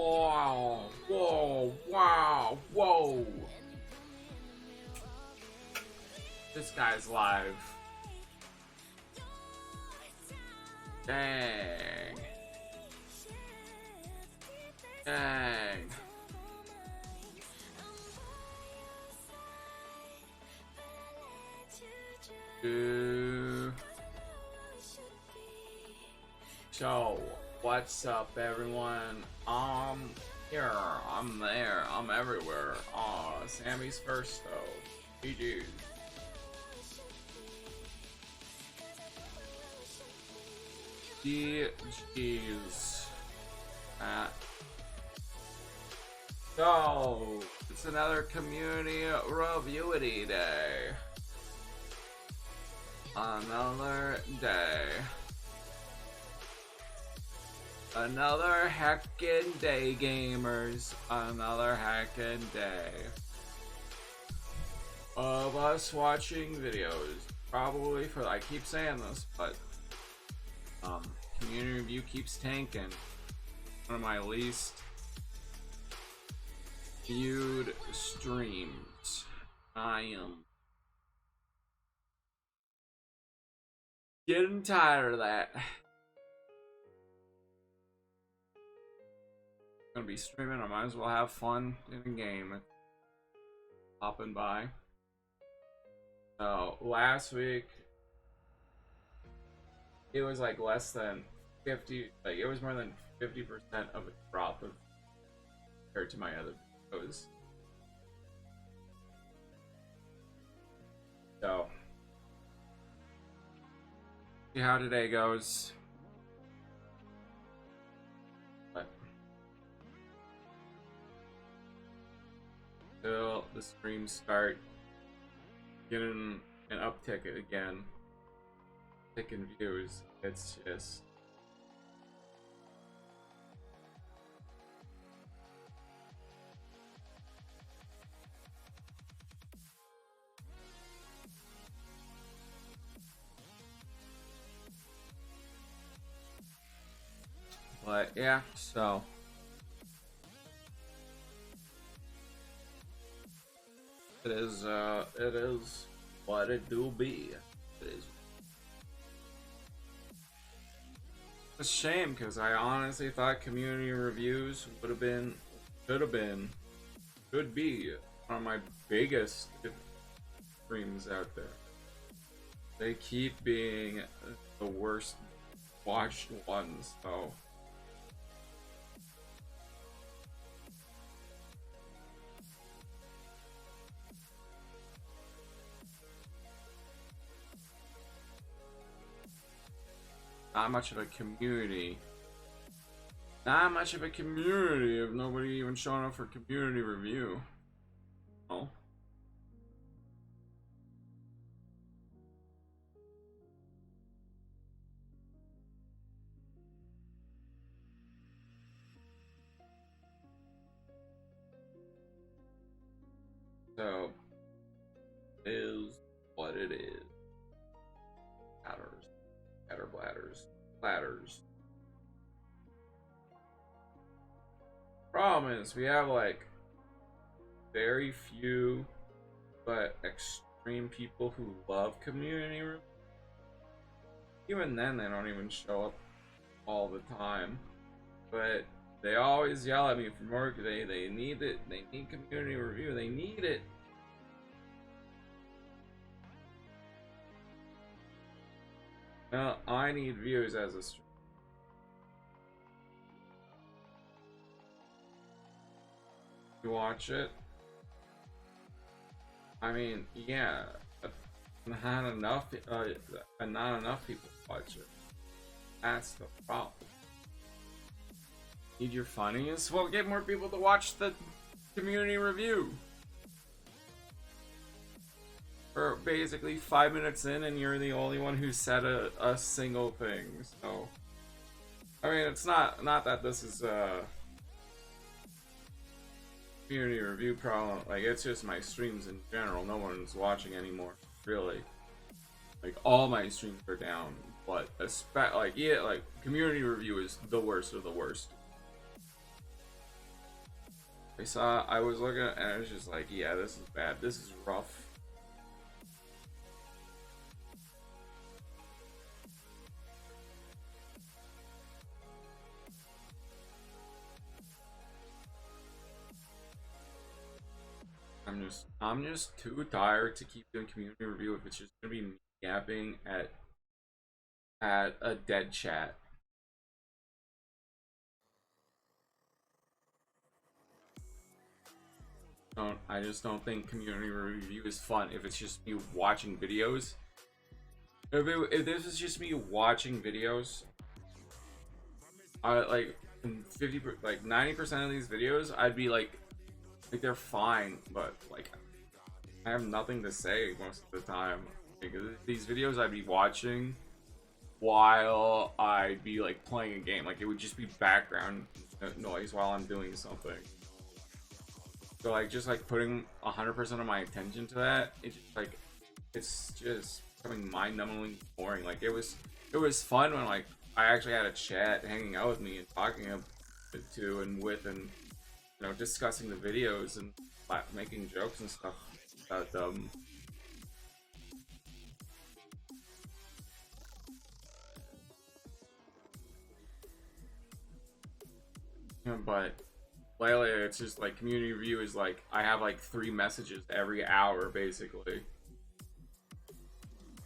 Wow, whoa, wow, whoa. This guy's live. Dang. Dang. So, what's up, everyone? I'm here, I'm there, I'm everywhere. Sammy's first, though. GG's. GG's. So, it's another community review-ity day. Another day. Another heckin' day, gamers. Another heckin' day of us watching videos. Probably for, I keep saying this, but community review keeps tanking. One of my least viewed streams. I am getting tired of that. Gonna be streaming, I might as well have fun in the game. Hopping by. So last week it was like less than 50, like it was more than 50% of a drop of compared to my other videos. So see how today goes. Till the streams start getting an uptick again, tick in views. It's just but yeah, so it is what it do be. It is a shame because I honestly thought community reviews could be one of my biggest streams out there. They keep being the worst watched ones, though. Not much of a community. Not much of a community of nobody even showing up for community review. Oh. So, is what it is. Bladders. Problem is, we have like very few but extreme people who love community room. Even then, they don't even show up all the time. But they always yell at me for more. They need it. They need community review. They need it. Well, I need views as a streamer. You watch it? I mean, yeah, not enough people watch it. That's the problem. Need your funnies? Well, get more people to watch the community review. We're basically 5 minutes in and you're the only one who said a single thing, so I mean, it's not that this is a community review problem, like it's just my streams in general. No one's watching anymore, really. Like all my streams are down, but like community review is the worst of the worst. I was looking and I was just like, yeah, this is bad. This is rough. I'm just too tired to keep doing community review if it's just gonna be me yapping at a dead chat. I just don't think community review is fun if it's just me watching videos. If this is just me watching videos, I like 50 like 90% of these videos I'd be like they're fine, but like I have nothing to say most of the time. Like, these videos I'd be watching while I'd be like playing a game, like it would just be background noise while I'm doing something. So like just like putting 100% of my attention to that, it's just becoming mind-numbingly boring. Like it was fun when like I actually had a chat hanging out with me and talking to and with and discussing the videos and making jokes and stuff about them. But lately it's just like community review is like I have like 3 messages every hour basically.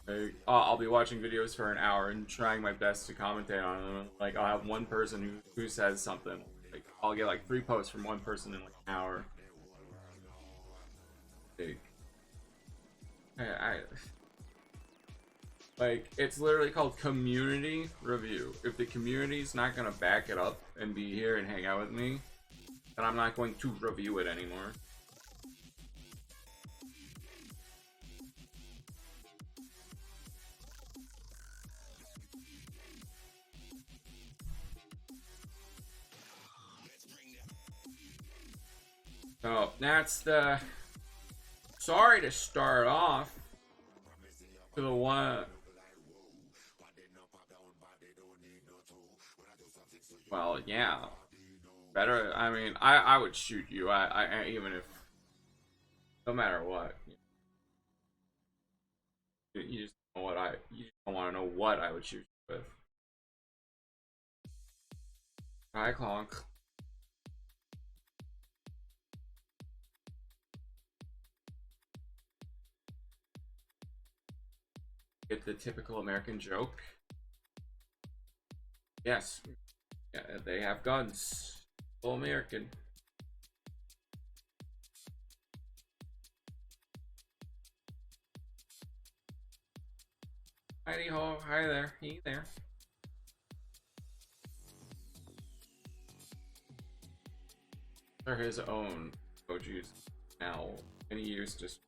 Like, I'll be watching videos for an hour and trying my best to commentate on them. Like I'll have one person who says something. Like I'll get like 3 posts from one person in like an hour. Like, I like it's literally called community review. If the community's not gonna back it up and be here and hang out with me, then I'm not going to review it anymore. So that's the sorry to start off to the one. Well, yeah, better. I mean, I would shoot you. Even if no matter what, you just know what you just don't want to know what I would shoot you with. Hi, Clonk. Get the typical American joke. Yes, yeah, they have guns. Full American. Heidi ho, hi there, he there. They're his own emojis now, and he used just.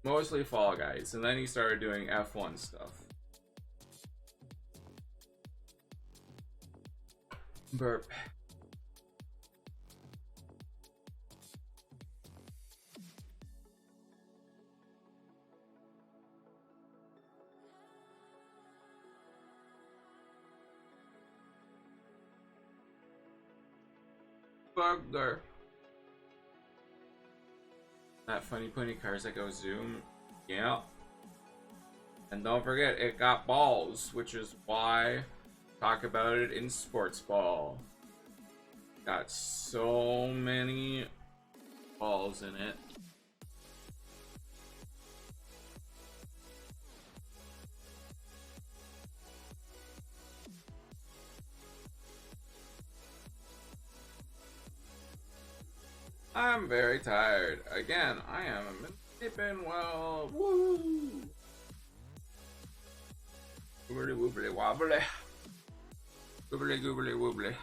Mostly Fall Guys, and then he started doing F1 stuff. Burp. Bugger. That funny pointy cars that go zoom. Yeah. And don't forget, it got balls, which is why talk about it in sports ball. Got so many balls in it. I'm very tired. Again, I am sleeping well. Woo! Woobly woobly wobbly. Woobly goobly woobly.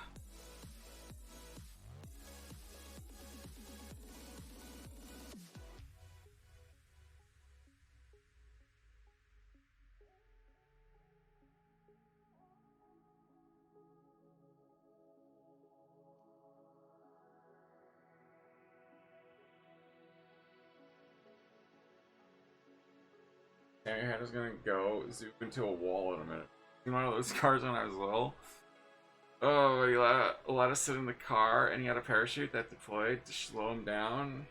And your head is gonna go zoom into a wall in a minute. You know, one of those cars when I was little. Oh, he let us sit in the car, and he had a parachute that deployed to slow him down.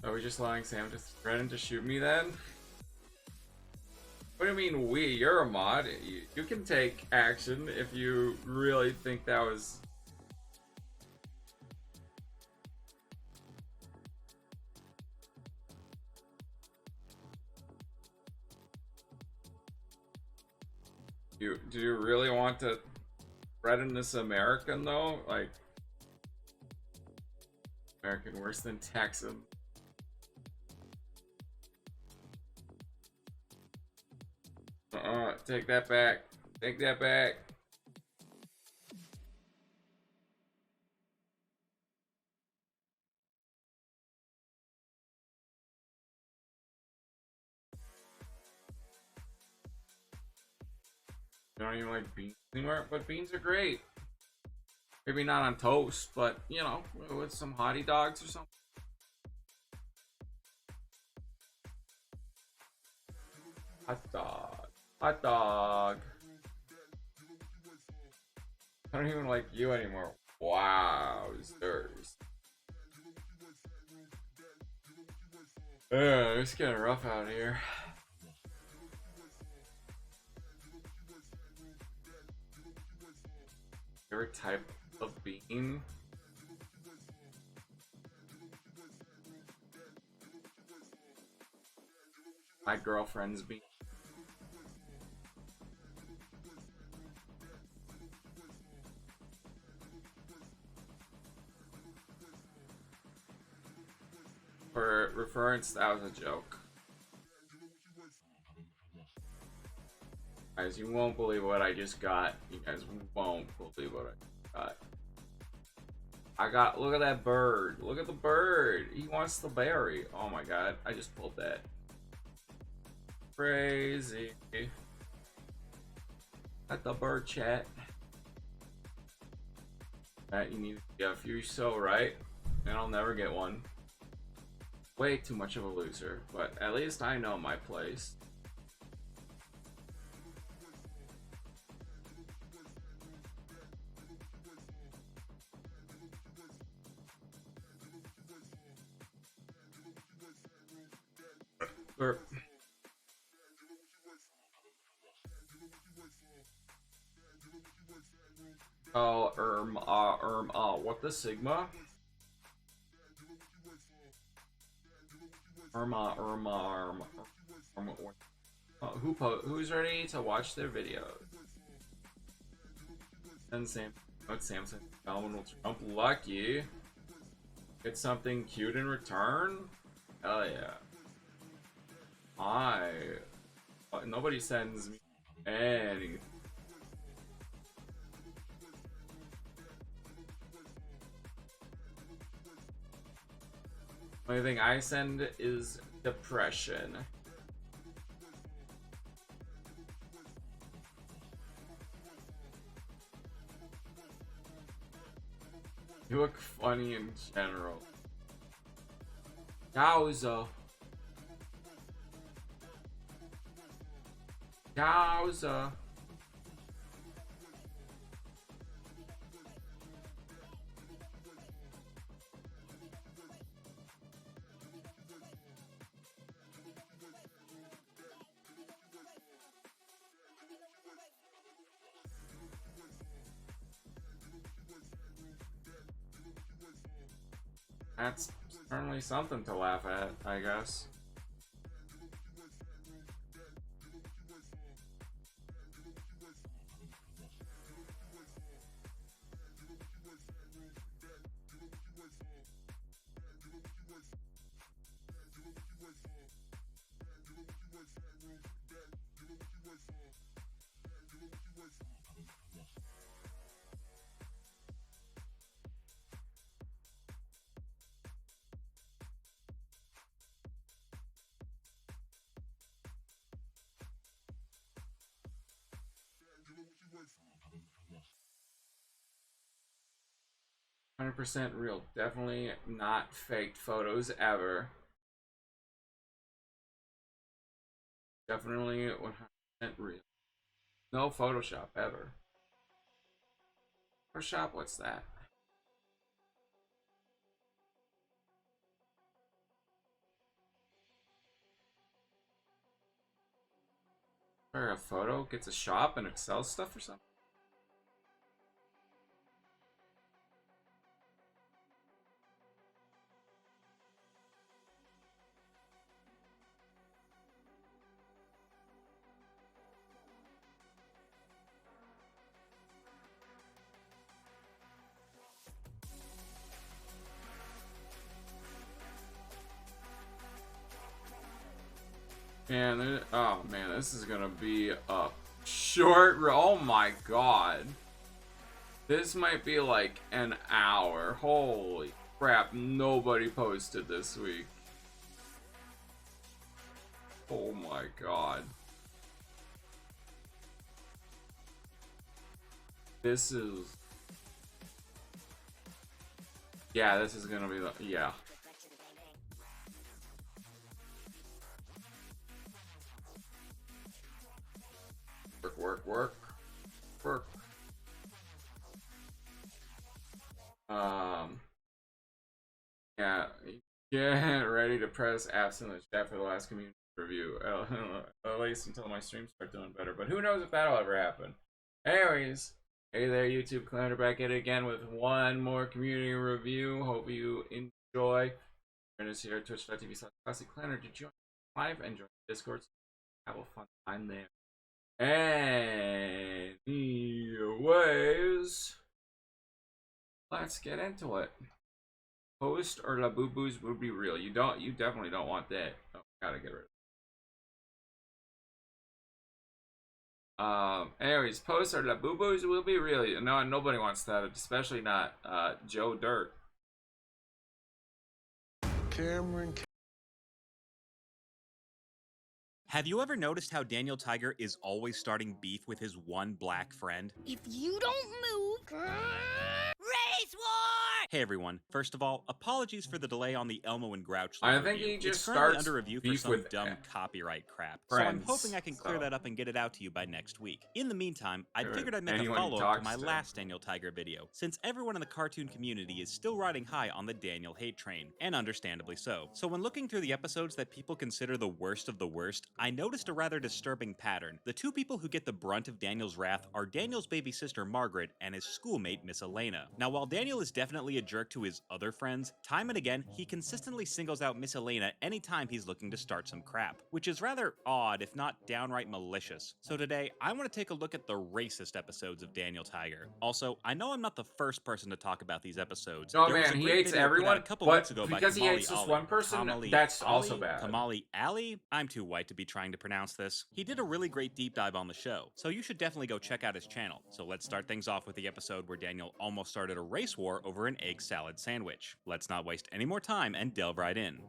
Are we just allowing Sam to threaten to shoot me then? What do you mean we? You're a mod. You can take action if you really think that was... Do you really want to threaten this American though? Like, American worse than Texan. Take that back. Take that back. I don't even like beans anymore, but beans are great. Maybe not on toast, but you know, with some hottie dogs or something. Hot dog. Hot dog. I don't even like you anymore. Wow, sirs. It's getting rough out here. Favorite type of bean? My girlfriend's bean. For reference, that was a joke. Guys, you won't believe what I just got. You guys won't believe what I got. Look at that bird. Look at the bird. He wants the berry. Oh my god, I just pulled that. Crazy. At the bird chat. That you need to get a few so right. And I'll never get one. Way too much of a loser, but at least I know my place. Burp. Oh, what the Sigma? Who's ready to watch their videos? And Samsung Phenomenal Trump lucky. Get something cute in return? Hell yeah. Nobody sends me anything. Only thing I send is depression. You look funny in general. Yowza. Yowza. That's certainly something to laugh at, I guess. 100% real. Definitely not faked photos ever. Definitely 100% real. No Photoshop ever. Photoshop, what's that? Or a photo gets a shop and it sells stuff or something? And oh man, this is gonna be a short. Oh my god, this might be like an hour. Holy crap! Nobody posted this week. Oh my god, this is. Yeah, this is gonna be the yeah. Work. Um, yeah, get ready to press absent in the chat for the last community review. At least until my streams start doing better. But who knows if that'll ever happen. Anyways, hey there, YouTube Clanner, back at it again with one more community review. Hope you enjoy. Join us here at twitch.tv/ClassicClanner to join live and join the Discord. Have a fun time there. Anyways, let's get into it. Post or La Boo Boos would be real. You definitely don't want that. Oh, gotta get rid of it. Anyways, Post or La Boo Boos will be real. No, nobody wants that, especially not Joe Dirt. Cameron. Have you ever noticed how Daniel Tiger is always starting beef with his one black friend? If you don't move... Race war! Hey everyone, first of all, apologies for the delay on the Elmo and Grouch I review. think he just it's currently starts under review for beef some with dumb copyright crap, friends, so I'm hoping I can clear that up and get it out to you by next week. In the meantime, I figured I'd make a anyone he follow-up to talks my to. last Daniel Tiger video, since everyone in the cartoon community is still riding high on the Daniel hate train, and understandably so. So when looking through the episodes that people consider the worst of the worst, I noticed a rather disturbing pattern. The two people who get the brunt of Daniel's wrath are Daniel's baby sister Margaret and his schoolmate Miss Elena. Now while Daniel is definitely a jerk to his other friends, time and again he consistently singles out Miss Elena anytime he's looking to start some crap, which is rather odd if not downright malicious. So today I want to take a look at the racist episodes of Daniel Tiger. Also, I know I'm not the first person to talk about these episodes. Oh There was man, a he great hates video put out everyone, a couple but weeks ago because by he Kamali hates this Ali. one person, that's also bad. Kamali Ali? I'm too white to be trying to pronounce this. He did a really great deep dive on the show, so you should definitely go check out his channel. So let's start things off with the episode where Daniel almost started a race war over an egg salad sandwich. Let's not waste any more time and delve right in.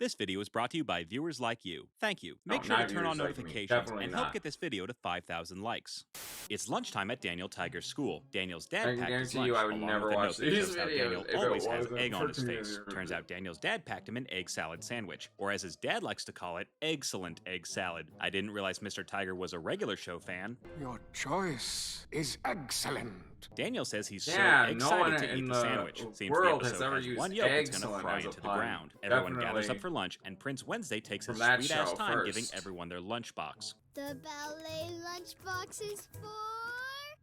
This video is brought to you by viewers like you. Thank you. Make sure to turn on notifications and help get this video to 5,000 likes. It's lunchtime at Daniel Tiger's school. Daniel's dad packed his lunch, I would along never with a watch note that these shows how videos Daniel if it always has wasn't egg for on his community face. review. Turns out Daniel's dad packed him an egg salad sandwich, or as his dad likes to call it, excellent egg salad. I didn't realize Mr. Tiger was a regular show fan. Your choice is excellent. Daniel says he's so Yeah, excited no one to eat in the the sandwich. Seems world the has episode ever has used one yolk that's gonna excellent fry as a into the pun. ground. Everyone gathers Definitely up for lunch, and Prince Wednesday takes his from that sweet-ass show time first. giving everyone their lunchbox. The ballet lunchbox is for...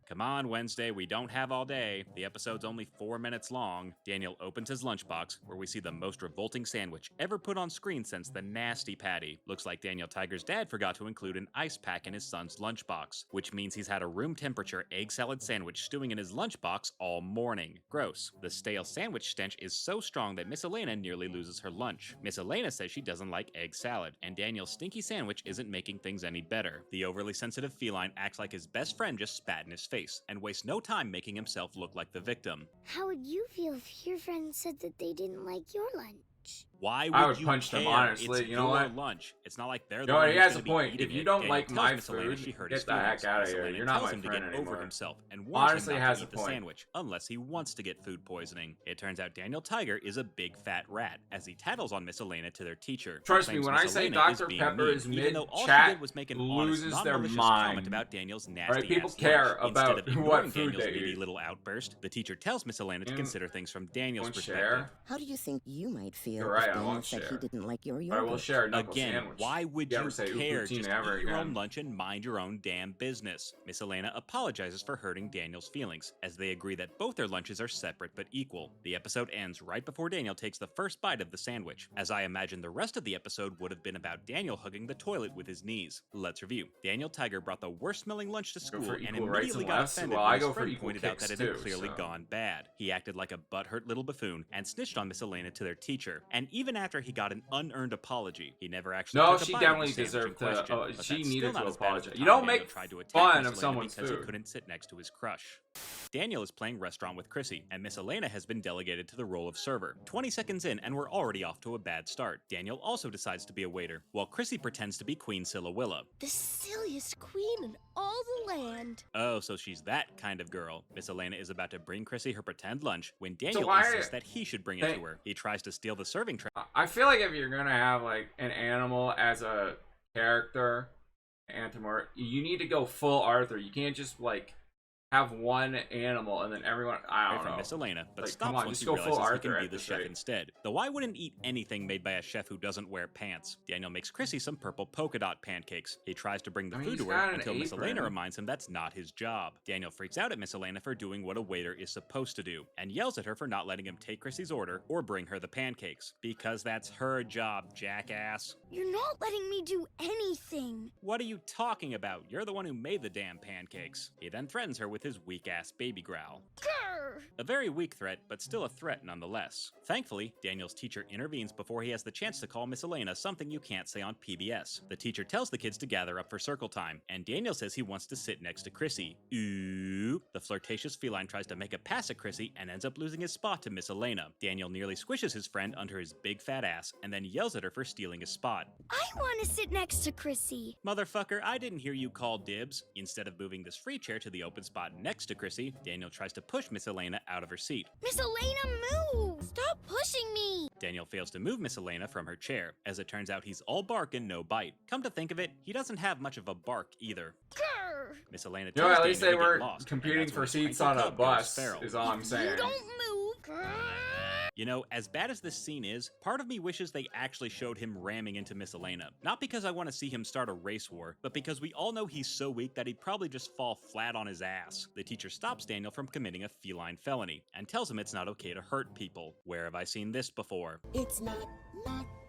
Come on, Wednesday, we don't have all day. The episode's only 4 minutes long. Daniel opens his lunchbox, where we see the most revolting sandwich ever put on screen since the Nasty Patty. Looks like Daniel Tiger's dad forgot to include an ice pack in his son's lunchbox, which means he's had a room temperature egg salad sandwich stewing in his lunchbox all morning. Gross. The stale sandwich stench is so strong that Miss Elena nearly loses her lunch. Miss Elena says she doesn't like egg salad, and Daniel's stinky sandwich isn't making things any better. The overly sensitive feline acts like his best friend just spat in his face and wastes no time making himself look like the victim. How would you feel if your friends said that they didn't like your lunch? Why I would would you punch them, care? honestly. It's You know your what? lunch. It's not like they're the You know what? one He who's has going a to be point. eating If you it. don't Daniel like tells my Miss Elena food, she hurt his get the heck feelings. out of Miss here. Elena You're not tells my him to friend get over anymore. himself and warns Honestly, him has not a to eat the point. sandwich unless he wants to get food poisoning. It turns out Daniel Tiger is a big fat rat as he tattles on Miss Elena to their teacher. Trust me, Claims when Miss I say Elena is Dr. being Pepper mean, is even though all she mid-chat, did was make an honest, loses their non-malicious mind. comment about Daniel's Alright, nasty people ass care lunch. about Instead of what ignoring food Daniel's they needy eat. little outburst, the teacher tells Miss Elena to And consider things from Daniel's won't perspective. share. How do you think you might feel You're right, if I Daniel won't said he share. didn't like your But I yogurt? will share a knuckle Again, sandwich. why would You you ever say care? poutine Just ever eat your own again? lunch and mind your own damn business. Miss Elena apologizes for hurting Daniel's feelings, as they agree that both their lunches are separate but equal. The episode ends right before Daniel takes the first bite of the sandwich, as I imagine the rest of the episode would have been about Daniel hugging the toilet with his knees. Let's review. Daniel Tiger brought the worst-smelling lunch to Go school for and equal rights immediately and got lefts? offended Well, when I his go for friend equal pointed out that kicks it had too, clearly so. gone bad. He acted like a butthurt little buffoon and snitched on Miss Elena to their teacher, and even after he got an unearned apology, he never actually No, took a she bite definitely of the sandwich in deserved to. question. Oh, But she that's needed still to not as bad as the apologize. time You don't Daniel make tried to attack fun Miss of Elena someone's because he food. couldn't sit next to his crush. Daniel is playing restaurant with Chrissy, and Miss Elena has been delegated to the role of server. 20 seconds in, and we're already off to a bad start. Daniel also decides to be a waiter, while Chrissy pretends to be Queen Sillawilla. The silliest queen in all the land. Oh, so she's that kind of girl. Miss Elena is about to bring Chrissy her pretend lunch when So Daniel why- insists that he should bring it to her. He tries to steal the serving tray. I feel like if you're gonna have like an animal as a character, Antimor, you need to go full Arthur. You can't just like have one animal and then everyone. I don't From know. Miss Elena, but Like, stops come on, once just he go full realizes he Arthur can be at the this chef rate. instead. Though I wouldn't eat anything made by a chef who doesn't wear pants. Daniel makes Chrissy some purple polka dot pancakes. He tries to bring the I mean, food he's to her got an until Miss apron. Elena reminds him that's not his job. Daniel freaks out at Miss Elena for doing what a waiter is supposed to do, and yells at her for not letting him take Chrissy's order or bring her the pancakes. Because that's her job, jackass. You're not letting me do anything. What are you talking about? You're the one who made the damn pancakes. He then threatens her with his weak-ass baby growl. Grr. A very weak threat, but still a threat nonetheless. Thankfully, Daniel's teacher intervenes before he has the chance to call Miss Elena something you can't say on PBS. The teacher tells the kids to gather up for circle time, and Daniel says he wants to sit next to Chrissy. Ooh. The flirtatious feline tries to make a pass at Chrissy and ends up losing his spot to Miss Elena. Daniel nearly squishes his friend under his big fat ass and then yells at her for stealing his spot. I want to sit next to Chrissy. Motherfucker, I didn't hear you call dibs. Instead of moving this free chair to the open spot next to Chrissy, Daniel tries to push Miss Elena out of her seat. Miss Elena, move! Stop pushing me! Daniel fails to move Miss Elena from her chair. As it turns out, he's all bark and no bite. Come to think of it, he doesn't have much of a bark either. Grr. Miss Elena You know, tells at least they Daniel to get weren't lost, and competing that's for when his seats cranky on a cub goes bus. feral. Is all I'm You saying. don't move. Grr. You know, as bad as this scene is, part of me wishes they actually showed him ramming into Miss Elena. Not because I want to see him start a race war, but because we all know he's so weak that he'd probably just fall flat on his ass. The teacher stops Daniel from committing a feline felony, and tells him it's not okay to hurt people. Where have I seen this before? It's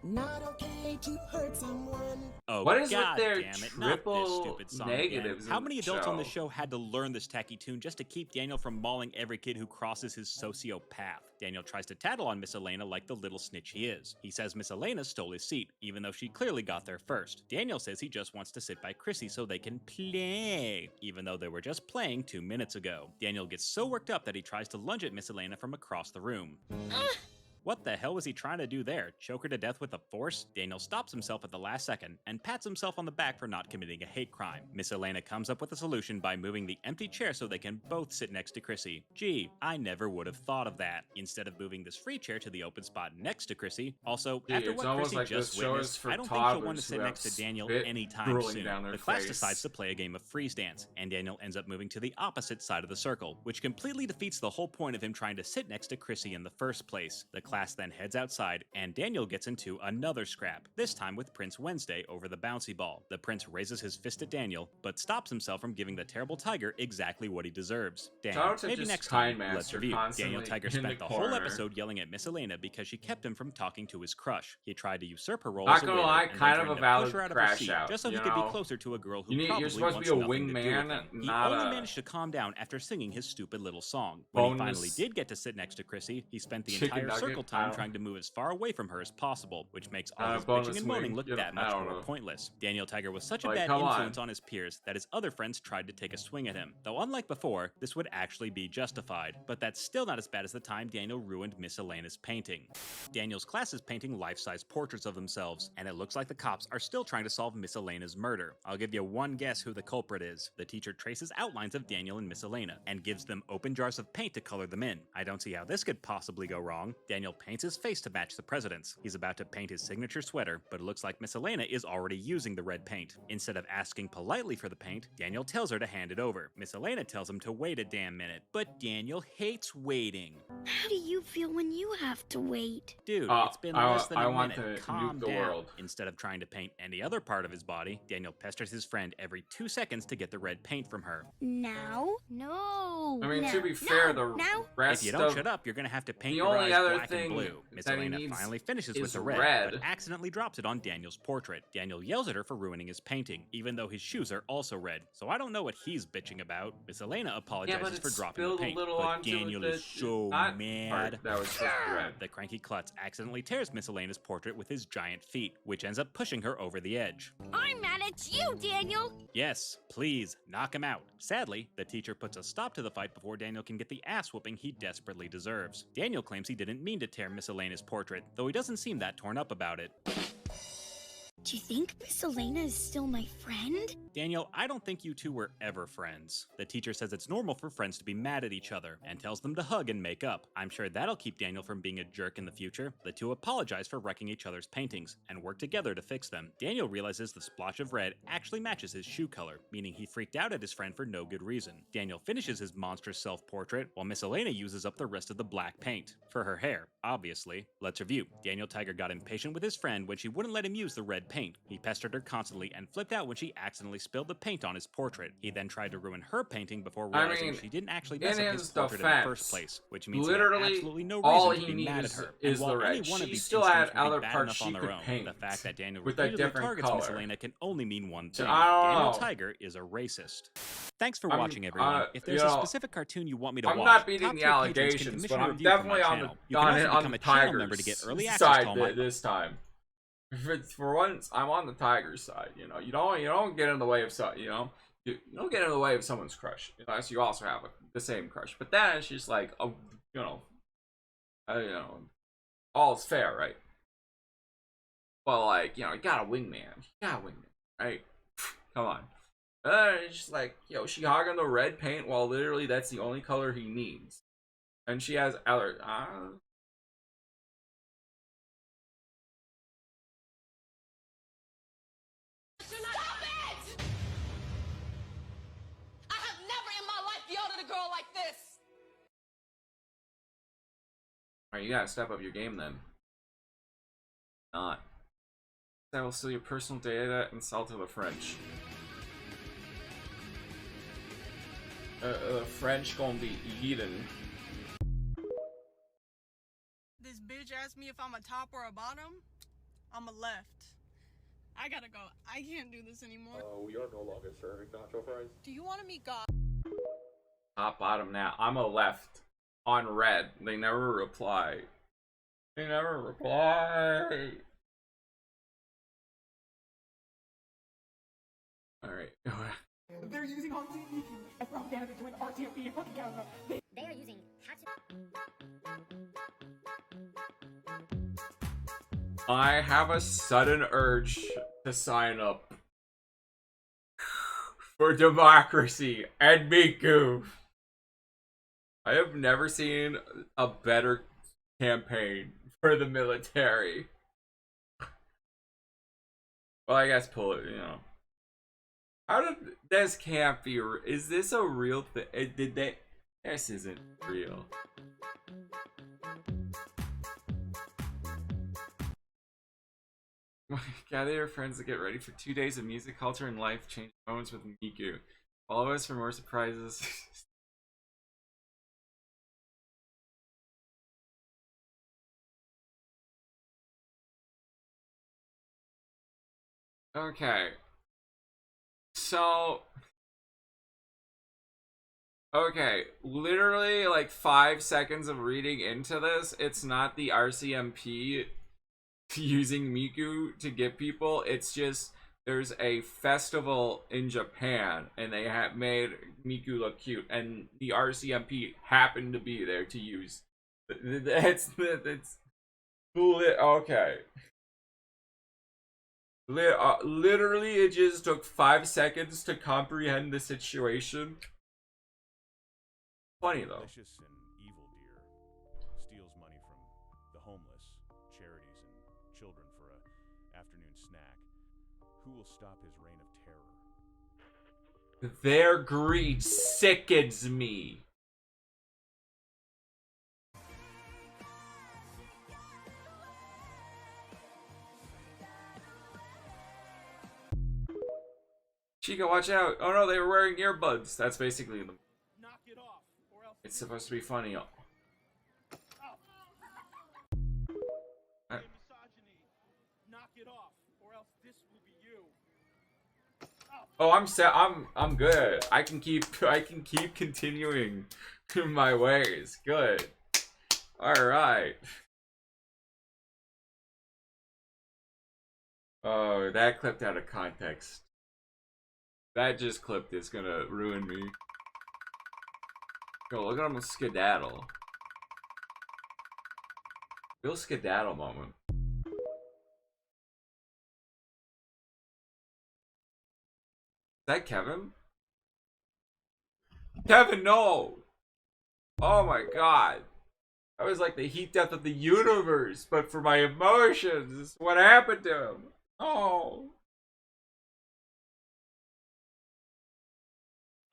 not okay to hurt someone. Oh, What is with God their damn it, not this triple stupid song negatives again. How in many the adults on the show? show had to learn this tacky tune just to keep Daniel from mauling every kid who crosses his sociopath? Daniel tries to tattle on Miss Elena like the little snitch he is. He says Miss Elena stole his seat, even though she clearly got there first. Daniel says he just wants to sit by Chrissy so they can play, even though they were just playing 2 minutes ago. Daniel gets so worked up that he tries to lunge at Miss Elena from across the room. What the hell was he trying to do there? Choke her to death with the force? Daniel stops himself at the last second and pats himself on the back for not committing a hate crime. Miss Elena comes up with a solution by moving the empty chair so they can both sit next to Chrissy. Gee, I never would have thought of that. Instead of moving this free chair to the open spot next to Chrissy. Also, Gee, after it's what almost Chrissy like just this show is witnessed, for I don't think she'll want to toddlers sit who next have to Daniel spit anytime drooling soon. down their The class face. decides to play a game of freeze dance, and Daniel ends up moving to the opposite side of the circle, which completely defeats the whole point of him trying to sit next to Chrissy in the first place. The class then heads outside, and Daniel gets into another scrap, this time with Prince Wednesday over the bouncy ball. The prince raises his fist at Daniel, but stops himself from giving the terrible tiger exactly what he deserves. Damn, Shout out to maybe just next Kind time, let's Master review. constantly Daniel Tiger in spent the the whole corner. episode yelling at Miss Elena because she kept him from talking to his crush. He tried to usurp her role Not as a gonna waiter lie, and then kind of threatened a to valid push her out of her crash seat, out, just so he you could be know? closer to a girl who You're probably supposed to wants be a nothing to do wingman, with him. He not only a managed to calm down after singing his stupid little song. When he boneless finally did get to sit next to Chrissy, he spent the chicken entire nugget. circle time trying to move as far away from her as possible, which makes all his bonus bitching and moaning wing, look you know, that I much don't more know. pointless. Daniel Tiger was such a Like, bad come influence on. on his peers that his other friends tried to take a swing at him, though unlike before, this would actually be justified. But that's still not as bad as the time Daniel ruined Miss Elena's painting. Daniel's class is painting life-size portraits of themselves, and it looks like the cops are still trying to solve Miss Elena's murder. I'll give you one guess who the culprit is. The teacher traces outlines of Daniel and Miss Elena, and gives them open jars of paint to color them in. I don't see how this could possibly go wrong. Daniel paints his face to match the president's. He's about to paint his signature sweater, but it looks like Miss Elena is already using the red paint. Instead of asking politely for the paint, Daniel tells her to hand it over. Miss Elena tells him to wait a damn minute, but Daniel hates waiting. How do you feel when you have to wait? Dude, it's been I less than a want minute. to Calm nuke the down. world. Instead of trying to paint any other part of his body, Daniel pesters his friend every 2 seconds to get the red paint from her. Now? No. I mean, no, to be fair, no, the now? rest If you don't of shut up, you're gonna have to paint the your only eyes other black and thing blue. Miss that he Elena needs finally finishes with is the red, red. but accidentally drops it on Daniel's portrait. Daniel yells at her for ruining his painting, even though his shoes are also red. So I don't know what he's bitching about. Miss Elena apologizes for dropping the spilled a paint, little but onto Daniel the is so not mad. part that was supposed to be red. The cranky klutz accidentally tears Miss Elena's portrait with his giant feet, which ends up pushing her over the edge. I'm mad at you, Daniel. Yes, please, knock him out. Sadly, the teacher puts a stop to the fight before Daniel can get the ass whooping he desperately deserves. Daniel claims he didn't mean to tear Miss Elena's portrait, though he doesn't seem that torn up about it. Do you think Miss Elena is still my friend? Daniel, I don't think you two were ever friends. The teacher says it's normal for friends to be mad at each other, and tells them to hug and make up. I'm sure that'll keep Daniel from being a jerk in the future. The two apologize for wrecking each other's paintings, and work together to fix them. Daniel realizes the splotch of red actually matches his shoe color, meaning he freaked out at his friend for no good reason. Daniel finishes his monstrous self-portrait, while Miss Elena uses up the rest of the black paint. For her hair, obviously. Let's review. Daniel Tiger got impatient with his friend when she wouldn't let him use the red paint. He pestered her constantly and flipped out when she accidentally spilled the paint on his portrait. He then tried to ruin her painting before realizing she didn't actually mess up his portrait in the first place, which means he had absolutely no all reason to he be mad at needs her. is And while the red. any one of She these still had instincts would be other bad parts enough on she their could own, paint the fact that Daniel with a repeatedly different targets Miss color. Elena can only mean one thing. I don't Daniel know. Tiger is a racist. Thanks for I'm- watching, everyone. If there's you a know, specific cartoon you want me to I'm watch, not beating top the tier patrons can allegations, commission but a I'm review for my definitely on channel. the You can also on become the a channel member to Tigers get early access to side all my this time. For once, I'm on the Tigers side. You know, you don't get in the way of you don't get in the way of someone's crush unless you also have the same crush. But then it's just like, all's fair, right? Well, like, you got a wingman, right? Come on. It's just like, she hogging the red paint while literally that's the only color he needs, and she has other. Stop it! I have never in my life yelled at a girl like this. Alright, you gotta step up your game then. Not. That will steal your personal data and sell to the French. The French gonna be eaten. This bitch asked me if I'm a top or a bottom. I'm a left. I gotta go. I can't do this anymore. We are no longer serving nacho fries. Do you want to meet God? Top bottom now. I'm a left. On red. They never reply. Alright. They're using home TV. I broke down between RTMP and fucking camera. They are using I have a sudden urge to sign up for democracy and Miku. I have never seen a better campaign for the military. Well, I guess pull it, How did this can't be? Is this a real thing? Did they? This isn't real. Gather your friends to get ready for 2 days of music, culture, and life-changing moments with Miku. Follow us for more surprises. Okay. So Okay, literally like 5 seconds of reading into this, it's not the RCMP using Miku to get people. It's just there's a festival in Japan and they have made Miku look cute, and the RCMP happened to be there to use. It's okay. Literally, it just took 5 seconds to comprehend the situation. Funny though. Malicious and evil deer steals money from the homeless, charities, and children for a afternoon snack. Who will stop his reign of terror? Their greed sickens me. Chica, watch out! Oh no, they were wearing earbuds. That's basically the. Knock it off, or else It's supposed to be funny. misogyny. Knock it off, or else this will be you. Oh, I'm set. I'm good. I can keep continuing my ways. Good. All right. Oh, that clipped out of context. That just clipped is gonna ruin me. Yo, look at him skedaddle. Real skedaddle moment. Is that Kevin? Kevin, no! Oh my god. That was like the heat death of the universe, but for my emotions. What happened to him? Oh.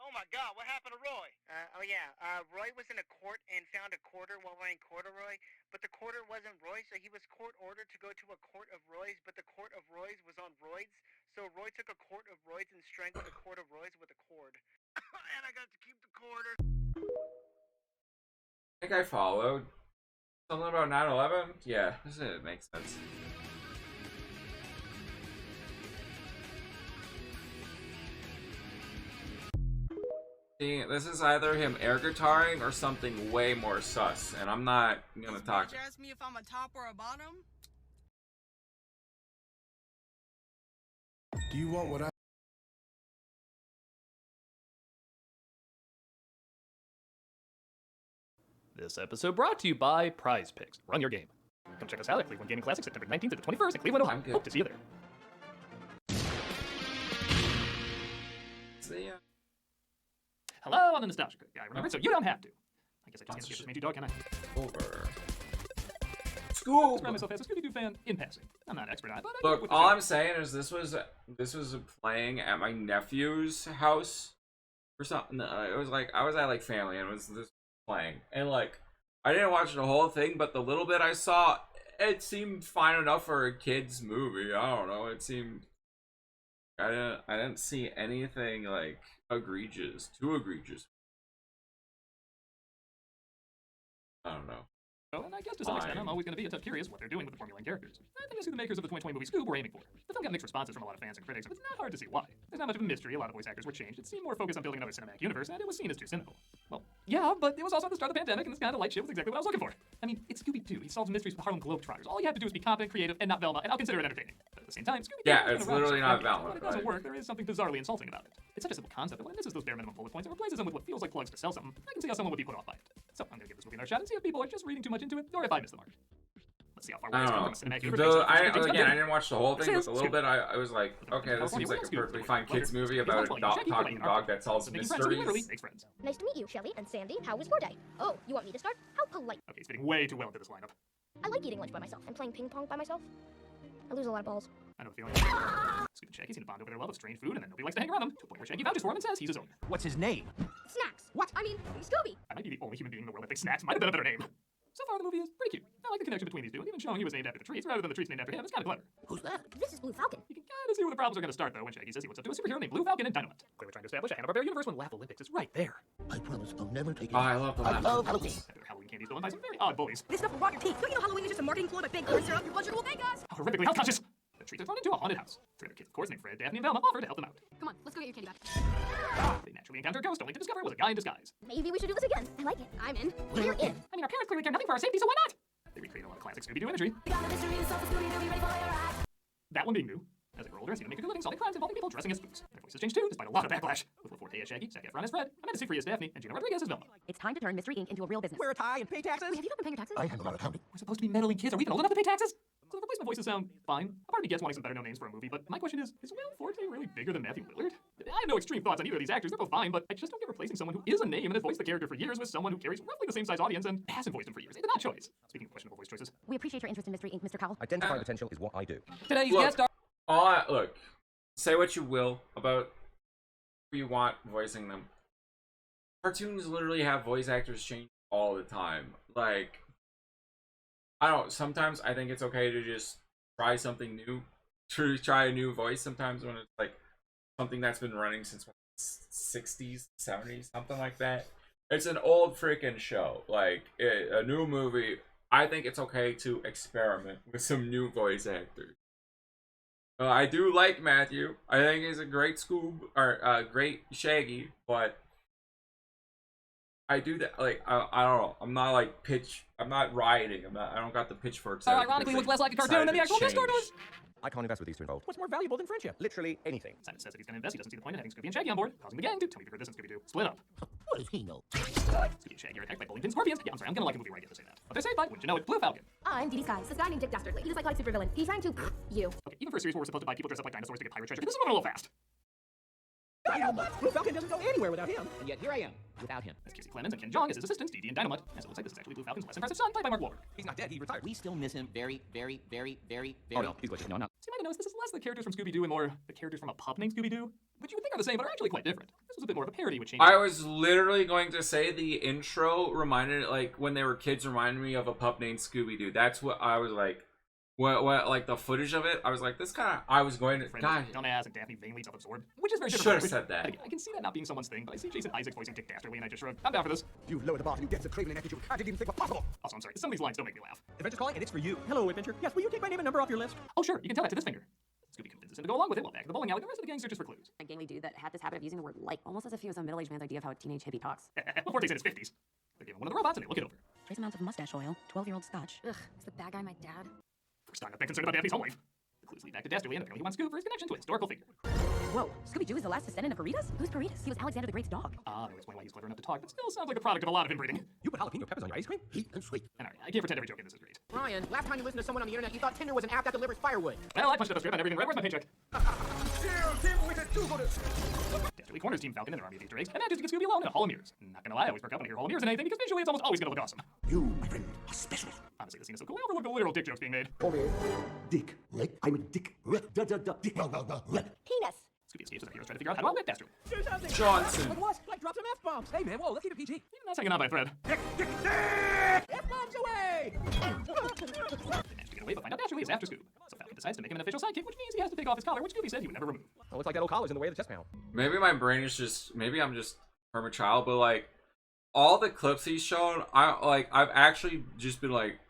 Oh my god, what happened to Roy? Roy was in a court and found a quarter while wearing corduroy, but the quarter wasn't Roy, so he was court ordered to go to a court of Roys, but the court of Roys was on roids, so Roy took a quart of roids and strangled a quart of Roys with a cord. And I got to keep the quarter. I think I followed. Something about 9/11? Yeah, it makes sense. See, this is either him air guitaring or something way more sus, and I'm not gonna talk. Bitch asked me if I'm a top or a bottom. Do you want what I... This episode brought to you by Prize Picks. Run your game. Come check us out at Cleveland Gaming Classic September 19th to the 21st in Cleveland, Ohio. Hope to see you there. See ya. Hello, I'm the Nostalgia Guy. Remember, so you don't have to. I guess I just can't skip this main dog, can I? Over. School. Describe myself as a Scooby-Doo fan in passing. I'm not an expert on it, but I Look, all I'm saying is this was playing at my nephew's house or something. It was like I was at like family and it was this playing, and like I didn't watch the whole thing, but the little bit I saw, it seemed fine enough for a kid's movie. I don't know. It seemed I didn't see anything like egregious, too egregious. I don't know. And I guess to some extent, I'm always going to be a touch curious what they're doing with the formula and characters. I think I see the makers of the 2020 movie Scoob were aiming for. The film got mixed responses from a lot of fans and critics, but it's not hard to see why. There's not much of a mystery, a lot of voice actors were changed, it seemed more focused on building another cinematic universe, and it was seen as too cynical. Well, yeah, but it was also at the start of the pandemic, and this kind of light shit was exactly what I was looking for. I mean, it's Scooby-Doo. He solves mysteries with Harlem Globetrotters. All you have to do is be competent, creative, and not Velma, and I'll consider it entertaining. But at the same time, Scooby-Doo it's literally not Velma. When it doesn't work, there is something bizarrely insulting about it. It's such a simple concept that when it misses those bare minimum bullet points and replaces them with what feels like plugs to sell something, I can see how someone would be put off by it. So I'm gonna give this movie another shot and see if people are just reading too much into it, or if I missed the mark. Let's see how far away it's come from a cinematic universe. I didn't watch the whole thing, but the little bit I was like, okay, this seems like a perfectly fine kids movie about a talking dog that solves mysteries. Nice to meet you, Shelly and Sandy. How was your day? Oh, you want me to start? How polite. Okay, it's fitting way too well into this lineup. I like eating lunch by myself and playing ping pong by myself. I lose a lot of balls. I know the feeling. Scoop and Shaggy seem to bond over their love of strange food, and then nobody likes to hang around them, to a point where Shaggy vouches for him and says he's his owner. What's his name? Snacks. What? I mean, Scooby. I might be the only human being in the world that thinks Snacks might have been a better name. So far, the movie is pretty cute. I like the connection between these two, and even showing he was named after the trees rather than the trees named after him is kind of clever. Who's that? This is Blue Falcon. You can kind of see where the problems are going to start, though, when Shaggy says he wants to do a superhero named Blue Falcon and Dynamite. Clearly trying to establish a Hanna-Barbera universe when Laugh Olympics is right there. I promise I'll never take it. I love the love Halloween. Their Halloween candy stolen by some very odd bullies. This stuff will rot your teeth. Don't you know Halloween is just a marketing ploy by big corn syrup? Your blood sugar will thank us. Horrifically health conscious. The treats are thrown into a haunted house. 3 other kids, of course, named Fred, Daphne, and Velma, offer to help them out. Come on, let's go get your candy back. They naturally encounter a ghost, only to discover it was a guy in disguise. Maybe we should do this again. I like it. I'm in. We're in. I mean, our parents clearly care nothing for our safety, so why not? They recreate a lot of classic Scooby-Doo imagery. That one being new. As they grow older and see them make a good living solving crimes involving people dressing as spooks. Their voices change too, despite a lot of backlash. With Will Forte as Shaggy, Zac Efron as Fred, Amanda Seyfried as Daphne, and Gina Rodriguez as Velma. It's time to turn Mystery Inc. into a real business. Wear a tie and pay taxes. Wait, have you not been paying your taxes? I handle our accounting. We're supposed to be meddling kids. Are we even old enough to pay taxes? So the replacement voices sound fine. A part of me gets wanting some better known names for a movie, but my question is Will Forte really bigger than Matthew Willard? I have no extreme thoughts on either of these actors. They're both fine, but I just don't get replacing someone who is a name and has voiced the character for years with someone who carries roughly the same size audience and hasn't voiced him for years. It's not choice. Speaking of questionable voice choices. We appreciate your interest in Mystery Inc., Mr. Cowell. Identifying potential is what I do. Today's Look, guest star. Look, say what you will about who you want voicing them. Cartoons literally have voice actors change all the time. Like, I don't know, sometimes I think it's okay to just try something new. To try a new voice sometimes when it's like something that's been running since what, 60s, 70s, something like that. It's an old freaking show. Like, a new movie, I think it's okay to experiment with some new voice actors. I do like Matthew. I think he's a great Scoob or great Shaggy, but I do that like I don't know. I'm not like I'm not rioting. I don't got the pitchforks. Ironically, looks less like a cartoon than the actual Discord was. I can't invest with these two involved. What's more valuable than friendship? Literally anything. Simon says if he's gonna invest, he doesn't see the point in having Scooby and Shaggy on board, causing the gang to, tell me if you've heard this in Scooby-Doo, split up. What does he know? Scooby and Shaggy are attacked by bowling pin scorpions. Yeah, I'm sorry, I'm gonna like a movie where I get to say that. But they're saved by, wouldn't you know it, Blue Falcon. I'm Dee Dee Skies, this guy named Dick Dastardly. He's a psychotic supervillain. He's trying to you. Okay, even for a series where we're supposed to buy people dressed up like dinosaurs to get pirate treasure, this is moving a little fast. Blue Falcon doesn't go anywhere without him, and yet here I am, without him. As Casey Clemens and Ken Jeong as his assistants, Dee Dee and Dynamite. As it looks like this is actually Blue Falcon's less impressive son, played by Mark Wahlberg. He's not dead, he retired. We still miss him very. Oh no, he's glitching. No. So you might have noticed this is less the characters from Scooby-Doo and more the characters from a pup named Scooby-Doo, which you would think are the same, but are actually quite different. This was a bit more of a parody with changes. I was literally going to say the intro reminded, like, when they were kids, reminded me of a pup named Scooby-Doo. That's what I was like. What, like, the footage of it, I was like, this kind of, I was going to, gosh. Dumbass and Daphne vainly self-absorbed, which is very different. Should have said that. Again, I can see that not being someone's thing, but I see Jason Isaacs voicing Dick Dastardly, and I just shrug. I'm down for this. You've lowered the bar to new depths of craven ineptitude I didn't even think were possible. Also, I'm sorry, some of these lines don't make me laugh. Adventure's calling, and it's for you. Hello, Adventure. Yes, will you take my name and number off your list? Oh, sure, you can tell that to this finger. Scooby convinces him to go along with it while back at the bowling alley. The rest of the gang searches for clues. A gangly dude that had this habit of using the word like almost as if he was a middle-aged man's idea of how a teenage hippie talks. Well, Forte's in his 50s. They're given one of the robots and they look it over. Trace amounts of mustache oil, 12-year-old scotch. Ugh, is the bad guy my dad? First time I've been concerned about Daphne's home life. The clues lead back to Dastardly, and apparently he wants Scoob for his connection to a historical figure. Whoa, Scooby-Doo is the last descendant of Veritas? Who's Veritas? He was Alexander the Great's dog. Ah, there explain why he's clever enough to talk, but still sounds like the product of a lot of inbreeding. You put jalapeno peppers on your ice cream? Heat and sweet. And alright, I can't pretend every joke in this is great. Ryan, last time you listened to someone on the internet, you thought Tinder was an app that delivers firewood. Well, I punched up a strip and everything red. Where's my paycheck? Dastardly corners Team Falcon and their army of Easter eggs, and manages to get Scooby alone in a hall of mirrors. Not gonna lie, I always perk up when I hear hall of mirrors and anything, because visually it's almost always gonna look awesome. You, my friend, are special. Honestly, the scene is so cool, I overlook the literal dick jokes being made. Call me Dick. Like, I'm a dick. Dick. Penis. Scooby escapes as the heroes try to figure out how to outwit Dastardly. Johnson. Like what? Like drop some F-bombs. Hey man, whoa, let's keep it PG. Even that's hanging on by a thread. Dick. F-bombs away! They manage to get away, but find out Dastardly is after Scoob. So Falcon decides to make him an official sidekick, which means he has to take off his collar, which Scooby said he would never remove. Oh, looks like that old collar's in the way of the chest panel. Maybe my brain is just, maybe I'm just from a child, but like, all the clips he's shown, I've actually just been like,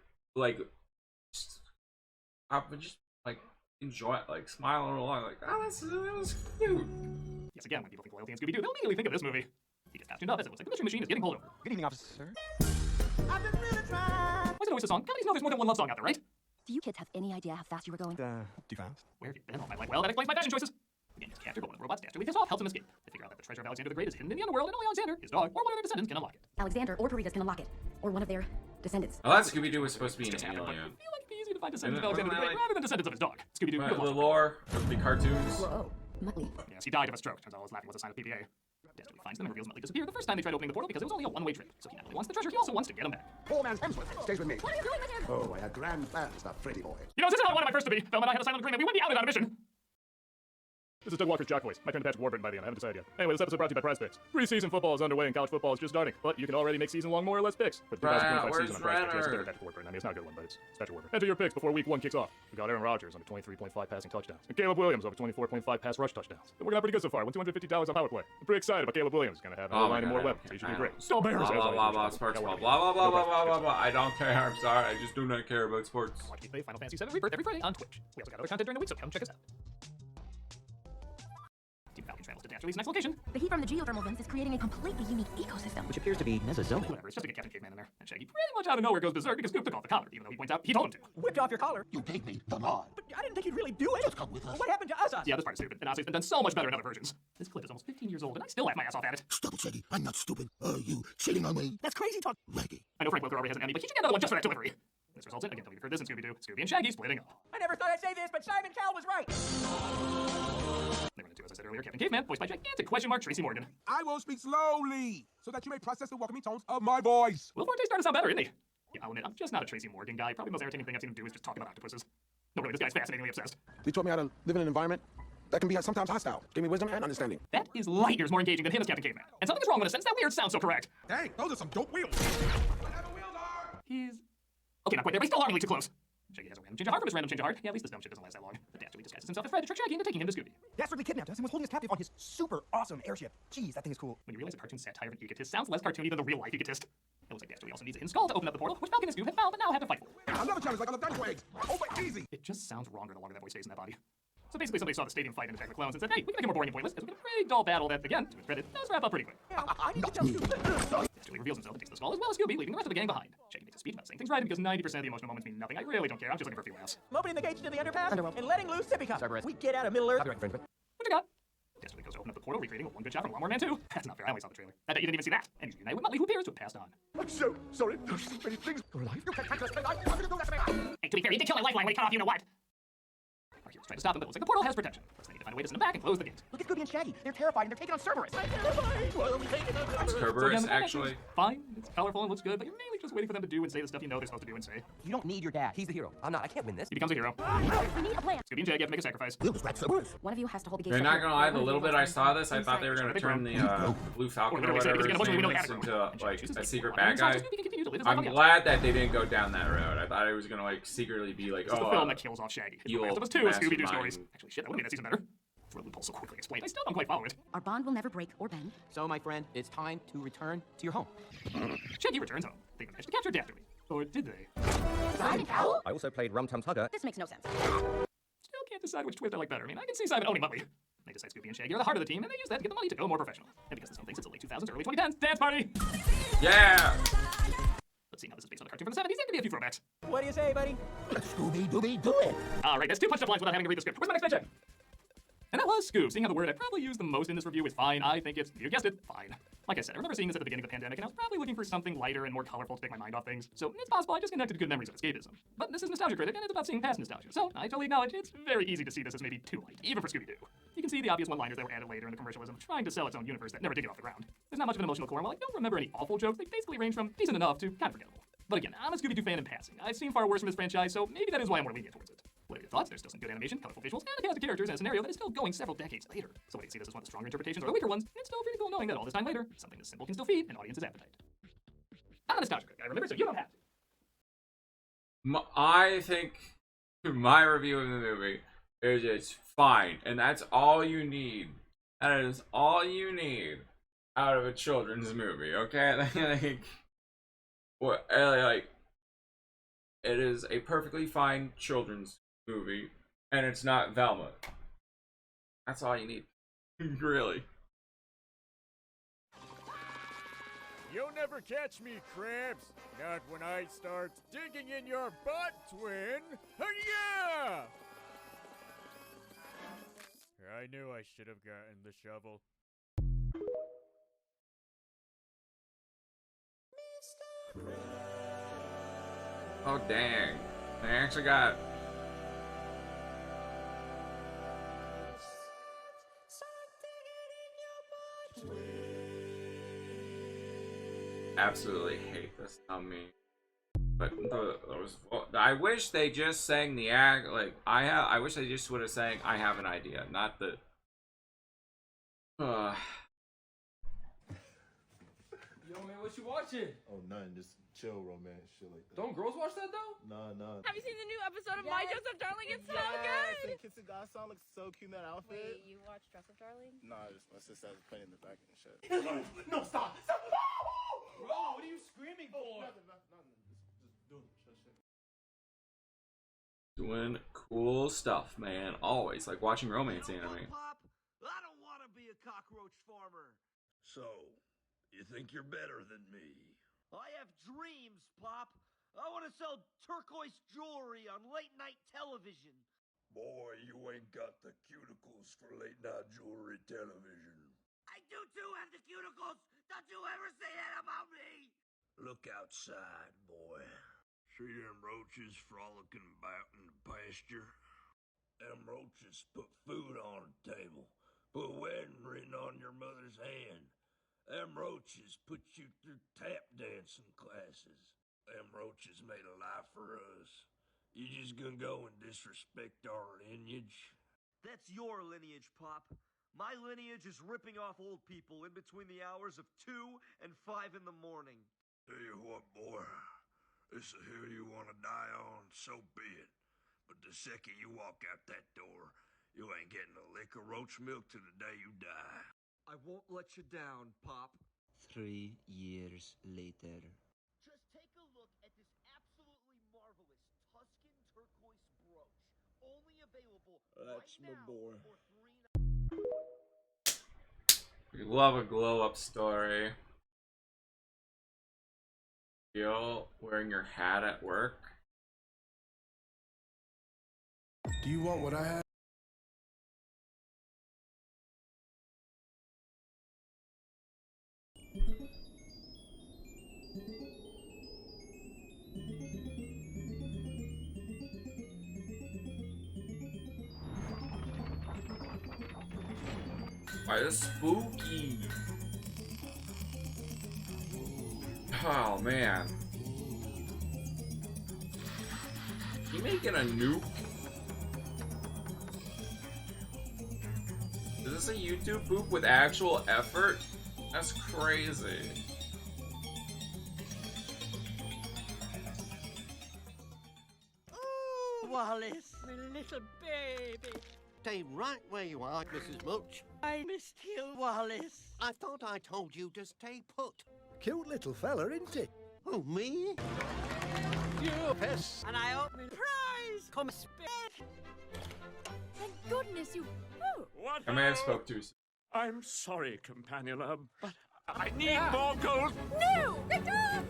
I've been just like enjoying, like smiling along, like, oh, that was cute. Yes, again, when people think loyalty and Scooby-Doo, they'll immediately think of this movie. He gets costumed up as it looks like the mystery machine is getting pulled over. Good evening, officer. Why is it always a song? Comedies know there's more than one love song out there, right? Do you kids have any idea how fast you were going? Too fast. Where have you been all my life? Well, that explains my fashion choices. Again, his captor, but one of the robots, Dastardly, pissed off, helps him escape. They figure out that the treasure of Alexander the Great is hidden in the underworld, and only Alexander, his dog, or one of their descendants can unlock it. Alexander or Veritas can unlock it. Or one of their descendants. I thought Scooby-Doo was supposed to be an Just happened, but I alien. feel like it'd be easy to find descendants of Alexander the Great rather than descendants of his dog. Scooby-Doo. The lore of the cartoons. Whoa, Muttley. Yes, he died of a stroke. Turns out his laughing was a sign of PDA. Dastardly finds them and reveals Muttley disappeared the first time they tried opening the portal because it was only a one-way trip. So he not only wants the treasure, he also wants to get him back. Poor man's Hemsworth stays with me. What are you doing, Richard? Oh, I had grand plans for Freddy boy. You know, this is how I wanted my first to be. Velma and I had a silent agreement. We wouldn't be outed on a mission. This is Doug Walker's Jock Voice. My turn to patch Warburton by the end. I haven't decided yet. Anyway, this episode brought to you by Prize Picks. Preseason football is underway and college football is just starting, but you can already make season-long more or less picks. For the 2025 season on Prize Picks, yes, it's Patrick Warburton. I mean, it's not a good one, but it's Patrick Warburton. Enter your picks before week 1 kicks off. We got Aaron Rodgers under 23.5 passing touchdowns, and Caleb Williams over 24.5 pass rush touchdowns. We're working out pretty good so far. Won $250 on power play. I'm pretty excited about Caleb Williams. He's going to have a line and more weapons. He should be great. Still Bears. Blah, blah, blah, blah, sports ball. Blah, blah, blah, blah, blah, blah, blah. I don't care. I'm sorry. I just do not care about sports. Watch me play Final Fantasy VII Rebirth every Friday on Twitch. We also got other content during the week, so come check us out. Team Falcon travels to Dash Release next location. The heat from the geothermal vents is creating a completely unique ecosystem. Which appears to be Mesozoic. Whatever, it's just to get Captain Caveman in there. And Shaggy pretty much out of nowhere goes berserk because Scoop took off the collar, even though he points out he told him to. Whipped off your collar. You gave me the nod. But I didn't think you'd really do it. Just come with us. What happened to us? Yeah, this part is stupid. And honestly, it's been done so much better in other versions. This clip is almost 15 years old, and I still laugh my ass off at it. Stupid, Shaggy. I'm not stupid. Are you shitting on me? That's crazy talk. Raggy. I know Frank Welker already has an Emmy, but he should get another one just for that delivery. This results in, again, you've heard this in Scooby-Doo, Scooby and Shaggy splitting up. I never thought I'd say this, but Simon Cowell was right. They run into, as I said earlier, Captain Caveman, voiced by gigantic question mark Tracy Morgan. I will speak slowly, so that you may process the welcoming tones of my voice. Will Forte's starting to sound better, isn't he? Yeah, I'll admit, I'm just not a Tracy Morgan guy. Probably the most entertaining thing I've seen him do is just talk about octopuses. No, really, this guy's fascinatingly obsessed. They taught me how to live in an environment that can be sometimes hostile. Gave me wisdom and understanding. That is light years more engaging than him as Captain Caveman. And something is wrong with a sentence. That weird sounds so correct. Dang, those are some dope wheels. Whatever wheels are. He's... Okay, not quite there, but he's still alarmingly too close. Shaggy has a random change of heart from his random change of heart. Yeah, at least this dumb shit doesn't last that long. The Dastardly disguises himself as Fred to trick Shaggy into taking him to Scooby. Dastardly kidnapped us and was holding us captive on his super awesome airship. Jeez, that thing is cool. When you realize the cartoon satire of an egotist sounds less cartoony than the real-life egotist. It looks like Dastardly also needs a hidden skull to open up the portal, which Falcon and Scoob have found but now have to fight for. Another challenge like on the dinosaur eggs. Oh, but easy. It just sounds wronger the longer that voice stays in that body. So basically somebody saw the stadium fight in Attack of the Clones and said, hey, we can make it more boring and pointless, because we get a pretty dull battle that, again, to his credit, does wrap up pretty quick. Yeah, I need to tell Scoob. Dastardly reveals himself and takes the skull as well as Scooby, leaving the rest of the gang behind. Shaggy makes a speech about saying things right, and because 90% of the emotional moments mean nothing, I really don't care. I'm just looking for a few laughs. I'm opening the gates to the underpass and letting loose Sippy Cup. We get out of Middle Earth. What you got? Dastardly goes to open up the portal, recreating a one good shot from Lawnmower Man 2. That's not fair, I only saw the trailer. I bet you didn't even see that. And he's reunited with Muttley, who appears to have passed on. I'm so sorry. There's so many things in life. You can't touch us. I'm going to do that to me. Hey, to be fair, he did kill my lifeline when he cut off you know what. Our heroes try to stop him, but it looks like the portal has protection. First, they need to find a way to send him back and close the gate. Look at Scooby and Shaggy. They're terrified and they're taking on Cerberus. I'm terrified. Why are we taking on It's Cerberus, actually. Fine, it's colorful and looks good, but you're mainly just waiting for them to do and say the stuff you know they're supposed to do and say. You don't need your dad. He's the hero. I'm not. I can't win this. He becomes a hero. We need a plan. Scooby and Shaggy have to make a sacrifice. We'll distract Cerberus. One of you has to hold the gate. You're not gonna lie, the little bit I saw this, I thought they were gonna turn the Blue Falcon or whatever his name is into like a secret bad guy. I'm glad that they didn't go down that road. I thought it was gonna like secretly be like, oh, the film that kills off Shaggy. The Last of Us 2 is Scooby-Doo stories. Actually, shit, that would have made that season better. For a loophole so quickly explained, I still don't quite follow it. Our bond will never break or bend. So, my friend, it's time to return to your home. Shaggy returns home. They managed to capture Dastardly. Or did they? Simon Cowell? I also played Rum Tum Tugger. This makes no sense. Still can't decide which twist I like better. I mean, I can see Simon owning Muttley. They decide Scooby and Shaggy are the heart of the team, and they use that to get the money to go more professional. And because this film thinks it's the late 2000s, early 2010s, dance party! Yeah! Let's see how this is based on the cartoon from the 70s. There could be a few throwbacks. What do you say, buddy? Scooby-Dooby, do it. Alright, that's 2 punched up lines without having to read the script. Where's my next paycheck? And that was Scoob. Seeing how the word I probably used the most in this review is fine, I think it's, you guessed it, fine. Like I said, I remember seeing this at the beginning of the pandemic, and I was probably looking for something lighter and more colorful to take my mind off things. So it's possible I just connected to good memories of escapism. But this is Nostalgia Critic, and it's about seeing past nostalgia. So I totally acknowledge it's very easy to see this as maybe too light, even for Scooby-Doo. You can see the obvious one-liners that were added later in the commercialism, trying to sell its own universe that never did get off the ground. There's not much of an emotional core, and while I don't remember any awful jokes, they basically range from decent enough to kind of forgettable. But again, I'm a Scooby-Doo fan in passing. I've seen far worse from this franchise, so maybe that is why I'm more lenient towards it. What are your thoughts? There's still some good animation, colorful visuals, and a cast of characters in a scenario that is still going several decades later. So whether you see this as one of the stronger interpretations or the weaker ones, it's still pretty cool knowing that all this time later, something this simple can still feed an audience's appetite. I'm a nostalgia critic, I remember, so you don't have to. I think my review of the movie is it's fine, and that's all you need. That is all you need out of a children's movie, okay? Like, it is a perfectly fine children's movie, and it's not Velma. That's all you need. Really. You'll never catch me, Krabs. Not when I start digging in your butt, twin. Yeah! I knew I should have gotten the shovel. Oh, dang. They actually got... Absolutely hate this on me. But I wish they just sang the act like I wish they just would have sang "I have an idea," not the Uh, Yo, man, what you watching? Oh, nothing. Just chill romance shit like that. Don't girls watch that though? Nah. Have you seen the new episode of My Dress Up Darling? It's so good. Kissing God song looks so cute in that outfit. Wait, you watched Dress Up Darling? Nah, just my sister has playing in the back and shit. No, stop! Stop! Bro, what are you screaming for? Nothing. Just doing shit. doing cool stuff, man. Always like watching romance anime. Pop, I don't want to be a cockroach farmer. So, you think you're better than me? I have dreams, Pop. I want to sell turquoise jewelry on late night television. Boy, you ain't got the cuticles for late night jewelry television. I do too have the cuticles. Don't you ever say that about me. Look outside, boy. See them roaches frolicking about in the pasture? Them roaches put food on the table, put a wedding ring on your mother's hand. Them roaches put you through tap dancing classes. Them roaches made a life for us. You just gonna go and disrespect our lineage? That's your lineage, Pop. My lineage is ripping off old people in between the hours of 2 and 5 in the morning. Tell you what, boy. This is a hill you want to die on, so be it. But the second you walk out that door, you ain't getting a lick of roach milk to the day you die. I won't let you down, Pop. 3 years later. Just take a look at this absolutely marvelous Tuscan turquoise brooch. Only available That's right my now boy. for $3. We love a glow up story. You wearing your hat at work. Do you want what I have? Why is spooky? Oh man. You making a nuke? Is this a YouTube poop with actual effort? That's crazy. Oh, Wallace, my little baby. Stay right where you are, Mrs. Mulch. I missed you, Wallace. I thought I told you to stay put. Cute little fella, isn't he? Oh, me? You piss. And I open prize. Come spit. Thank goodness you. Oh. What? I may have spoke too soon. I'm sorry, companion, but I need more gold. No! Get up!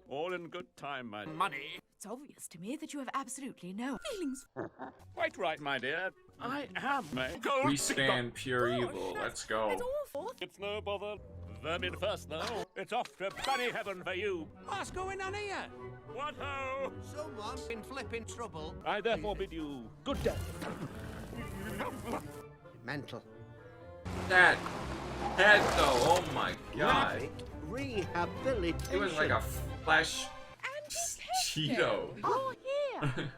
All in good time, my money. It's obvious to me that you have absolutely no feelings. Quite right, my dear. I am a gold. We stand pure evil. Let's go. It's awful. It's no bother. Vermin first, though. It's off to bunny heaven for you. What's going on here? What ho? Someone's in flipping trouble. I therefore bid you good day. Mental. That head though, oh my god. Rapid rehabilitation. It was like a flesh Cheeto. Oh, here.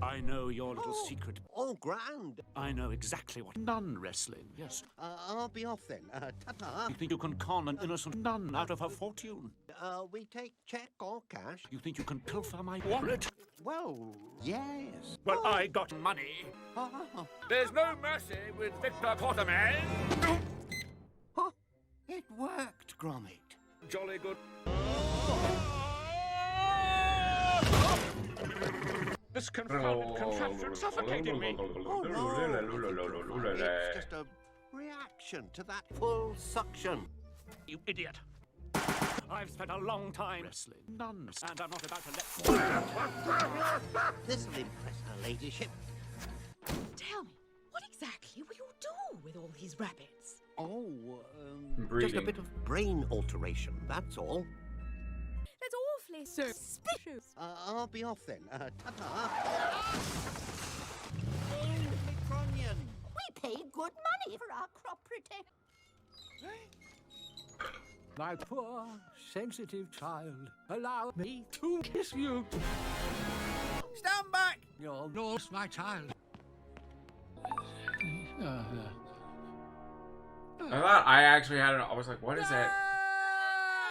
I know your little secret. Oh, grand. I know exactly what nun wrestling, yes. I'll be off then. Ta-ta. You think you can con an innocent nun out of her fortune? We take check or cash. You think you can pilfer my wallet? Well, yes. Well, I got money. There's no mercy with Victor Quarterman. Oh, it worked, Gromit. Jolly good. This confounded contraption suffocating me. Oh, no. It's just a reaction to that full suction. You idiot. I've spent a long time wrestling nuns, and I'm not about to let... This'll impress her ladyship. Tell me, what exactly will you do with all these rabbits? Oh, Breeding. just a bit of brain alteration, that's all. That's awfully suspicious. I'll be off then. Ta-ta. Tronian. We pay good money for our crop protection. My poor, sensitive child, allow me to kiss you. Stand back! You're lost, my child. I thought I actually had I was like, what is that?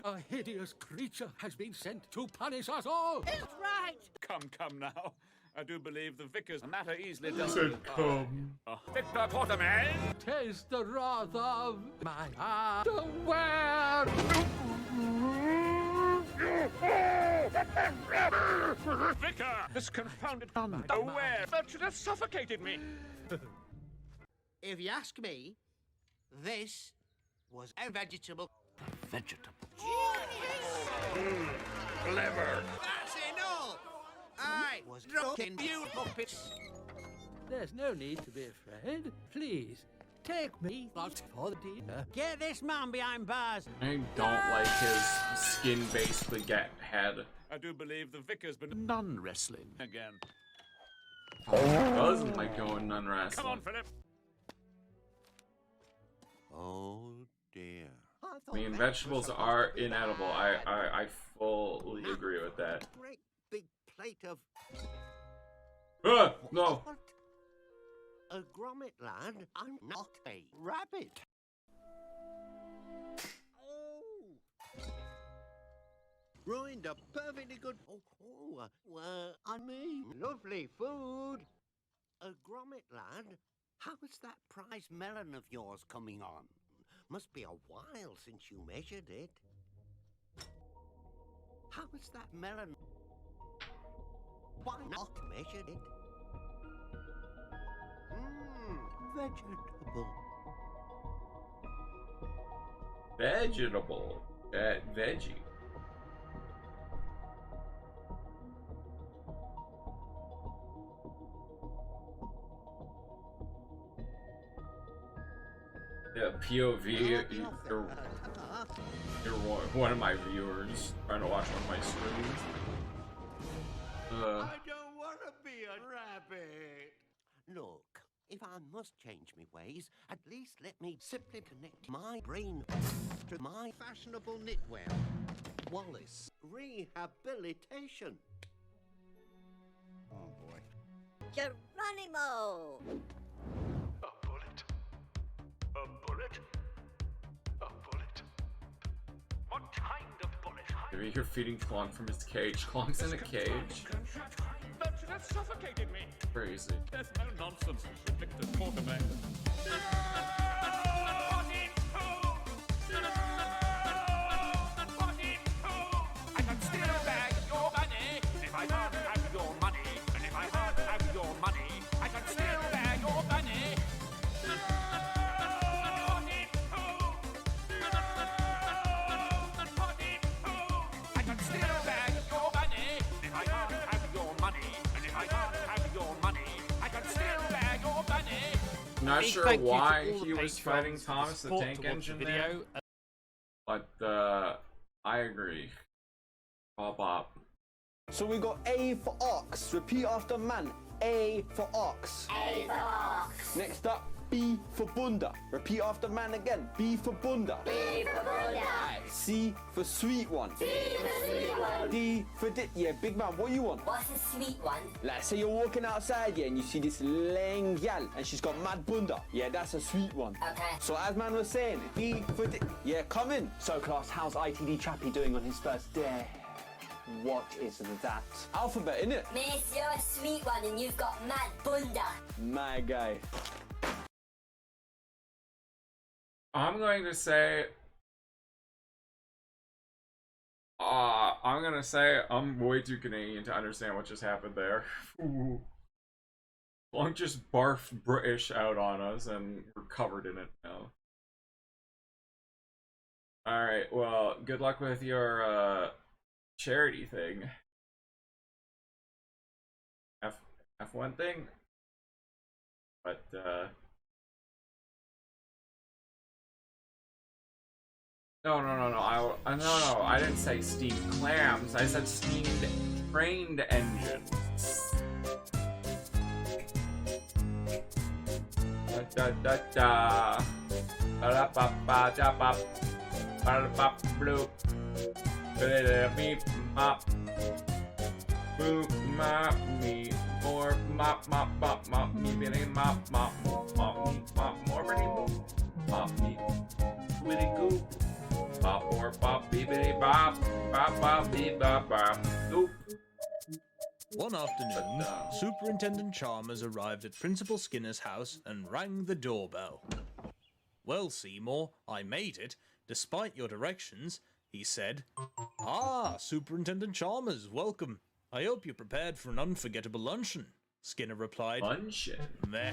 A hideous creature has been sent to punish us all. It's right. Come now. I do believe the vicar's matter easily He does. said, come. Victor Porterman! Taste the wrath of my underwear. Vicar! This confounded unaware virtue has suffocated me. If you ask me, this was a vegetable. Vegetable. Clever. That's enough. I was drunken, you puppets. There's no need to be afraid. Please, take me out for the dinner. Get this man behind bars. I don't like his skin basically get head. I do believe the vicar's been nun wrestling again. He doesn't like going nun wrestling. Come on, Philip. Oh dear. I mean, vegetables are inedible. I fully agree with that. Great big plate of. No. A grommet, lad. I'm not a rabbit. Oh. Ruined a perfectly good. I mean, lovely food. A grommet, lad. How's that prize melon of yours coming on? Must be a while since you measured it. How's that melon? Why not measure it? Vegetable. Vegetable. Veggie. Yeah, POV, you're one of my viewers trying to watch one of my streams. I don't want to be a rabbit. Look, if I must change my ways, at least let me simply connect my brain to my fashionable knitwear. Wallace. Rehabilitation. Oh boy. Geronimo! A bullet. A bullet. A bullet. What kind of bullet? Maybe you're feeding Clonk from his cage. Clonk's in a cage. Virtue has suffocated me. Crazy. There's no nonsense, Victor Porterman. I can steal a bag of your money if I can't have your money. And if I can't have your money, I can steal a bag of your money. I can steal a bag of your money if I can't have your money. And if I can't have your money, I can steal a bag of money. Not sure why he was fighting Thomas the Tank Engine there, but I agree. Bop. So we got A for ox. Repeat after man. A for ox. A for ox. Next up, B for bunda. Repeat after man again. B for bunda. B for Buddha. C for sweet one. C for sweet one. D for dick. Yeah, big man, what you want? What's a sweet one? Like, say you're walking outside, yeah, and you see this lame gal, and she's got mad bunda. Yeah, that's a sweet one. Okay. So as man was saying, D for dick. Yeah, come in. So class, how's ITD Chappie doing on his first day? What is that? Alphabet, innit? Miss, you're a sweet one and you've got mad bunda. My guy. I'm going to say I'm way too Canadian to understand what just happened there. Ooh. Long just barfed British out on us and we're covered in it now. Alright, well, good luck with your charity thing. F1 thing? But No, I didn't say steamed clams. I said steamed trained engines. Da da da da. Ba da ba ba da ba. Ba da ba bloop. Ba da beep mop. Boop, mop, me, more, mop, mop, mop, mop, me, bitty, mop, mop, mop, me, mop, more, bitty, boop, mop, me, bitty, goop, bop, more, bop, bibbity, bop, bop, bop, beep, bop, bop, goop. One afternoon, Superintendent Chalmers arrived at Principal Skinner's house and rang the doorbell. Well, Seymour, I made it, despite your directions, he said. Ah, Superintendent Chalmers, welcome. I hope you're prepared for an unforgettable luncheon, Skinner replied. Luncheon? Meh.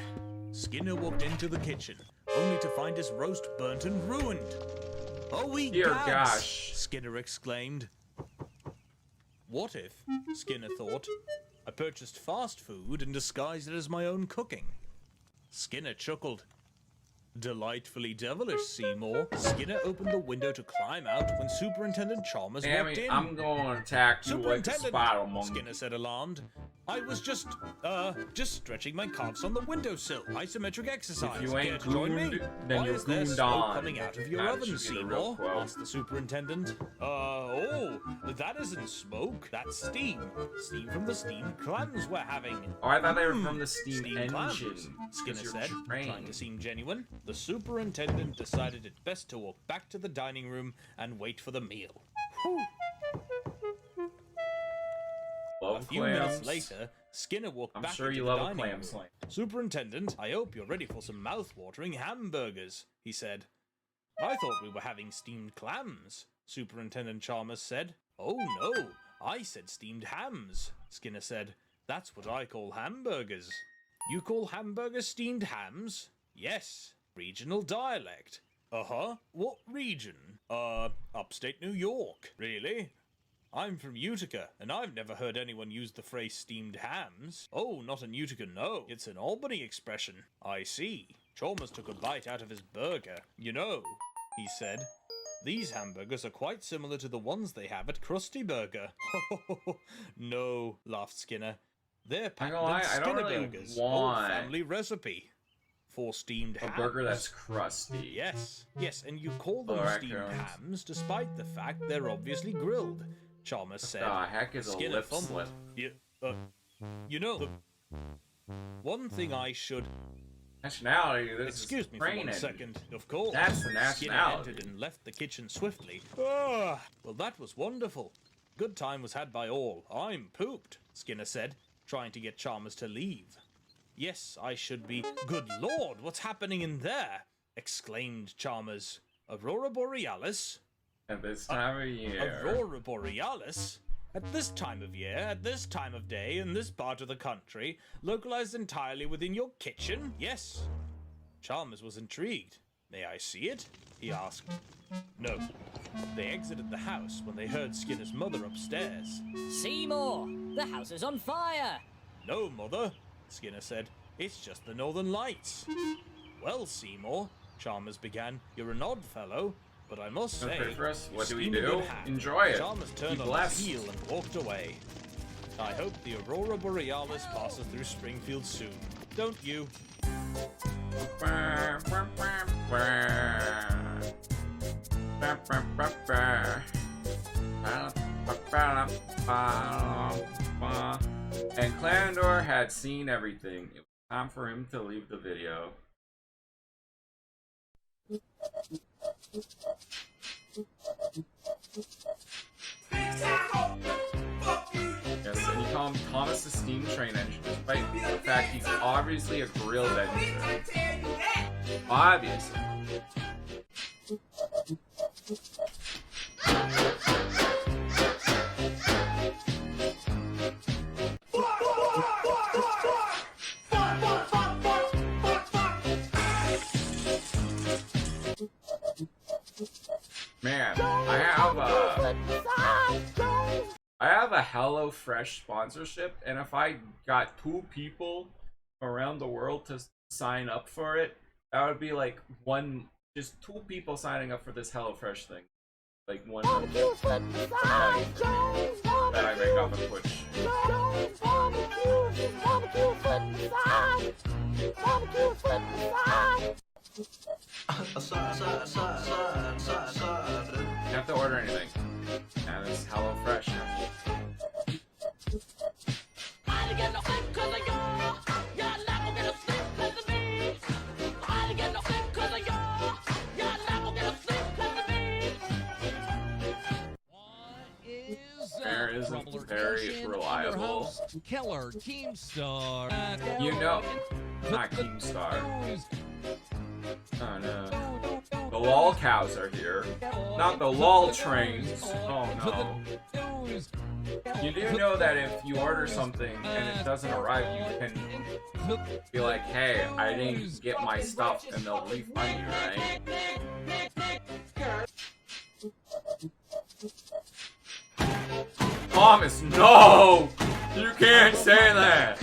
Skinner walked into the kitchen, only to find his roast burnt and ruined. Oh, dear gosh, Skinner exclaimed. What if, Skinner thought, I purchased fast food and disguised it as my own cooking? Skinner chuckled. Delightfully devilish, Seymour. Skinner opened the window to climb out when Superintendent Chalmers walked in. I'm going to attack you like a spider monkey. Skinner said alarmed. I was just stretching my calves on the windowsill. Isometric exercise. If you ain't Care to join me? then Why you're is there gooned smoke on. coming out of your That oven, should be the real Seymour? quote. Asked the superintendent. Oh, that isn't smoke. That's steam. Steam from the steamed clams we're having. Oh, I thought they were from the steam engine. Clams, Skinner You're said, trained. trying to seem genuine. The superintendent decided it best to walk back to the dining room and wait for the meal. Whew. Love A few clams. minutes later, Skinner walked I'm back sure into you the love a dining clam room. slang. Superintendent, I hope you're ready for some mouth-watering hamburgers, he said. I thought we were having steamed clams, Superintendent Chalmers said. Oh no, I said steamed hams, Skinner said. That's what I call hamburgers. You call hamburgers steamed hams? Yes, regional dialect. Uh-huh, what region? Upstate New York. Really? I'm from Utica, and I've never heard anyone use the phrase steamed hams. Oh, not in Utica, no. It's an Albany expression. I see. Chalmers took a bite out of his burger. You know, he said, these hamburgers are quite similar to the ones they have at Krusty Burger. No, laughed Skinner. They're patented Skinner burgers. Old family recipe. For steamed hams. A burger that's crusty. Yes, and you call them steamed hams despite the fact they're obviously grilled, Chalmers said. The heck is a Skinner lip fumbled. slip? You know, one thing I should... Nationality, this Excuse is me for training. 1 second, of course. That's the Skinner nationality. entered and left the kitchen swiftly. Ah, well, that was wonderful. Good time was had by all. I'm pooped, Skinner said, trying to get Chalmers to leave. Yes, I should be. Good Lord, what's happening in there? Exclaimed Chalmers. Aurora Borealis? At this time of year. Aurora Borealis? At this time of year, at this time of day, in this part of the country, localized entirely within your kitchen? Yes. Chalmers was intrigued. May I see it? He asked. No. They exited the house when they heard Skinner's mother upstairs. Seymour, the house is on fire! No, Mother, Skinner said. It's just the Northern Lights. Well, Seymour, Chalmers began, you're an odd fellow, but I must say... Okay, for us, what do we steam a do? good hat. Enjoy it. Chalmers Be turned on blessed. his heel and walked away. I hope the Aurora Borealis passes through Springfield soon. Don't you? And Clandor had seen everything. It was time for him to leave the video. Yes, and you call him Thomas the Steam Train Engine, despite the fact he's obviously a grilled engine. Obviously. Man, I have a HelloFresh sponsorship, and if I got 2 people around the world to sign up for it, that would be like just 2 people signing up for this HelloFresh thing. Like one that I make off of Twitch. You have to order anything. And it's HelloFresh. isn't very reliable. Keller, Keemstar. You know, not Keemstar. Oh no. The lol cows are here. Not the lol trains. Oh no. You do know that if you order something and it doesn't arrive, you can be like, hey, I didn't get my stuff, and they'll refund you, right? Thomas, no! You can't say that!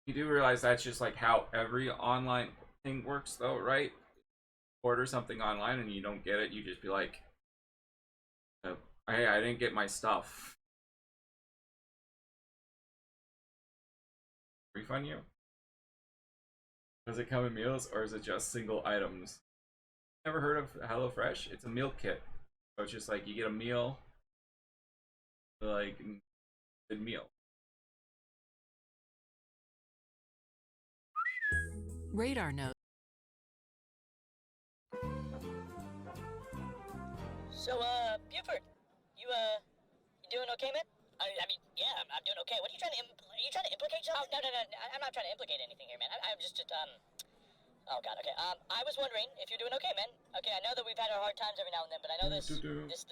You do realize that's just like how every online thing works though, right? Order something online and you don't get it, you just be like, hey, I didn't get my stuff. Refund you? Does it come in meals or is it just single items? Never heard of HelloFresh? It's a meal kit. So it's just like you get a meal, like good meal. Radar note. So, Buford, you doing okay, man? I mean, yeah, I'm doing okay. What are you trying to are you trying to implicate something? Oh, no, I'm not trying to implicate anything here, man. I'm just, oh god, okay. I was wondering if you're doing okay, man. Okay, I know that we've had our hard times every now and then, but I know this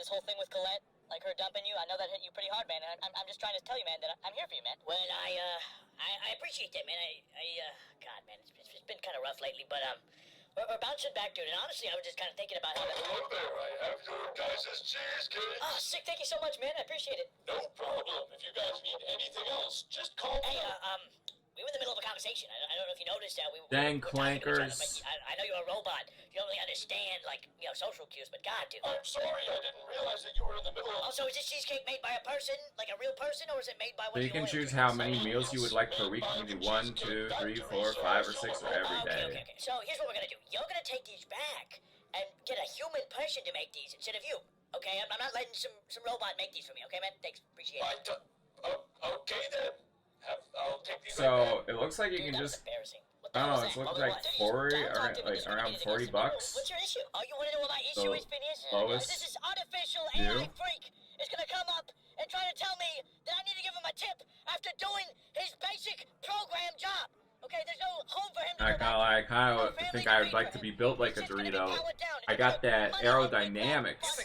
whole thing with Colette, like her dumping you, I know that hit you pretty hard, man. And I'm just trying to tell you, man, that I'm here for you, man. Well, I appreciate that, man. God, man, it's been kind of rough lately, but, we're bouncing back, dude, and honestly, I was just kind of thinking about how that... Look there, I have your guys' cheesecake. Oh, sick, thank you so much, man. I appreciate it. No problem. If you guys need anything else, just call me. Hey, we were in the middle of a conversation. I don't know if you noticed that. Dang clankers. I know you're a robot. You don't really understand, like, you know, social cues, but God, dude. I'm sorry, I didn't realize that you were in the middle of... Also, is this cheesecake made by a person, like a real person, or is it made by one So of you your can choose how many meals you would like per week. You can do 1, 2, 3, 4, 5, or 6, or every day. Okay. So here's what we're gonna do. You're gonna take these back and get a human person to make these instead of you. Okay? I'm not letting some robot make these for me. Okay, man? Thanks. Appreciate it. Okay then. I'll take these. So it looks like you can just. I don't know. It's looking like 40, around $40. What's your issue? Oh, you want to know what my issue is, Phineas? Lowest. This is artificial AI freak is gonna come up and try to tell me that I need to give him a tip after doing his basic program job. Okay, there's no home for him to I kind of think I would like to be built like a Dorito. I got that aerodynamics. It's a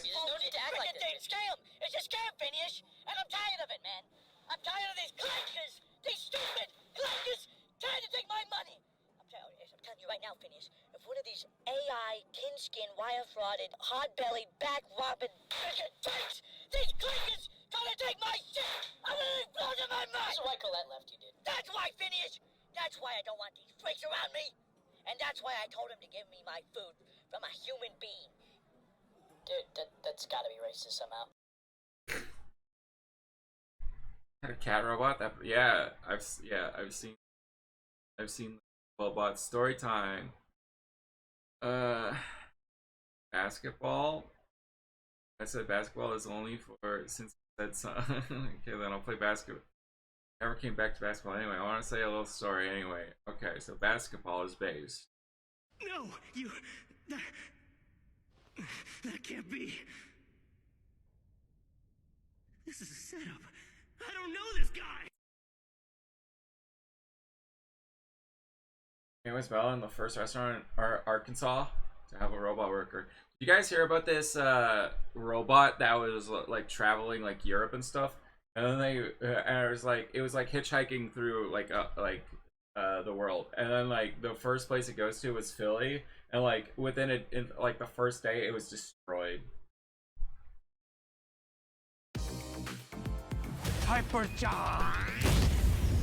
scam. It's a scam, Phineas. And I'm tired of it, man. I'm tired of these clankers. These stupid clankers trying to take my money. I'm telling you right now, Phineas, if one of these AI, tin-skin, wire-frauded, hard-bellied, back-robbing, freaks, these clankers trying to take my shit, I'm gonna explode in my mind. That's why Colette left you, dude. That's why, Phineas. That's why I don't want these freaks around me. And that's why I told him to give me my food from a human being. Dude, that's gotta be racist somehow. A cat robot? I've seen robot story time. Basketball. I said basketball is only for since I said so. Okay, then I'll play basketball. Never came back to basketball anyway. I want to say a little story anyway. Okay, so basketball is based. No, that can't be. This is a setup. I don't know this guy. Anyways, Bella in the first restaurant in Arkansas to have a robot worker. Did you guys hear about this robot that was like traveling like Europe and stuff? And then it was like hitchhiking through the world, and then like the first place it goes to was Philly, and like within it, in like the first day, it was destroyed. Hypercharge!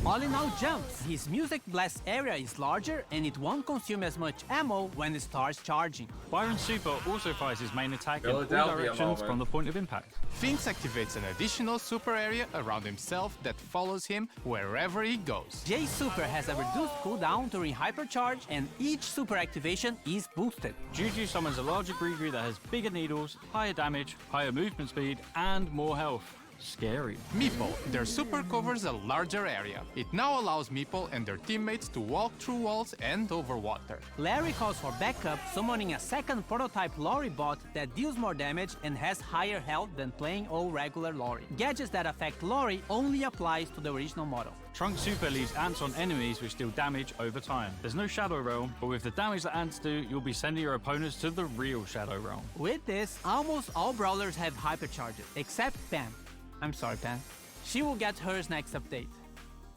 All in all jumps. His music blast area is larger and it won't consume as much ammo when it starts charging. Byron Super also fires his main attack in all Philadelphia directions moment. from the point of impact. Finks activates an additional super area around himself that follows him wherever he goes. J Super has a reduced cooldown during hypercharge and each super activation is boosted. Juju summons a larger Gree that has bigger needles, higher damage, higher movement speed, and more health. scary. Meeple. Their super covers a larger area. It now allows Meeple and their teammates to walk through walls and over water. Larry calls for backup, summoning a second prototype Lori bot that deals more damage and has higher health than plain old regular Lori. Gadgets that affect Lori only applies to the original model. Trunk Super leaves ants on enemies which deal damage over time. There's no Shadow Realm, but with the damage that ants do, you'll be sending your opponents to the real Shadow Realm. With this, almost all brawlers have hypercharges, except Pam. I'm sorry, Pam. She will get hers next update.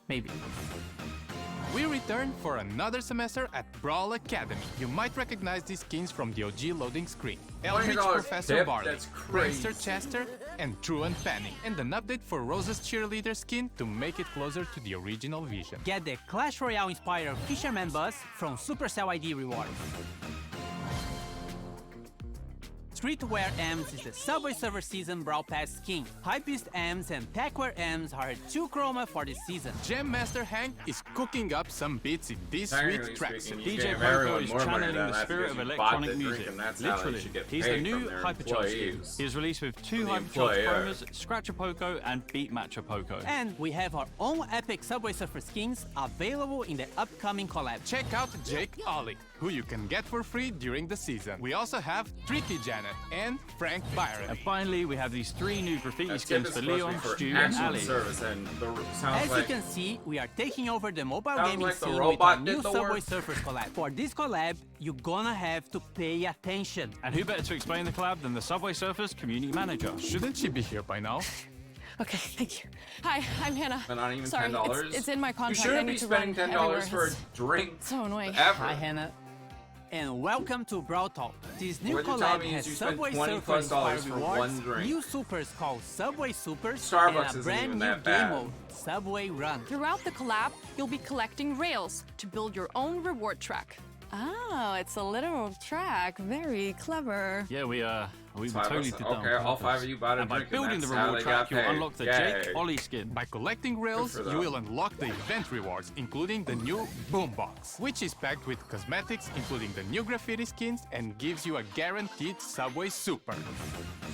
Maybe. We return for another semester at Brawl Academy. You might recognize these skins from the OG loading screen. Eldritch Professor tip, Barley, that's crazy. Prankster Chester, and Truant Fanning. And an update for Rose's cheerleader skin to make it closer to the original vision. Get the Clash Royale inspired Fisherman Bus from Supercell ID rewards. Streetwear M's is the Subway Surfer Season Brawl Pass skin. Hypebeast M's and Techwear M's are 2 chroma for this season. Jam Master Hank is cooking up some beats in this sweet tracksuit. DJ Poco is channeling the spirit of electronic music. Literally, he's the new Hypercharge skin. He is released with 2 Hypercharge chromas, Scratcher Poco and Beat Matcher Poco. And we have our own epic Subway Surfer skins available in the upcoming collab. Check out Jake Ollie, who you can get for free during the season. We also have Tricky Janet and Frank Byron. And finally, we have these 3 new graffiti skins for Leon, Stu, and Ali. As you can see, we are taking over the mobile gaming like the scene with robot our new did the Subway work. Surfers collab. For this collab, you're gonna have to pay attention. And who better to explain the collab than the Subway Surfers community manager? Shouldn't she be here by now? Okay, thank you. Hi, I'm Hannah. But not even Sorry, $10. it's in my contract. You shouldn't I need be to spending run $10 for a everywhere. drink. So annoying. Ever. Hi, Hannah. And welcome to Brawl Talk. This new What you're collab telling me has is you spent Subway $20+ Surfers for rewards, one drink. new supers called Subway Supers, Starbucks and a isn't brand even new that game bad. mode, Subway Run. Throughout the collab, you'll be collecting rails to build your own reward track. Oh, it's a literal track. Very clever. Yeah, we Five totally us. did that on Okay, all purpose. 5 of you bought a And by drink, building the that's how reward they track, got you'll paid. unlock the Yay. Jake Ollie skin. By collecting rails, Good for you them. will unlock the event rewards, including the new Boombox, which is packed with cosmetics, including the new graffiti skins, and gives you a guaranteed Subway Super.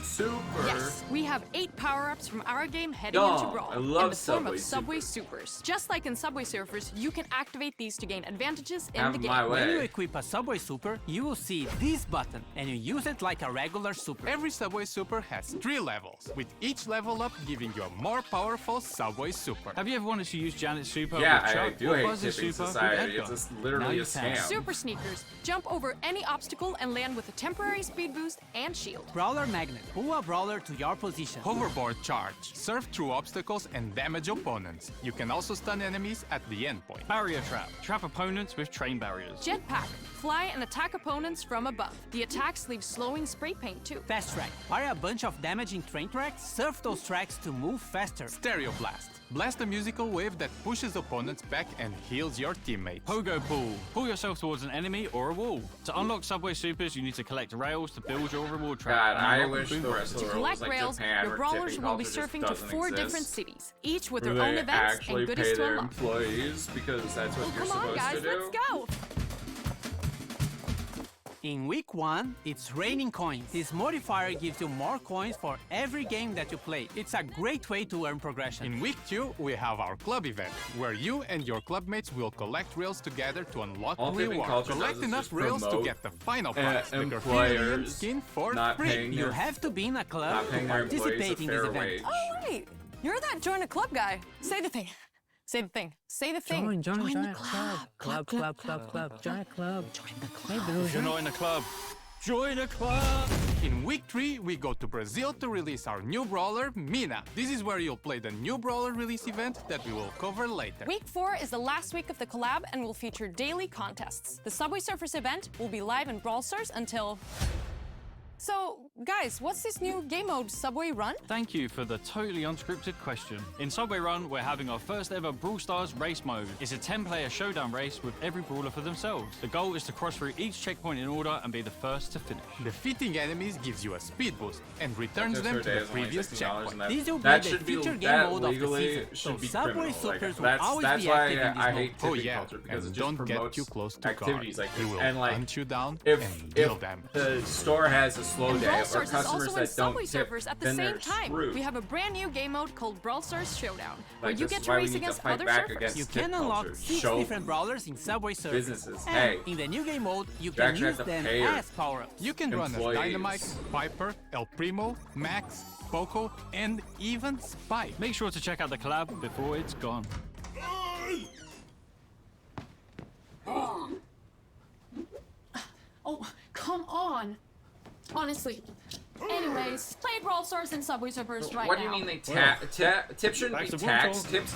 Super. Yes, we have 8 power-ups from our game heading Yum, into Brawl I love in the form Subway of Subway Supers. Just like in Subway Surfers, you can activate these to gain advantages in Have the game. my way. When you equip a Subway Super, you will see this button, and you use it like a regular super. Every Subway Super has 3 levels, with each level up giving you a more powerful Subway Super. Have you ever wanted to use Janet's Super Yeah, with I Chuck do or hate Buzz's tipping Super society. with It's Edgar? just Now literally you a can. scam. Super Sneakers. Jump over any obstacle and land with a temporary speed boost and shield. Brawler Magnet. Pull a brawler to your position. Hoverboard Charge. Surf through obstacles and damage opponents. You can also stun enemies at the endpoint. Barrier Trap. Trap opponents with train barriers. Jetpack. Fly and attack opponents from above. The attacks leave slowing spray paint too. Fast Track. Fire a bunch of damaging train tracks, surf those tracks to move faster. Stereo Blast. Blast a musical wave that pushes opponents back and heals your teammates. Pogo Pull. Pull yourself towards an enemy or a wall. To unlock Subway Supers, you need to collect rails to build your reward track. God, and I unlock wish the boom rest of boxes. the To world was collect like rails, Japan, your where brawlers tipping will be culture just surfing to doesn't 4 exist. different cities, each with Do their own they events actually and goodies pay to their unlock. employees because that's what you're Come on, supposed guys, to do? let's go! In week 1, it's raining coins. This modifier gives you more coins for every game that you play. It's a great way to earn progression. In week 2, we have our club event, where you and your clubmates will collect rails together to unlock All tipping rewards. culture Collect does is enough just rails to promote, get the final prize, the graffiti employers skin for not free. paying You their- have to be in a club not to paying their employees a participate in this fair event. wage. Oh, wait. You're that join a club guy. Say the thing. Say the thing. Say the thing. Join the a club. club. Join a club. Join the club. If you're not in a club, join a club! In week 3, we go to Brazil to release our new brawler, Mina. This is where you'll play the new brawler release event that we will cover later. Week 4 is the last week of the collab and will feature daily contests. The Subway Surfers event will be live in Brawl Stars until... So, guys, what's this new game mode, Subway Run? Thank you for the totally unscripted question. In Subway Run, we're having our first ever Brawl Stars race mode. It's a 10-player showdown race with every brawler for themselves. The goal is to cross through each checkpoint in order and be the first to finish. Defeating enemies gives you a speed boost and returns Just them for to the days, only previous $60 checkpoint. and that- These will be that the should be- feature game that mode of the legally season. should So be Subway criminal. Supers will That's always be why active in this I mode. hate Oh tipping yeah, culture because and it just don't get promotes too close to activities guard. like He this. will And like hunt you down if and deal them. the store has a slow And day Brawl or Stars is customers also in that don't Subway tip, Surfers at the then same they're time. screwed. We have a brand new game mode called Brawl Stars Showdown, where Like, you this get is to why we race need to against fight other back surfers. against You tip can unlock culture. 6 Show different brawlers in Subway Surfers. businesses, And hey, in the new game mode, you you can actually use have to them pay your as power-ups. You can run as employees. Dynamite, Piper, El Primo, Max, Poco, and even Spike. Make sure to check out the collab before it's gone. Oh, come on. Honestly. Anyways, play Brawl Stars and Subway Surfers right now. What do you mean they tips shouldn't Back be to taxed. Brutal. Tips,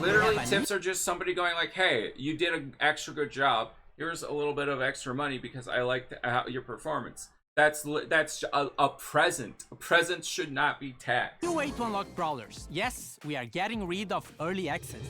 literally, Yeah, but- tips are just somebody going like, "Hey, you did an extra good job. Here's a little bit of extra money because I liked your performance." That's a present. A present should not be taxed. New way to unlock brawlers. Yes, we are getting rid of early access.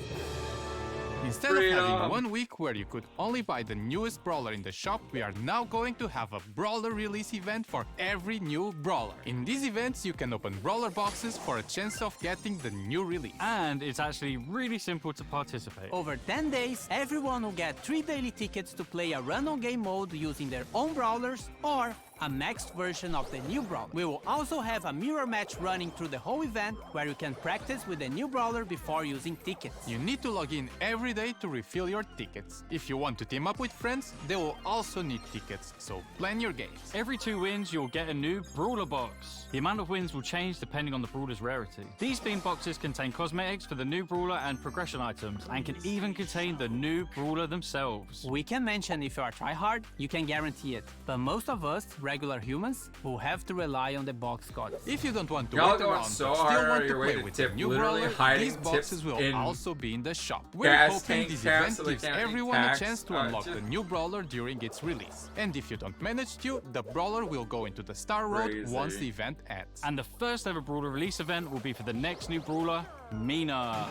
Instead of having 1 week where you could only buy the newest brawler in the shop, we are now going to have a brawler release event for every new brawler. In these events, you can open brawler boxes for a chance of getting the new release. And it's actually really simple to participate. Over 10 days, everyone will get 3 daily tickets to play a random game mode using their own brawlers or a maxed version of the new brawler. We will also have a mirror match running through the whole event where you can practice with the new brawler before using tickets. You need to log in every day to refill your tickets. If you want to team up with friends, they will also need tickets, so plan your games. Every 2 wins, you'll get a new Brawler box. The amount of wins will change depending on the Brawler's rarity. These themed boxes contain cosmetics for the new Brawler and progression items, and can even contain the new Brawler themselves. We can mention if you are tryhard, you can guarantee it. But most of us, regular humans, will have to rely on the box gods. If you don't want to Y'all wait going around so but hard still out want of to your way play to with tip, the new literally brawler, hiding these boxes tips will in also be in the shop. We're gas hoping tank this caps event so they gives can't be everyone a taxed. chance to unlock the new brawler during its release. And if you don't manage to, the brawler will go into the Star Road Crazy. once the event ends. And the first ever Brawler release event will be for the next new Brawler, Mina.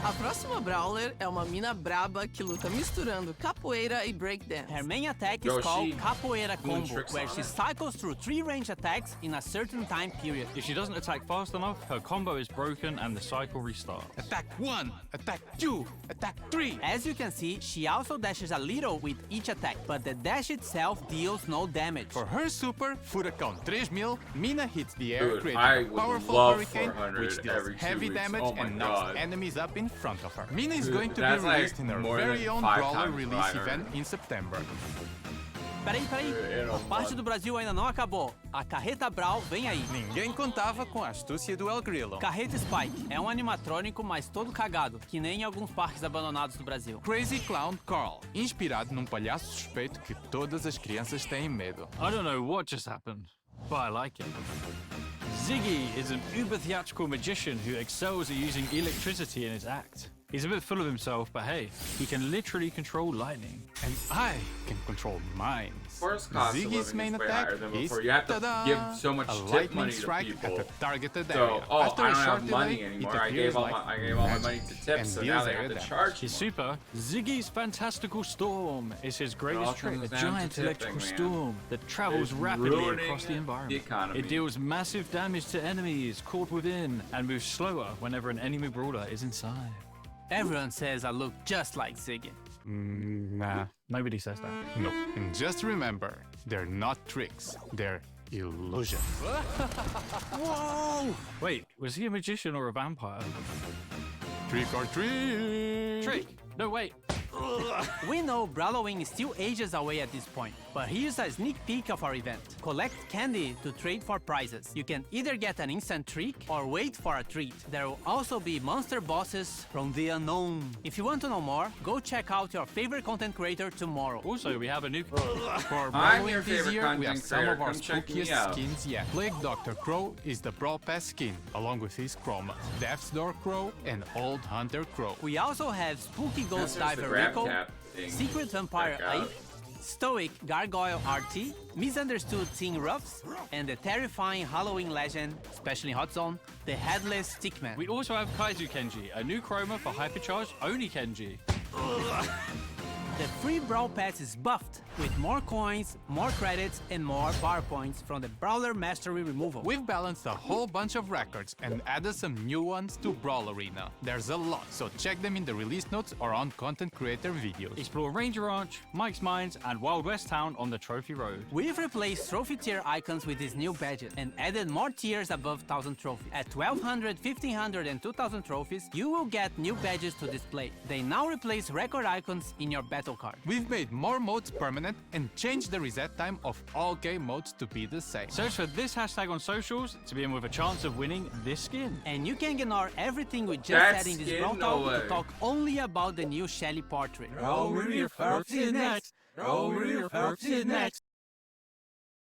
A próxima Brawler é uma mina braba que luta misturando capoeira e breakdance. Her main attack Yo, is called she Capoeira doing Combo, tricks where on she it. cycles through 3 range attacks in a certain time period. If she doesn't attack fast enough, her combo is broken and the cycle restarts. Attack 1, attack 2, attack 3. As you can see, she also dashes a little with each attack, but the dash itself deals no damage. For her super, Furacão 3000, Mina hits the air, Dude, creating I a would powerful love hurricane, 400 which deals every 2 heavy weeks. damage Oh my and knocks God. enemies up in front of her. Mina is Dude, going to be that's like released in her more than very own 5 brawler times release 500. event in September. Peraí, a parte do Brasil ainda não acabou. A Carreta Brawl vem aí. Ninguém contava com a astúcia do El Grillo. Carreta Spike é um animatrônico, mas todo cagado, que nem em alguns parques abandonados do Brasil. Crazy Clown Carl, inspirado num palhaço suspeito que todas as crianças têm medo. I don't know what just happened, but I like it. Ziggy is an uber-theatrical magician who excels at using electricity in his act. He's a bit full of himself, but hey, he can literally control lightning. And I can control minds. First cost of Ziggy's living main is way attack higher than is before. You have to ta-da, give so much a tip lightning money to strike people. at the targeted So, area. oh, After I a don't short have money delay, anymore. it I appears gave all like my money magic to and tips, so now deals they area have to damage. charge His me. super, Ziggy's Fantastical Storm, is his all greatest trait, comes a down to giant tipping, electrical man. storm that travels It's rapidly ruining across the environment. the economy. It deals massive damage to enemies caught within and moves slower whenever an enemy brawler is inside. Everyone says I look just like Ziggy. Nah. Nobody says that. No. And just remember, they're not tricks. They're illusions. Whoa! Wait, was he a magician or a vampire? Trick or treat! Trick! No, wait. We know Brawlowing is still ages away at this point, but here's a sneak peek of our event. Collect candy to trade for prizes. You can either get an instant trick or wait for a treat. There will also be monster bosses from the unknown. If you want to know more, go check out your favorite content creator tomorrow. Also, we have a new... For I'm your Brawling this favorite year, we have content some creator. of our Come check me spookiest out. skins yet. Plague Dr. Crow is the Brawl Pass skin, along with his chroma. Death's Door Crow and Old Hunter Crow. We also have Spooky Ghost That's just the Diver grab Rico, tap thing. Secret Vampire Check out. Ike, Stoic Gargoyle RT, Misunderstood Teen Ruffs, and the terrifying Halloween legend, especially in Hot Zone, the Headless Stickman. We also have Kaizu Kenji, a new chroma for hypercharged Oni Kenji. The free Brawl Pass is buffed with more coins, more credits, and more power points from the Brawler Mastery removal. We've balanced a whole bunch of records and added some new ones to Brawl Arena. There's a lot, so check them in the release notes or on content creator videos. Explore Ranger Ranch, Mike's Mines, and Wild West Town on the Trophy Road. We've replaced trophy tier icons with these new badges and added more tiers above 1000 trophies. At 1200, 1500, and 2000 trophies, you will get new badges to display. They now replace record icons in your battle card. We've made more modes permanent and changed the reset time of all game modes to be the same. Search for this hashtag on socials to be in with a chance of winning this skin. And you can ignore everything we just That said in this skin? Brawl No Talk way. to talk only about the new Shelly portrait. Over your foxy next. Over your foxy next.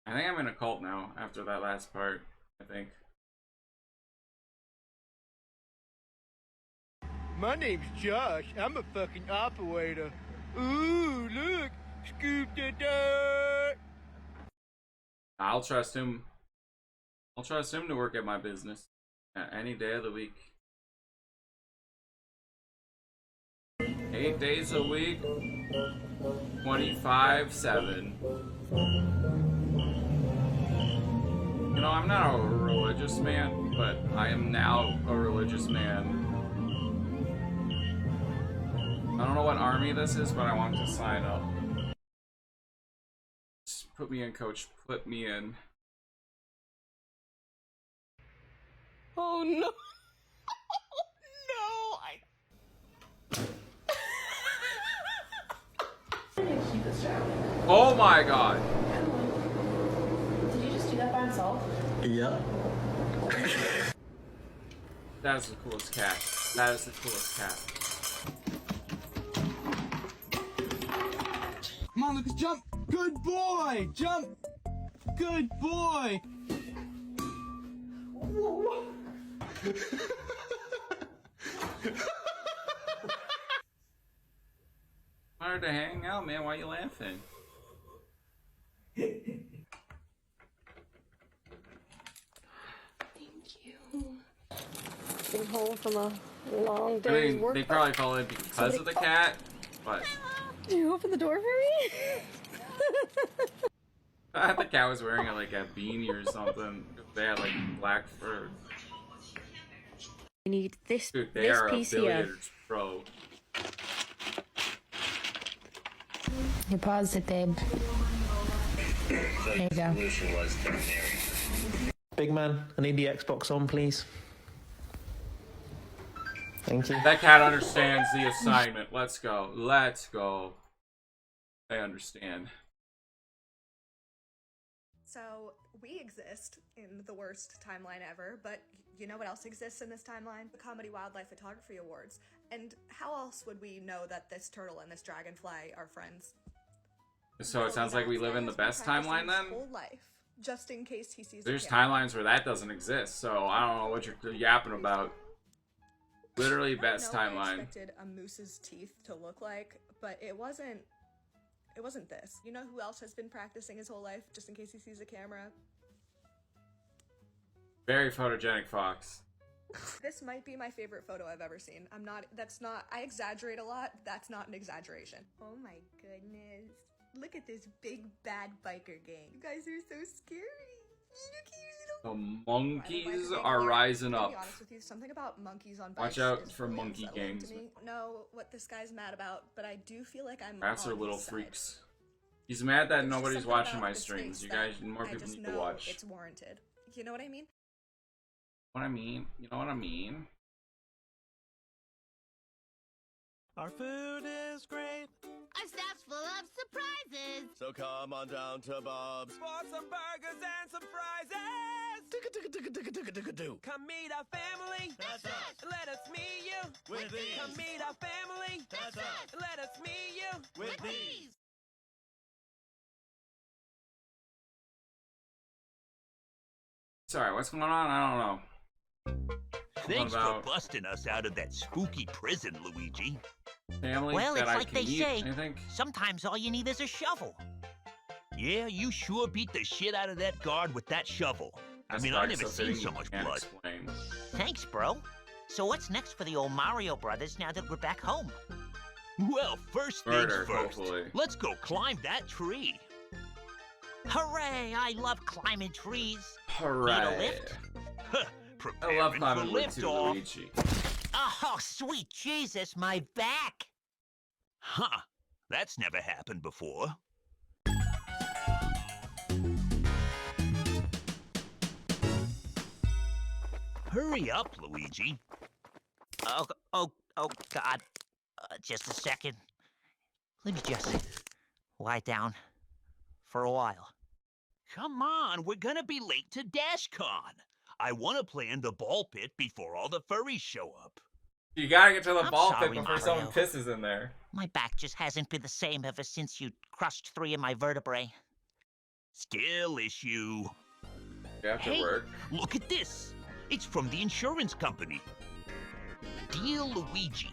I think I'm in a cult now after that last part, I think. My name's Josh. I'm a fucking operator. Ooh, look! Scoop the dirt! I'll trust him. I'll trust him to work at my business any day of the week. 8 days a week, 25/7. You know, I'm not a religious man, but I am now a religious man. I don't know what army this is, but I want to sign up. Just put me in, coach. Put me in. Oh no. Oh my god. Did you just do that by himself? Yeah. That is the coolest cat. That is the coolest cat. Come on, Lucas, jump! Good boy! Jump! Good boy! Hard to hang out, man. Why are you laughing? Been home from a long I day's mean, work. they probably followed it because of the cat, but Did you open the door for me? I thought the cat was wearing like a beanie or something. They had like black fur. I need this. Dude, they this are piece here. affiliators, bro. You paused it, babe. There you go. Big man, I need the Xbox on, please. Thank you. That cat understands the assignment. Let's go. Let's go. I understand. So, we exist in the worst timeline ever, but you know what else exists in this timeline? The Comedy Wildlife Photography Awards. And how else would we know that this turtle and this dragonfly are friends? So it sounds like we live in the best timeline then? Whole life, just in case he sees There's a camera. timelines where that doesn't exist, so I don't know what you're yapping about. Literally best I timeline. expected a moose's teeth to look like, but it wasn't this. You know who else has been practicing his whole life just in case he sees a camera? Very photogenic fox. This might be my favorite photo I've ever seen. I exaggerate a lot. That's not an exaggeration. Oh my goodness. Look at this big bad biker gang. You guys are so scary. The monkeys Biker gang are here. rising To up. be honest with you, something about monkeys on Watch bikes out is for really monkey unsettling gangs. to me. Know what this guy's mad about, but I do feel like I'm Rats are on little his side. freaks. He's mad that There's just nobody's something watching about my this streams. face You that guys, more I people just need to know watch. it's warranted. You know what I mean? What I mean? You know what I mean? Our food is great. Our staff's full of surprises. So come on down to Bob's. For some burgers and some fries. Come meet our family. That's us. Let us meet you. With these. Come meet our family. That's us. Let us meet you. With these. Sorry, what's going on? I don't know. Thanks about for busting us out of that spooky prison, Luigi. family Well, that it's I like can they eat, say, I think. sometimes all you need is a shovel. Yeah, you sure beat the shit out of that guard with that shovel. I mean, I've never seen so much blood. Thanks, bro. So what's next for the old Mario brothers now that we're back home? Well, first Murder, things first. hopefully. Let's go climb that tree. Hooray! I love climbing trees. Hooray. Need a lift? I love Preparing for climbing with you, liftoff. Luigi. Oh, sweet Jesus, my back! Huh. That's never happened before. Hurry up, Luigi. Oh, God. Just a second. Let me just lie down for a while. Come on, we're gonna be late to DashCon. I want to play in the ball pit before all the furries show up. You gotta get to the I'm ball pit sorry, before someone Mario. pisses in there. My back just hasn't been the same ever since you crushed 3 of my vertebrae. Skill issue. You have to Hey, work. look at this. It's from the insurance company. Dear Luigi,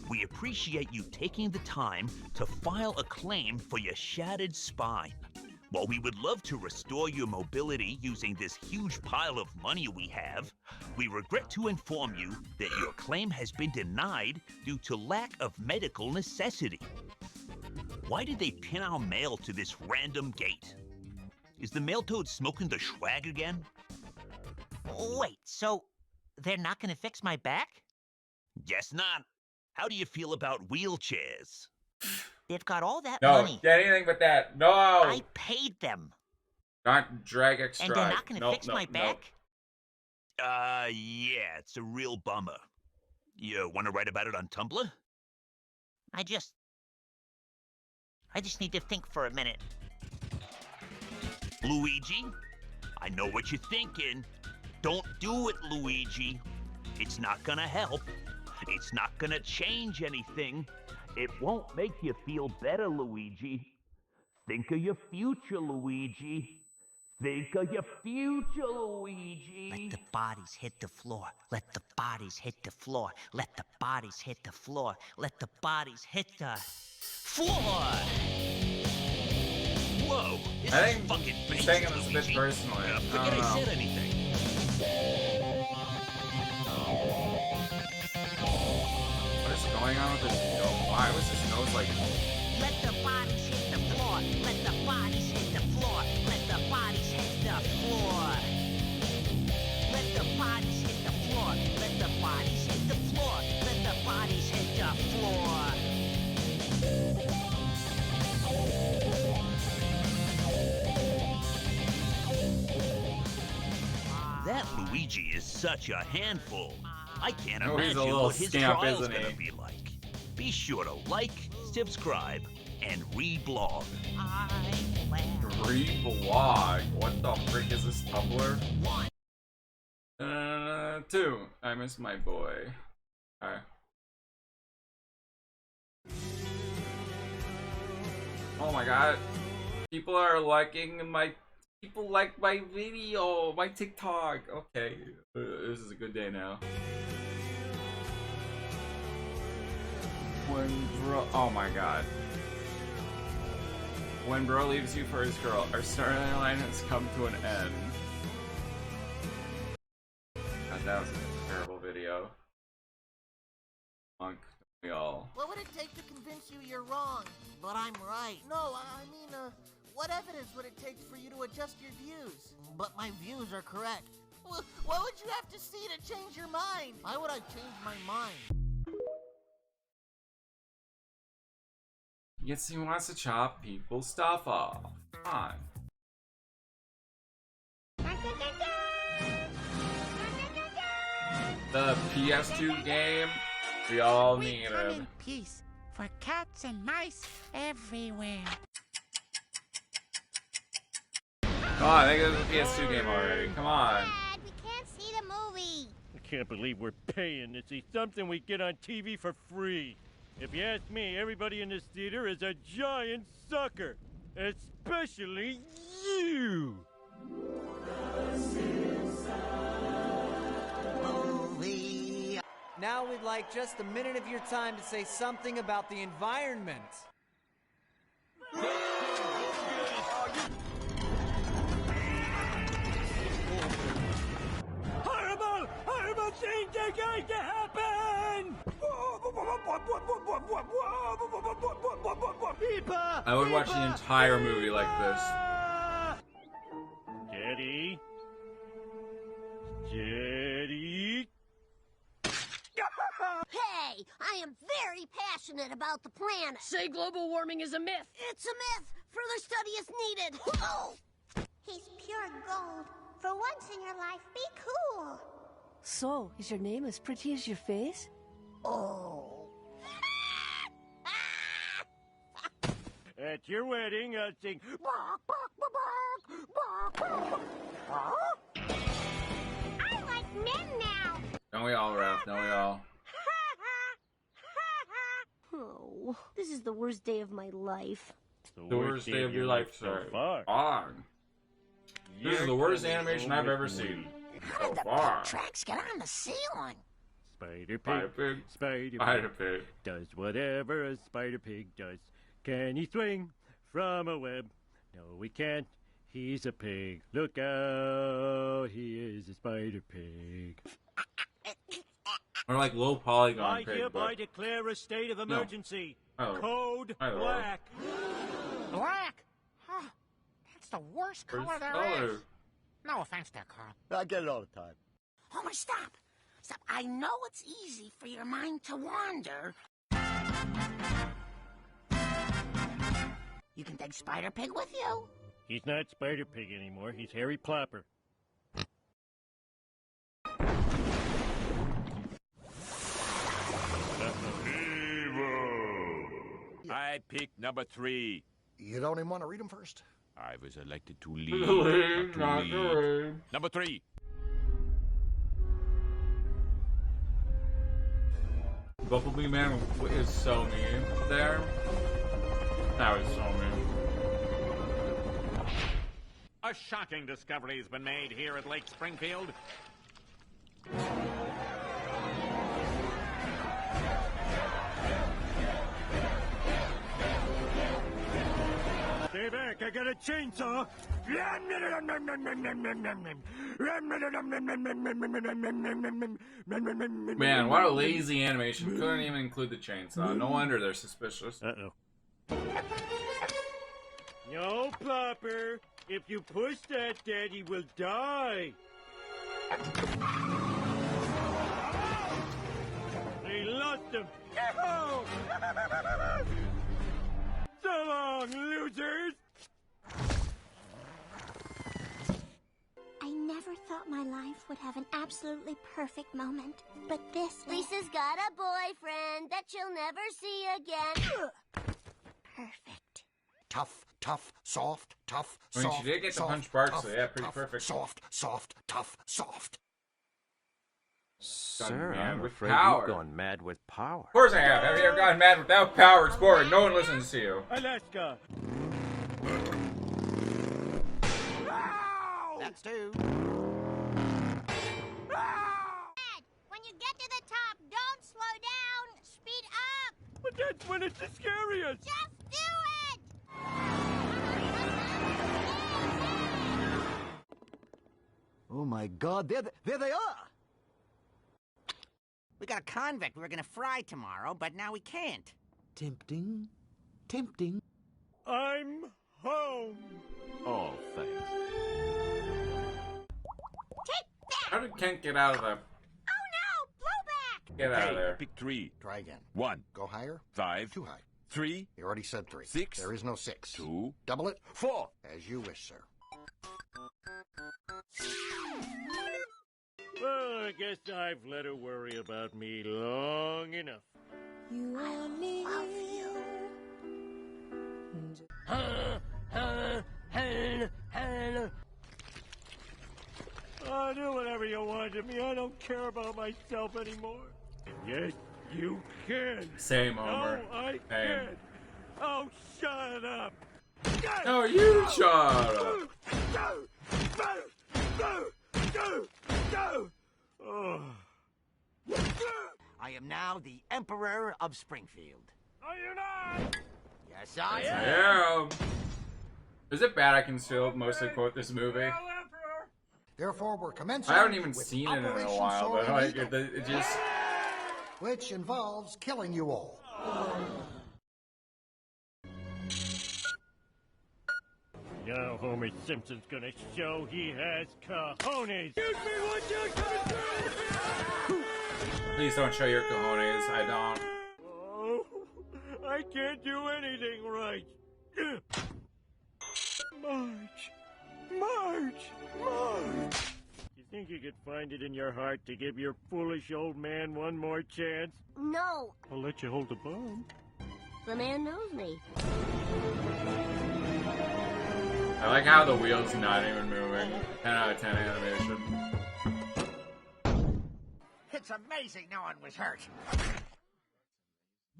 we appreciate you taking the time to file a claim for your shattered spine. While we would love to restore your mobility using this huge pile of money we have, we regret to inform you that your claim has been denied due to lack of medical necessity. Why did they pin our mail to this random gate? Is the mail toad smoking the swag again? Wait, so they're not gonna fix my back? Guess not. How do you feel about wheelchairs? They've got all that No, money. get anything but that. No! I paid them. Not drag extra. And they're not gonna fix my back? Yeah, it's a real bummer. You want to write about it on Tumblr? I just need to think for a minute. Luigi, I know what you're thinking. Don't do it, Luigi. It's not gonna help. It's not gonna change anything. It won't make you feel better, Luigi. Think of your future, Luigi. Think of your future, Luigi. Let the bodies hit the floor. Let the bodies hit the floor. Let the bodies hit the floor. Let the bodies hit the floor. Whoa, this I is think fucking he's based, taking this a bit Luigi. personally. I Forget don't I know. said anything. What is going on with his nose? Why was his nose like... Let the bodies hit the floor. Let the bodies hit the floor. Let the bodies hit the floor. Let the bodies hit the floor. Let the bodies hit the floor. Let the bodies hit the floor. That Luigi is such a handful. I can't Oh, he's a imagine little what his scamp, trial's isn't he? gonna be like. Be sure to like, subscribe, and reblog. Reblog. What the frick is this Tumblr? 2. I miss my boy. Okay. Oh my god. People are liking my... People like my video, my TikTok. Okay. This is a good day now. When bro... Oh my god. When bro leaves you for his girl, our storyline has come to an end. God, that was a terrible video. Monk, we all. What would it take to convince you you're wrong? But I'm right. No, I mean, what evidence would it take for you to adjust your views? But my views are correct. What would you have to see to change your mind? Why would I change my mind? Yes, he wants to chop people's stuff off. Come on. The PS2 game, we all need it. Peace for cats and mice everywhere. Come on, I think there's a PS2 game already. Come on. Dad, we can't see the movie. I can't believe we're paying to see something we get on TV for free. If you ask me, everybody in this theater is a giant sucker. Especially you! Now we'd like just a minute of your time to say something about the environment. Horrible! Horrible things are going to happen! I would watch the entire movie like this. Jetty. Jetty. Hey, I am very passionate about the planet. Say global warming is a myth. It's a myth. Further study is needed. Oh. He's pure gold. For once in your life, be cool. So, is your name as pretty as your face? Oh. At your wedding, I'll sing. I like men now. Don't we all, Ralph? Don't we all? Oh, this is the worst day of my life. The worst day of your life, sir. This is the worst animation I've ever seen. So far. Tracks get on the ceiling. Spider Spider pig. pig. Spider Spider pig. pig. Does whatever a spider pig does. Can he swing from a web? No, he can't. He's a pig. Look out. He is a spider pig. Or like low polygon I pig. hereby But... declare a state of emergency. Oh. Code Oh. black. Black? Huh. That's the worst color Worst there color. is. No offense there, Carl. I get it all the time. Homer, stop. Stop. I know it's easy for your mind to wander. You can take Spider Pig with you. He's not Spider Pig anymore. He's Harry Plopper. I picked number 3. You don't even want to read them first? I was elected to lead. Lead, not not to to lead. lead. Number 3. Bumblebee Man is so mean there. That was so mean. A shocking discovery has been made here at Lake Springfield. Stay back, I got a chainsaw. Man, what a lazy animation. Couldn't even include the chainsaw. No wonder they're suspicious. Uh-oh. No, Plopper. If you push that, Daddy will die. They lost him. Yahoo! So long, losers! I never thought my life would have an absolutely perfect moment. But this... Lisa's got a boyfriend that she'll never see again. Perfect. Tough, tough, soft, tough, I mean, soft, she did get to soft, punch Bark, tough, so yeah, pretty tough, perfect. Soft, soft, tough, soft. Sir, mad I'm with afraid power. you've gone mad with power. Of course I have. Have you ever gotten mad without power? It's boring. No one listens to you. Alaska. That's 2. When you get to the top, don't slow down. Speed up. But that's when it's the scariest. Just do it. Oh my God, there they are! We got a convict we were gonna fry tomorrow, but now we can't. Tempting. Tempting. I'm home. Oh, thanks. Take that. How did Kent get out of the... Oh no, blowback. Get out of there. Pick 3. Try again. 1. Go higher. 5. Too high. 3. You already said 3. 6. There is no 6. 2. Double it. 4. As you wish, sir. Well, I guess I've let her worry about me long enough. You only Love you. Oh, do whatever you want to me. I don't care about myself anymore. And yes, you can. Same, Homer. No, I Same. can't. Oh, shut up. No, you shut up. Oh. I am now the Emperor of Springfield. Are you not? Yes, I I am. am. Is it bad I can still mostly quote this movie? Therefore, we're commencing. I haven't even with seen it in a Operation while, but Soaring like, Eagle, it just... which involves killing you all. Now Homer Simpson's gonna show he has cojones. Give me what you can do! Please don't show your cojones. I don't. Oh, I can't do anything right. Marge! You think you could find it in your heart to give your foolish old man one more chance? No, I'll let you hold the bomb. the man knows me. I like how the wheel's not even moving. 10 out of 10 animation. It's amazing no one was hurt.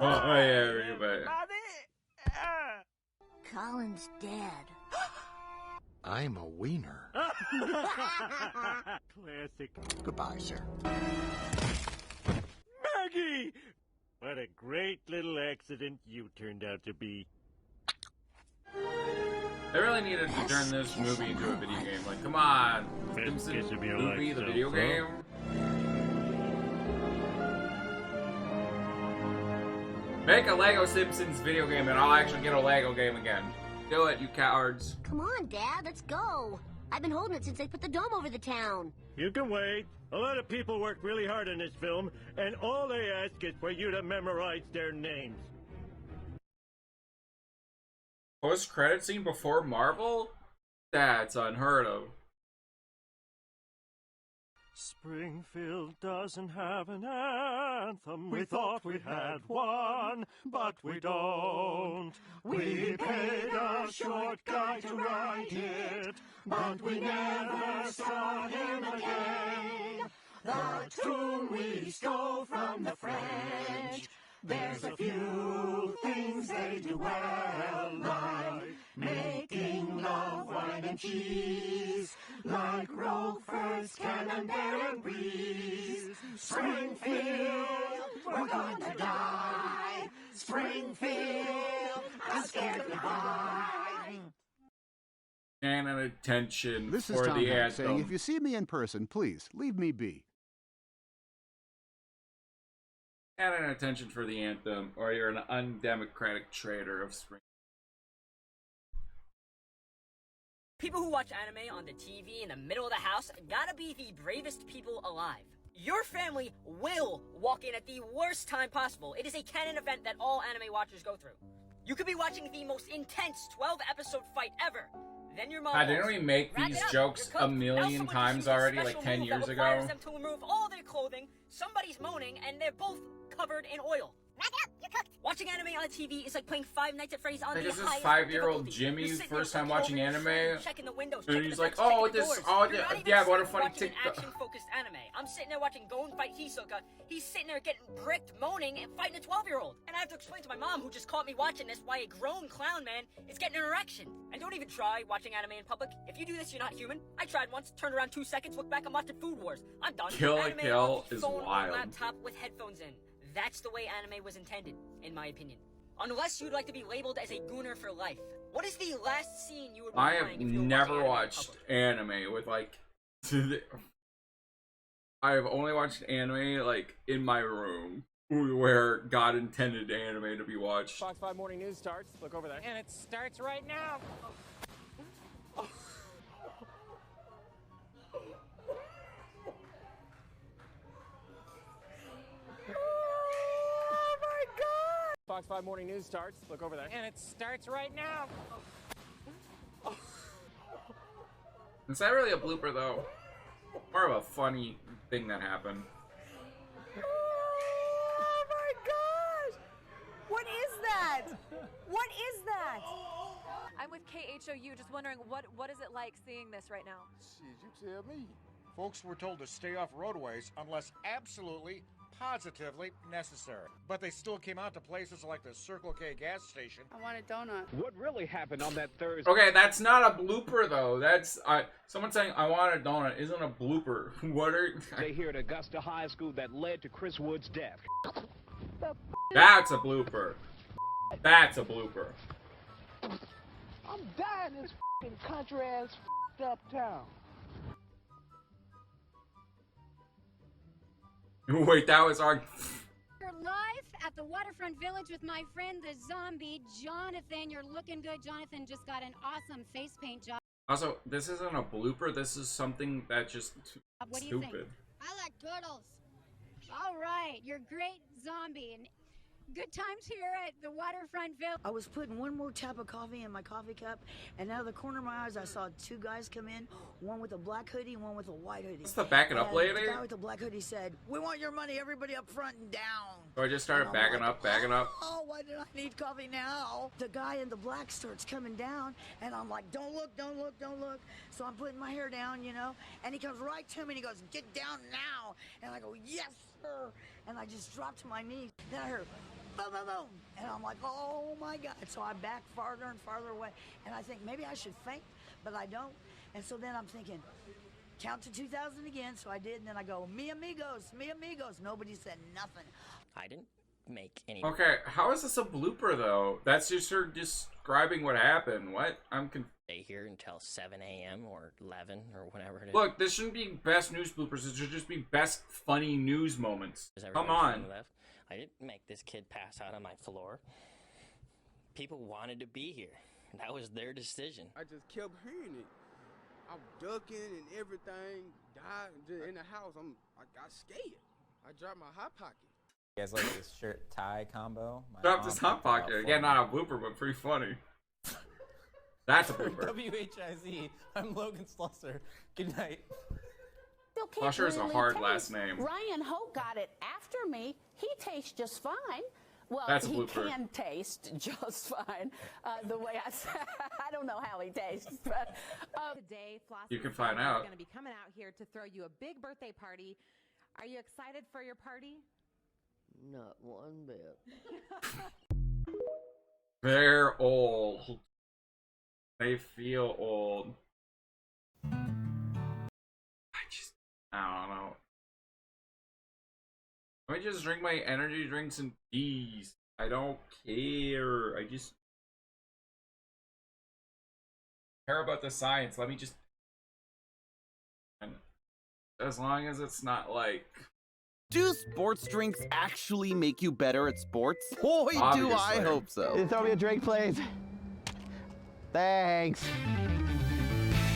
Oh yeah, everybody. Colin's dead. I'm a wiener. Classic. Goodbye, sir. Maggie! What a great little accident you turned out to be. They really needed to turn this movie into a video game. Like, come on, Simpsons movie, the video game. Make a Lego Simpsons video game and I'll actually get a Lego game again. Do it, you cowards. Come on, Dad, let's go. I've been holding it since they put the dome over the town. You can wait. A lot of people worked really hard on this film, and all they ask is for you to memorize their names. Post-credit scene before Marvel? That's unheard of. Springfield doesn't have an anthem. We thought we had one, but we don't. We paid a short guy to write it, but we never saw him again. The tune we stole from the French. There's a few things they do well, like making love, wine, and cheese, like Roquefort's Camembert and Brie. Springfield, we're gonna die. Springfield, I'm scared goodbye. And an attention This is for Tom the Hanks saying, anthem. if you see me in person, please leave me be. And an attention for the anthem, or you're an undemocratic traitor of spring. People who watch anime on the TV in the middle of the house gotta be the bravest people alive. Your family will walk in at the worst time possible. It is a canon event that all anime watchers go through. You could be watching the most intense 12-episode fight ever. Then your mom Didn't we make these jokes a million times already, like 10 years ago? Requires them to remove all their clothing, somebody's moaning, and they're both covered in oil. Wrap it up, you're cooked. Watching anime on the TV is like playing Five Nights at Freddy's on the This is highest 5-year-old difficulty. Jimmy, You're sitting first there time looking watching over your anime, shoulder, checking the windows, and checking he's the like, vents, checking oh, the this, doors. oh, You're not even yeah, what a sitting funny watching an TikTok. action-focused anime. I'm sitting there watching Go and Fight Hisoka. He's sitting there getting bricked, moaning, and fighting a 12-year-old. And I have to explain to my mom, who just caught me watching this, why a grown clown man is getting an erection. And don't even try watching anime in public. If you do this, you're not human. I tried once, turned around 2 seconds, looked back, I'm watching Food Wars. I'm done. Kill la Anime Kill on the is phone or wild. laptop with headphones in. That's the way anime was intended, in my opinion. Unless you'd like to be labeled as a gooner for life. What is the last scene you would be I have playing if you were never watching anime in watched anime with like. I have only watched anime like in my room, where God intended anime to be watched. Fox 5 Morning News starts. Look over there. And it starts right now. Oh my God! Fox 5 Morning News starts. Look over there. And it starts right now. Is that really a blooper though? More of a funny thing that happened. Oh my gosh! What is that? What is that? I'm with KHOU, just wondering what is it like seeing this right now? Jeez, you tell me. Folks were told to stay off roadways unless absolutely, positively necessary. But they still came out to places like the Circle K gas station. I want a donut. What really happened on that Thursday? Okay, that's not a blooper though. That's someone saying I want a donut isn't a blooper. What are They here at Augusta High School that led to Chris Wood's death. That's a blooper. That's a blooper. I'm dying in this f***ing country-ass f***ed up town. Wait, that was our. We're live at the Waterfront Village with my friend the zombie, Jonathan. You're looking good. Jonathan just got an awesome face paint job. Also, this isn't a blooper. This is something that's just What do you stupid. think? I like turtles. All right, you're great zombie. And good times here at the Waterfront Village. I was putting one more tap of coffee in my coffee cup, and out of the corner of my eyes, I saw two guys come in, one with a black hoodie and one with a white hoodie. What's the backing up And lady? The guy with the black hoodie said, "We want your money, everybody up front and down." So I just started And I'm backing like, up, backing up. Oh, why did I need coffee now? The guy in the black starts coming down, and I'm like, don't look, don't look, don't look. So I'm putting my hair down, you know, and he comes right to me and he goes, "Get down now." And I go, "Yes, sir." And I just dropped to my knees. Then I heard, boom, boom, boom. And I'm like, oh my God. So I back farther and farther away. And I think maybe I should faint, but I don't. And so then I'm thinking, count to 2,000 again. So I did. And then I go, mi amigos, mi amigos. Nobody said nothing. I didn't make any. Okay, how is this a blooper though? That's just her describing what happened. What? I'm confused. Stay here until 7 a.m. or 11 or whatever it is. Look, this shouldn't be best news bloopers. It should just be best funny news moments. Is Come everybody on. left? I didn't make this kid pass out on my floor. People wanted to be here. That was their decision. I just kept hearing it. I'm ducking and everything. Died just in the house. I got scared. I dropped my hot pocket. You guys like this shirt tie combo? My Drop mom this picked hot it out pocket. for Again, me. not a blooper, but pretty funny. That's a blooper. WHIZ. I'm Logan Slusser. Good night. Still can't Slusher is a really hard taste. last name. Ryan Hope got it after me. He tastes just fine. Well, That's a he blooper. can taste just fine. The way I said, I don't know how he tastes, but today, Flossie You can find is out. going to be coming out here to throw you a big birthday party. Are you excited for your party? Not one bit. They're old. They feel old. I don't know. Let me just drink my energy drinks in peace. I don't care. I just care about the science. Let me just. As long as it's not like. Do sports drinks actually make you better at sports? Boy, do I Obviously. hope so. Throw me a drink, please. Thanks.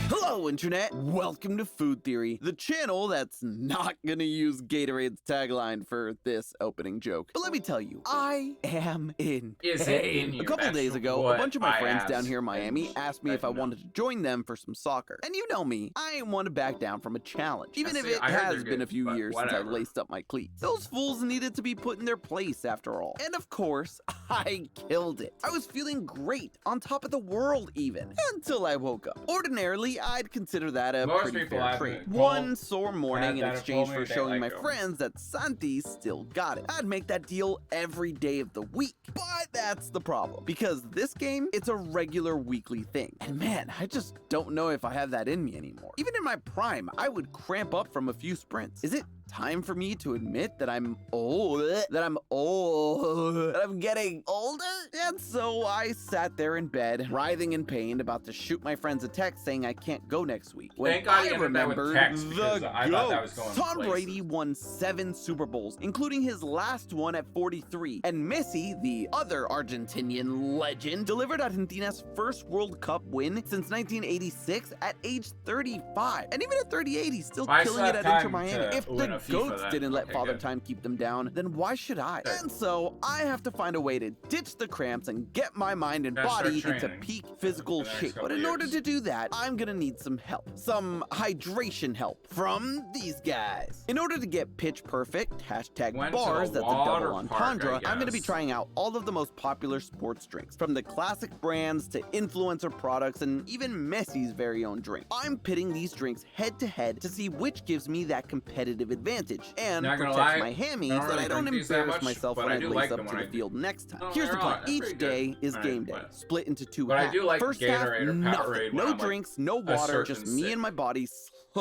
Hello, Internet. Welcome to Food Theory, the channel that's not gonna use Gatorade's tagline for this opening joke. But let me tell you, I am in Is it in pain. you? A couple That's days ago, a what bunch of my I friends asked. down here in Miami asked me if I know. wanted to join them for some soccer. And you know me, I ain't one to back down from a challenge, even if See, it I heard has they're been a good, few but years since I whatever. laced up my cleats. Those fools needed to be put in their place after all. And of course, I killed it. I was feeling great, on top of the world even, until I woke up. Ordinarily, I'd consider that a Most pretty people fair have trade. it. One sore morning in that have exchange told me for they showing like my 'em. friends that Santi still got it. I'd make that deal every day of the week. But that's the problem, because this game, it's a regular weekly thing. And man, I just don't know if I have that in me anymore. Even in my prime, I would cramp up from a few sprints. Is it time for me to admit that I'm old, that I'm getting older? And so I sat there in bed, writhing in pain, about to shoot my friends a text saying I can't go next week. When Thank God you I ended that with remembered text, because the I thought that GOAT. was going Tom places. Brady won 7 Super Bowls, including his last one at 43. And Messi, the other Argentinian legend, delivered Argentina's first World Cup win since 1986 at age 35. And even at 38, he's still I killing still it have at Inter time Miami. to If win the a FIFA GOATs then. didn't let Okay, Father good. Time keep them down, then why should I? And so I have to find a way to ditch the cramps and get my mind and Gotta start body into training peak physical for the next shape. But couple in order years. to do that, I'm gonna need some help. Some hydration help from these guys. In order to get pitch perfect, hashtag Went to bars, the that's a double water entendre, park, I I'm gonna be guess. trying out all of the most popular sports drinks, from the classic brands to influencer products and even Messi's very own drink. I'm pitting these drinks head to head to see which gives me that competitive advantage and Not gonna protects lie, my hammies I don't that really I don't drink these that embarrass much, myself but when I I do lace like up them to when the I field next time. No, Here's the they're plan. not. They're Each pretty day good. is Alright, game day, but- split into 2 But I halves. do like First Gatorade half, or nothing. Powerade when No I'm, like, drinks, no a water, certain just me sick. and my body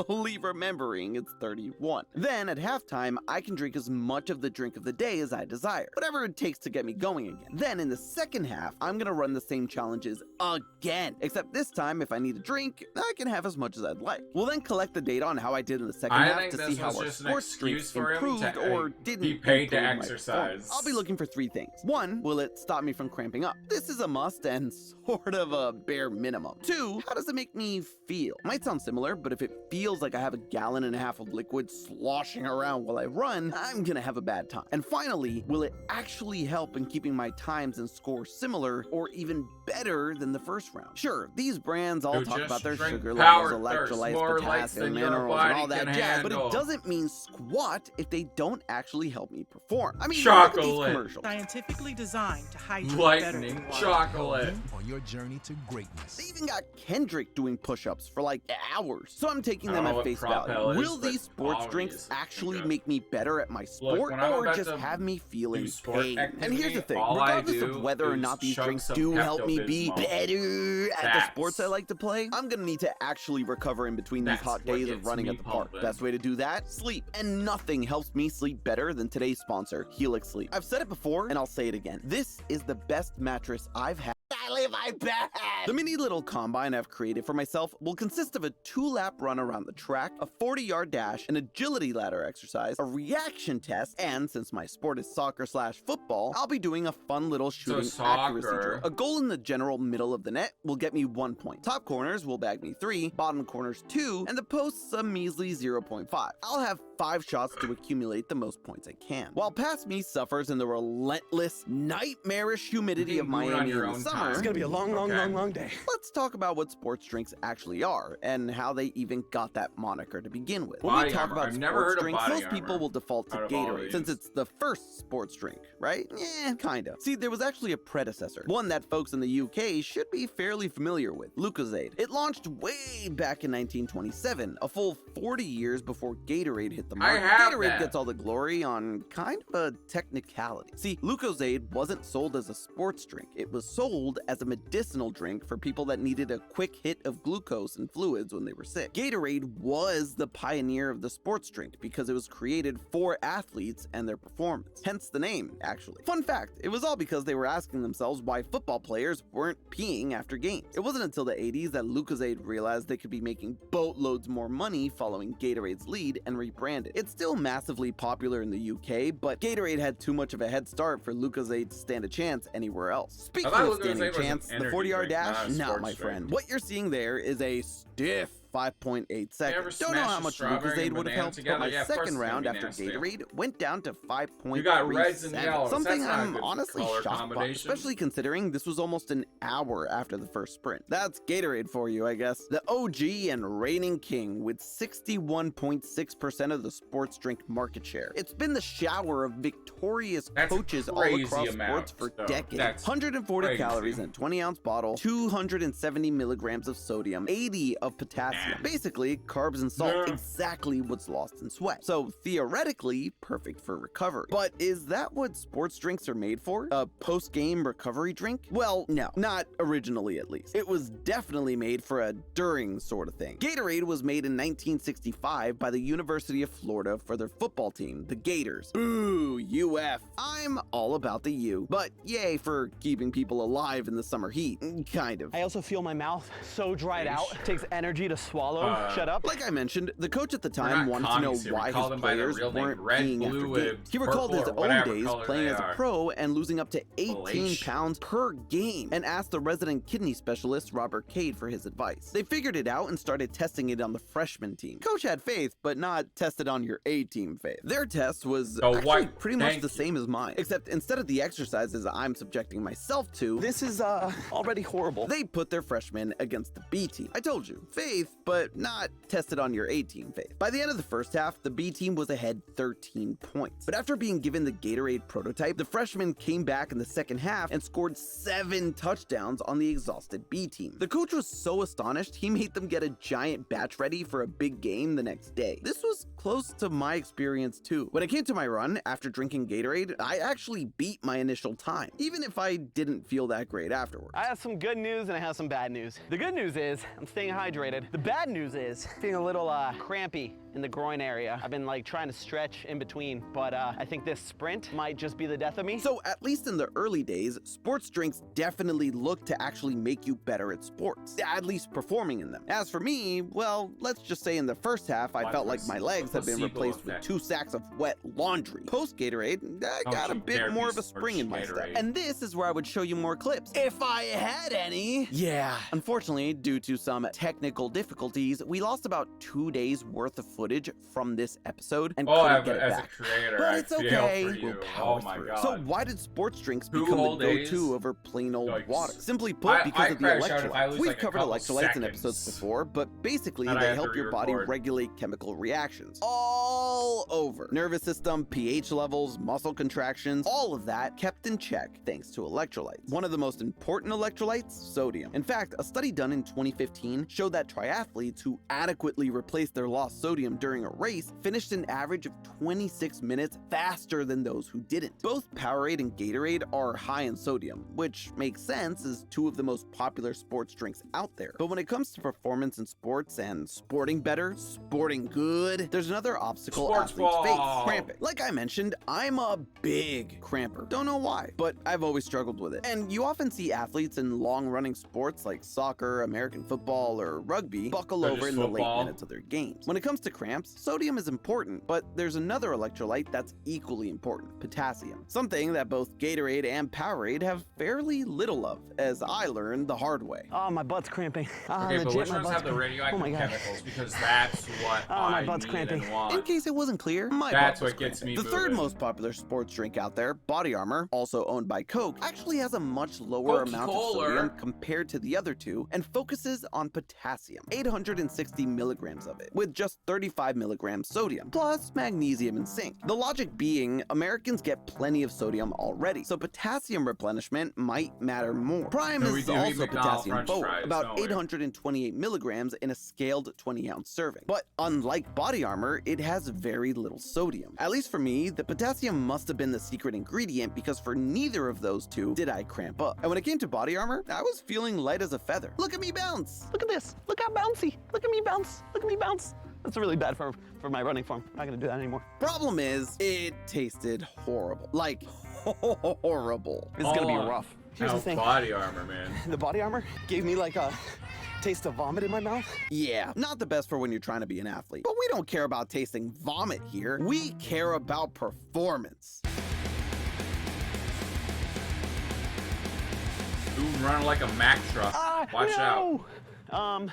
fully remembering it's 31. Then at halftime, I can drink as much of the drink of the day as I desire, whatever it takes to get me going again. Then in the second half, I'm gonna run the same challenges again, except this time if I need a drink, I can have as much as I'd like. We'll then collect the data on how I did in the second half to see how our sports drinks improved or didn't be paid to improve my exercise. performance. I'll be looking for 3 things. 1, will it stop me from cramping up? This is a must and sort of a bare minimum. 2, how does it make me feel? Might sound similar, but if it feels like I have a gallon and a half of liquid sloshing around while I run, I'm gonna have a bad time. And finally, will it actually help in keeping my times and scores similar or even better than the first round? Sure, these brands all talk about their sugar levels, electrolytes, potassium, minerals, and all that jazz, but it doesn't mean squat if they don't actually help me perform. I mean, look at these commercials. Scientifically designed to hydrate Lightning better. chocolate. On your journey to greatness. They even got Kendrick doing push-ups for like hours. So I'm taking them I don't know at what face Propel value. is, Will but these sports drinks obviously actually good. make me better at my sport when I'm or about just to have me feeling sport pain? And here's the activity, thing, all I regardless do of whether or is not these chug drinks some do help me be Pepto-Bismol. better at the That's- sports I like to play, I'm gonna need to actually recover in between these That's hot what days of gets running me at the park. pumping. Best way to do that? Sleep. And nothing helps me sleep better than today's sponsor, Helix Sleep. I've said it before and I'll say it again. This is the best mattress I've had. I lay my bed. The mini little combine I've created for myself will consist of a 2-lap run around the track, a 40-yard dash, an agility ladder exercise, a reaction test, and since my sport is soccer/football, I'll be doing a fun little shooting accuracy soccer. drill. A goal in the general middle of the net will get me 1 point. Top corners will bag me 3, bottom corners 2, and the posts a measly 0.5. I'll have 5 shots to accumulate the most points I can. While past me suffers in the relentless, nightmarish humidity of Miami in the summer, It's gonna be a long day. let's talk about what sports drinks actually are and how they even got that moniker to begin with. When Body we talk armor. about I've never sports heard of drinks, body most people armor will default to out of all of Gatorade since these. it's the first sports drink, right? Yeah, kinda. See, there was actually a predecessor, one that folks in the UK should be fairly familiar with, Lucozade. It launched way back in 1927, a full 40 years before Gatorade hit the market. have Gatorade that. gets all the glory on kind of a technicality. See, Lucozade wasn't sold as a sports drink. It was sold as a medicinal drink for people that needed a quick hit of glucose and fluids when they were sick. Gatorade was the pioneer of the sports drink because it was created for athletes and their performance. Hence the name, actually. Fun fact, it was all because they were asking themselves why football players weren't peeing after games. It wasn't until the 80s that Lucozade realized they could be making boatloads more money following Gatorade's lead and rebranded. It's still massively popular in the UK, but Gatorade had too much of a head start for Lucozade to stand a chance anywhere else. Speaking thought of Lucozade standing a was an chance, the energy 40-yard drink, dash? not a No, sports my drink. friend. What you're seeing there is a stiff 5.8 seconds. Don't know smash how a much strawberry Lucozade and would have banana helped, together? but my Yeah, of course second it's gonna round be after nasty. Gatorade went down to 5.37. You got reds and yellows. Something That's not a I'm good honestly color shocked by, combination. especially considering this was almost an hour after the first sprint. That's Gatorade for you, I guess. The OG and reigning king with 61.6% of the sports drink market share. It's been the shower of victorious coaches all crazy across amount, sports for though. decades. That's 140 crazy. calories in a 20-ounce bottle, 270 milligrams of sodium, 80 of potassium. Basically, carbs and salt, exactly what's lost in sweat. So theoretically, perfect for recovery. But is that what sports drinks are made for? A post-game recovery drink? Well, no, not originally at least. It was definitely made for a during sort of thing. Gatorade was made in 1965 by the University of Florida for their football team, the Gators. Boo, UF. I'm all about the U, but yay for keeping people alive in the summer heat. Kind of. I also feel my mouth so dried out. It takes energy to swallow. Shut up. Like I mentioned, the coach at the We're time not wanted to know commies here. We why call his them by their players real name, weren't red, peeing blue, after and games. He recalled purple his or own whatever days color playing they as a are. pro and losing up to 18 Malaysia. pounds per game and asked the resident kidney specialist Robert Cade for his advice. They figured it out and started testing it on the freshman team. Coach had faith, but not tested on your A-team faith. Their test was actually pretty much the same as mine, except instead of the exercises I'm subjecting myself to, This is already horrible. they put their freshmen against the B team. I told you, faith, but not tested on your A-team faith. By the end of the first half, the B team was ahead 13 points. But after being given the Gatorade prototype, the freshmen came back in the second half and scored 7 touchdowns on the exhausted B team. The coach was so astonished, he made them get a giant batch ready for a big game the next day. This was close to my experience too. When it came to my run, after drinking Gatorade, I actually beat my initial time, even if I didn't feel that great afterwards. I have some good news and I have some bad news. The good news is I'm staying hydrated. The bad bad news is feeling a little crampy in the groin area. I've been like trying to stretch in between, but I think this sprint might just be the death of me. So at least in the early days, sports drinks definitely look to actually make you better at sports, at least performing in them. As for me, well, let's just say in the first half, I felt like my legs had been replaced with 2 sacks of wet laundry. Post Gatorade, I got a bit more of a spring in my step. And this is where I would show you more clips, if I had any. Yeah. Unfortunately, due to some technical difficulties, we lost about 2 days worth of footage from this episode and couldn't get it back. As a creator, but it's okay. We'll power through. God. So why did sports drinks become the go-to over plain old water? Simply put, because of the electrolytes. We've covered electrolytes in episodes before, but basically they help your body regulate chemical reactions all over. Nervous system, pH levels, muscle contractions, all of that kept in check thanks to electrolytes. One of the most important electrolytes, sodium. In fact, a study done in 2015 showed that triathletes who adequately replaced their lost sodium during a race finished an average of 26 minutes faster than those who didn't. Both Powerade and Gatorade are high in sodium, which makes sense as 2 of the most popular sports drinks out there. But when it comes to performance in sports and sporting better, sporting good, there's another obstacle athletes face, cramping. Like I mentioned, I'm a big cramper. Don't know why, but I've always struggled with it. And you often see athletes in long-running sports like soccer, American football, or rugby buckle over in the late minutes of their games. When it comes to cramps, sodium is important, but there's another electrolyte that's equally important, potassium. Something that both Gatorade and Powerade have fairly little of, as I learned the hard way. Oh, my butt's cramping. Okay, but which ones have the radioactive chemicals? Because that's what my I butt's need cramping. and want. In case it wasn't clear, my That's butt was what gets cramping. me The third moving. most popular sports drink out there, Body Armor, also owned by Coke, actually has a much lower amount of sodium compared to the other two and focuses on potassium, 860 milligrams of it, with just 35 milligrams sodium, plus magnesium and zinc. The logic being, Americans get plenty of sodium already, so potassium replenishment might matter more. Prime is also potassium forward, about 828 milligrams in a scaled 20-ounce serving. But unlike Body Armor, it has very little sodium. At least for me, the potassium must have been the secret ingredient because for neither of those two did I cramp up. And when it came to Body Armor, I was feeling light as a feather. Look at me bounce! Look at this! Look how bouncy! Look at me bounce! Look at me bounce! That's really bad for my running form. I'm not gonna do that anymore. Problem is, it tasted horrible. Like, horrible. This is gonna be rough. Here's the thing. Body Armor, man. The Body Armor gave me like a taste of vomit in my mouth. Yeah, not the best for when you're trying to be an athlete. But we don't care about tasting vomit here. We care about performance. Ooh, running like a Mack truck. Watch out.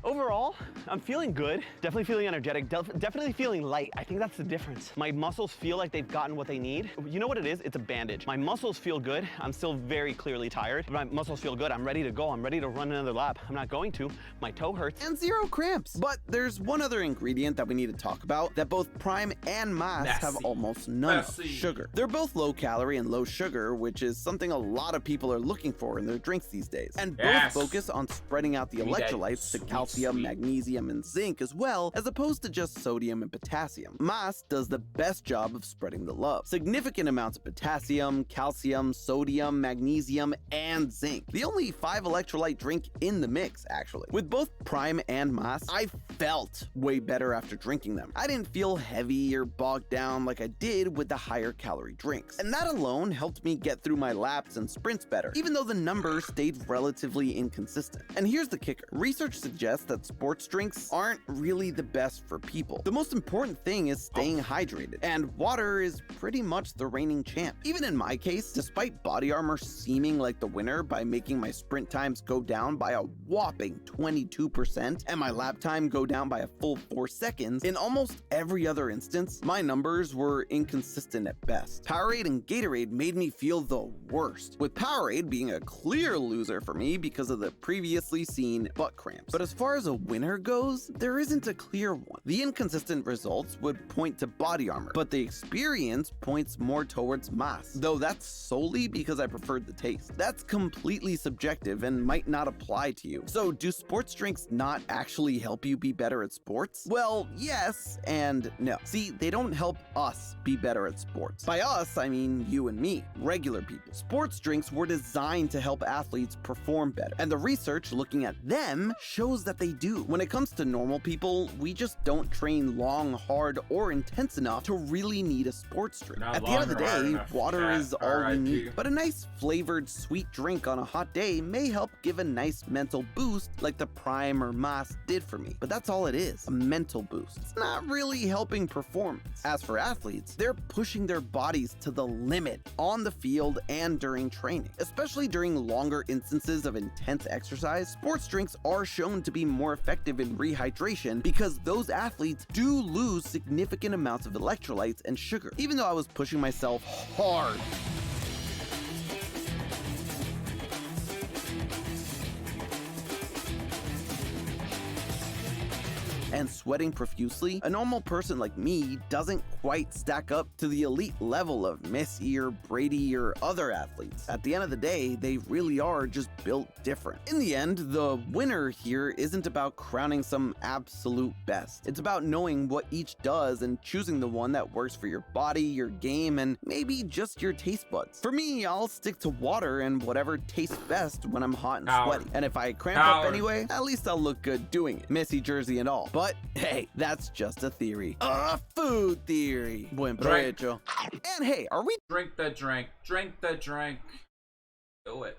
Overall, I'm feeling good. Definitely feeling energetic. Definitely feeling light. I think that's the difference. My muscles feel like they've gotten what they need. You know what it is? It's a bandage. My muscles feel good. I'm still very clearly tired, but my muscles feel good. I'm ready to go. I'm ready to run another lap. I'm not going to. My toe hurts. And 0 cramps. But there's one other ingredient that we need to talk about that both Prime and Mass have almost none of: sugar. They're both low calorie and low sugar, which is something a lot of people are looking for in their drinks these days. And both focus on spreading out the electrolytes to calcium, magnesium, and zinc as well, as opposed to just sodium and potassium. Mass does the best job of spreading the love. Significant amounts of potassium, calcium, sodium, magnesium, and zinc. The only 5 electrolyte drink in the mix, actually. With both Prime and Mass, I felt way better after drinking them. I didn't feel heavy or bogged down like I did with the higher calorie drinks. And that alone helped me get through my laps and sprints better, even though the numbers stayed relatively inconsistent. And here's the kicker. Research suggests that sports drinks aren't really the best for people. The most important thing is staying hydrated, and water is pretty much the reigning champ. Even in my case, despite Body Armor seeming like the winner by making my sprint times go down by a whopping 22% and my lap time go down by a full 4 seconds, in almost every other instance, my numbers were inconsistent at best. Powerade and Gatorade made me feel the worst, with Powerade being a clear loser for me because of the previously seen butt cramps. But as far as a winner goes, there isn't a clear one. The inconsistent results would point to Body Armor, but the experience points more towards Mass, though that's solely because I preferred the taste. That's completely subjective and might not apply to you. So do sports drinks not actually help you be better at sports? Well, yes and no. See, they don't help us be better at sports. By us, I mean you and me, regular people. Sports drinks were designed to help athletes perform better, and the research looking at them shows that they do. When it comes to normal people, we just don't train long, hard, or intense enough to really need a sports drink. Not At the end of the long or hard day, enough. water Yeah, is all we RIP. need. But a nice flavored sweet drink on a hot day may help give a nice mental boost like the Prime or Mas did for me. But that's all it is, a mental boost. It's not really helping performance. As for athletes, they're pushing their bodies to the limit on the field and during training. Especially during longer instances of intense exercise, sports drinks are shown to be more effective in rehydration because those athletes do lose significant amounts of electrolytes and sugar. Even though I was pushing myself hard and sweating profusely, a normal person like me doesn't quite stack up to the elite level of Messi or Brady or other athletes. At the end of the day, they really are just built different. In the end, the winner here isn't about crowning some absolute best. It's about knowing what each does and choosing the one that works for your body, your game, and maybe just your taste buds. For me, I'll stick to water and whatever tastes best when I'm hot and sweaty. And if I cramp up anyway, at least I'll look good doing it. Messi jersey and all. But hey, that's just a theory. A food theory. Buen provecho. And hey, are we— Drink the drink. Drink the drink. Do it.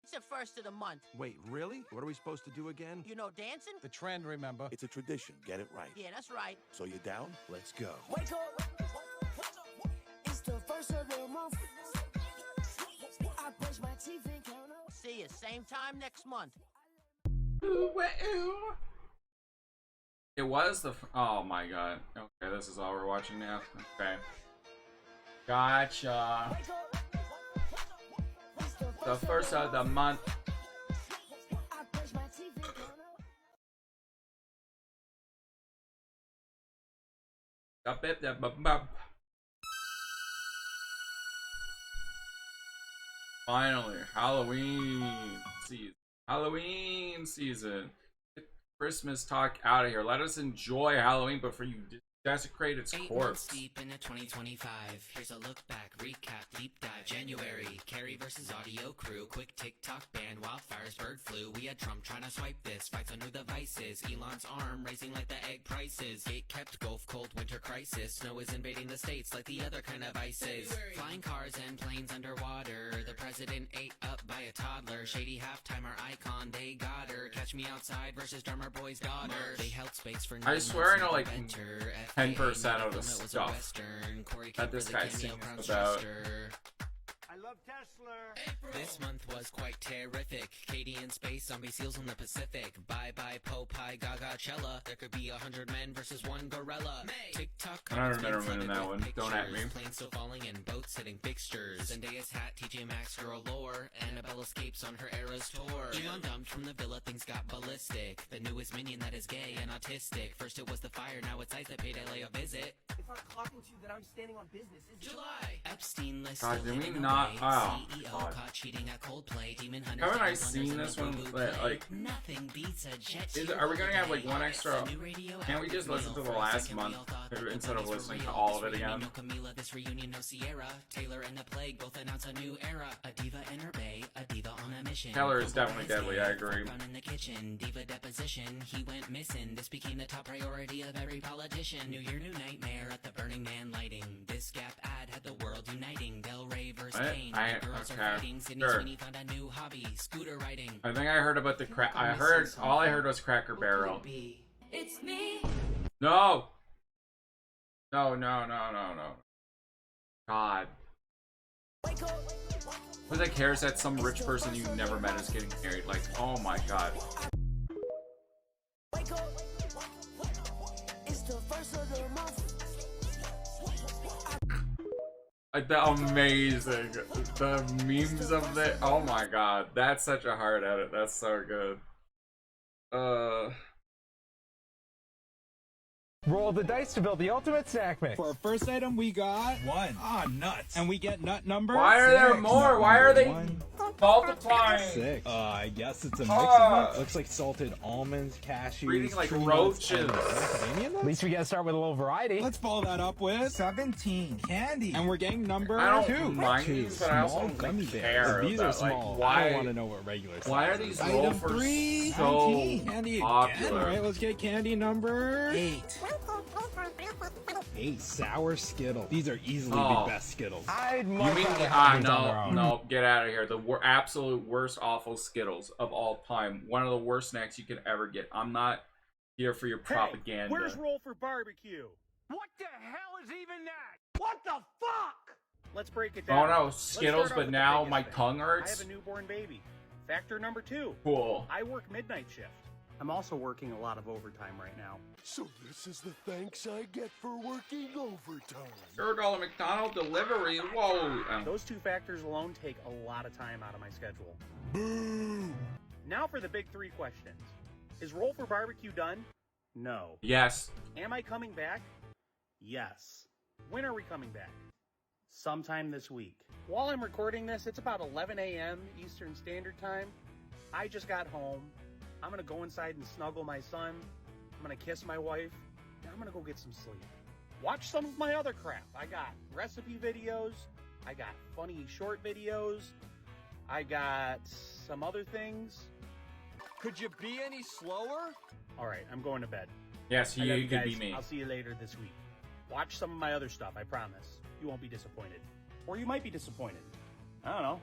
It's the first of the month. Wait, really? What are we supposed to do again? You know dancing? The trend, remember? It's a tradition. Get it right. Yeah, that's right. So you down? Let's go. Wake up. It's the first of the month. I brush my teeth and count up. See you same time next month. It was the— oh my god. Okay, this is all we're watching now. Okay. Gotcha. The first of the month. Finally, Halloween season. Halloween season. Get Christmas talk out of here. Let us enjoy Halloween before you desecrate its corpse. Deep into 2025. Here's a look back, recap, deep dive. January, Carrie versus Audio Crew. Quick TikTok ban, wildfires, bird flu. We had Trump trying to swipe this. Fights on new devices. Elon's arm raising like the egg prices. Gate kept Gulf cold winter crisis. Snow is invading the states like the other kind of ices. Flying cars and planes underwater. The president ate up by a toddler. Shady halftimer icon, they got her. Catch me outside versus drummer boy's daughter. They held space for 9 I swear I know like months, 10% of the stuff that this guy sings about. I love Tesla. This month was quite terrific. Katie in space, zombie seals in the Pacific. Bye bye Popeye, Gaga Cella. There could be 100 men versus one gorilla. TikTok. I don't remember winning that one. Don't at me. Planes still falling and boats hitting fixtures. Zendaya's hat, TJ Maxx girl lore. Annabelle escapes on her Eras tour. Leon dumped from the villa, things got ballistic. The newest minion that is gay and autistic. First it was the fire, now it's ice that paid LA a visit. If I'm talking to you, then I'm standing on business. It's July. Epstein list. God, did we not? Oh, CEO God. caught cheating at Coldplay. Demon Hunters. Haven't I seen this one? Like, nothing beats a jet. are we gonna have like one extra? Can't we just listen to the last month instead of listening to all of it again? No Camila, this reunion, no Sierra. Taylor and the Plague both announce a new era. A diva in her bay, a diva on a mission. Taylor is definitely deadly. I agree. In the kitchen, diva deposition. He went missing. This became the top priority of every politician. New year, new nightmare at the Burning Man lighting. This Gap ad had the world uniting. Del Rey versus Kane. Girls are fighting. Sydney Sweeney found a new hobby, scooter riding. I think I heard about the crack. All I heard was Cracker Barrel. It's me. No. No. God. Who the cares that some rich person you never met is getting married? Like, oh my god. the first of the month. The amazing, the memes of it. Oh my god, that's such a hard edit. That's so good. Roll the dice to build the ultimate snack mix. For our first item, we got 1. Ah, nuts. And we get nut number Why are there 6. more? Why are they? 1. Multiplying. Sick. I guess it's a mix of it. Looks like salted almonds, cashews, Breeding like tree roaches. nuts, and macadamia nuts. At least we gotta start with a little variety. Let's follow that up with 17 candy. And we're getting number I don't 2. mind these, but I also Small don't gummy care bears. These are about, like, small. why- I don't want to know what regular Why size are these is. roll Item for 3, so 19. Candy again. popular? All right, let's get candy number 8. 8 sour Skittles. These are easily Oh. the best Skittles. I'd You much mean rather have these on their no, own. no, get out of here. The absolute worst awful Skittles of all time. One of the worst snacks you could ever get. I'm not here for your propaganda. Where's roll for barbecue? What the hell is even that? What the fuck? Let's break it Oh down. no, Let's Skittles, start off but with the now biggest my thing. tongue I hurts. have a newborn baby. Factor number 2. Cool. I work midnight shift. I'm also working a lot of overtime right now. So this is the thanks I get for working overtime. $0 McDonald's delivery. Whoa. Those 2 factors alone take a lot of time out of my schedule. Boo! Now for the big 3 questions. Is roll for barbecue done? No. Yes. Am I coming back? Yes. When are we coming back? Sometime this week. While I'm recording this, it's about 11 a.m. Eastern Standard Time. I just got home. I'm gonna go inside and snuggle my son. I'm gonna kiss my wife. And I'm gonna go get some sleep. Watch some of my other crap. I got recipe videos. I got funny short videos. I got some other things. Could you be any slower? All right, I'm going to bed. Yes, I love you could be guys. me. I'll see you later this week. Watch some of my other stuff, I promise. You won't be disappointed. Or you might be disappointed. I don't know.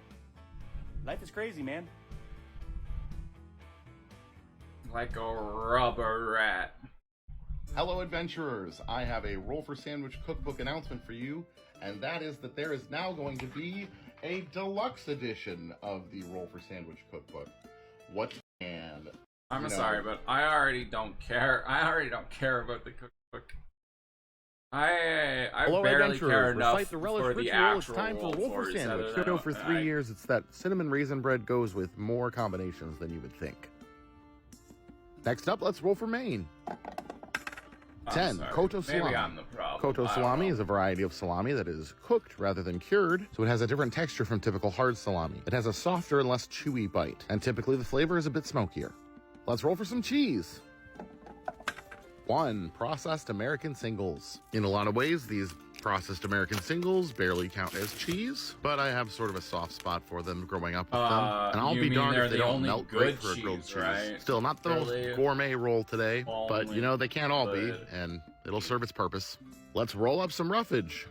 Life is crazy, man. Like a rubber rat. Hello, adventurers! I have a Roll for Sandwich cookbook announcement for you, and that is that there is now going to be a deluxe edition of the Roll for Sandwich cookbook. What and I'm sorry, but I already don't care. I already don't care about the cookbook. I Hello, barely care adventurers. enough Recite the relish for the ritual. It's actual time for Roll for stories Sandwich. other Been than- for 3 years. It's that cinnamon raisin bread goes with more combinations than you would think. Next up, let's roll for Maine. 10. sorry. Koto Maybe salami. I'm the problem. Koto I don't salami know. is a variety of salami that is cooked rather than cured, so it has a different texture from typical hard salami. It has a softer and less chewy bite, and typically the flavor is a bit smokier. Let's roll for some cheese. 1. Processed American singles. In a lot of ways, these processed American singles barely count as cheese, but I have sort of a soft spot for them growing up with them. And I'll you be mean darned they're if they the don't only melt great good for a grilled cheese, cheese. right? Still not the Really? most gourmet roll today, but you know, they can't all be, good. and it'll serve its purpose. Let's roll up some roughage.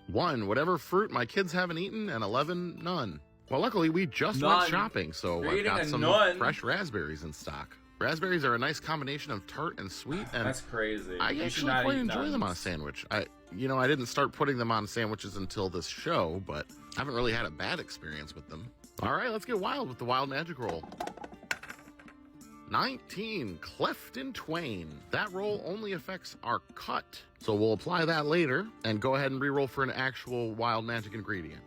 1. Whatever fruit my kids haven't eaten, and 11. None. Well, luckily we just went None. shopping, so You're I've eating got a some none. fresh raspberries in stock. Raspberries are a nice combination of tart and sweet, and That's crazy. I You should actually not quite eat enjoy them on a nuts. sandwich. I didn't start putting them on sandwiches until this show, but I haven't really had a bad experience with them. All right, let's get wild with the wild magic roll. 19, cleft in twain. That roll only affects our cut, so we'll apply that later and go ahead and re-roll for an actual wild magic ingredient.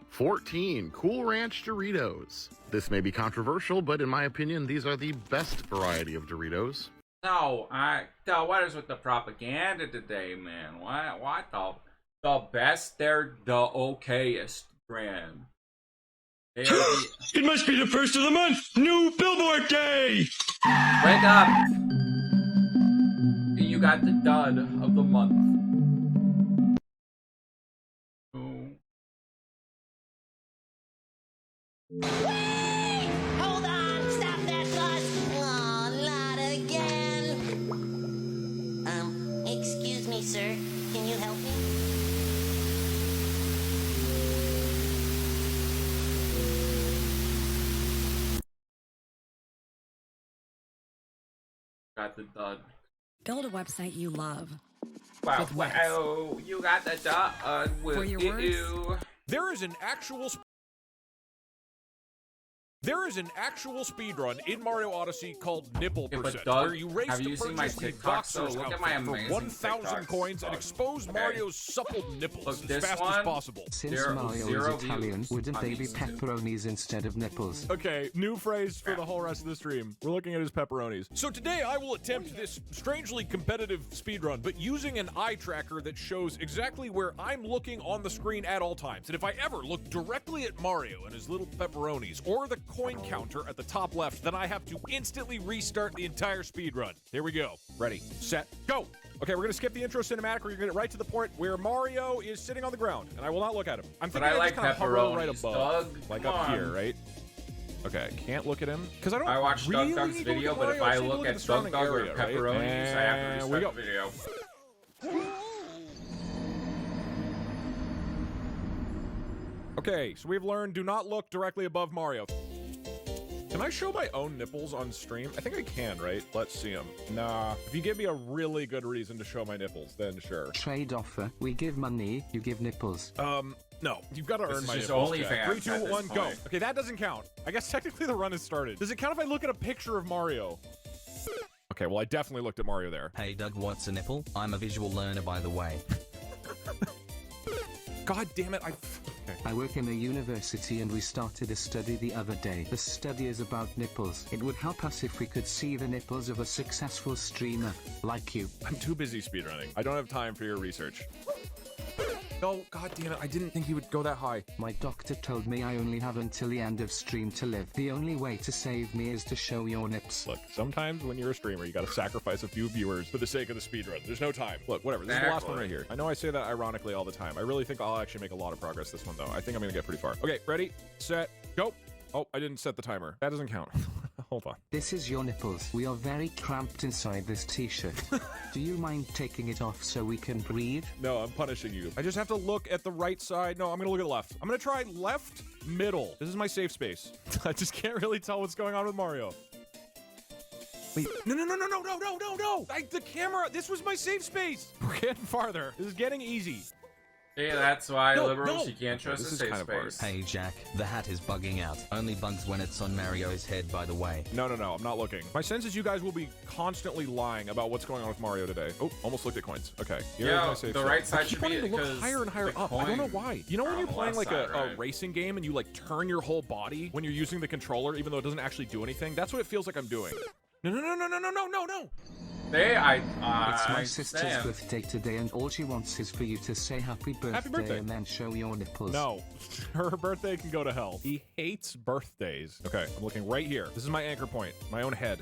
14, Cool Ranch Doritos. This may be controversial, but in my opinion, these are the best variety of Doritos. No, what is with the propaganda today, man? Why the best? They're the okayest brand. It must be the first of the month! New Billboard Day! Wake up! You got the dud of the month. Hold on! Stop that bus! Oh, not again! Excuse me, sir. Can you help me? Got the dud. Build a website you love. Wow, With Wix. wow, you got the dud with For your you. words. There is an actual There is an actual speedrun in Mario Odyssey called Nipple Yeah, but Percent, Doug, where you race have to you seen my purchase the TikToks? Boxer's Look at my outfit for amazing 1,000 TikToks, coins and Doug. expose Okay. Mario's supple nipples Look, as this fast as one, possible. Since Mario is Italian, wouldn't they be pepperonis instead of nipples? Okay, new phrase for the whole rest of the stream. We're looking at his pepperonis. So today I will attempt this strangely competitive speedrun, but using an eye tracker that shows exactly where I'm looking on the screen at all times. And if I ever look directly at Mario and his little pepperonis, or the coin counter at the top left, then I have to instantly restart the entire speedrun. Here we go. Ready, set, go! Okay, we're gonna skip the intro cinematic. We're gonna get right to the point where Mario is sitting on the ground, and I will not look at him. I'm thinking I like just kind of hover right above, Doug. like Come up on. here, right? Okay, can't look at him because I don't. I watched really Doug's need to video, look but at if Mario, I need to look at at the surrounding Doug or area, right? pepperonis, I have to And we restart go. the video. Okay, so we've learned do not look directly above Mario. Can I show my own nipples on stream? I think I can, right? Let's see them. Nah. If you give me a really good reason to show my nipples, then sure. Trade offer. We give money, you give nipples. No. You've got to This earn is my just nipples. OnlyFans Jack. 3, 2, at this 1, go. point. Okay, that doesn't count. I guess technically the run has started. Does it count if I look at a picture of Mario? Okay, well, I definitely looked at Mario there. Hey Doug, what's a nipple? I'm a visual learner, by the way. God damn it, I work in a university and we started a study the other day. The study is about nipples. It would help us if we could see the nipples of a successful streamer, like you. I'm too busy speedrunning. I don't have time for your research. No, god damn it, I didn't think he would go that high. My doctor told me I only have until the end of stream to live. The only way to save me is to show your nips. Look, sometimes when you're a streamer, you gotta sacrifice a few viewers for the sake of the speedrun. There's no time. Look, whatever, this is the last one right here. I know I say that ironically all the time. I really think I'll actually make a lot of progress this one, though. I think I'm gonna get pretty far. Okay, ready, set, go. Oh, I didn't set the timer. That doesn't count. Hold on. This is your nipples. We are very cramped inside this t-shirt. Do you mind taking it off so we can breathe? No, I'm punishing you. I just have to look at the right side. No, I'm gonna look at the left. I'm gonna try left, middle. This is my safe space. I just can't really tell what's going on with Mario. Wait, no. The camera, this was my safe space. We're getting farther. This is getting easy. Yeah, that's why liberals, you can't trust the safe space. Hey Jack, the hat is bugging out. Only bugs when it's on Mario's head, by the way. No, I'm not looking. My sense is you guys will be constantly lying about what's going on with Mario today. Oh, almost looked at coins. Okay. Here's my safe the space. right side I keep should be wanting to look because higher and higher the up. I don't know coin why. You know when on you're the playing left like side, a right? racing game and you like turn your whole body when you're using the controller, even though it doesn't actually do anything? That's what it feels like I'm doing. No. It's my sister's birthday today and all she wants is for you to say happy birthday and then show your nipples. No, her birthday can go to hell. He hates birthdays. Okay, I'm looking right here. This is my anchor point, my own head.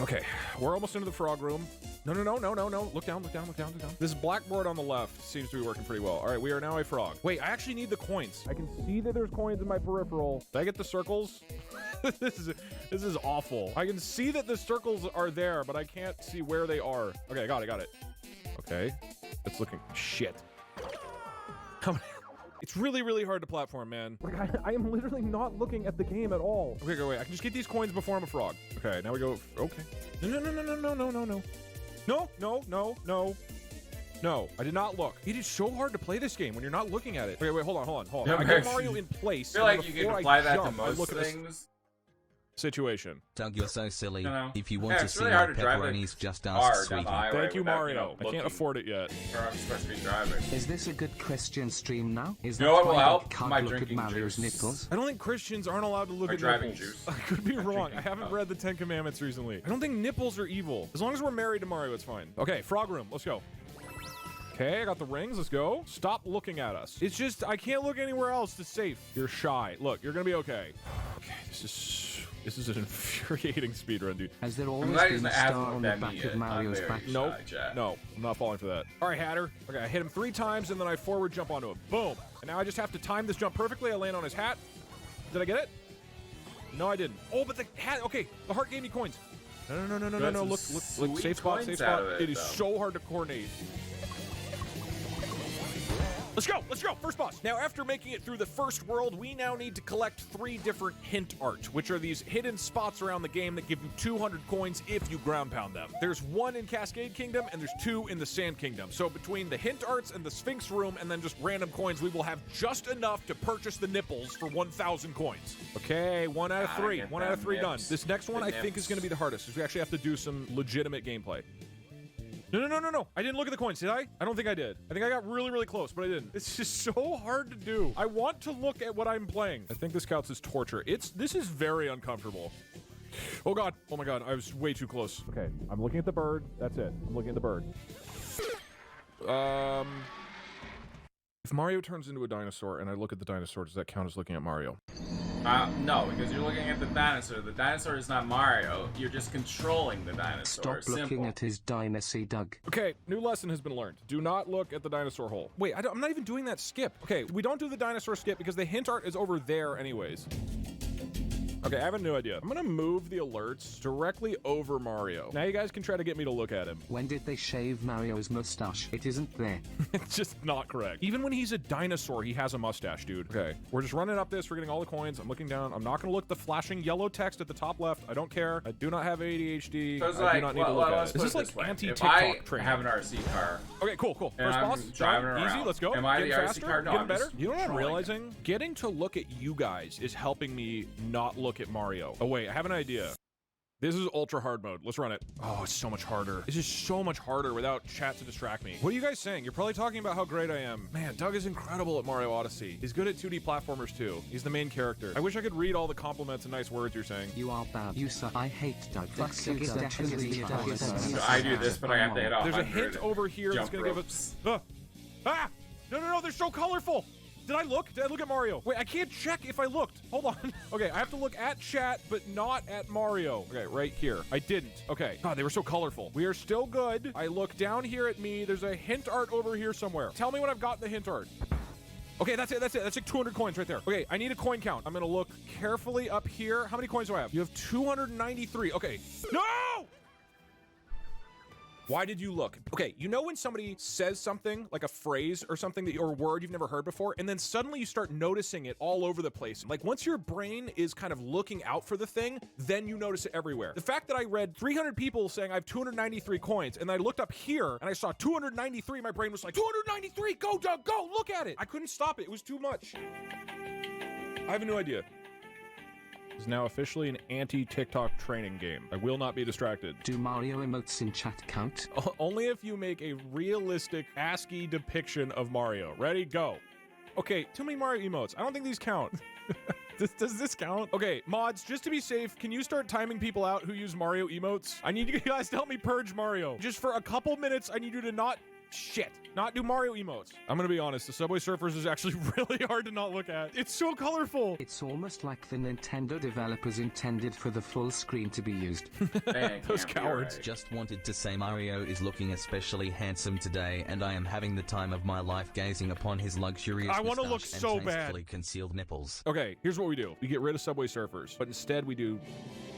Okay, we're almost into the frog room. No. Look down. This blackboard on the left seems to be working pretty well. All right, we are now a frog. Wait, I actually need the coins. I can see that there's coins in my peripheral. Did I get the circles? This is awful. I can see that the circles are there, but I can't see where they are. Okay, I got it. Okay, it's looking shit. It's really hard to platform, man. Like, I am literally not looking at the game at all. Okay, wait. I can just get these coins before I'm a frog. Okay, now we go. Okay. No, I did not look. It is so hard to play this game when you're not looking at it. Okay, wait, hold on. Yeah, I get Mario in place. I feel like you can apply that to most things. Situation. Doug, you're so silly. No. If you want to see really my hard to drive pepperonis, just car ask down Sweetie. the highway Thank you, without, Mario. I can't afford it yet. Where I'm supposed to be driving. Is this a good Christian stream now? Is You know what that will why help? Doug can't My look at drinking Mario's juice. nipples? I don't think Christians aren't allowed to look My at driving nipples. juice. I could be wrong. I haven't read the 10 Commandments recently. I don't think nipples are evil. As long as we're married to Mario, it's fine. Okay, frog room. Let's go. Okay, I got the rings. Let's go. Stop looking at us. It's just, I can't look anywhere else. It's safe. You're shy. Look, you're gonna be okay. Okay, this is an infuriating speedrun, dude. Has there always been a star on the back of Mario's back? Nope. No, I'm not falling for that. All right, Hatter. Okay, I hit him 3 times and then I forward jump onto him. Boom. And now I just have to time this jump perfectly. I land on his hat. Did I get it? No, I didn't. Oh, but the hat. Okay, the heart gave me coins. No. Look. Safe spot. It is so hard to coordinate. Let's go, first boss. Now, after making it through the first world, we now need to collect 3 different hint art, which are these hidden spots around the game that give you 200 coins if you ground pound them. There's 1 in Cascade Kingdom, and there's 2 in the Sand Kingdom. So between the hint arts and the Sphinx Room, and then just random coins, we will have just enough to purchase the nipples for 1,000 coins. Okay, 1 out of 3. 1 out of 3 done. This next one, I think, is going to be the hardest, because we actually have to do some legitimate gameplay. No. I didn't look at the coins, did I? I don't think I did. I think I got really, really close, but I didn't. It's just so hard to do. I want to look at what I'm playing. I think this counts as torture. This is very uncomfortable. Oh God. Oh my God. I was way too close. Okay. I'm looking at the bird. That's it. I'm looking at the bird. If Mario turns into a dinosaur and I look at the dinosaur, does that count as looking at Mario? No, because you're looking at the dinosaur. The dinosaur is not Mario. You're just controlling the dinosaur. Stop looking at his dinosaur, Doug. Okay, new lesson has been learned. Do not look at the dinosaur hole. Wait, I'm not even doing that skip. Okay, we don't do the dinosaur skip because the hint art is over there anyways. Okay, I have a new idea. I'm gonna move the alerts directly over Mario. Now you guys can try to get me to look at him. When did they shave Mario's mustache? It isn't there. It's just not correct. Even when he's a dinosaur, he has a mustache, dude. Okay, we're just running up this. We're getting all the coins. I'm looking down. I'm not gonna look at the flashing yellow text at the top left. I don't care. I do not have ADHD. So it's I do not need to look at it. This is like anti-TikTok training. I have an RC car. Okay, cool. First boss, driving around. Easy, let's go. Am I Getting the RC faster, car? No, getting I'm better. just You know what I'm trolling realizing? Getting to look at you guys is helping me not look at Mario. Oh wait, I have an idea. This is ultra hard mode. Let's run it. Oh, it's so much harder. This is so much harder without chat to distract me. What are you guys saying? You're probably talking about how great I am. Man, Doug is incredible at Mario Odyssey. He's good at 2D platformers too. He's the main character. I wish I could read all the compliments and nice words you're saying. You are bad. You suck. I hate Doug. So I do this, but I have to hit off. There's a hint over here that's gonna give us. No! They're so colorful. Did I look? Did I look at Mario? Wait, I can't check if I looked. Hold on. Okay, I have to look at chat, but not at Mario. Okay, right here. I didn't. Okay. God, they were so colorful. We are still good. I look down here at me. There's a hint art over here somewhere. Tell me when I've gotten the hint art. Okay, that's it. That's like 200 coins right there. Okay, I need a coin count. I'm gonna look carefully up here. How many coins do I have? You have 293. Okay. No! Why did you look? Okay, you know when somebody says something, like a phrase or something or a word you've never heard before, and then suddenly you start noticing it all over the place. Like once your brain is kind of looking out for the thing, then you notice it everywhere. The fact that I read 300 people saying I have 293 coins, and I looked up here and I saw 293, my brain was like, 293, go Doug, go, look at it. I couldn't stop it, it was too much. I have a new idea. Is now officially an anti-TikTok training game. I will not be distracted. Do Mario emotes in chat count? Only if you make a realistic ASCII depiction of Mario. Ready? Go. Okay, too many Mario emotes. I don't think these count. Does this count? Okay, mods, just to be safe, can you start timing people out who use Mario emotes? I need you guys to help me purge Mario. Just for a couple minutes, I need you to not do Mario emotes. I'm gonna be honest, the Subway Surfers is actually really hard to not look at. It's so colorful. It's almost like the Nintendo developers intended for the full screen to be used. Those cowards. Just wanted to say Mario is looking especially handsome today, and I am having the time of my life gazing upon his luxurious I want to look moustache so and bad. tastefully concealed nipples. Okay, here's what we do. We get rid of Subway Surfers, but instead we do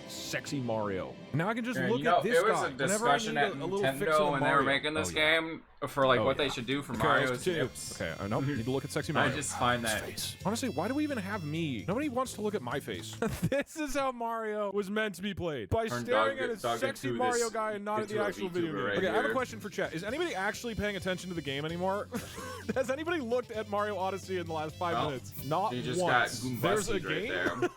sexy Mario. Now I can just look at this guy. There was a discussion at Nintendo when they were making this game for like what they should do for Mario's hips. Okay, I know. You need to look at sexy Mario. I just find that honestly, why do we even have me? Nobody wants to look at my face. This is how Mario was meant to be played. By staring at a sexy Mario guy and not at the actual video game. Okay, I have a question for chat. Is anybody actually paying attention to the game anymore? Has anybody looked at Mario Odyssey in the last 5 minutes? Not you just once. Got There's a right game? there.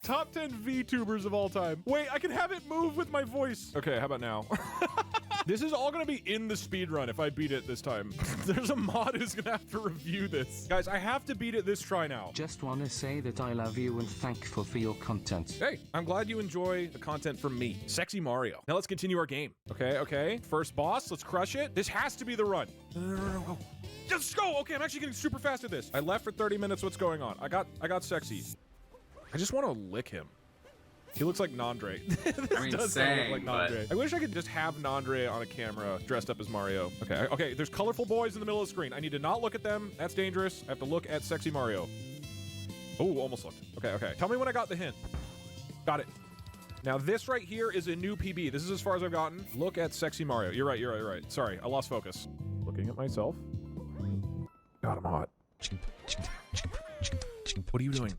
Top 10 VTubers of all time. Wait, I can have it move with my voice. Okay, how about now? This is all gonna be in the speedrun if I beat it this time. There's a mod who's gonna have to review this. Guys, I have to beat it this try now. Just wanna say that I love you and thankful for your content. Hey, I'm glad you enjoy the content from me. Sexy Mario. Now let's continue our game. Okay. First boss, let's crush it. This has to be the run. No. Let's go! Okay, I'm actually getting super fast at this. I left for 30 minutes, what's going on? I got sexy. I just want to lick him. He looks like Nandre. I mean, same, like Nandre. I wish I could just have Nandre on a camera dressed up as Mario. Okay, there's colorful boys in the middle of the screen. I need to not look at them. That's dangerous. I have to look at sexy Mario. Oh, almost looked. Okay. Tell me when I got the hint. Got it. Now this right here is a new PB. This is as far as I've gotten. Look at sexy Mario. You're right. Sorry, I lost focus. Looking at myself. God, I'm hot. What are you doing?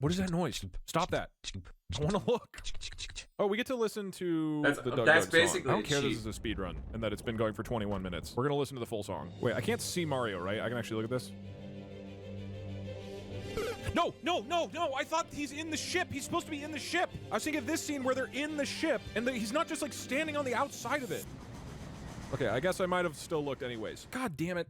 What is that noise? Stop that. I want to look. Oh, we get to listen to the Doug that's Doug basically song. I don't care cheap. this is a speed run and that it's been going for 21 minutes. We're going to listen to the full song. Wait, I can't see Mario, right? I can actually look at this. No, no, no, no. I thought he's in the ship. He's supposed to be in the ship. I was thinking of this scene where they're in the ship and he's not just like standing on the outside of it. Okay, I guess I might have still looked anyways. God damn it.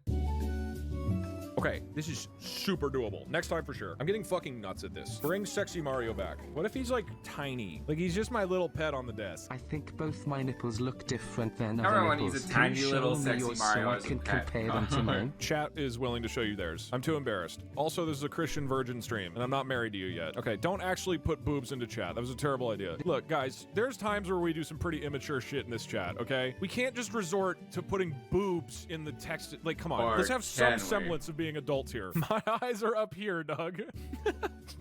Okay, this is super doable. Next time for sure. I'm getting fucking nuts at this. Bring sexy Mario back. What if he's like tiny? Like he's just my little pet on the desk. I think both my nipples look different than other Everyone nipples. needs a Can tiny you show little me sexy yours Mario so I as a can pet? compare them to mine? Chat is willing to show you theirs. I'm too embarrassed. Also, this is a Christian virgin stream, and I'm not married to you yet. Okay, don't actually put boobs into chat. That was a terrible idea. Look, guys, there's times where we do some pretty immature shit in this chat, okay? We can't just resort to putting boobs in the text. Like, come on. Or Let's have some can we? semblance of being adults here. My eyes are up here, Doug.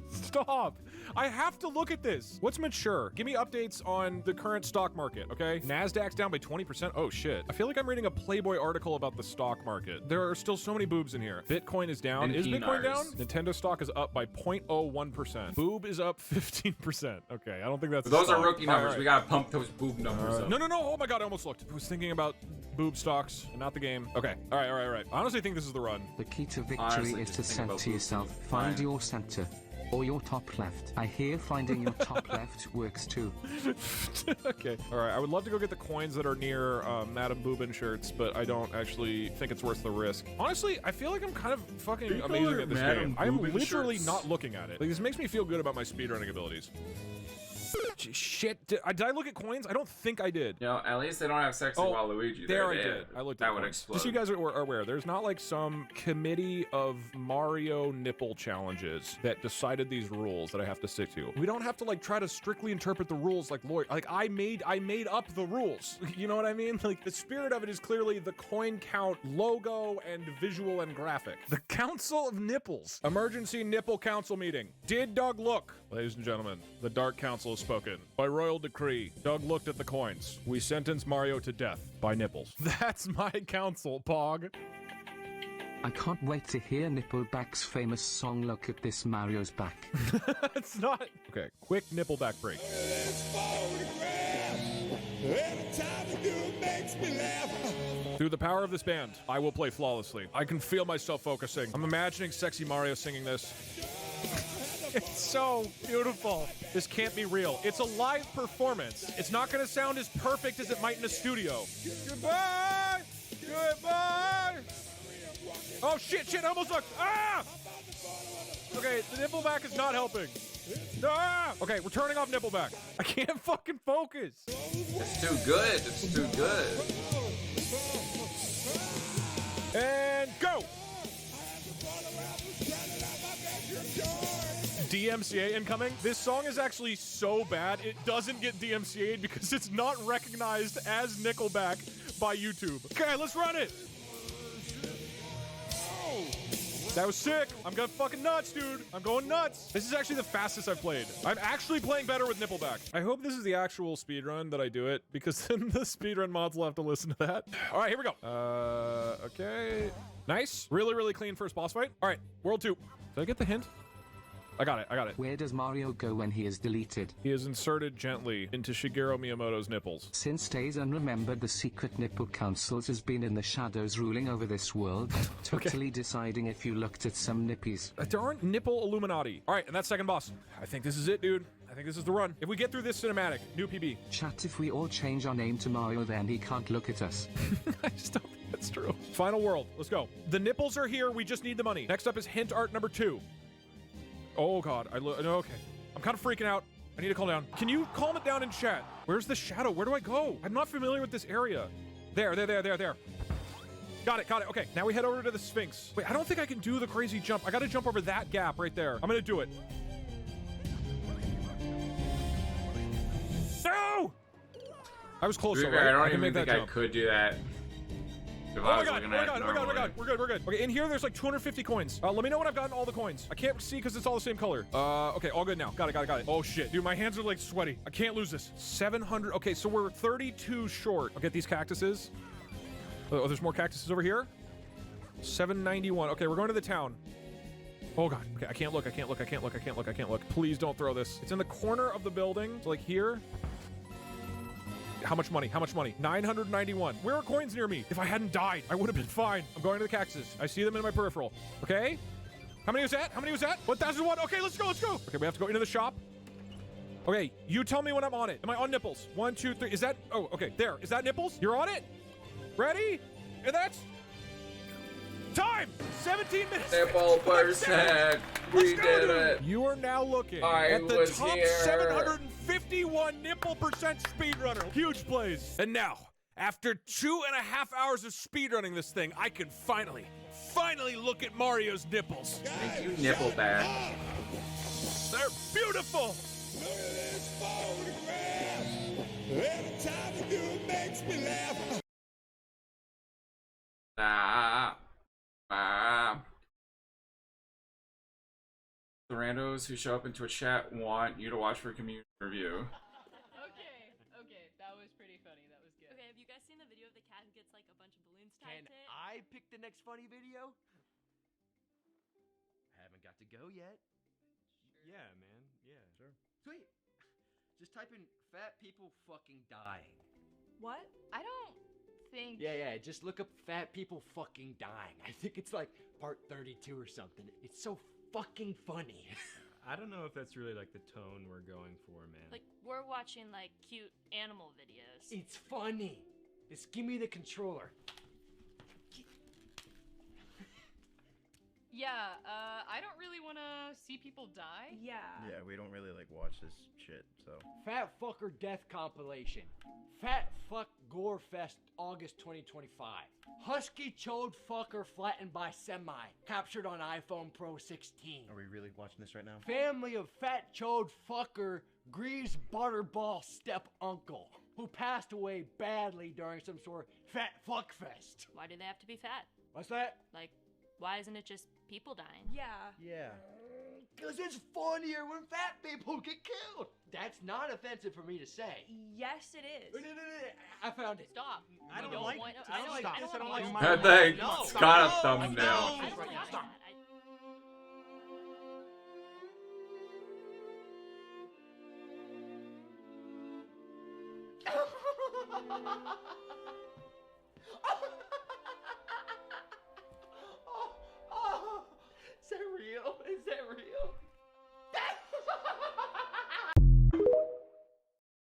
Stop. I have to look at this. What's mature? Give me updates on the current stock market, okay? NASDAQ's down by 20%. Oh, shit. I feel like I'm reading a Playboy article about the stock market. There are still so many boobs in here. Bitcoin is down. And Is Bitcoin down? dinars. Nintendo stock is up by 0.01%. Boob is up 15%. Okay, I don't think that's a Those are stock. rookie All numbers. right. We gotta pump those boob numbers up. No, no, no. Oh my god, I almost looked. I was thinking about boob stocks and not the game. Okay. All right, all right, all right. I honestly think this is the run. The key to victory Honestly, is just to think center about boobs yourself. and Find fine. your center. Or your top left. I hear finding your top left works too. Okay. All right. I would love to go get the coins that are near Madame Boobin shirts, but I don't actually think it's worth the risk. Honestly, I feel like I'm kind of fucking You call amazing her at this Madame game. I'm Boobin literally shirts? not looking at it. Like, this makes me feel good about my speedrunning abilities. Shit. Did I look at coins? I don't think I did. You know, at least they don't have sexy Waluigi. There I They did. I looked at That the would coins. explode. Just so you guys are aware, there's not like some committee of Mario nipple challenges that decided these rules that I have to stick to. We don't have to like try to strictly interpret the rules like lawyer. Like I made up the rules. You know what I mean? Like the spirit of it is clearly the coin count logo and visual and graphic. The Council of Nipples. Emergency Nipple Council meeting. Did Doug look? Ladies and gentlemen, the Dark Council has spoken. By royal decree, Doug looked at the coins. We sentence Mario to death by nipples. That's my council, Pog. I can't wait to hear Nippleback's famous song Look at This Mario's Back. It's not. Okay, quick nippleback break. Through the power of this band, I will play flawlessly. I can feel myself focusing. I'm imagining sexy Mario singing this. It's so beautiful. This can't be real. It's a live performance. It's not going to sound as perfect as it might in a studio. Goodbye! Goodbye! Oh, shit, shit, I almost looked. Ah! Okay, the nippleback is not helping. Ah! Okay, we're turning off nippleback. I can't fucking focus. It's too good. It's too good. And go! DMCA incoming. This song is actually so bad, it doesn't get DMCA'd because it's not recognized as Nickelback by YouTube. Okay, let's run it. That was sick. I'm going fucking nuts, dude. I'm going nuts. This is actually the fastest I've played. I'm actually playing better with Nippleback. I hope this is the actual speedrun that I do it, because then the speedrun mods will have to listen to that. All right, here we go. Okay. Nice. Really, really clean first boss fight. All right, World 2. Did I get the hint? I got it. I got it. Where does Mario go when he is deleted? He is inserted gently into Shigeru Miyamoto's nipples. Since days unremembered, the secret nipple councils has been in the shadows ruling over this world, totally deciding if you looked at some nippies. There aren't nipple Illuminati. All right, and that's second boss. I think this is it, dude. I think this is the run. If we get through this cinematic, new PB. Chat, if we all change our name to Mario, then he can't look at us. I just don't think that's true. Final world. Let's go. The nipples are here. We just need the money. Next up is hint art number 2. Oh, God. No, okay. I'm kind of freaking out. I need to calm down. Can you calm it down in chat? Where's the shadow? Where do I go? I'm not familiar with this area. There. Got it. Okay, now we head over to the Sphinx. Wait, I don't think I can do the crazy jump. I gotta jump over that gap right there. I'm gonna do it. No! I was close, though, right? I don't can even make think that I jump. could do that. Oh my god, we're good. Okay, in here there's like 250 coins. Let me know when I've gotten all the coins. I can't see because it's all the same color. Okay, all good now. Got it. Oh shit, dude, my hands are like sweaty. I can't lose this. 700, okay, so we're 32 short. I'll get these cactuses. Oh, there's more cactuses over here. 791. Okay, we're going to the town. Oh god. Okay, I can't look. I can't look. I can't look. I can't look. I can't look. Please don't throw this. It's in the corner of the building. So like here. How much money? How much money? 991. Where are coins near me? If I hadn't died, I would have been fine. I'm going to the cactuses. I see them in my peripheral. Okay. How many was that? How many was that? 1001. Okay, let's go. Let's go. Okay, we have to go into the shop. Okay, you tell me when I'm on it. Am I on nipples? 1, 2, 3. Is that? Oh, okay. There. Is that nipples? You're on it? Ready? And that's time. 17 minutes. Nipple percent. We did it. You are now looking at the top 751 nipple percent speedrunner. Huge plays. And now, after 2.5 hours of speedrunning this thing, I can finally look at Mario's nipples. Thank you, nipple bag. They're beautiful. Look at this photograph. Every time I do it makes me laugh. The randos who show up into a chat want you to watch for a community review. Okay, that was pretty funny. That was good. Okay, have you guys seen the video of the cat who gets like a bunch of balloons tied to it? I pick the next funny video? Haven't got to go yet. Sure. Yeah, man. Yeah. Sure. Sweet. Just type in fat people fucking dying. What? I don't think. Yeah. Just look up fat people fucking dying. I think it's like part 32 or something. It's so fucking funny. I don't know if that's really like the tone we're going for, man. Like we're watching like cute animal videos. It's funny. Just give me the controller. Yeah, I don't really want to see people die. Yeah. Yeah, we don't really like watch this shit, so. Fat fucker death compilation. Fat fuck gore fest August 2025. Husky chode fucker flattened by semi. Captured on iPhone Pro 16. Are we really watching this right now? Family of fat chode fucker Grease Butterball step uncle, who passed away badly during some sort of fat fuck fest. Why do they have to be fat? What's that? Like, why isn't it just people dying? Yeah. Yeah. Because it's funnier when fat people get killed. That's not offensive for me to say. Yes, it is. I found it. Stop. I don't like like. I don't like. Stop. I don't I don't like. That thing's got a thumbnail. I don't like Stop. Is that real? Is that real?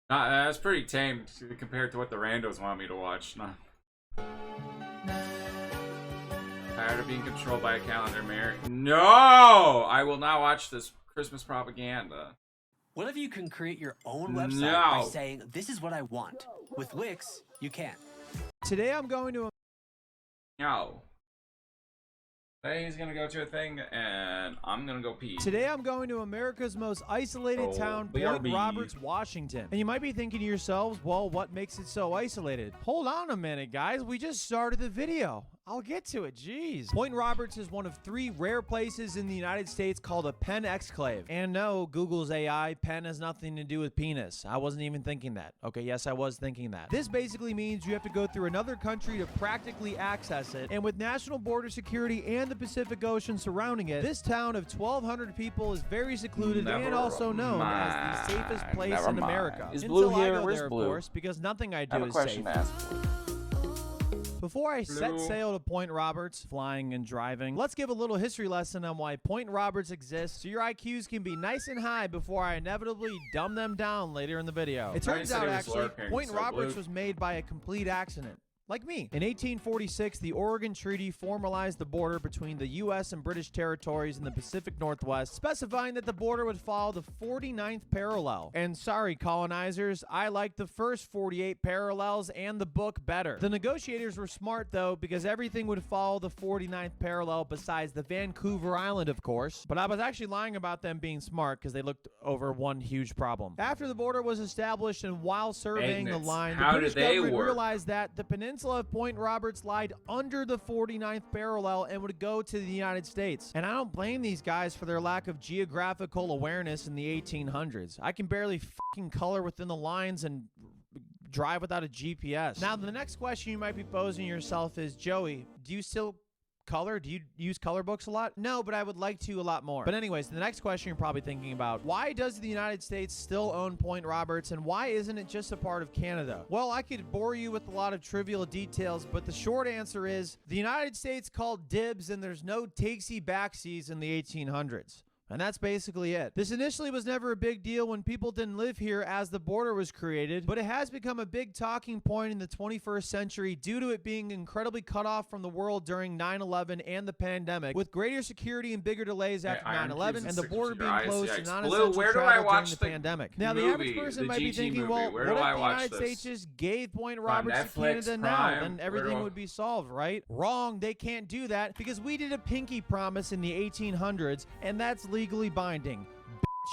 That's pretty tame compared to what the randos want me to watch. Nah. Tired of being controlled by a calendar mirror. No! I will not watch this Christmas propaganda. What if you can create your own website by saying, this is what I want? With Wix, you can. Today I'm going to... No. Today he's gonna go to a thing, and I'm gonna go pee. Today I'm going to America's most isolated town, Point Roberts, Washington. And you might be thinking to yourselves, well, what makes it so isolated? Hold on a minute, guys. We just started the video. I'll get to it, jeez. Point Roberts is one of 3 rare places in the United States called a pen exclave. And no, Google's AI, pen has nothing to do with penis. I wasn't even thinking that. Okay, yes, I was thinking that. This basically means you have to go through another country to practically access it. And with national border security and the Pacific Ocean surrounding it, this town of 1,200 people is very secluded and also known as the safest place in America. Is Blue Until here? I go Where's there, Blue? of course, because nothing I I have do a is question safe. to ask. Before I set sail to Point Roberts, flying and driving, let's give a little history lesson on why Point Roberts exists so your IQs can be nice and high before I inevitably dumb them down later in the video. It turns out, actually, Point Roberts was made by a complete accident. Like me. In 1846, the Oregon Treaty formalized the border between the U.S. and British territories in the Pacific Northwest, specifying that the border would follow the 49th parallel. And sorry, colonizers, I like the first 48 parallels and the book better. The negotiators were smart, though, because everything would follow the 49th parallel besides the Vancouver Island, of course. But I was actually lying about them being smart because they looked over one huge problem. After the border was established and while surveying the line, the British government realized that the peninsula of Point Roberts lied under the 49th parallel and would go to the United States. And I don't blame these guys for their lack of geographical awareness in the 1800s. I can barely fucking color within the lines and drive without a GPS. Now, the next question you might be posing yourself is, Joey, do you still color? Do you use color books a lot? No, but I would like to a lot more. But anyways, the next question you're probably thinking about, why does the United States still own Point Roberts, and why isn't it just a part of Canada? Well, I could bore you with a lot of trivial details, but the short answer is the United States called dibs, and there's no takesy-backsies in the 1800s. And that's basically it. This initially was never a big deal when people didn't live here as the border was created, but it has become a big talking point in the 21st century due to it being incredibly cut off from the world during 9/11 and the pandemic, with greater security and bigger delays after 9/11 and the border being closed to non-essential travel during the pandemic. Now, the average person might be thinking, well, what if the United States just gave Point Roberts to Canada now? Then everything would be solved, right? Wrong. They can't do that because we did a pinky promise in the 1800s, and that's legally binding.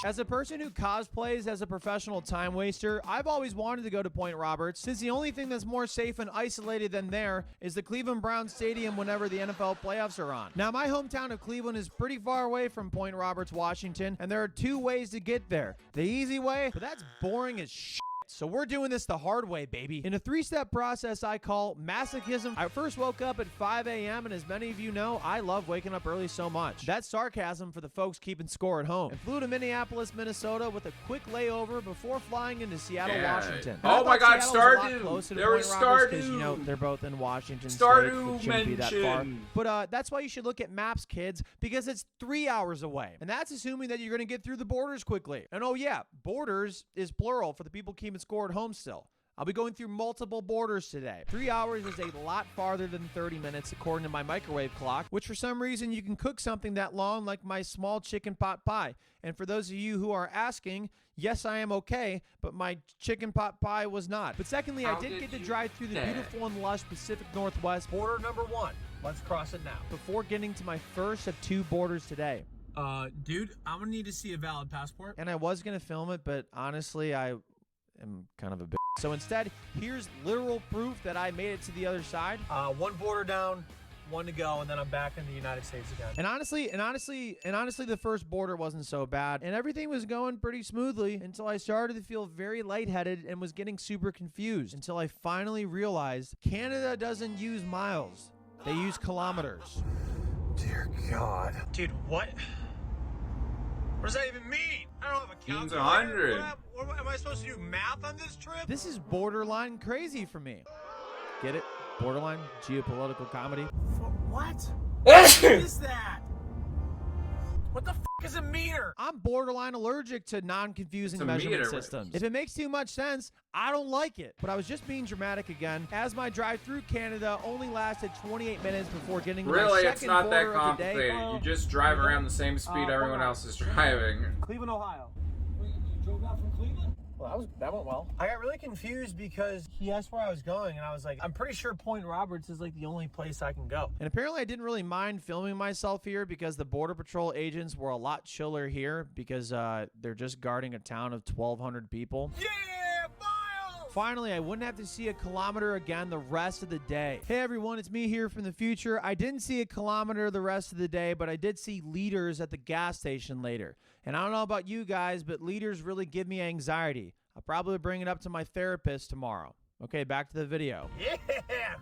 As a person who cosplays as a professional time waster, I've always wanted to go to Point Roberts, since the only thing that's more safe and isolated than there is the Cleveland Browns Stadium whenever the NFL playoffs are on. Now, my hometown of Cleveland is pretty far away from Point Roberts, Washington, and there are two ways to get there. The easy way, but that's boring as shit. So we're doing this the hard way, baby. In a 3-step process I call masochism. I first woke up at 5 a.m. and as many of you know, I love waking up early so much. That's sarcasm for the folks keeping score at home. And flew to Minneapolis, Minnesota with a quick layover before flying into Seattle, Washington. Oh my God, Stardew! There was Stardew! Because, you know, they're both in Washington Stardew State. Shouldn't be that far. mentioned. But that's why you should look at maps, kids, because it's 3 hours away. And that's assuming that you're going to get through the borders quickly. And oh yeah, borders is plural for the people keeping score at home still. I'll be going through multiple borders today. 3 hours is a lot farther than 30 minutes according to my microwave clock, which for some reason you can cook something that long like my small chicken pot pie. And for those of you who are asking, yes, I am okay, but my chicken pot pie was not. But secondly, I did get to drive through the beautiful and lush Pacific Northwest. Border number 1. Let's cross it now. Before getting to my first of 2 borders today. Dude, I'm gonna need to see a valid passport. And I was gonna film it, but honestly, I am kind of a bitch. So instead, here's literal proof that I made it to the other side. 1 border down, 1 to go, and then I'm back in the United States again. And honestly, the first border wasn't so bad, and everything was going pretty smoothly until I started to feel very lightheaded and was getting super confused until I finally realized Canada doesn't use miles; they use kilometers. Dear God, dude, what? What does that even mean? I don't have a calculator. 100. What am I supposed to do math on this trip? This is borderline crazy for me. Get it? Borderline geopolitical comedy. What? What is that? What the f is a meter? I'm borderline allergic to non-confusing measurement systems. If it makes too much sense, I don't like it. But I was just being dramatic again, as my drive through Canada only lasted 28 minutes before getting to my Really, second it's not that border of the day. complicated. You just drive around the same speed everyone else is driving. Cleveland, Ohio. Wait, you drove out from Cleveland? Well, that went well. I got really confused because he asked where I was going, and I was like, I'm pretty sure Point Roberts is like the only place I can go. And apparently I didn't really mind filming myself here because the Border Patrol agents were a lot chiller here because they're just guarding a town of 1,200 people. Yeah, Miles! Finally, I wouldn't have to see a kilometer again the rest of the day. Hey everyone, it's me here from the future. I didn't see a kilometer the rest of the day, but I did see liters at the gas station later. And I don't know about you guys, but liters really give me anxiety. I'll probably bring it up to my therapist tomorrow. Okay, back to the video. Yeah,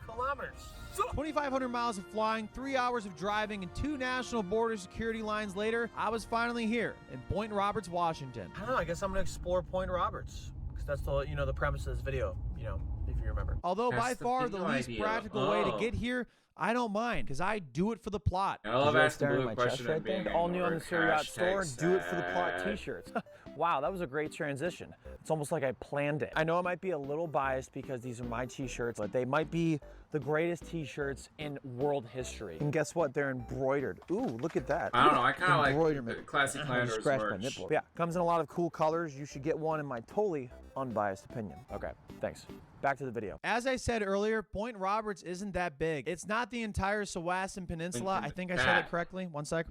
kilometers. 2,500 miles of flying, 3 hours of driving, and 2 national border security lines later, I was finally here in Point Roberts, Washington. I don't know, I guess I'm gonna explore Point Roberts. Because that's the, the premise of this video, if you remember. Although by far the least practical way to get here, I don't mind, because I do it for the plot. I love asking Blue a question and being all new on the Seriat store, hashtag do it for the plot sad. t-shirts. Wow, that was a great transition. It's almost like I planned it. I know I might be a little biased because these are my t-shirts, but they might be the greatest t-shirts in world history. And guess what? They're embroidered. Ooh, look at that. I don't know. I kind of like the classic Landers Scratch my merch. nipple. Yeah, comes in a lot of cool colors. You should get one in my totally unbiased opinion. Okay, thanks. Back to the video. As I said earlier, Point Roberts isn't that big. It's not the entire Sawassan Peninsula. I think I said it correctly. One sec.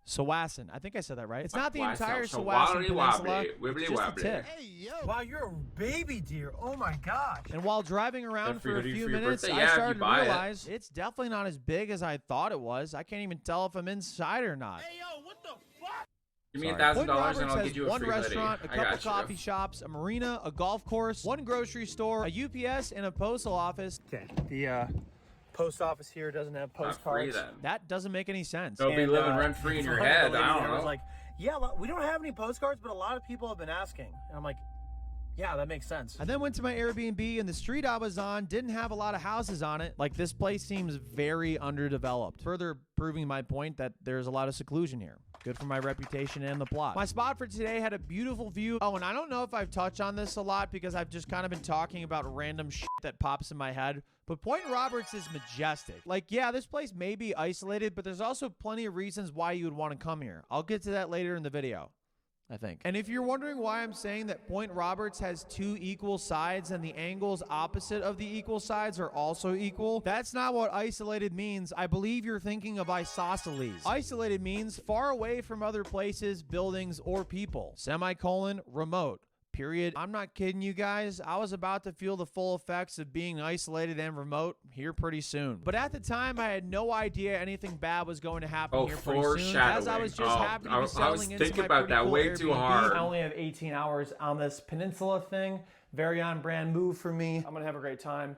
Sawassan. I think I said that right. It's not the entire Sawassan Peninsula. It's just a tip. Hey, yo. Wow, you're a baby deer. Oh my gosh. And while driving around for a few your minutes, birthday? I Yeah, if started you to buy it. realize it's definitely not as big as I thought it was. I can't even tell if I'm inside or not. Hey, yo, what the fuck? Give me Point $1,000 Roberts and I'll has get you a one free hoodie. restaurant, a I couple got you. coffee shops, a marina, a golf course, one grocery store, a UPS, and a postal office. Okay, the post office here doesn't have Not postcards. free then. That doesn't make any sense. They'll be living rent free in your head. I don't I was know. like, yeah, we don't have any postcards, but a lot of people have been asking. And I'm like, yeah, that makes sense. I then went to my Airbnb, and the street I was on didn't have a lot of houses on it. Like, this place seems very underdeveloped, further proving my point that there's a lot of seclusion here. Good for my reputation and the plot. My spot for today had a beautiful view. Oh, and I don't know if I've touched on this a lot because I've just kind of been talking about random shit that pops in my head. But Point Roberts is majestic. Like, yeah, this place may be isolated, but there's also plenty of reasons why you would want to come here. I'll get to that later in the video, I think. And if you're wondering why I'm saying that Point Roberts has two equal sides and the angles opposite of the equal sides are also equal, that's not what isolated means. I believe you're thinking of isosceles. Isolated means far away from other places, buildings, or people. Semicolon, remote. Period. I'm not kidding you guys. I was about to feel the full effects of being isolated and remote here pretty soon. But at the time, I had no idea anything bad was going to happen here pretty soon. As I was just happy to be settling into my pretty cool Airbnb. I only have 18 hours on this peninsula thing. Very on-brand move for me. I'm gonna have a great time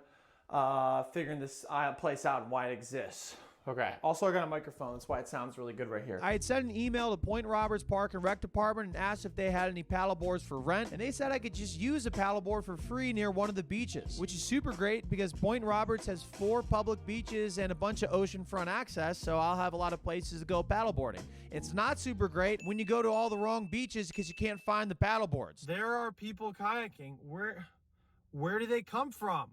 figuring this place out and why it exists. Okay. Also, I got a microphone. That's why it sounds really good right here. I had sent an email to Point Roberts Park and Rec Department and asked if they had any paddleboards for rent, and they said I could just use a paddleboard for free near one of the beaches, which is super great because Point Roberts has 4 public beaches and a bunch of oceanfront access, so I'll have a lot of places to go paddleboarding. It's not super great when you go to all the wrong beaches because you can't find the paddleboards. There are people kayaking. Where do they come from?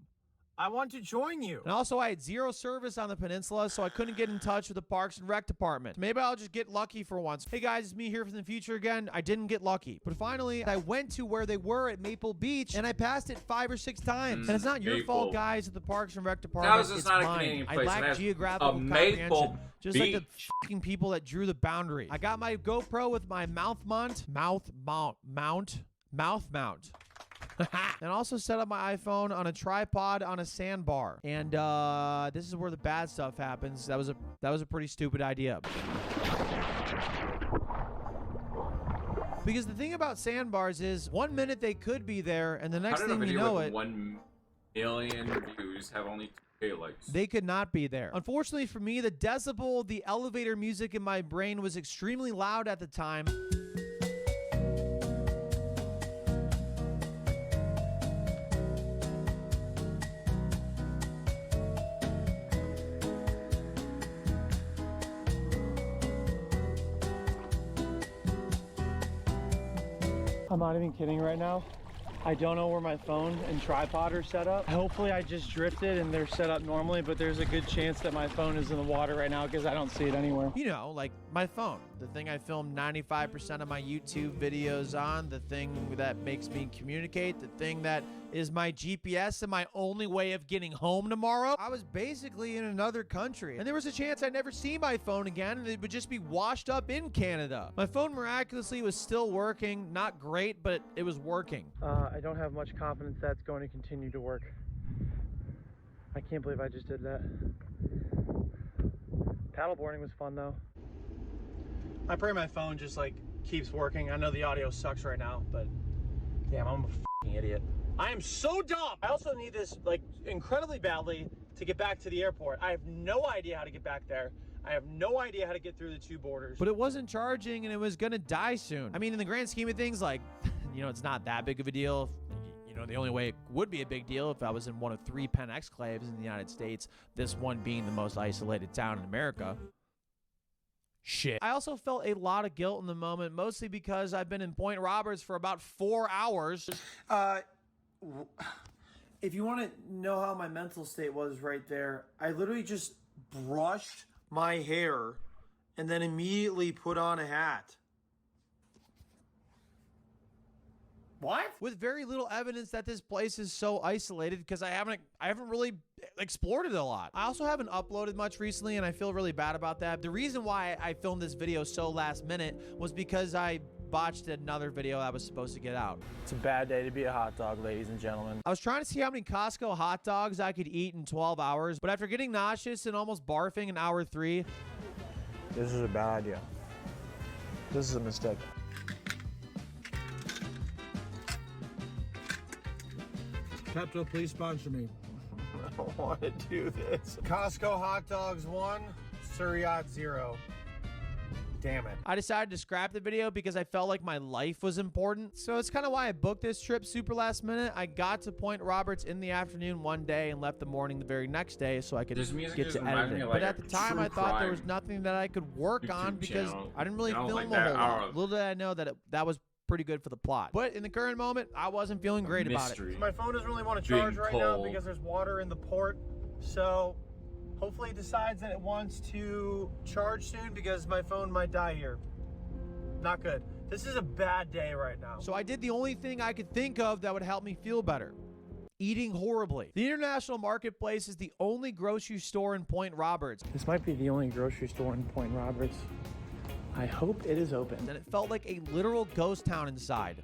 I want to join you. And also, I had 0 service on the peninsula, so I couldn't get in touch with the Parks and Rec Department. Maybe I'll just get lucky for once. Hey guys, it's me here from the future again. I didn't get lucky. But finally, I went to where they were at Maple Beach, and I passed it 5 or 6 times. And it's not your fault, guys, at the Parks and Rec Department. That was just not a Canadian place. I lack geographical comprehension. Just like the fucking people that drew the boundary. I got my GoPro with my mouth mount. And also set up my iPhone on a tripod on a sandbar. And this is where the bad stuff happens. That was a pretty stupid idea. Because the thing about sandbars is 1 minute they could be there and the next thing you know it, 1 million views have only 2K likes. They could not be there. Unfortunately for me, the decibel, the elevator music in my brain was extremely loud at the time. I'm not even kidding right now. I don't know where my phone and tripod are set up. Hopefully I just drifted and they're set up normally, but there's a good chance that my phone is in the water right now because I don't see it anywhere. You know, like my phone, the thing I film 95% of my YouTube videos on, the thing that makes me communicate, the thing that is my GPS and my only way of getting home tomorrow. I was basically in another country, and there was a chance I'd never see my phone again, and it would just be washed up in Canada. My phone miraculously was still working. Not great, but it was working. I don't have much confidence that's going to continue to work. I can't believe I just did that. Paddleboarding was fun, though. I pray my phone just, like, keeps working. I know the audio sucks right now, but damn, I'm a f***ing idiot. I am so dumb. I also need this, like, incredibly badly to get back to the airport. I have no idea how to get back there. I have no idea how to get through the 2 borders. But it wasn't charging, and it was gonna die soon. I mean, in the grand scheme of things, like, you know, it's not that big of a deal. You know, the only way it would be a big deal if I was in one of 3 pen exclaves in the United States, this one being the most isolated town in America. Shit. I also felt a lot of guilt in the moment, mostly because I've been in Point Roberts for about 4 hours. If you want to know how my mental state was right there, I literally just brushed my hair and then immediately put on a hat. What? With very little evidence that this place is so isolated because I haven't really explored it a lot. I also haven't uploaded much recently and I feel really bad about that. The reason why I filmed this video so last minute was because I botched another video I was supposed to get out. It's a bad day to be a hot dog, ladies and gentlemen. I was trying to see how many Costco hot dogs I could eat in 12 hours, but after getting nauseous and almost barfing in hour 3, this is a bad idea. This is a mistake. Pepto, please sponsor me. don't want to do this. Costco hot dogs 1, Suriyat 0. Damn it. I decided to scrap the video because I felt like my life was important. So it's kind of why I booked this trip super last minute. I got to Point Roberts in the afternoon one day and left the morning the very next day so I could get to editing. But at the time, I thought there was nothing that I could work on because I didn't really film a whole lot. Little did I know that that was pretty good for the plot. But in the current moment, I wasn't feeling great about it. My phone doesn't really want to charge right now because there's water in the port. So hopefully it decides that it wants to charge soon because my phone might die here. Not good. This is a bad day right now. So I did the only thing I could think of that would help me feel better. Eating horribly. The International Marketplace is the only grocery store in Point Roberts. This might be the only grocery store in Point Roberts. I hope it is open. And it felt like a literal ghost town inside.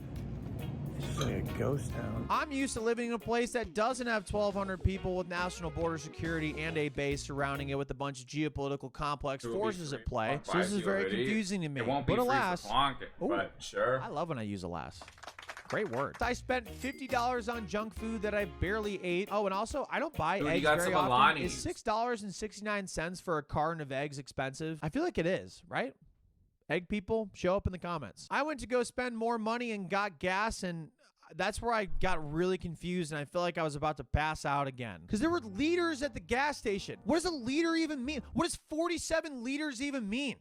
It's just like a ghost town. I'm used to living in a place that doesn't have 1,200 people with national border security and a base surrounding it with a bunch of geopolitical complex forces at play. So this is very confusing to me. But alas, but sure. I love when I use alas. Great word. I spent $50 on junk food that I barely ate. Oh, and also, I don't buy eggs very often. Is $6.69 for a carton of eggs expensive? I feel like it is, right? Egg people, show up in the comments. I went to go spend more money and got gas, and that's where I got really confused, and I felt like I was about to pass out again. Because there were liters at the gas station. What does a liter even mean? What does 47 liters even mean?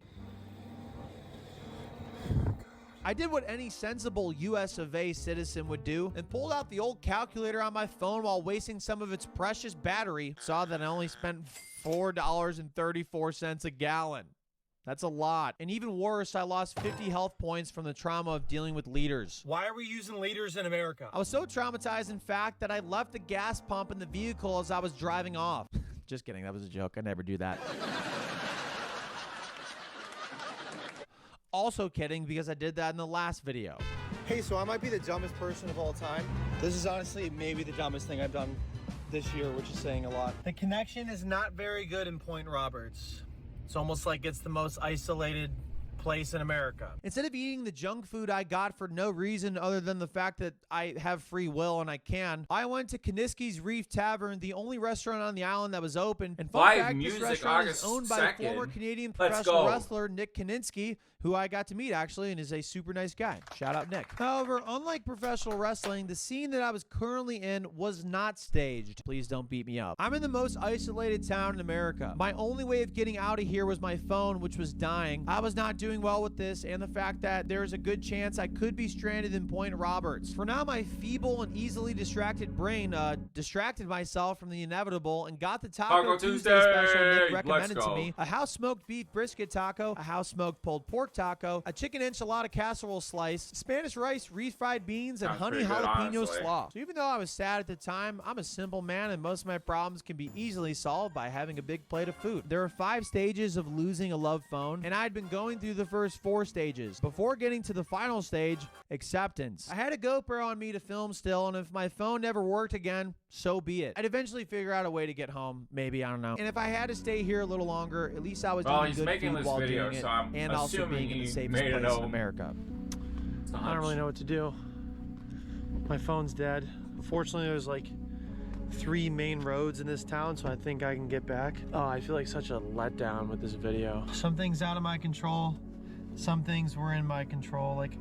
I did what any sensible US of A citizen would do and pulled out the old calculator on my phone while wasting some of its precious battery. Saw that I only spent $4.34 a gallon. That's a lot. And even worse, I lost 50 health points from the trauma of dealing with liters. Why are we using liters in America? I was so traumatized, in fact, that I left the gas pump in the vehicle as I was driving off. Just kidding. That was a joke. I never do that. Also kidding, because I did that in the last video. Hey, so I might be the dumbest person of all time. This is honestly maybe the dumbest thing I've done this year, which is saying a lot. The connection is not very good in Point Roberts. It's almost like it's the most isolated place in America. Instead of eating the junk food I got for no reason other than the fact that I have free will and I can, I went to Kaniski's Reef Tavern, the only restaurant on the island that was open. And fun fact, this restaurant is owned by the former Canadian professional wrestler Nick Kaninsky, who I got to meet actually and is a super nice guy. Shout out Nick. However, unlike professional wrestling, the scene that I was currently in was not staged. Please don't beat me up. I'm in the most isolated town in America. My only way of getting out of here was my phone, which was dying. I was not doing well with this and the fact that there is a good chance I could be stranded in Point Roberts. For now, my feeble and easily distracted brain distracted myself from the inevitable and got the Taco Tuesday special Nick recommended to me. A house smoked beef brisket taco, a house smoked pulled pork taco, a chicken enchilada casserole slice, Spanish rice, refried beans, and honey jalapeno slaw. So even though I was sad at the time, I'm a simple man and most of my problems can be easily solved by having a big plate of food. There are 5 stages of losing a loved phone, and I'd been going through the first 4 stages before getting to the final stage, acceptance. I had a GoPro on me to film still, and if my phone never worked again, so be it. I'd eventually figure out a way to get home, maybe, I don't know. And if I had to stay here a little longer, at least I was doing good food while doing it, and also being in the safest place in America. I don't really know what to do. My phone's dead. Fortunately, there's like 3 main roads in this town, so I think I can get back. Oh, I feel like such a letdown with this video. Some things out of my control. Some things were in my control, like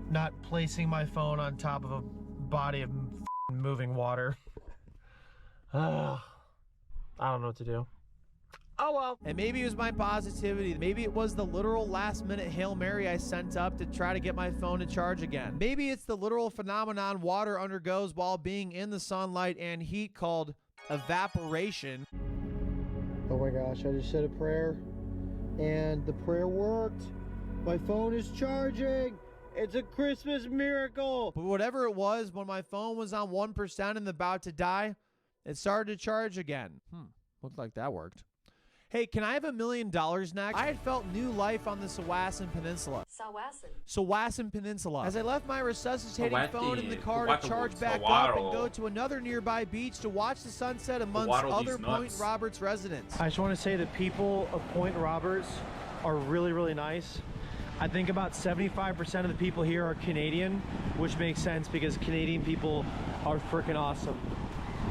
not placing my phone on top of a body of moving water. I don't know what to do. Oh well. And maybe it was my positivity. Maybe it was the literal last minute Hail Mary I sent up to try to get my phone to charge again. Maybe it's the literal phenomenon water undergoes while being in the sunlight and heat called evaporation. Oh my gosh, I just said a prayer and the prayer worked. My phone is charging. It's a Christmas miracle. But whatever it was, when my phone was on 1% and about to die, it started to charge again. Looked like that worked. Hey, can I have $1 million next? I had felt new life on the Sawasan Peninsula. Sawasan Peninsula. As I left my resuscitating phone in the car to charge back up and go to another nearby beach to watch the sunset amongst other Point Roberts residents. I just want to say the people of Point Roberts are really, really nice. I think about 75% of the people here are Canadian, which makes sense because Canadian people are freaking awesome.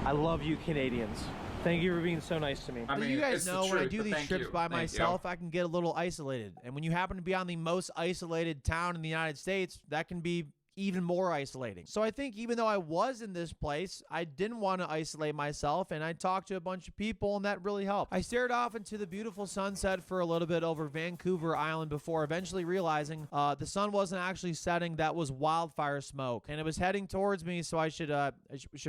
I love you, Canadians. Thank you for being so nice to me. I mean, you guys it's the know when I truth, do but these thank trips you. by Thank you. myself, I can get a little isolated. And when you happen to be on the most isolated town in the United States, that can be even more isolating. So I think even though I was in this place, I didn't want to isolate myself, and I talked to a bunch of people, and that really helped. I stared off into the beautiful sunset for a little bit over Vancouver Island before eventually realizing the sun wasn't actually setting. That was wildfire smoke, and it was heading towards me, so I should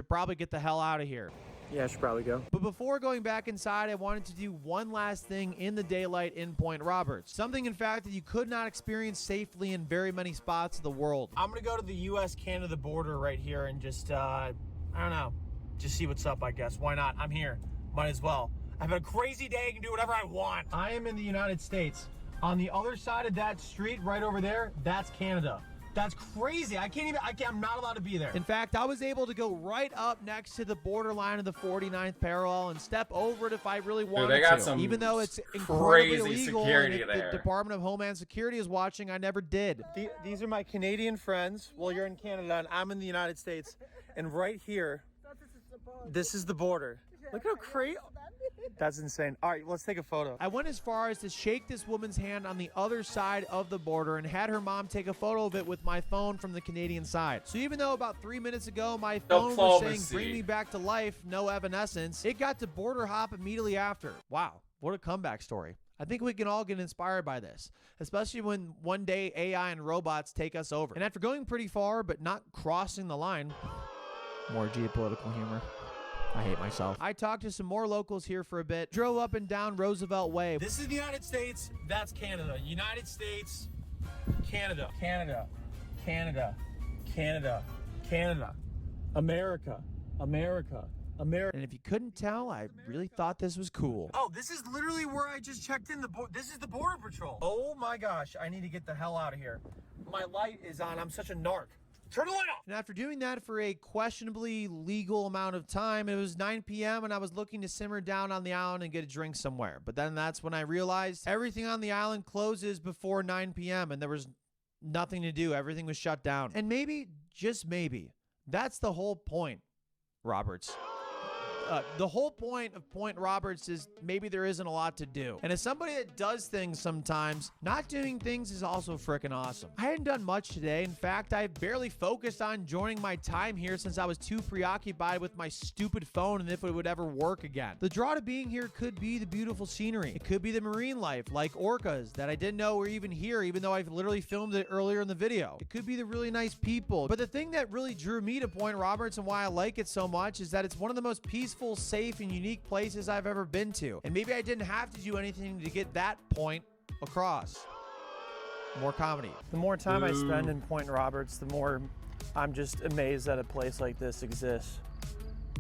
probably get the hell out of here. Yeah, I should probably go. But before going back inside, I wanted to do one last thing in the daylight in Point Roberts. Something, in fact, that you could not experience safely in very many spots of the world. I'm going to go to the U.S.-Canada border right here and just, I don't know, just see what's up, I guess. Why not? I'm here. Might as well. I've had a crazy day. I can do whatever I want. I am in the United States. On the other side of that street right over there, that's Canada. That's crazy. I'm not allowed to be there. In fact, I was able to go right up next to the borderline of the 49th parallel and step over it if I really wanted they got to. some Even though it's incredibly crazy illegal, security and if there. the Department of Homeland Security is watching, I never did. These are my Canadian friends. Well, you're in Canada and I'm in the United States. And right here, this is the border. Look how crazy. That's insane. All right, let's take a photo. I went as far as to shake this woman's hand on the other side of the border and had her mom take a photo of it with my phone from the Canadian side. So even though about 3 minutes ago my phone was saying, "Bring me back to life, no evanescence," it got to border hop immediately after. Wow, what a comeback story. I think we can all get inspired by this, especially when one day AI and robots take us over. And after going pretty far but not crossing the line, more geopolitical humor. I hate myself. I talked to some more locals here for a bit, drove up and down Roosevelt Way. This is the United States, that's Canada. United States, Canada, Canada, Canada, Canada, Canada, America, America, America. And if you couldn't tell, I really thought this was cool. Oh, this is literally where I just checked in. This is the Border Patrol. Oh my gosh, I need to get the hell out of here. My light is on. I'm such a narc. Turn the light off! And after doing that for a questionably legal amount of time, it was 9 p.m. and I was looking to simmer down on the island and get a drink somewhere. But then that's when I realized everything on the island closes before 9 p.m. and there was nothing to do. Everything was shut down. And maybe, just maybe, that's the whole point, Roberts. The whole point of Point Roberts is maybe there isn't a lot to do. And as somebody that does things sometimes, not doing things is also freaking awesome. I hadn't done much today. In fact, I barely focused on enjoying my time here since I was too preoccupied with my stupid phone and if it would ever work again. The draw to being here could be the beautiful scenery. It could be the marine life, like orcas, that I didn't know were even here, even though I've literally filmed it earlier in the video. It could be the really nice people. But the thing that really drew me to Point Roberts and why I like it so much is that it's one of the most peaceful, safe, and unique places I've ever been to. And maybe I didn't have to do anything to get that point across. More comedy. The more time I spend in Point Roberts, the more I'm just amazed that a place like this exists.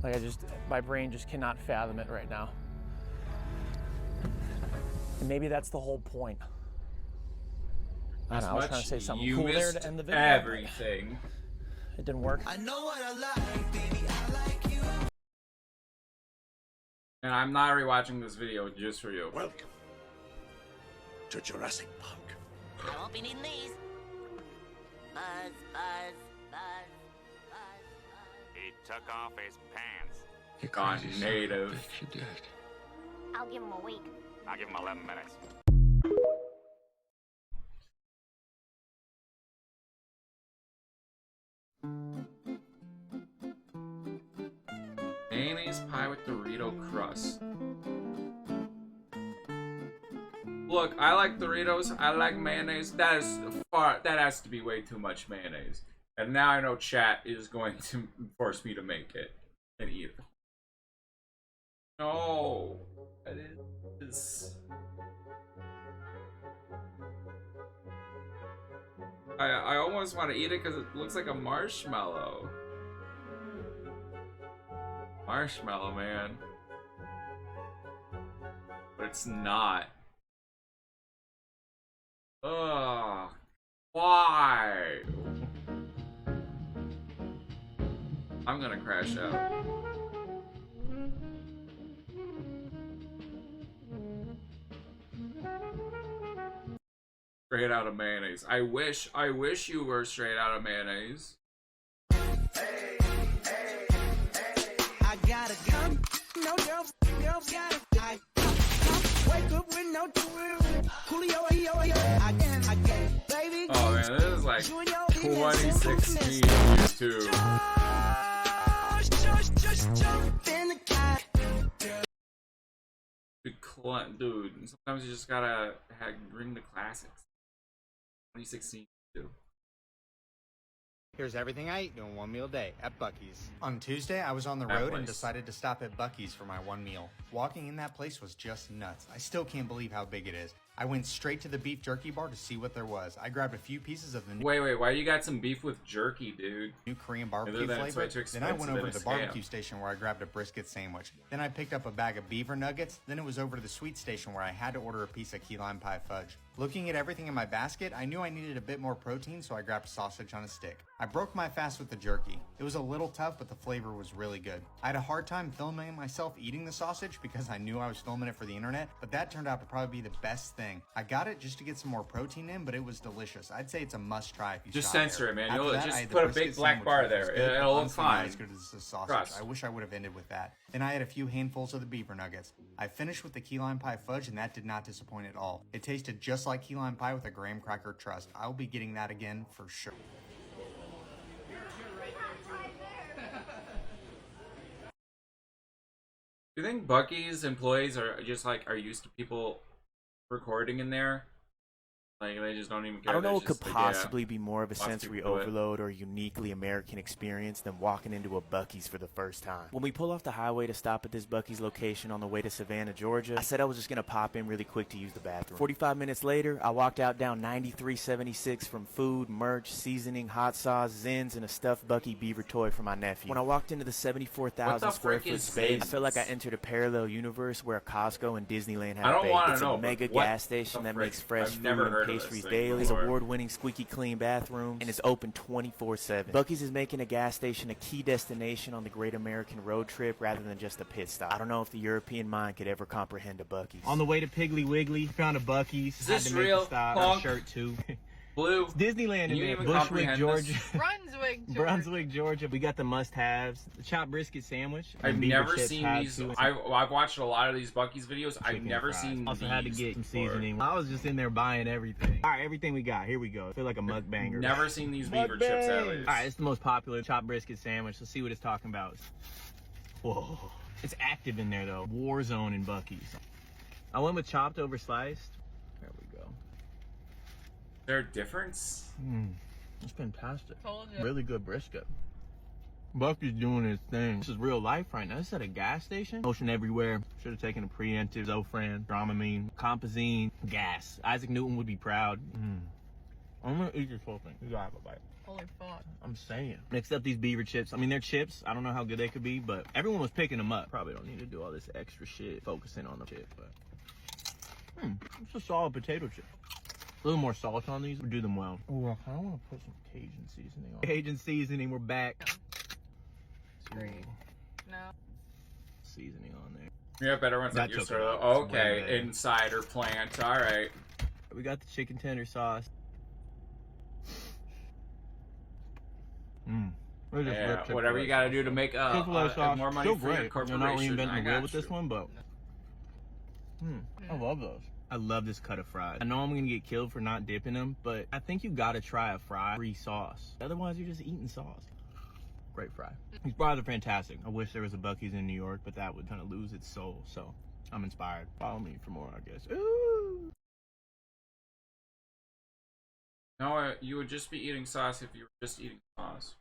Like my brain just cannot fathom it right now. And maybe that's the whole point. I don't know, I was trying to say something cool there to end the video. Everything. It didn't work. I know what I like, baby, I like you. And I'm not rewatching this video just for you. Welcome to Jurassic Park. I won't be needing these. Buzz, buzz, buzz, buzz, buzz. He took off his pants. You're gone native. You did. I'll give him a week. I'll give him 11 minutes. Mayonnaise pie with Dorito crust. Look, I like Doritos. I like mayonnaise. That has to be way too much mayonnaise. And now I know chat is going to force me to make it and eat it. No, that is. I almost want to eat it because it looks like a marshmallow. Marshmallow, man. But it's not. Ugh. Why? I'm gonna crash out. Straight out of mayonnaise. I wish you were straight out of mayonnaise. I gotta come. no girls got it. I wake up with no Coolio, I get, baby. Oh man, this is like 2016 YouTube. Just jump in the car. Dude, sometimes you just gotta bring the classics. 2016 too. Here's everything I eat in one meal a day at Buc-ee's. On Tuesday, I was on the road and decided to stop at Buc-ee's for my one meal. Walking in that place was just nuts. I still can't believe how big it is. I went straight to the beef jerky bar to see what there was. I grabbed a few pieces of the new Wait, why you got some beef with jerky, dude? New Korean barbecue flavor. Then I went over to the barbecue station where I grabbed a brisket sandwich. Then I picked up a bag of beaver nuggets. Then it was over to the sweet station where I had to order a piece of key lime pie fudge. Looking at everything in my basket, I knew I needed a bit more protein, so I grabbed sausage on a stick. I broke my fast with the jerky. It was a little tough, but the flavor was really good. I had a hard time filming myself eating the sausage because I knew I was filming it for the internet, but that turned out to probably be the best thing. I got it just to get some more protein in, but it was delicious. I'd say it's a must try if you just stop censor there. it, man. After You'll that, just I had put the a big brisket black sandwich, bar which was there. good, It'll but look honestly not fine. as good as the sausage. Trust. I wish I would have ended with that. Then I had a few handfuls of the beaver nuggets. I finished with the key lime pie fudge, and that did not disappoint at all. It tasted just like key lime pie with a graham cracker crust. I'll be getting that again for sure. Do you think Buc-ee's employees are just like are used to people recording in there? Like they just don't even care. I don't know They're what could just like, possibly be more of a lots of sensory people do it. overload or uniquely American experience than walking into a Buc-ee's for the first time. When we pull off the highway to stop at this Buc-ee's location on the way to Savannah, Georgia, I said I was just going to pop in really quick to use the bathroom. 45 minutes later, I walked out down 9376 from food, merch, seasoning, hot sauce, Zins, and a stuffed Buc-ee beaver toy for my nephew. When I walked into the 74,000 square foot space, I felt like I entered a parallel universe where Costco and Disneyland have I don't want It's to know. a mega what gas station that makes fresh I've food never and heard of pastries this thing daily. before. Award-winning squeaky clean bathrooms, and it's open 24/7. Buc-ee's is making a gas station a key destination on the Great American Road Trip rather than just a pit stop. I don't know if the European mind could ever comprehend a Buc-ee's. On the way to Piggly Wiggly, found a Buc-ee's. Is Had this to make real? the stop. Punk? Shirt too. Blue. It's Disneyland You in there. even Bushwick, comprehend Georgia. this? Brunswick, Georgia. We got the must-haves. The chopped brisket sandwich. I've and beaver never chips seen had these. to. I've watched a lot of these Buc-ee's videos. I've Chicken never fries. seen. Also had to these get some before. seasoning. I was just in there buying everything. All right, everything we got. Here we go. I feel like a mukbanger. Never seen these beaver chips at least. All right, it's the most popular chopped brisket sandwich. Let's see what it's talking about. Whoa. It's active in there, though. War zone in Buc-ee's. I went with chopped over sliced. There we go. Is there a difference? It's fantastic. Told you. Really good brisket. Buc-ee's doing his thing. This is real life right now. This is at a gas station. Motion everywhere. Should have taken a preemptive. Zofran, Dramamine, Compazine, gas. Isaac Newton would be proud. I'm gonna eat this whole thing. You gotta have a bite. Holy fuck. I'm saying. Next up, these beaver chips. I mean, they're chips. I don't know how good they could be, but everyone was picking them up. Probably don't need to do all this extra shit focusing on the chip, but it's a solid potato chip. A little more salt on these would do them well. Oh, I kind of want to put some Cajun seasoning on. Cajun seasoning, we're back. Great. No. Seasoning on there. You have better ones That than your took sort a of. lot. It's way Okay, better. insider plant. All right. We got the chicken tender sauce. Yeah, whatever you got to do to make more money for your corporation. They're not reinventing I the wheel got with you. this one, but I love those. I love this cut of fries. I know I'm gonna get killed for not dipping them, but I think you gotta try a fry-free sauce. Otherwise, you're just eating sauce. Great fry. These fries are fantastic. I wish there was a Buc-ee's in New York, but that would kind of lose its soul. So I'm inspired. Follow me for more, I guess. Ooh. No, you would just be eating sauce if you were just eating sauce.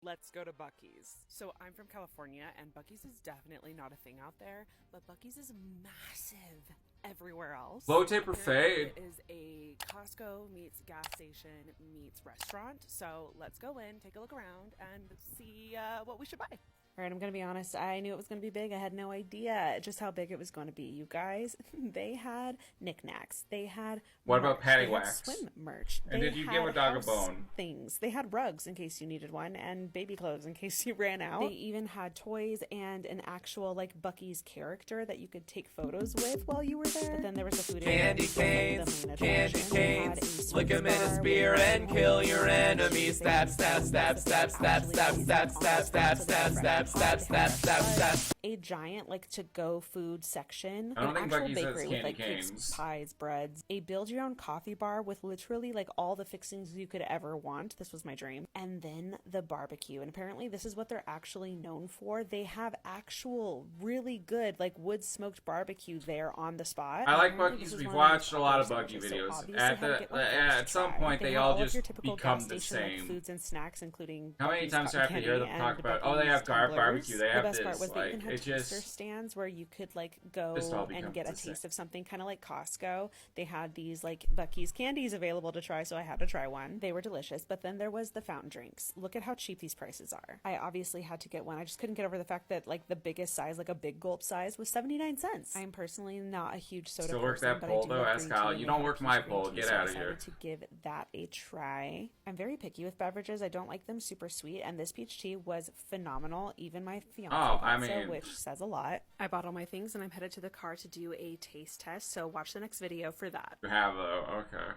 Let's go to Buc-ee's. So I'm from California, and Buc-ee's is definitely not a thing out there, but Buc-ee's is massive everywhere else. Low taper Apparently fade. It is a Costco meets gas station meets restaurant. So let's go in, take a look around, and see what we should buy. All right, I'm going to be honest. I knew it was going to be big. I had no idea just how big it was going to be. You guys, they had knickknacks. They had What about merch. patty They had wax? swim merch. And They did you had give a dog a house bone? Things. They had rugs in case you needed one, and baby clothes in case you ran out. They even had toys and an actual like Buc-ee's character that you could take photos with while you were there. But then there was a food area. Candy canes, candy canes. Look Flick him in a spear and kill your enemy. Stab, stab, stab, stab, stab, stab, stab, stab, stab, stab, stab, stab, stab, stab, stab. A giant like to-go food section, I don't an think actual Buc-ee's has bakery with candy like cakes, canes. pies, breads, a build-your-own coffee bar with literally like all the fixings you could ever want. This was my dream. And then the barbecue, and apparently this is what they're actually known for. They have actual really good like wood smoked barbecue there on the spot. I like Apparently, Buc-ee's. this is We've one of my watched a lot of favorite Buc-ee sandwiches, so videos. obviously At had to get one of those at to some try. point, They they have all of just your typical become gas the station, like, same. foods and snacks, including How many Buc-ee's times do I have to hear them cotton talk candy about? and Oh, they have Buc-ee's barbecue. They the have best this. part was they Like even had it taster just. stands where you could like go Just all and becomes get a the same. taste of something, kind of like Costco. They had these like Buc-ee's candies available to try, so I had to try one. They were delicious. But then there was the fountain drinks. Look at how cheap these prices are. I obviously had to get one. I just couldn't get over the fact that like the biggest size, like a big gulp size, was 79 cents. I am personally not a huge soda Still work person, that but poll I do though? love Ask green Kyle. tea, You and don't they work had my peach green poll. tea, Get so I out of here. decided to give that a try. I'm very picky with beverages. I don't like them super sweet, and this peach tea was phenomenal. Even my fiance Oh, thought I so, mean- which says a lot. I bought all my things, and I'm headed to the car to do a taste test, so watch the next video for that. You have though. Okay.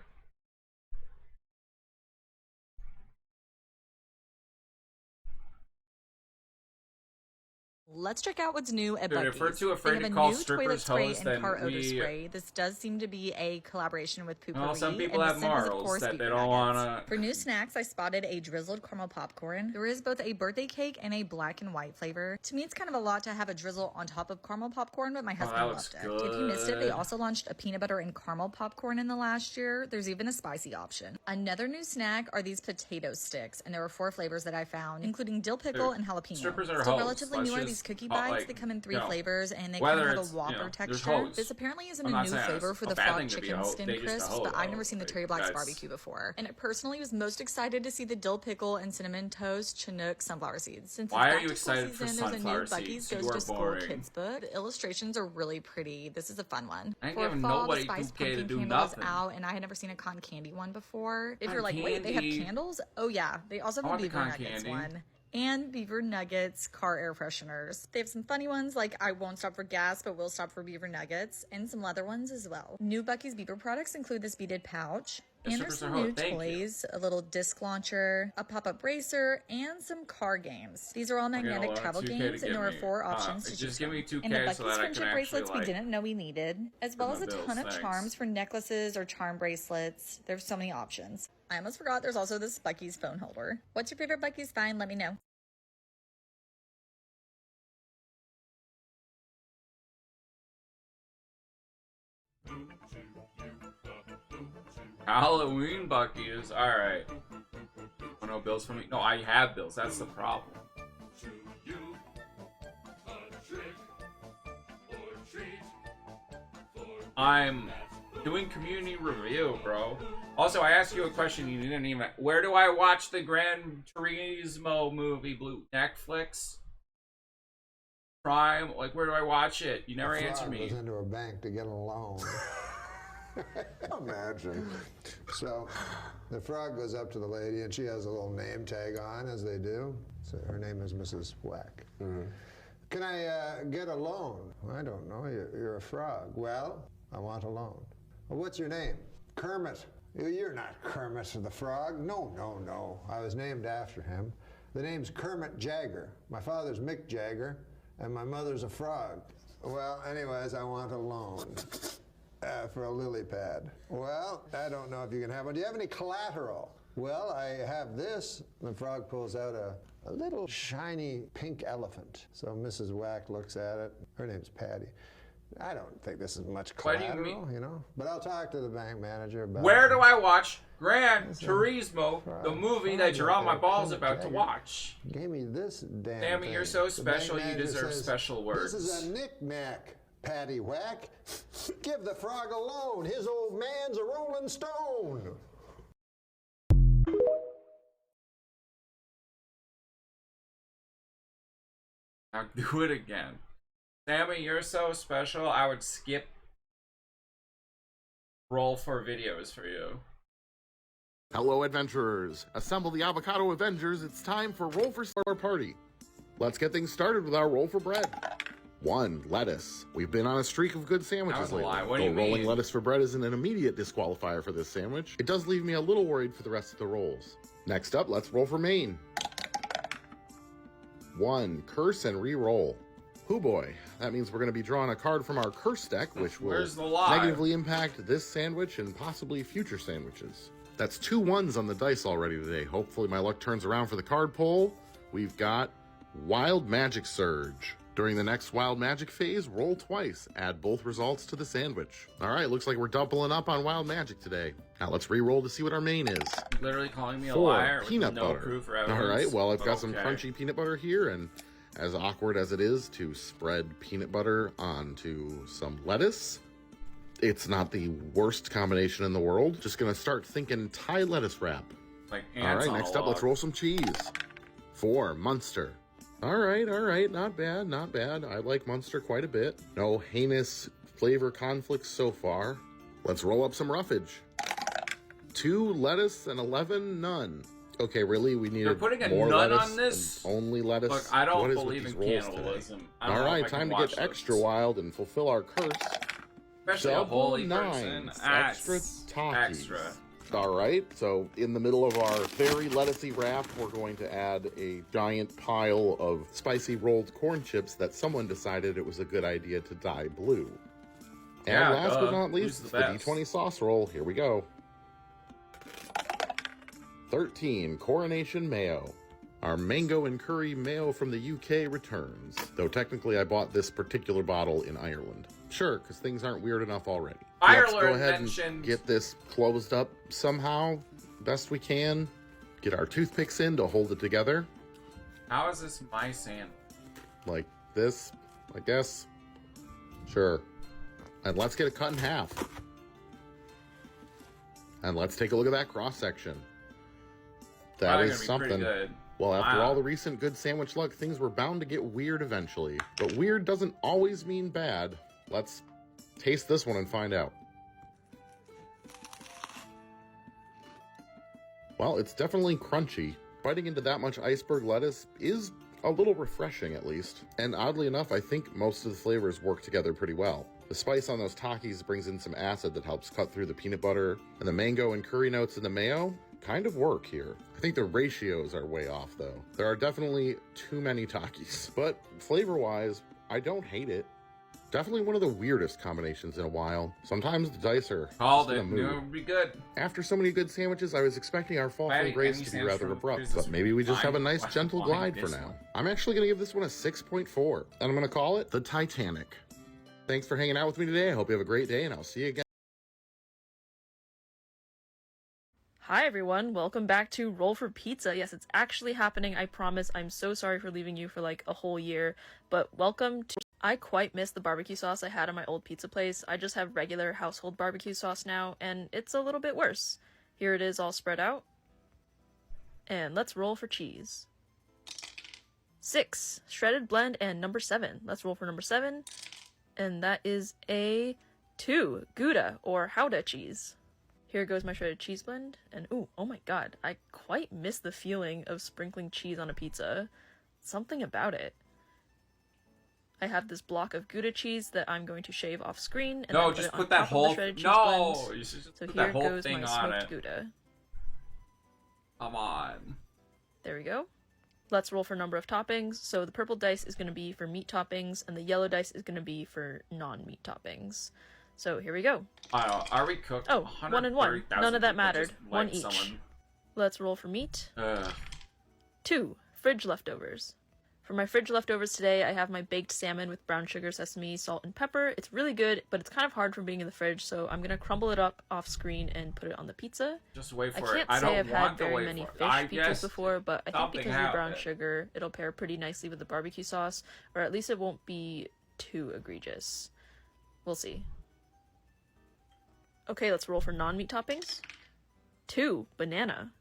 Let's check out what's new at Dude, Buc-ee's. if we're too They afraid have to a call new strippers toilet spray hoes, and then car odor we- spray. This does seem to be a collaboration with Poopery. Well, some people and have the scent is, of morals course, that they beaver don't nuggets. wanna- For new snacks, I spotted a drizzled caramel popcorn. There is both a birthday cake and a black and white flavor. To me, it's kind of a lot to have a drizzle on top of caramel popcorn, but my husband that loved looks it. If you missed it, they good. also launched a peanut butter and caramel popcorn in the last year. There's even a spicy option. Another new snack are these potato sticks, and there were 4 flavors that I found, including dill pickle Dude, and jalapeno. strippers are Still hoes. relatively Let's new are just these cookie call, bites. like, They come in 3 you know, flavors, and they whether kind of have it's, a you Whopper know, there's texture. hoes. This apparently isn't I'm a not new saying flavor it's for a the bad frog thing to be a chicken hoe. skin They just a crisps, hoe, but I've though. never seen the Like, Terry Black's that's- barbecue before. And I personally was most excited to see the dill pickle and cinnamon toast Chinook sunflower seeds. Since Why it's are you back to school excited for season, there's a new sunflower Buc-ee's seeds? You Goes are to School boring. kids book. The illustrations are really pretty. This is a fun one. I didn't For even fall, know what the he spiced could pumpkin do candle is nothing. out, and I had never seen a cotton candy one before. If Cotton you're like, wait, they have candy? candles? Oh yeah, they also I have a want the beaver cotton nuggets candy. one. And beaver nuggets car air fresheners. They have some funny ones like I won't stop for gas but will stop for beaver nuggets, and some leather ones as well. New Buc-ee's beaver products include this beaded pouch, The and there's strippers some are hot. new Thank you. toys, a little disc launcher, a pop-up bracer, and some car games. These are all I'm gonna magnetic loan travel 2K to games, and give there are me- 4 options to just choose give me from. 2K And the so Buc-ee's that I can friendship actually, bracelets we like, didn't know we needed, as well my as a bills, ton of thanks. charms for necklaces or charm bracelets. There's so many options. I almost forgot there's also this Buc-ee's phone holder. What's your favorite Buc-ee's find? Let me know. Halloween Buc-ee's. Alright. Oh, no bills for me? No, I have bills. That's the problem. I'm doing community review, bro. Also, I asked you a question you didn't even... Where do I watch the Gran Turismo movie, Blue? Netflix? Prime? Like, where do I watch it? You never answered me. Goes into a bank to get a loan. Imagine. So the frog goes up to the lady, and she has a little name tag on, as they do. So her name is Mrs. Whack. Can I get a loan? I don't know. You're a frog. Well, I want a loan. Well, what's your name? Kermit. You're not Kermit the Frog. No, no, no. I was named after him. The name's Kermit Jagger. My father's Mick Jagger, and my mother's a frog. Well, anyways, I want a loan. For a lily pad. Well, I don't know if you can have one. Do you have any collateral? Well, I have this. The frog pulls out a little shiny pink elephant. So Mrs. Whack looks at it. Her name's Patty. I don't think this is much What do you collateral, mean? you know? But I'll talk to the bank manager about Where it. do I watch Gran Turismo, the movie that you're on my balls about to watch? Gave me this damn Sammy, thing. you're so The bank special, you manager deserve says, special words. This is a knick-knack, Patty Whack. Give the frog a loan. His old man's a rolling stone. Now do it again. Sammy, you're so special, I would skip roll for videos for you. Hello, adventurers. Assemble the Avocado Avengers. It's time for Roll for Star Party. Let's get things started with our roll for bread. 1. Lettuce. We've been on a streak of good sandwiches lately. What do you rolling mean? lettuce for bread isn't an immediate disqualifier for this sandwich. It does leave me a little worried for the rest of the rolls. Next up, let's roll for main. 1. Curse and re-roll. Hoo boy. That means we're going to be drawing a card from our curse deck, which will negatively impact this sandwich and possibly future sandwiches. That's 2 1s on the dice already today. Hopefully my luck turns around for the card pull. We've got Wild Magic Surge. During the next Wild Magic phase, roll twice. Add both results to the sandwich. All right, looks like we're doubling up on Wild Magic today. Now let's re-roll to see what our main is. Literally calling me a 4. liar Peanut with no butter. proof or evidence. All right, well, I've got But some okay. crunchy peanut butter here, and as awkward as it is to spread peanut butter onto some lettuce, it's not the worst combination in the world. Just gonna start thinking Thai lettuce wrap. Like All ants right, on next a up, let's log. roll some cheese. 4. Munster. All right, not bad, not bad. I like Munster quite a bit. No heinous flavor conflicts so far. Let's roll up some roughage. 2 lettuce and 11 none. Okay, really, we needed You're putting a more nut lettuce on this? and only lettuce. Look, I don't What is with believe these in rolls cannibalism. today? I don't All know if right, I can time to watch get those. extra wild and fulfill our curse. Especially a Double holy person. nines, That's extra Takis. extra. All right, so in the middle of our very lettucey wrap, we're going to add a giant pile of spicy rolled corn chips that someone decided it was a good idea to dye blue. And Yeah, last but duh. not Who's least, the the best? D20 sauce roll. Here we go. 13, Coronation Mayo. Our mango and curry mayo from the UK returns. Though technically I bought this particular bottle in Ireland. Sure, because things aren't weird enough already. Let's go Ireland ahead mentioned. and get this closed up somehow, best we can. Get our toothpicks in to hold it together. How is this my sand? Like this, I guess. Sure. And let's get it cut in half. And let's take a look at that cross section. That Probably is gonna be pretty something. good. Well, after Wow. all the recent good sandwich luck, things were bound to get weird eventually. But weird doesn't always mean bad. Let's taste this one and find out. Well, it's definitely crunchy. Biting into that much iceberg lettuce is a little refreshing, at least. And oddly enough, I think most of the flavors work together pretty well. The spice on those Takis brings in some acid that helps cut through the peanut butter, and the mango and curry notes in the mayo kind of work here. I think the ratios are way off, though. There are definitely too many Takis. But flavor-wise, I don't hate it. Definitely one of the weirdest combinations in a while. Sometimes the dice are Called just it. in a Knew mood. it would be good. After so many good sandwiches, I was expecting our fall from Why grace any to be sandwich rather from abrupt, Jesus but maybe we just have a nice why- gentle why glide for this now. one? I'm actually going to give this one a 6.4, and I'm going to call it the Titanic. Thanks for hanging out with me today. I hope you have a great day, and I'll see you again. Hi everyone, welcome back to Roll for Pizza. Yes, it's actually happening, I promise. I'm so sorry for leaving you for like a whole year, but welcome to... I quite miss the barbecue sauce I had at my old pizza place. I just have regular household barbecue sauce now, and it's a little bit worse. Here it is all spread out. And let's roll for cheese. 6, shredded blend, and number 7. Let's roll for number 7. And that is a 2, Gouda, or Gouda cheese. Here goes my shredded cheese blend, and ooh, oh my god, I quite miss the feeling of sprinkling cheese on a pizza. Something about it. I have this block of Gouda cheese that I'm going to shave off screen, and No, then just put it put on that top of the whole. shredded cheese No, blend. you should just So put here that whole goes thing my on smoked it. Gouda. Come on. There we go. Let's roll for number of toppings. So the purple dice is going to be for meat toppings, and the yellow dice is going to be for non-meat toppings. So here we go. Are we cooked? Oh, 1 and 1. 130,000 None of that people mattered. just 1 liked each. someone. Let's roll for meat. Ugh. 2, fridge leftovers. For my fridge leftovers today, I have my baked salmon with brown sugar, sesame, salt, and pepper. It's really good, but it's kind of hard from being in the fridge, so I'm going to crumble it up off screen and put it on the pizza. Just wait for I it. can't I say don't I've want had to very wait many for it. fish I pizzas guess before, but I think something because of the brown happened. sugar, it'll pair pretty nicely with the barbecue sauce, or at least it won't be too egregious. We'll see. Okay, let's roll for non-meat toppings. 2, banana.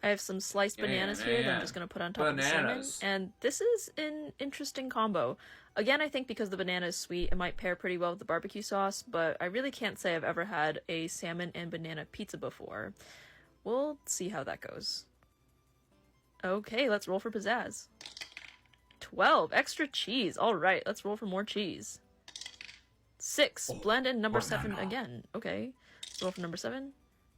I have some sliced bananas here that I'm just going to put on top of the salmon. Bananas. And this is an interesting combo. Again, I think because the banana is sweet, it might pair pretty well with the barbecue sauce, but I really can't say I've ever had a salmon and banana pizza before. We'll see how that goes. Okay, let's roll for pizzazz. 12, extra cheese. All right, let's roll for more cheese. 6, blend in number 7 again. Okay, let's roll for number 7.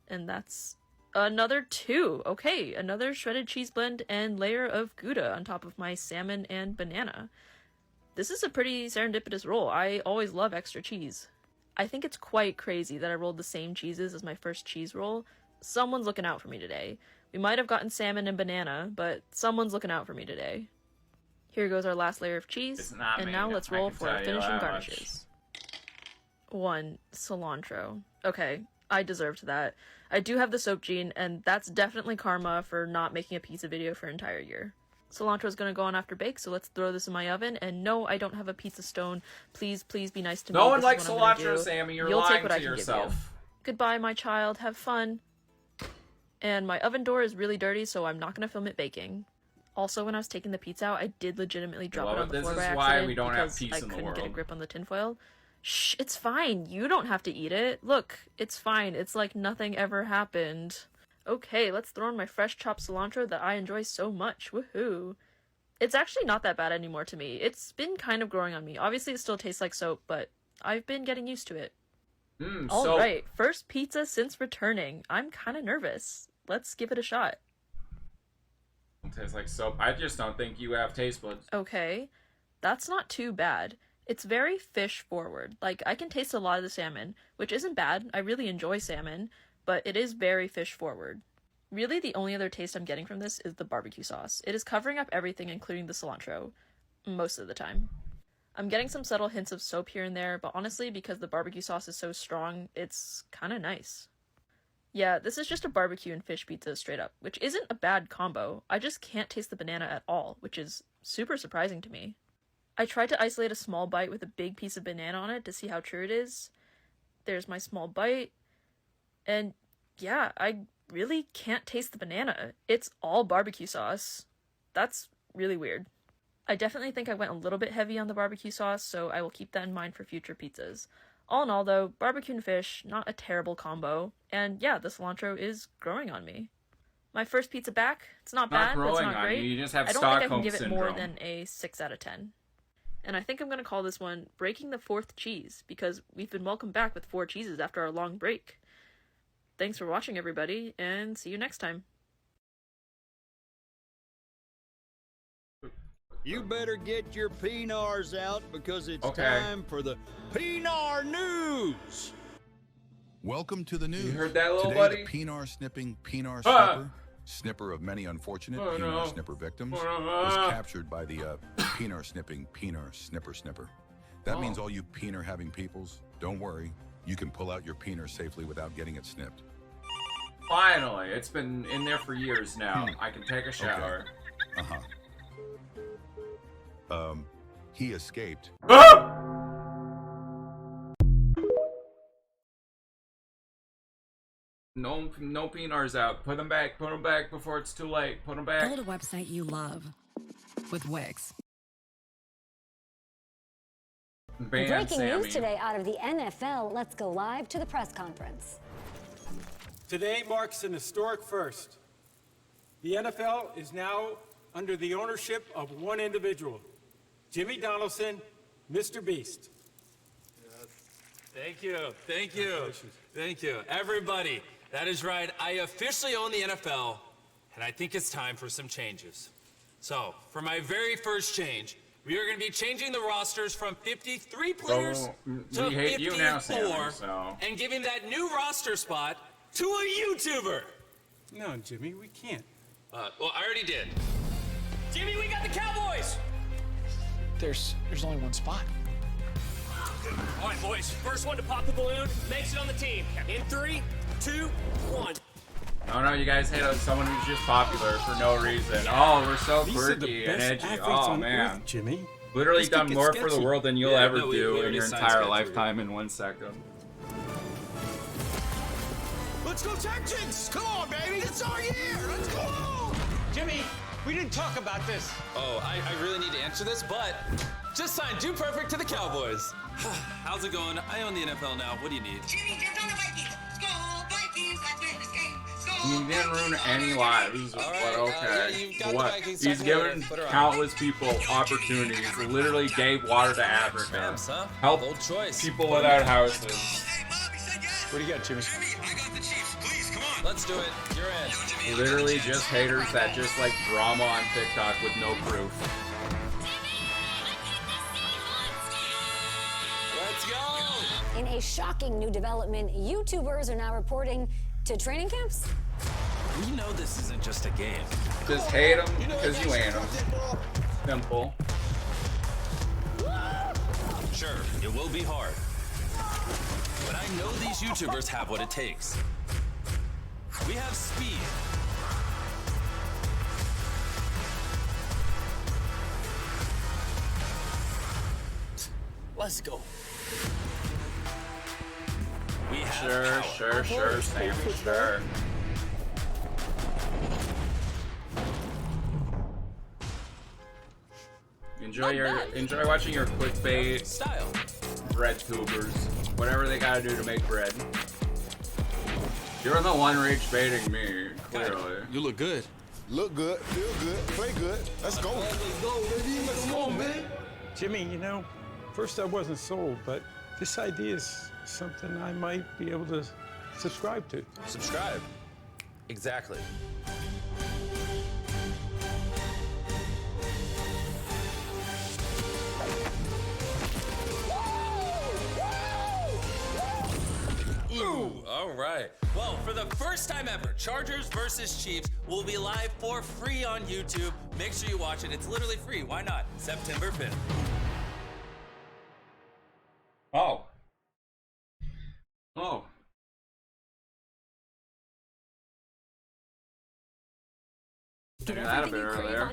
And that's another 2. Okay, another shredded cheese blend and layer of Gouda on top of my salmon and banana. This is a pretty serendipitous roll. I always love extra cheese. I think it's quite crazy that I rolled the same cheeses as my first cheese roll. Someone's looking out for me today. We might have gotten salmon and banana, but someone's looking out for me today. Here goes our last layer of cheese, and now let's roll for our finishing garnishes. 1, cilantro. Okay, I deserved that. I do have the soap gene, and that's definitely karma for not making a pizza video for an entire year. Cilantro is gonna go on after bake, so let's throw this in my oven. And no, I don't have a pizza stone. Please, please be nice to me. No one likes cilantro, Sammy. You're lying to yourself. Goodbye, my child. Have fun. And my oven door is really dirty, so I'm not gonna film it baking. Also, when I was taking the pizza out, I did legitimately drop it on the floor by accident. This is why we don't have peace I in the couldn't world. get a grip on the tinfoil. Shh, it's fine. You don't have to eat it. Look, it's fine. It's like nothing ever happened. Okay, let's throw in my fresh chopped cilantro that I enjoy so much. Woohoo. It's actually not that bad anymore to me. It's been kind of growing on me. Obviously, it still tastes like soap, but I've been getting used to it. Alright, first pizza since returning. I'm kind of nervous. Let's give it a shot. It tastes like soap. I just don't think you have taste buds. Okay, that's not too bad. It's very fish forward. Like, I can taste a lot of the salmon, which isn't bad. I really enjoy salmon, but it is very fish forward. Really, the only other taste I'm getting from this is the barbecue sauce. It is covering up everything, including the cilantro, most of the time. I'm getting some subtle hints of soap here and there, but honestly, because the barbecue sauce is so strong, it's kind of nice. Yeah, this is just a barbecue and fish pizza straight up, which isn't a bad combo. I just can't taste the banana at all, which is super surprising to me. I tried to isolate a small bite with a big piece of banana on it to see how true it is. There's my small bite. And yeah, I really can't taste the banana. It's all barbecue sauce. That's really weird. I definitely think I went a little bit heavy on the barbecue sauce, so I will keep that in mind for future pizzas. All in all though, barbecue and fish, not a terrible combo. And yeah, the cilantro is growing on me. My first pizza back. It's not bad, but it's not great. You just have I don't think I can Stockholm give it syndrome. more than a 6 out of 10. And I think I'm going to call this one Breaking the 4th Cheese, because we've been welcomed back with 4 cheeses after our long break. Thanks for watching, everybody, and see you next time. You better get your Pinars out, because it's time for the Pinar News! Welcome to the news. You heard that, little Today, buddy? the Pinar snipping Pinar snipper, snipper of many unfortunate Pinar snipper victims, was captured by the Pinar snipping Pinar snipper. That means all you Pinar having peoples, don't worry, you can pull out your Pinar safely without getting it snipped. Finally, it's been in there for years now. I can take a shower. He escaped. No Pinars out. Put them back before it's too late. Put them back. Build a website you love with Wix. Breaking news today out of the NFL. Let's go live to the press conference. Today marks an historic first. The NFL is now under the ownership of one individual, Jimmy Donaldson, Mr. Beast. Thank you. Everybody, that is right. I officially own the NFL, and I think it's time for some changes. So, for my very first change, we are going to be changing the rosters from 53 players to 54, and giving that new roster spot to a YouTuber. No, Jimmy, we can't. Well, I already did. Jimmy, we got the Cowboys! There's only one spot. All right, boys. First one to pop the balloon makes it on the team. In 3, 2, 1. Oh no, you guys hate someone who's just popular for no reason. Oh, we're so quirky and edgy. Oh man, Jimmy. Literally done more for the world than you'll ever we do in already your signed entire schedule. lifetime in 1 second. Let's go Texans! Come on, baby! It's our year! Let's go! Jimmy, we didn't talk about this. Oh, I really need to answer this, but just signed Dude Perfect to the Cowboys. How's it going? I own the NFL now. What do you need? Jimmy, get on the Vikings. Skol Vikings, let's win this game. Skol He didn't ruin any lives, but okay. What? He's given countless people opportunities. Literally gave water to Africa. Helped people without houses. What do you got, Jimmy? Let's do it. You're in. Literally just haters that just like drama on TikTok with no proof. Let's go! In a shocking new development, YouTubers are now reporting to training camps. We know this isn't just a game. Just hate them because you ain't them. Simple. Sure, it will be hard. But I know these YouTubers have what it takes. We have speed. Let's go. We have Sure, Sammy, sure. Enjoy watching your clickbait style bread tubers. Whatever they gotta do to make bread. You're the one rage baiting me, clearly. You look good. Look good, feel good, play good. Let's go. Let's go, baby. Let's go, man. Jimmy, you know, first I wasn't sold, but this idea is something I might be able to subscribe to. Subscribe. Exactly. Ooh, all right. Well, for the first time ever, Chargers versus Chiefs will be live for free on YouTube. Make sure you watch it. It's literally free. Why not? September 5th. Oh. Get that a bit earlier.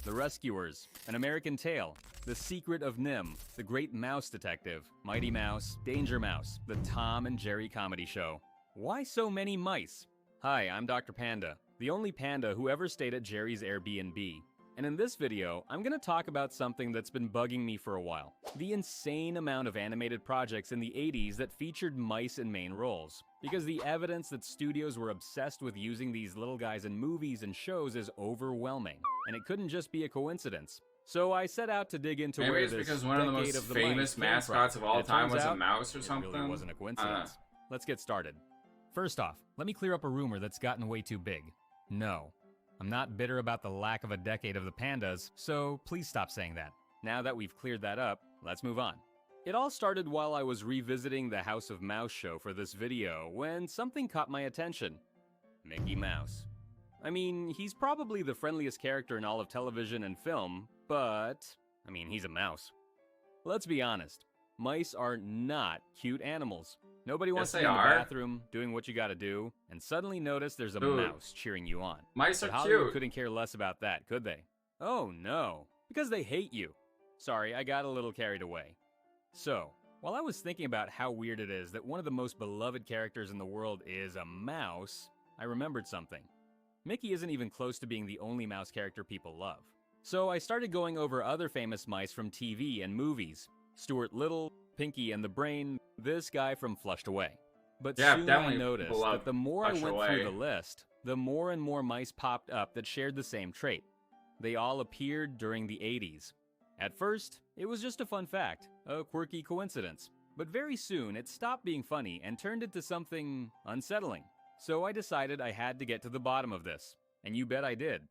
The Rescuers, An American Tale, The Secret of Nim, The Great Mouse Detective, Mighty Mouse, Danger Mouse, The Tom and Jerry Comedy Show. Why so many mice? Hi, I'm Dr. Panda, the only panda who ever stayed at Jerry's Airbnb. And in this video, I'm gonna talk about something that's been bugging me for a while. The insane amount of animated projects in the 80s that featured mice in main roles. Because the evidence that studios were obsessed with using these little guys in movies and shows is overwhelming. And it couldn't just be a coincidence. So I set out to dig into where it's this because one of the most famous mascots of all time was a mouse or something. It really wasn't a coincidence. Let's get started. First off, let me clear up a rumor that's gotten way too big. No. I'm not bitter about the lack of a decade of the pandas, so please stop saying that. Now that we've cleared that up, let's move on. It all started while I was revisiting the House of Mouse show for this video when something caught my attention. Mickey Mouse. I mean, he's probably the friendliest character in all of television and film, but, I mean, he's a mouse. Let's be honest, mice are not cute animals. Nobody wants to be in the bathroom, doing what you gotta do, and suddenly notice there's a mouse cheering you on. Mice but are Hollywood cute. Couldn't care less about that, could they? Oh no, because they hate you. Sorry, I got a little carried away. So, while I was thinking about how weird it is that one of the most beloved characters in the world is a mouse, I remembered something. Mickey isn't even close to being the only mouse character people love. So I started going over other famous mice from TV and movies. Stuart Little, Pinky and the Brain, this guy from Flushed Away. But soon I noticed that the more I went through the list, the more and more mice popped up that shared the same trait. They all appeared during the 80s. At first, it was just a fun fact, a quirky coincidence. But very soon, it stopped being funny and turned into something unsettling. So I decided I had to get to the bottom of this. And you bet I did.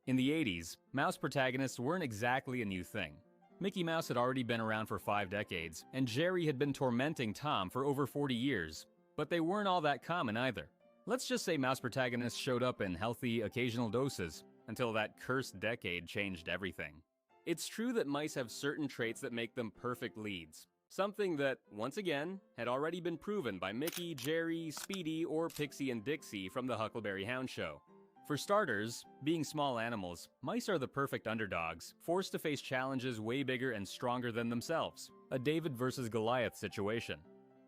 In the 80s, mouse protagonists weren't exactly a new thing. Mickey Mouse had already been around for 5 decades, and Jerry had been tormenting Tom for over 40 years. But they weren't all that common either. Let's just say mouse protagonists showed up in healthy, occasional doses, until that cursed decade changed everything. It's true that mice have certain traits that make them perfect leads. Something that, once again, had already been proven by Mickey, Jerry, Speedy, or Pixie and Dixie from the Huckleberry Hound show. For starters, being small animals, mice are the perfect underdogs, forced to face challenges way bigger and stronger than themselves. A David versus Goliath situation.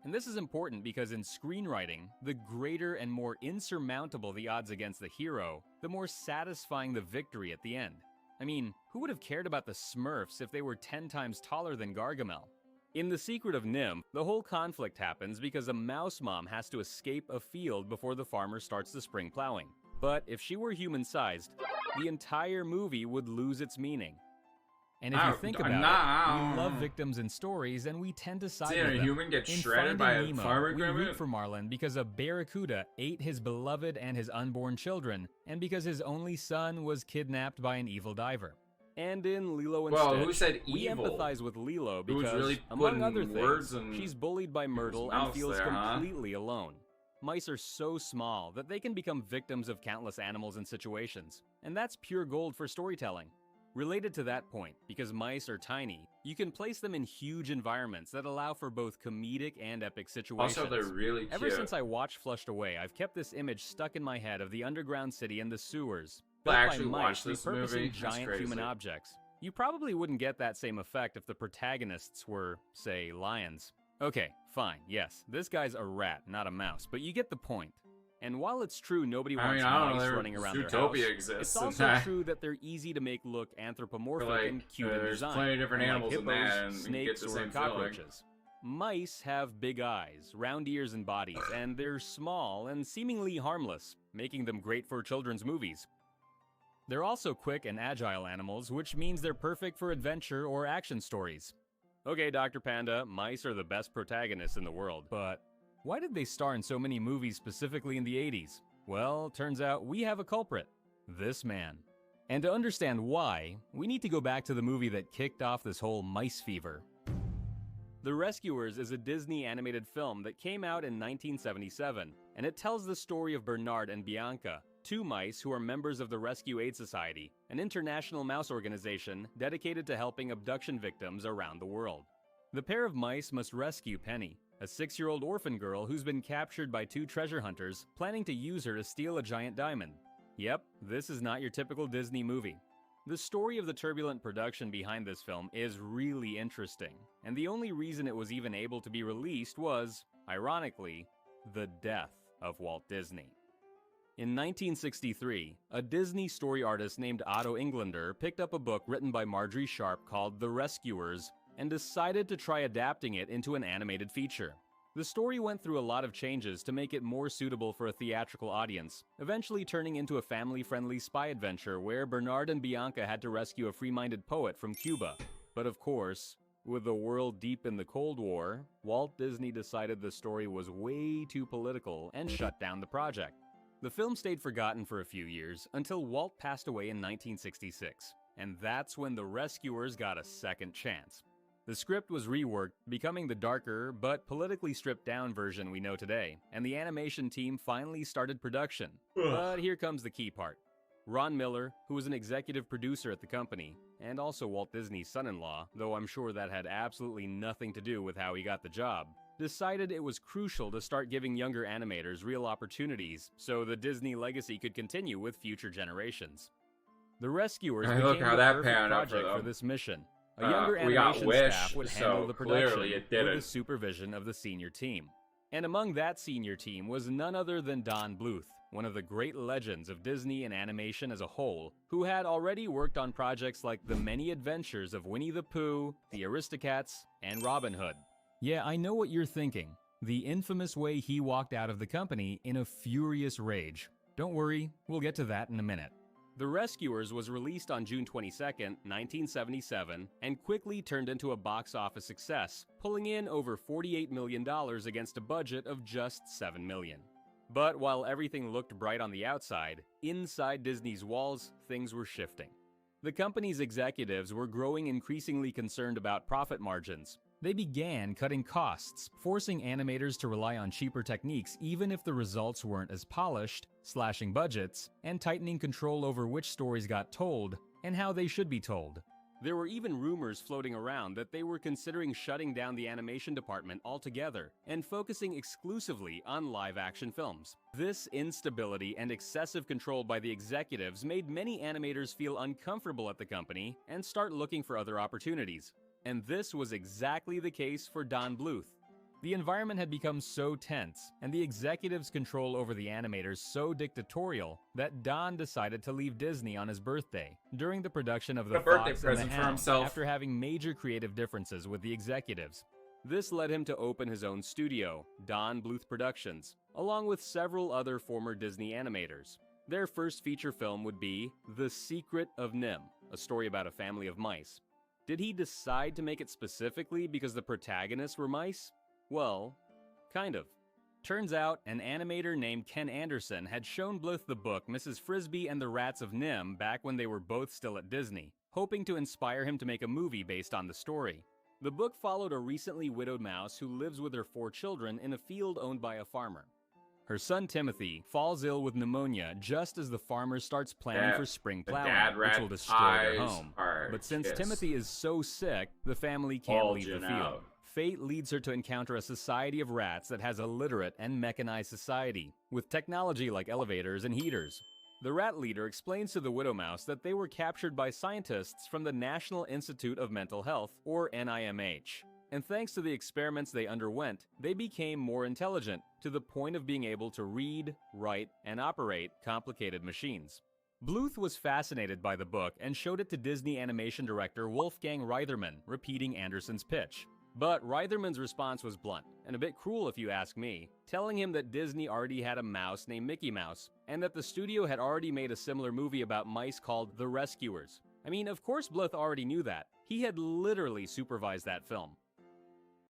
And this is important because in screenwriting, the greater and more insurmountable the odds against the hero, the more satisfying the victory at the end. I mean, who would have cared about the Smurfs if they were 10 times taller than Gargamel? In The Secret of Nim, the whole conflict happens because a mouse mom has to escape a field before the farmer starts the spring plowing. But if she were human-sized, the entire movie would lose its meaning. And if you think about it, we love victims in stories, and we tend to side with them. A human get In shredded Finding by a Nemo, farmer we equipment? root for Marlin because a barracuda ate his beloved and his unborn children, and because his only son was kidnapped by an evil diver. And in Lilo and Well, Stitch, who said we evil? empathize with Lilo Who's because, really among other putting words things, in she's bullied by Myrtle mouth and feels there, huh? completely alone. Mice are so small that they can become victims of countless animals and situations, and that's pure gold for storytelling. Related to that point, because mice are tiny, you can place them in huge environments that allow for both comedic and epic situations. Also, they're really Ever cute. since I watched Flushed Away, I've kept this image stuck in my head of the underground city and the sewers, I built by actually mice watched this repurposing movie. That's giant human crazy. objects. You probably wouldn't get that same effect if the protagonists were, say, lions. Okay, fine, yes, this guy's a rat, not a mouse, but you get the point. And while it's true nobody I wants mean, I don't know, mice there- running around their Zootopia house, exists it's in also that. true that they're easy to make look anthropomorphic Like, and cute in there's design. plenty of different unlike animals in hippos, that, and you get snakes, the or same feeling. cockroaches. Mice have big eyes, round ears and bodies, and they're small and seemingly harmless, making them great for children's movies. They're also quick and agile animals, which means they're perfect for adventure or action stories. Okay, Dr. Panda, mice are the best protagonists in the world, but why did they star in so many movies specifically in the 80s? Well, turns out we have a culprit. This man. And to understand why, we need to go back to the movie that kicked off this whole mice fever. The Rescuers is a Disney animated film that came out in 1977, and it tells the story of Bernard and Bianca, two mice who are members of the Rescue Aid Society, an international mouse organization dedicated to helping abduction victims around the world. The pair of mice must rescue Penny, a 6-year-old orphan girl who's been captured by two treasure hunters planning to use her to steal a giant diamond. Yep, this is not your typical Disney movie. The story of the turbulent production behind this film is really interesting, and the only reason it was even able to be released was, ironically, the death of Walt Disney. In 1963, a Disney story artist named Otto Englander picked up a book written by Marjorie Sharp called The Rescuers and decided to try adapting it into an animated feature. The story went through a lot of changes to make it more suitable for a theatrical audience, eventually turning into a family-friendly spy adventure where Bernard and Bianca had to rescue a free-minded poet from Cuba. But of course, with the world deep in the Cold War, Walt Disney decided the story was way too political and shut down the project. The film stayed forgotten for a few years until Walt passed away in 1966, and that's when The Rescuers got a second chance. The script was reworked, becoming the darker but politically stripped down version we know today, and the animation team finally started production. But here comes the key part. Ron Miller, who was an executive producer at the company, and also Walt Disney's son-in-law, though I'm sure that had absolutely nothing to do with how he got the job, decided it was crucial to start giving younger animators real opportunities so the Disney legacy could continue with future generations. The Rescuers Hey, became look how the that perfect panned out for project for them. this mission. A younger we got animation Wish, staff would so handle the production clearly it with didn't. the supervision of the senior team. And among that senior team was none other than Don Bluth, one of the great legends of Disney and animation as a whole, who had already worked on projects like The Many Adventures of Winnie the Pooh, The Aristocats, and Robin Hood. Yeah, I know what you're thinking. The infamous way he walked out of the company in a furious rage. Don't worry, we'll get to that in a minute. The Rescuers was released on June 22, 1977, and quickly turned into a box office success, pulling in over $48 million against a budget of just $7 million. But while everything looked bright on the outside, inside Disney's walls, things were shifting. The company's executives were growing increasingly concerned about profit margins. They began cutting costs, forcing animators to rely on cheaper techniques even if the results weren't as polished, slashing budgets, and tightening control over which stories got told and how they should be told. There were even rumors floating around that they were considering shutting down the animation department altogether and focusing exclusively on live-action films. This instability and excessive control by the executives made many animators feel uncomfortable at the company and start looking for other opportunities. And this was exactly the case for Don Bluth. The environment had become so tense, and the executives' control over the animators so dictatorial, that Don decided to leave Disney on his birthday, during the production of The A birthday Fox and present the for Hound, himself. after having major creative differences with the executives. This led him to open his own studio, Don Bluth Productions, along with several other former Disney animators. Their first feature film would be The Secret of Nim, a story about a family of mice. Did he decide to make it specifically because the protagonists were mice? Well, kind of. Turns out, an animator named Ken Anderson had shown Bluth the book Mrs. Frisbee and the Rats of Nim back when they were both still at Disney, hoping to inspire him to make a movie based on the story. The book followed a recently widowed mouse who lives with her 4 children in a field owned by a farmer. Her son Timothy falls ill with pneumonia just as the farmer starts planning for spring plowing, which will destroy their home. But since Timothy is so sick, the family can't leave the field. Fate leads her to encounter a society of rats that has a literate and mechanized society, with technology like elevators and heaters. The rat leader explains to the widow mouse that they were captured by scientists from the National Institute of Mental Health, or NIMH. And thanks to the experiments they underwent, they became more intelligent, to the point of being able to read, write, and operate complicated machines. Bluth was fascinated by the book and showed it to Disney animation director Wolfgang Reitherman, repeating Anderson's pitch. But Reitherman's response was blunt, and a bit cruel if you ask me, telling him that Disney already had a mouse named Mickey Mouse, and that the studio had already made a similar movie about mice called The Rescuers. I mean, of course Bluth already knew that. He had literally supervised that film.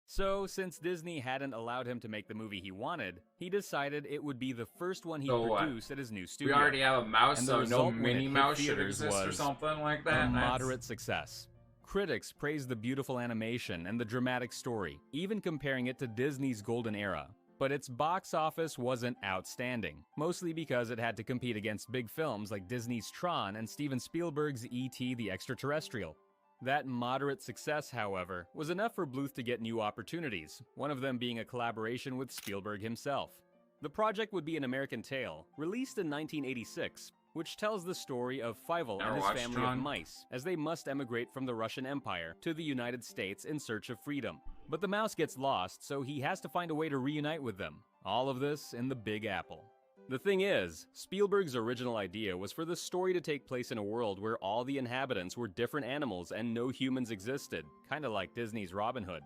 So, since Disney hadn't allowed him to make the movie he wanted, he decided it would be the first one he'd produce at his new studio. We already have a mouse, and so no when Minnie it hit Mouse should theaters exist or was something like that. A moderate success. Critics praised the beautiful animation and the dramatic story, even comparing it to Disney's golden era. But its box office wasn't outstanding, mostly because it had to compete against big films like Disney's Tron and Steven Spielberg's E.T. the Extraterrestrial. That moderate success, however, was enough for Bluth to get new opportunities, one of them being a collaboration with Spielberg himself. The project would be An American Tail, released in 1986, which tells the story of Fievel and his family of mice, as they must emigrate from the Russian Empire to the United States in search of freedom. But the mouse gets lost, so he has to find a way to reunite with them. All of this in the Big Apple. The thing is, Spielberg's original idea was for the story to take place in a world where all the inhabitants were different animals and no humans existed, kinda like Disney's Robin Hood.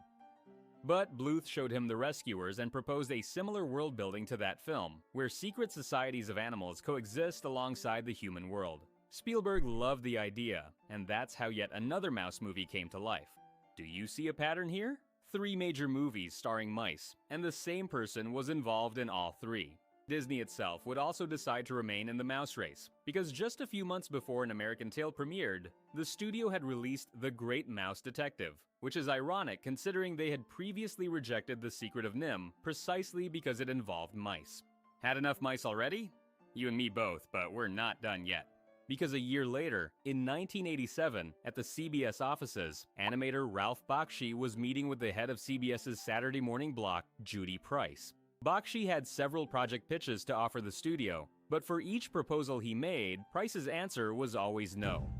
But Bluth showed him The Rescuers and proposed a similar world building to that film, where secret societies of animals coexist alongside the human world. Spielberg loved the idea, and that's how yet another mouse movie came to life. Do you see a pattern here? 3 major movies starring mice, and the same person was involved in all 3. Disney itself would also decide to remain in the mouse race, because just a few months before An American Tail premiered, the studio had released The Great Mouse Detective, which is ironic considering they had previously rejected The Secret of Nim precisely because it involved mice. Had enough mice already? You and me both, but we're not done yet. Because a year later, in 1987, at the CBS offices, animator Ralph Bakshi was meeting with the head of CBS's Saturday morning block, Judy Price. Bakshi had several project pitches to offer the studio, but for each proposal he made, Price's answer was always no.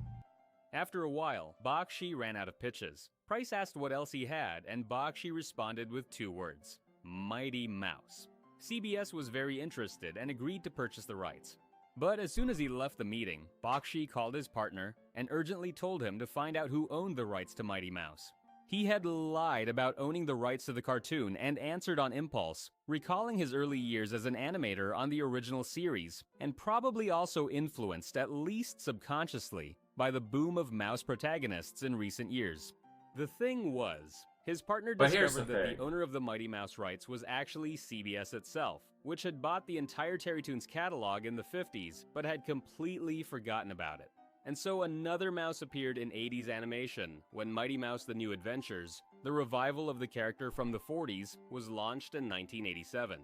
After a while, Bakshi ran out of pitches. Price asked what else he had, and Bakshi responded with 2 words: Mighty Mouse. CBS was very interested and agreed to purchase the rights. But as soon as he left the meeting, Bakshi called his partner and urgently told him to find out who owned the rights to Mighty Mouse. He had lied about owning the rights to the cartoon and answered on impulse, recalling his early years as an animator on the original series, and probably also influenced, at least subconsciously, by the boom of mouse protagonists in recent years. The thing was, his partner discovered that the owner of the Mighty Mouse rights was actually CBS itself, which had bought the entire Terrytoons catalog in the 50s, but had completely forgotten about it. And so another mouse appeared in 80s animation when Mighty Mouse The New Adventures, the revival of the character from the 40s, was launched in 1987.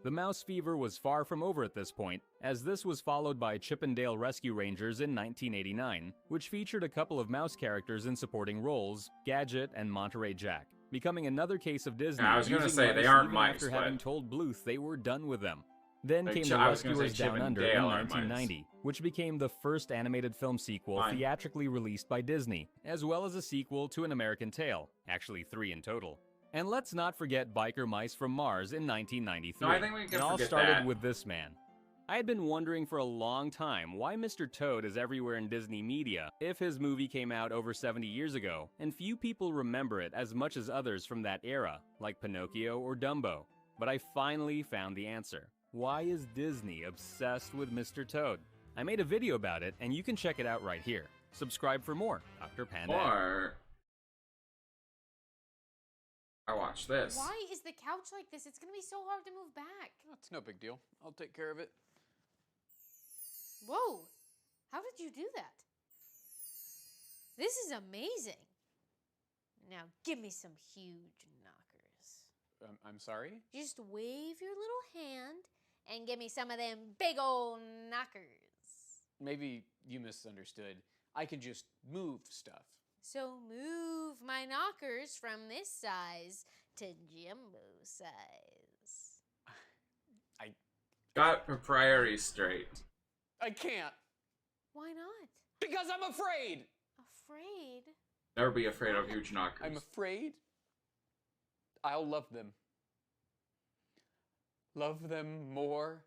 The mouse fever was far from over at this point, as this was followed by Chip 'n Dale Rescue Rangers in 1989, which featured a couple of mouse characters in supporting roles, Gadget and Monterey Jack, becoming another case of Disney I was gonna using say, mice they aren't even mice, after but... having told Bluth they were done with them. Then Like, came The I was gonna say Rescuers Chip Down and Under Dale in aren't mice. 1990, which became the first animated film sequel theatrically released by Disney, as well as a sequel to An American Tail, actually 3 in total. And let's not forget Biker Mice from Mars in 1993. No, I think we can it all forget started that. with this man. I had been wondering for a long time why Mr. Toad is everywhere in Disney media if his movie came out over 70 years ago, and few people remember it as much as others from that era, like Pinocchio or Dumbo. But I finally found the answer. Why is Disney obsessed with Mr. Toad? I made a video about it, and you can check it out right here. Subscribe for more, Dr. Panda. Or I watch this. Why is the couch like this? It's gonna be so hard to move back. It's no big deal. I'll take care of it. Whoa! How did you do that? This is amazing. Now give me some huge knockers. I'm sorry? Just wave your little hand and give me some of them big old knockers. Maybe you misunderstood. I can just move stuff. So move my knockers from this size to jumbo size. I got the priorities straight. I can't. Why not? Because I'm afraid. Afraid? Never be afraid of huge knockers. I'm afraid I'll love them. Love them more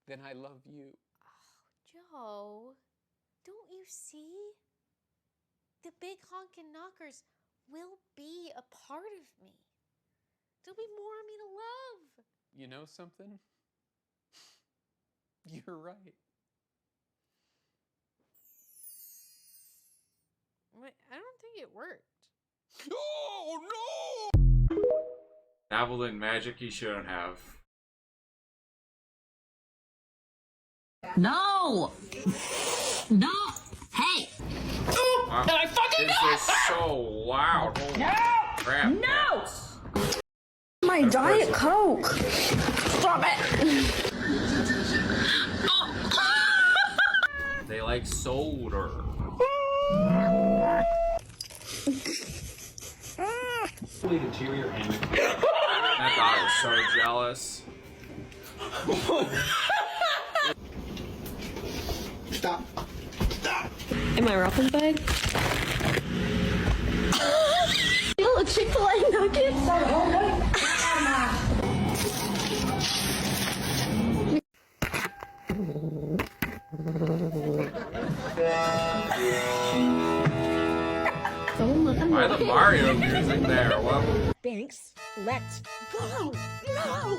than I love you. Oh, Joe, don't you see? The big honkin' knockers will be a part of me. There'll be more of me to love. You know something? You're right. Wait, I don't think it worked. Oh, no! Dabbled in magic he shouldn't have. No! No! Hey! Wow. I fucking This is so loud. Holy crap. No! Cats. My Of Diet course. Coke! Stop it! They like soda. Interior and That dog is so jealous. Stop. Stop. Am I Rossenberg? Little Chick-fil-A nuggets. Why the Mario music there? What? Banks, let's go. No.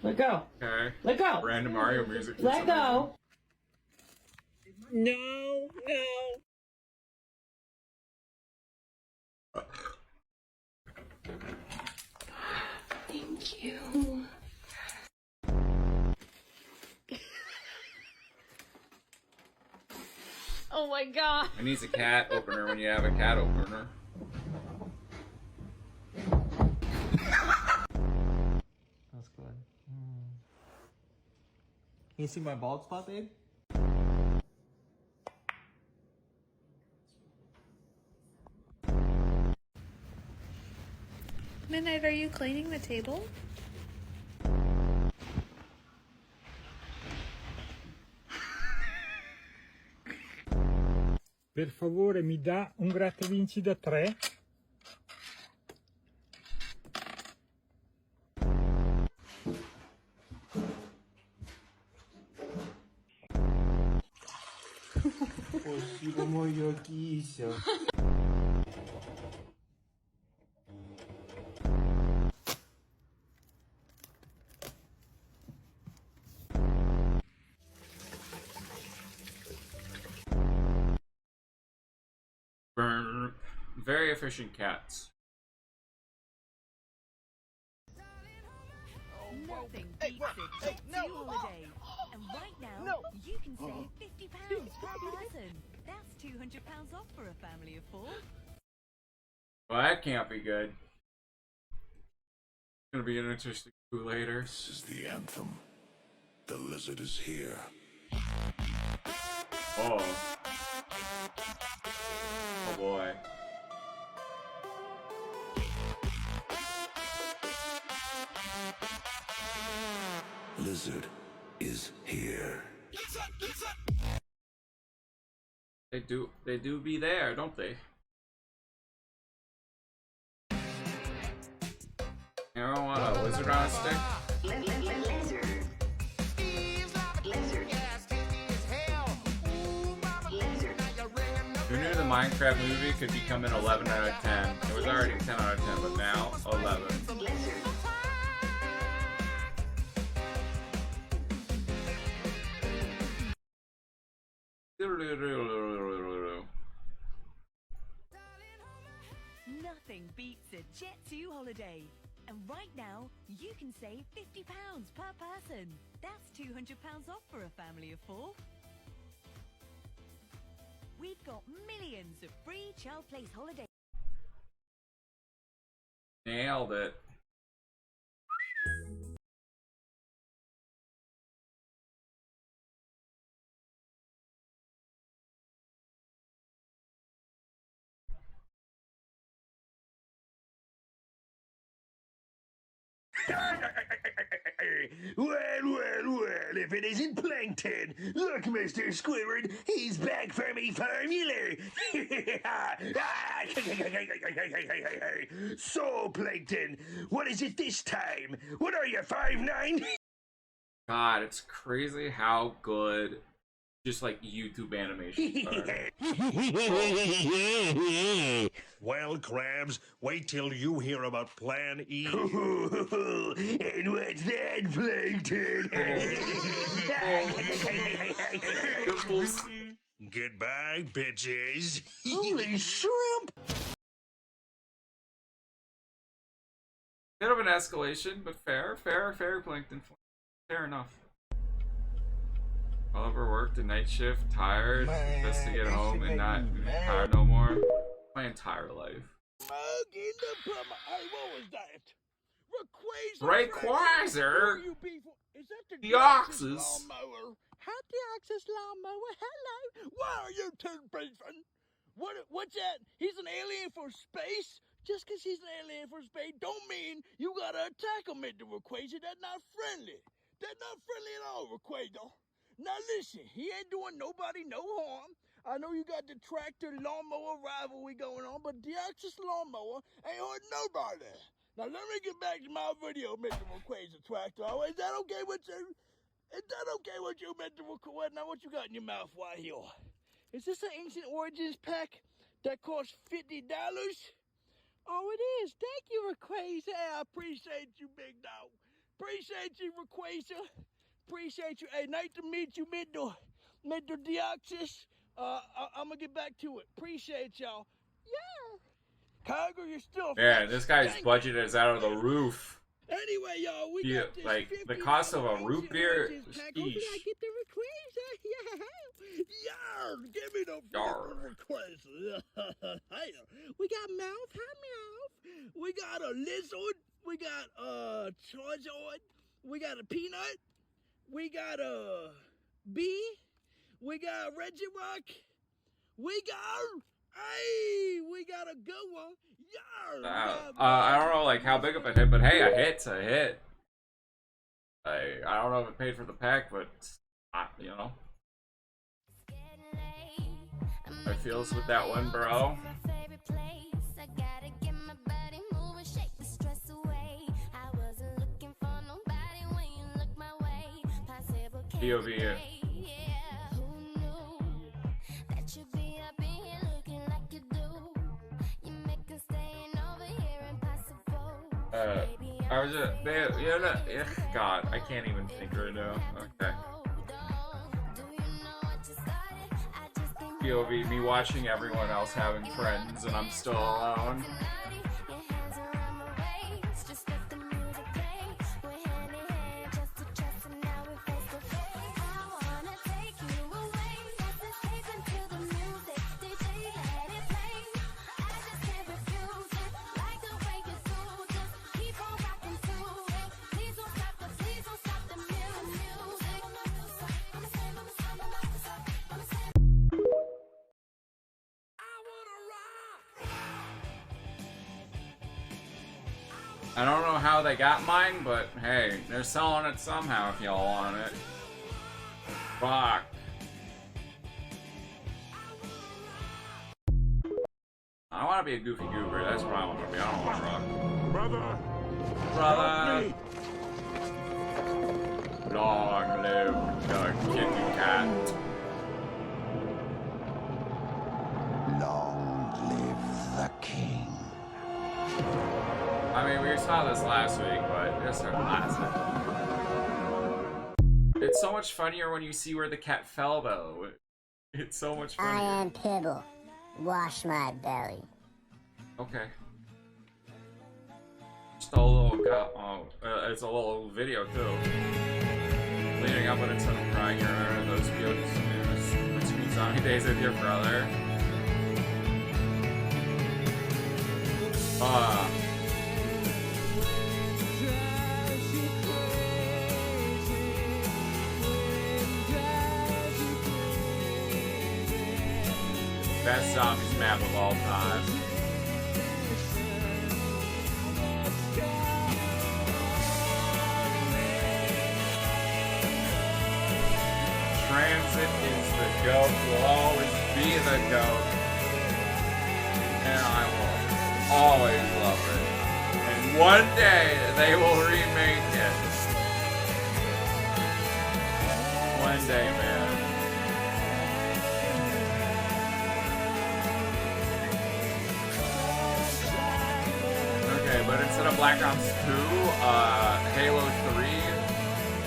Let go. Okay. Let go. Random Mario music. Let go. No, no. Thank you. Oh my god. It needs a cat opener when you have a cat opener. That's good. Can you see my bald spot, babe? Midnight, are you cleaning the table? Per favore, mi dà un grattavinci da 3? Спасибо, моя кися. Burn. Very efficient cats. Nothing beats a Jet 2 holiday. And right now, you can save £50 per person. That's £200 off for a family of 4. Well, that can't be good. It's gonna be an interesting clue later. This is the anthem. The lizard is here. Oh. Oh boy. Lizard is here. They do be there, don't they? You don't want a lizard on a stick? Minecraft movie could become an 11 out of 10. It was already 10 out of 10, but now 11. Nothing beats a Jet2 holiday. And right now, you can save £50 per person. That's £200 off for a family of 4. We've got millions of free child place holidays. Nailed it. Well, if it isn't Plankton. Look, Mr. Squidward, he's back for me formula. So, Plankton, what is it this time? What are you, 5'9"? God, it's crazy how good just like YouTube animations are. Well, Krabs, wait till you hear about Plan E. And what's that, Plankton? Goodbye, bitches. Holy shrimp! Bit of an escalation, but fair, Plankton. Fair enough. I'll overwork the night shift, tired, just to get home and not be tired no more. My entire life. Hey, what was that? Rayquazer? Is that the Deoxys? lawnmower? How Deoxys lawnmower? Hello. Why are you two beefing? What's that? He's an alien for space? Just because he's an alien for space don't mean you gotta attack him, Mr. Rayquaza. That's not friendly. That's not friendly at all, Rayquaza. Now listen, he ain't doing nobody no harm. I know you got the tractor lawnmower rivalry going on, but Deoxys lawnmower ain't hurting nobody. Now let me get back to my video, Mr. Rayquaza Tractor. Oh, is that okay with you? Is that okay with you, Mr. Rayquaza? Now what you got in your mouth right here? Is this an Ancient Origins pack that costs $50? Oh, it is. Thank you, Rayquaza. I appreciate you, big dog. Appreciate you, Rayquaza. Appreciate you. Hey, nice to meet you, Mr. Deoxys. I'm gonna get back to it. Appreciate y'all. Yeah. Kyger, you're still. Yeah, this guy's budget is out of the roof. Anyway, y'all, we got this like the cost of a root beer. Hopefully I get the Rayquaza. Yeah. Yarr, give me the Rayquaza. We got Mouth. Hi, Mouth. We got a Lizard. We got a Charizard. We got a Peanut. We got a Bee. We got a Regirock. We got a good one. I don't know like how big of a hit, but hey, a hit's a hit. I don't know if it paid for the pack, but you know. How it feels with that one, bro. POV. I was God, I can't even think right now. Okay. POV, me watching everyone else having friends and I'm still alone. I don't know how they got mine, but hey, they're selling it somehow if y'all want it. Fuck. I want to be a goofy goober, that's what I want to be. I don't want to rock. Brother! Long live the kitty cat. Long I mean, we saw this last week, but it's a classic. It's so much funnier when you see where the cat fell, though. It's so much funnier. I am Pibble. Wash my belly. Okay. Just a little, it's a little video, too. Leading up when it's on crying, you remember those videos between Zombie Days with your brother? Best zombies map of all time. Transit is the GOAT, will always be the GOAT. And I will always love it. And one day they will remake it. One day, man. Okay, but instead of Black Ops 2, Halo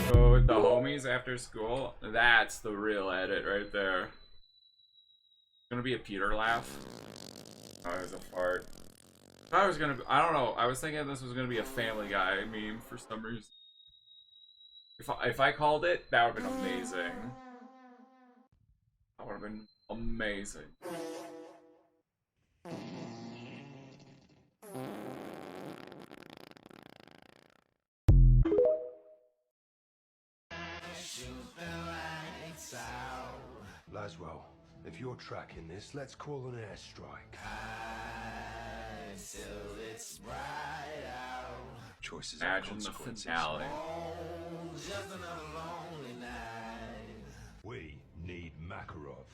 3, go with the homies after school. That's the real edit right there. Gonna be a Peter laugh. Oh, it was a fart. I thought it was gonna be, I don't know, I was thinking this was gonna be a Family Guy meme for some reason. If I called it, that would have been amazing. That would have been amazing. Laswell, if you're tracking this, let's call an airstrike. Choices have Imagine the consequences. finale. We need Makarov.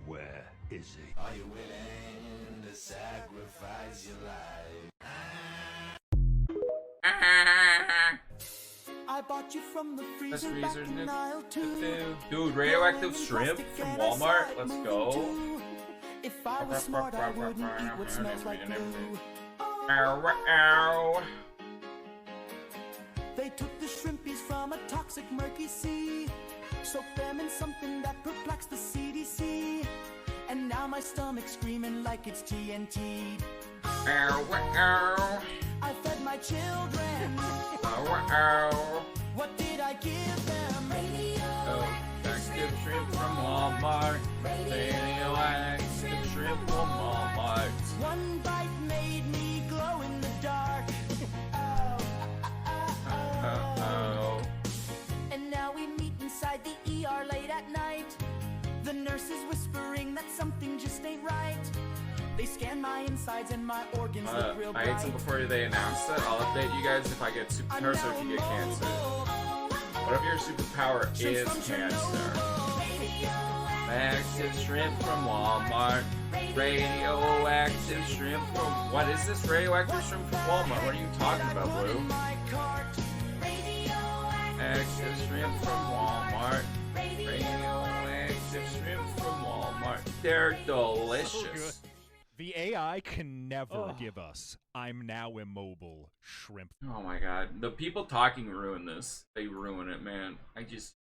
Where is he? Are you willing to sacrifice your life? I bought you from the freezer back in aisle 2. Dude, radioactive shrimp from Walmart. Let's go. If I was smart, I wouldn't eat what smells like glue. Ow, ow. They took the shrimpies from a toxic murky sea, soaked them in something that perplexed the CDC, and now my stomach's screaming like it's TNT. Ow, ow. I fed my children. Ow, ow. What did I give them? Radioactive shrimp from Walmart. Radioactive shrimp from Walmart. One bite made me glow in the dark. Oh. And now we meet inside the ER late at night. The nurse is whispering that something just ain't right. They scan my insides and my organs look real bright. I ate some before they announced it. I'll update you guys if I get superpowers or if you get cancer. What if your superpower is cancer? Radioactive shrimp from Walmart. Radioactive shrimp from... What is this? Radioactive shrimp from Walmart? What are you talking about, Blue? Radioactive shrimp from Walmart. Radioactive shrimp from Walmart. They're delicious. The AI can never give us "I'm now immobile" shrimp. Oh my god. The people talking ruin this. They ruin it, man. I just...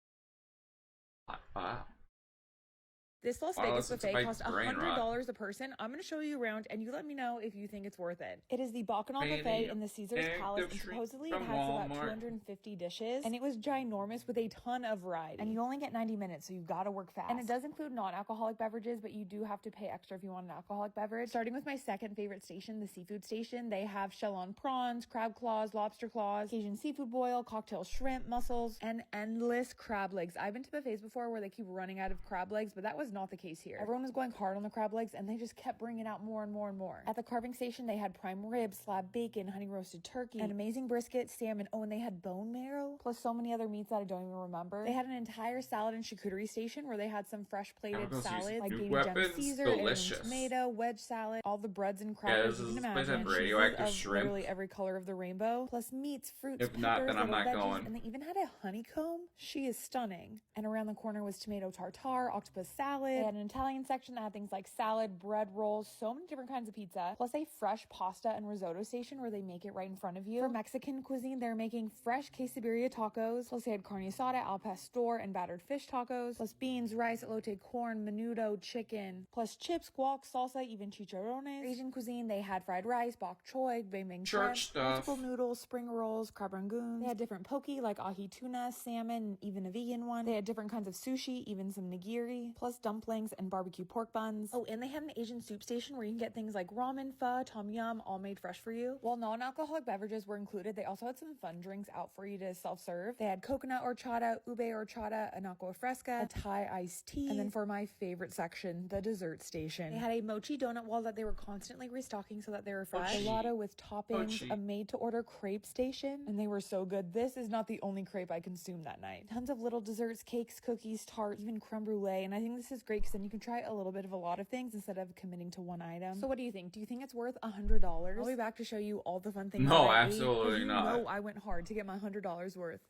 This Las Vegas it's buffet like costs brain rot. $100 a person. I'm going to show you around, and you let me know if you think it's worth it. It is the Bacchanal buffet in the Caesar's Palace, and supposedly it has about 250 dishes, and it was ginormous with a ton of variety. And you only get 90 minutes, so you got to work fast. And it does include non-alcoholic beverages, but you do have to pay extra if you want an alcoholic beverage. Starting with my second favorite station, the seafood station, they have shell-on prawns, crab claws, lobster claws, Cajun seafood boil, cocktail shrimp, mussels, and endless crab legs. I've been to buffets before where they keep running out of crab legs, but that was not the case here. Everyone was going hard on the crab legs, and they just kept bringing out more and more and more. At the carving station, they had prime ribs, slab bacon, honey roasted turkey, an amazing brisket, salmon, and they had bone marrow, plus so many other meats that I don't even remember. They had an entire salad and charcuterie station where they had some fresh plated salads like baby gem Caesar, and tomato, wedge salad, all the breads and crackers you can imagine, radioactive of shrimp. literally every color of the rainbow, plus meats, fruits, If not, peppers, then I'm little not veggies, going. and they even had a honeycomb. She is stunning. And around the corner was tomato tartare, octopus salad, salad. They had an Italian section that had things like salad, bread rolls, so many different kinds of pizza, plus a fresh pasta and risotto station where they make it right in front of you. For Mexican cuisine, they're making fresh quesadilla tacos, plus they had carne asada, al pastor, and battered fish tacos, plus beans, rice, elote, corn, menudo, chicken, plus chips, guac, salsa, even chicharrones. For Asian cuisine, they had fried rice, bok choy, bang shrimp, multiple noodles, spring rolls, crab rangoons. They had different poke like ahi tuna, salmon, and even a vegan one. They had different kinds of sushi, even some nigiri, plus dumplings and barbecue pork buns. Oh, and they had an Asian soup station where you can get things like ramen, pho, tom yum, all made fresh for you. While non-alcoholic beverages were included, they also had some fun drinks out for you to self-serve. They had coconut horchata, ube horchata, an aqua fresca, a Thai iced tea, and then for my favorite section, the dessert station. They had a mochi donut wall that they were constantly restocking so that they were fresh. Gelato with toppings, a made-to-order crepe station, and they were so good. This is not the only crepe I consumed that night. Tons of little desserts, cakes, cookies, tarts, even creme brulee, and I think this is great because then you can try a little bit of a lot of things instead of committing to one item. So what do you think? Do you think it's worth $100? I'll be back to show you all the fun things No, that I absolutely ate, not. you know I went hard to get my $100 worth.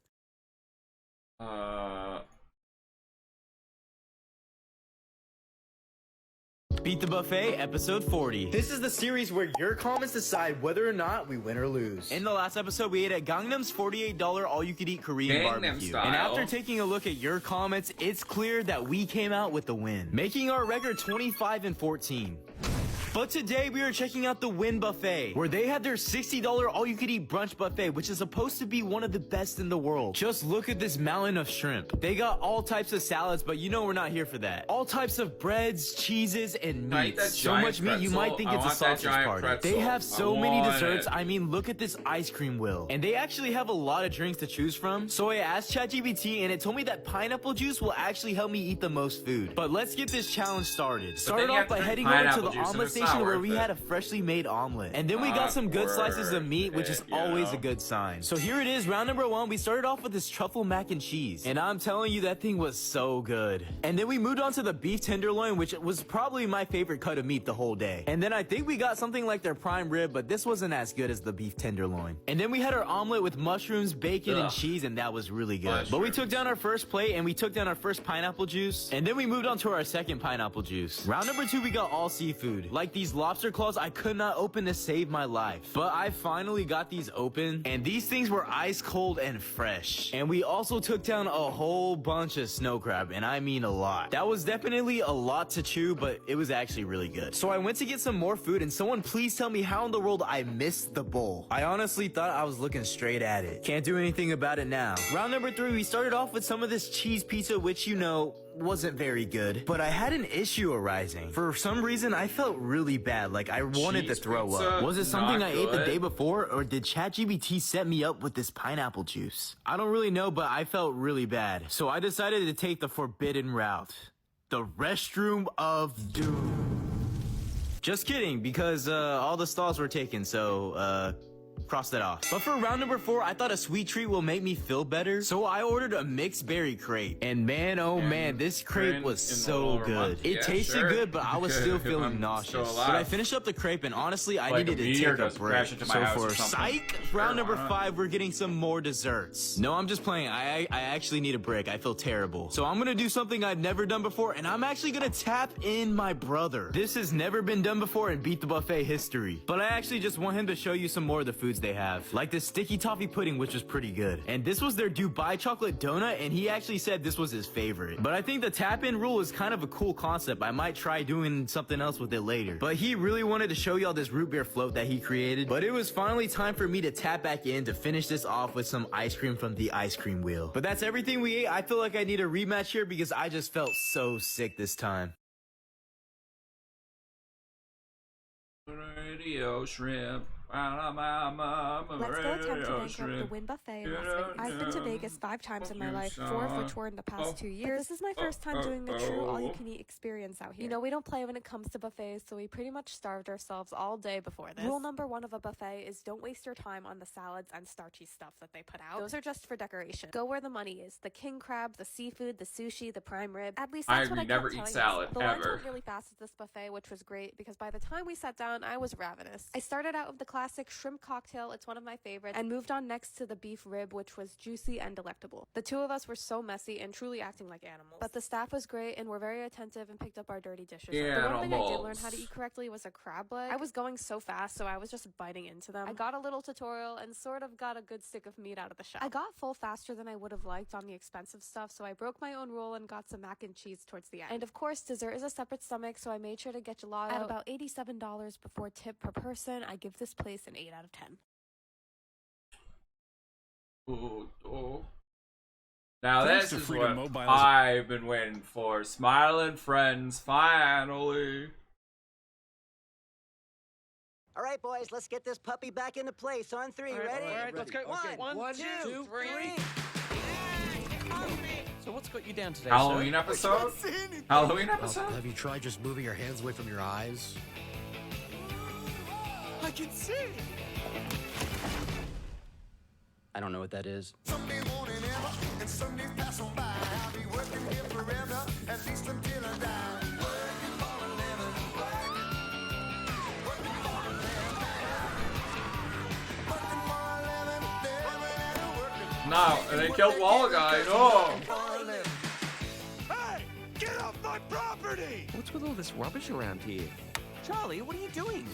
Beat the Buffet, episode 40. This is the series where your comments decide whether or not we win or lose. In the last episode, we ate at Gangnam's $48 all-you-can-eat Korean barbecue. Style. And after taking a look at your comments, it's clear that we came out with the win, making our record 25-14. But today we are checking out the Win Buffet, where they had their $60 all-you-can-eat brunch buffet, which is supposed to be one of the best in the world. Just look at this mountain of shrimp. They got all types of salads, but you know we're not here for that. All types of breads, cheeses, and meats. So much meat you might think it's a sausage party. They have so many desserts. I mean, look at this ice cream wheel. And they actually have a lot of drinks to choose from. So I asked ChatGPT, and it told me that pineapple juice will actually help me eat the most food. But let's get this challenge started. Started off by heading over to the omelet station where we had a freshly made omelet. And then we got some good slices of meat, which is always a good sign. So here it is, round number 1. We started off with this truffle mac and cheese. And I'm telling you, that thing was so good. And then we moved on to the beef tenderloin, which was probably my favorite cut of meat the whole day. And then I think we got something like their prime rib, but this wasn't as good as the beef tenderloin. And then we had our omelet with mushrooms, bacon, and cheese, and that was really good. But we took down our first plate, and we took down our first pineapple juice. And then we moved on to our second pineapple juice. Round number 2, we got all seafood. Like these lobster claws I could not open to save my life. But I finally got these open, and these things were ice cold and fresh. And we also took down a whole bunch of snow crab, and I mean a lot. That was definitely a lot to chew, but it was actually really good. So I went to get some more food, and someone please tell me how in the world I missed the bowl. I honestly thought I was looking straight at it. Can't do anything about it now. Round number 3, we started off with some of this cheese pizza, which you know wasn't very good, but I had an issue arising. For some reason, I felt really bad, like I wanted to throw up. Was it something I ate the day before, or did ChatGPT set me up with this pineapple juice? I don't really know, but I felt really bad. So I decided to take the forbidden route. The restroom of doom. Just kidding, because all the stalls were taken, so cross that off. But for round number 4, I thought a sweet treat will make me feel better, so I ordered a mixed berry crepe. And man, oh man, this crepe was so good. It tasted good, but I was still feeling nauseous. But I finished up the crepe, and honestly, I needed to take a break. So for psych, round number 5, we're getting some more desserts. No, I'm just playing. I actually need a break. I feel terrible. So I'm gonna do something I've never done before, and I'm actually gonna tap in my brother. This has never been done before in Beat the Buffet history. But I actually just want him to show you some more of the foods they have, like this sticky toffee pudding, which was pretty good. And this was their Dubai chocolate donut, and he actually said this was his favorite. But I think the tap-in rule is kind of a cool concept. I might try doing something else with it later. But he really wanted to show y'all this root beer float that he created. But it was finally time for me to tap back in to finish this off with some ice cream from the ice cream wheel. But that's everything we ate. I feel like I need a rematch here because I just felt so sick this time. Radio shrimp. Let's go attempt to bankrupt the Win Buffet in Las Vegas. I've been to Vegas 5 times in my life, 4 of which were in the past 2 years. But this is my first time doing a true all-you-can-eat experience out here. You know, we don't play when it comes to buffets, so we pretty much starved ourselves all day before this. Rule number 1 of a buffet is don't waste your time on the salads and starchy stuff that they put out. Those are just for decoration. Go where the money is. The king crab, the seafood, the sushi, the prime rib. At least that's what I kept telling myself. The lines went really fast at this buffet, which was great because by the time we sat down, I was ravenous. I started out with the classic classic shrimp cocktail, it's one of my favorites, and moved on next to the beef rib, which was juicy and delectable. The two of us were so messy and truly acting like animals. But the staff was great and were very attentive and picked up our dirty dishes. The one thing I did learn how to eat correctly was a crab leg. I was going so fast, so I was just biting into them. I got a little tutorial and sort of got a good stick of meat out of the shell. I got full faster than I would have liked on the expensive stuff, so I broke my own rule and got some mac and cheese towards the end. And of course, dessert is a separate stomach, so I made sure to get gelato. At about $87 before tip per person, I give this place an 8 out of 10. Now Thanks this to is Freedom what Mobile's- I've been waiting for. Smiling Friends, finally. All right, boys, let's get this puppy back into place. On three, ready? All right, let's go. Okay. One, two, three. So what's got you down today, Halloween sir? episode? Halloween Well, episode? have you tried just moving your hands away from your eyes? I can see. I don't know what that is. Someday morning ever, and Sundays pass on by. I'll be working here forever, at least until I die. Working for a living, working for a living, working for a living, living and working. No, and they killed Wall Guy. No. Hey, get off my property! What's with all this rubbish around here? Charlie, what are you doing?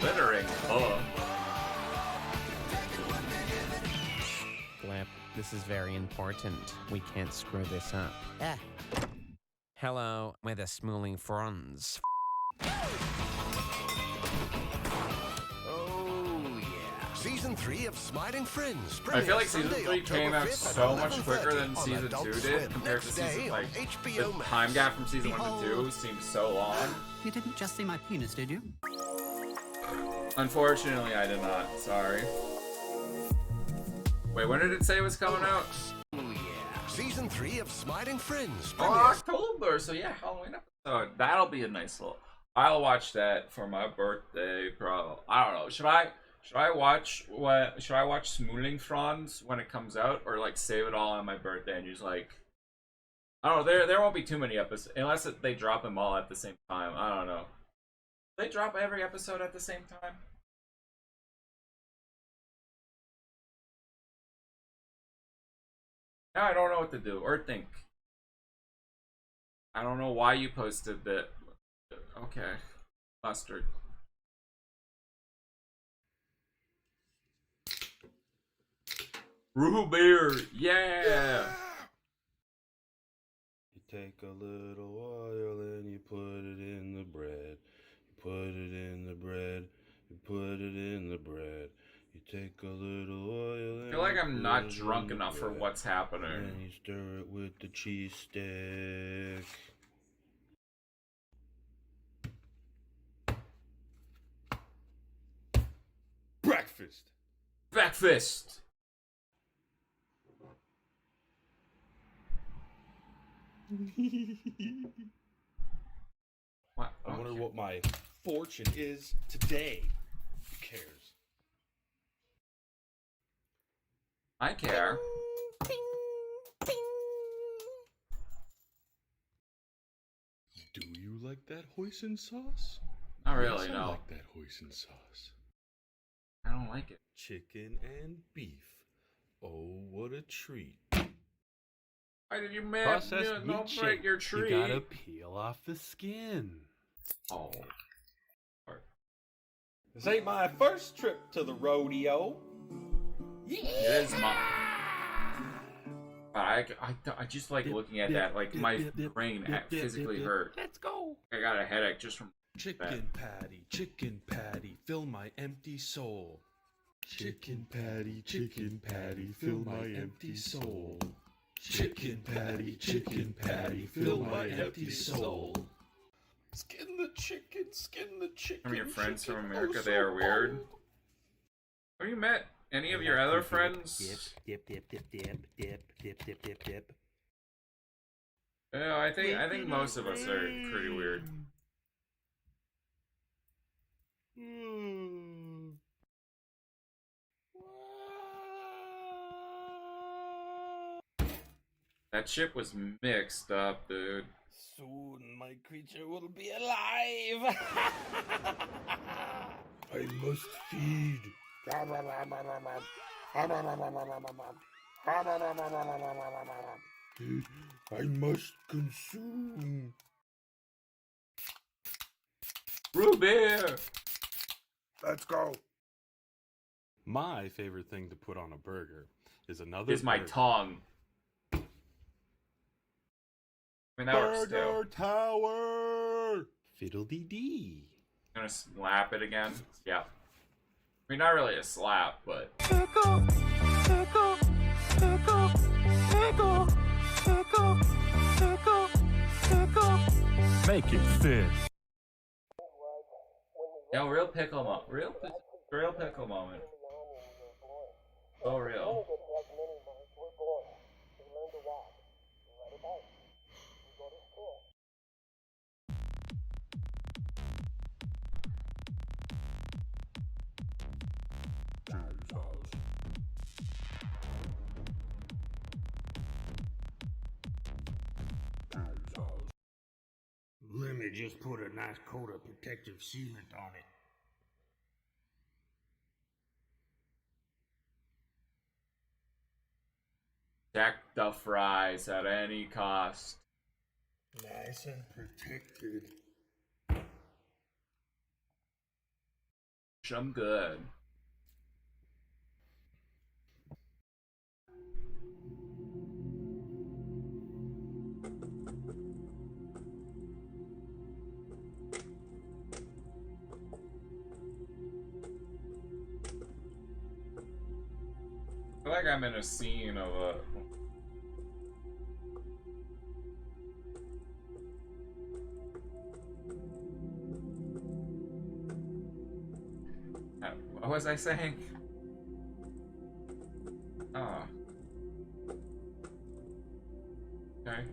Littering. Oh. Flap, this is very important. We can't screw this up. Ah. Hello, we're the Smooling Fronds. Oh, yeah. Season 3 of Smiling Friends. I feel like Premieres season Sunday, 3 came October out 5th so at much quicker 11:30 than on season Adult 2 did Swim. compared to Next day season on like HBO the Max. time gap from season 1 to 2 seems so long. You didn't just see my penis, did you? Unfortunately, I did not. Sorry. Wait, when did it say it was coming out? Oh, yeah. Season 3 of Smiling Friends. Oh, October. So yeah, Halloween episode. That'll be a nice little. I'll watch that for my birthday. Probably. I don't know. Should I watch Smooling Fronds when it comes out, or like save it all on my birthday and just like. I don't know. There won't be too many episodes unless they drop them all at the same time. I don't know. They drop every episode at the same time. Now I don't know what to do or think. I don't know why you posted that. Okay. Mustard. Root beer. Yeah. You take a little oil and you put it in the bread. You put it in the bread. You put it in the bread. You take a little oil and I feel like you I'm put not it drunk in the enough for bread. what's happening. And then you stir it with the cheese stick. Breakfast. Breakfast. What? I wonder what my fortune is today. Who cares? I care. Do you like that hoisin sauce? Not really, Yes, no. I like that hoisin sauce. I don't like it. Chicken and beef. Oh, what a treat. Why did you make Processed don't meat break shake. your tree? You gotta peel off the skin. Oh. This ain't my first trip to the rodeo. It is my. I just like looking at that. Like my brain physically hurt. Let's go. I got a headache just from Chicken patty, fill my empty soul. Chicken patty, fill my empty soul. Chicken patty, fill my empty soul. Skin the chicken. Some of your friends from chicken, America, oh, they so are weird. old. Have you met any of your other friends? Dip. Yeah, I think most of us are pretty weird. That ship was mixed up, dude. Soon my creature will be alive. I must feed. I must consume. Root beer! Let's go. My favorite thing to put on a burger is another Is my burger. tongue. I mean, that works too. Burger Tower! Fiddle-dee-dee. I'm gonna slap it again. Yeah. I mean, not really a slap, but. Make it fit. Yo, real pickle moment. Real pickle moment. So real. Let me just put a nice coat of protective sealant on it. Deck the fries at any cost. Nice and protected. I'm good. I feel like I'm in a scene of a. What was I saying? Oh. Okay.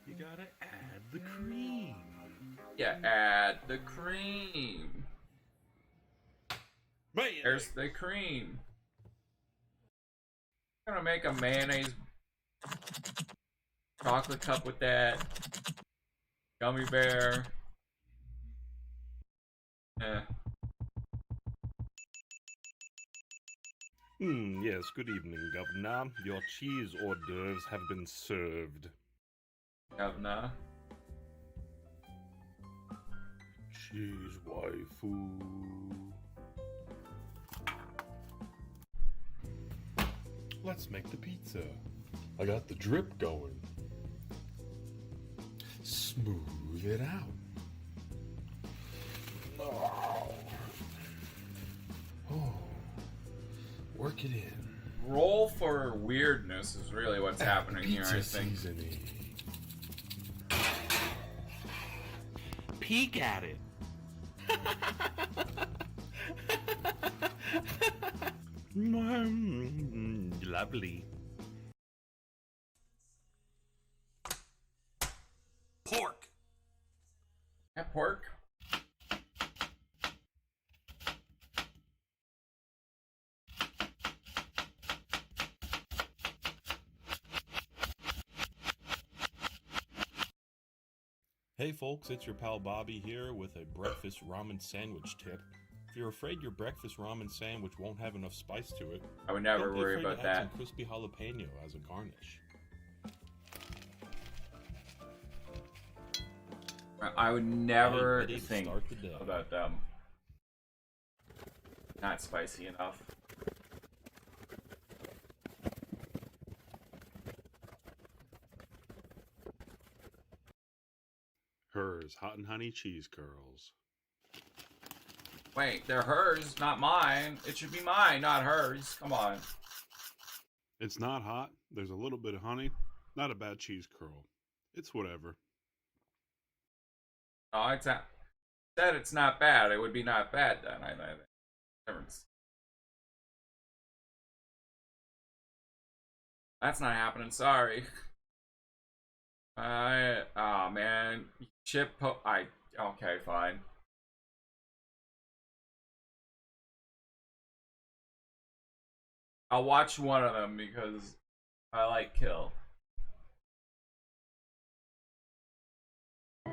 You gotta add the cream. Yeah, add the cream. There's the cream. I'm gonna make a mayonnaise chocolate cup with that. Gummy bear. Yes, good evening, Governor. Your cheese hors d'oeuvres have been served. Governor. Cheese waifu. Let's make the pizza. I got the drip going. Smooth it out. Oh. Work it in. Roll for weirdness is really what's happening here, I think. Seasoning. Peek at it. Lovely. Pork. That pork? Hey folks, it's your pal Bobby here with a breakfast ramen sandwich tip. If you're afraid your breakfast ramen sandwich won't have enough spice to it, I would never don't be worry afraid about to add that. some crispy jalapeno as a garnish. I would never Ready to think start the day. about them. Not spicy enough. Hers hot and honey cheese curls. Wait, they're hers, not mine. It should be mine, not hers. Come on. It's not hot. There's a little bit of honey. Not a bad cheese curl. It's whatever. Oh, it's not. Said it's not bad. It would be not bad then. That's not happening. Sorry. Oh man, okay, fine. I'll watch one of them because I like Kill. And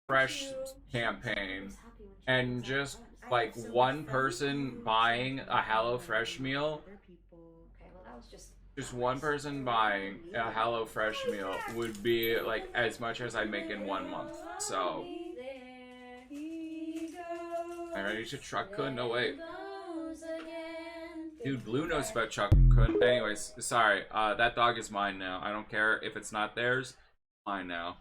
fresh campaign, and just like one person buying a HelloFresh meal, just one person buying a HelloFresh meal would be like as much as I make in 1 month. So I'm ready to truck kun. No wait, dude, Blue knows about Chuck kun. Anyways, sorry. That dog is mine now. I don't care if it's not theirs. Mine now.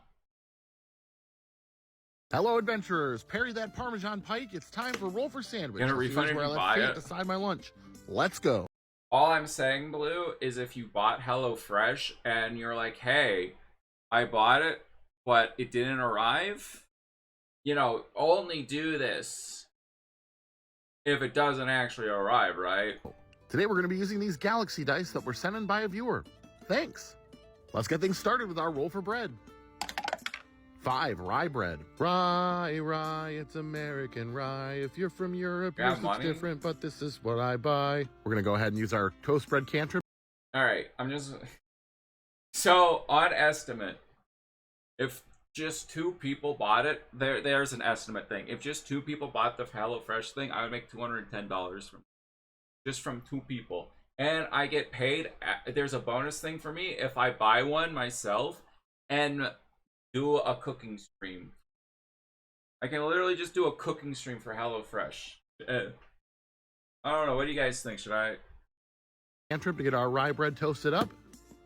Hello, adventurers. Parry that Parmesan pike. It's time for roll for sandwich. Gonna refund Here's if where I you let buy fate it. decide my lunch. Let's go. All I'm saying, Blue, is if you bought HelloFresh and you're like, hey, I bought it, but it didn't arrive, you know, only do this if it doesn't actually arrive, right? Today we're going to be using these galaxy dice that were sent in by a viewer. Thanks. Let's get things started with our roll for bread. 5, rye bread. Rye, it's American rye. If you're from Europe, yours looks different, but this is what I buy. We're going to go ahead and use our toast bread cantrip. All right, I'm just... So, on estimate, if just 2 people bought it, there's an estimate thing. If just 2 people bought the HelloFresh thing, I would make $210 from just from 2 people. And I get paid, there's a bonus thing for me if I buy one myself and do a cooking stream. I can literally just do a cooking stream for HelloFresh. I don't know, what do you guys think? Should I? Cantrip to get our rye bread toasted up.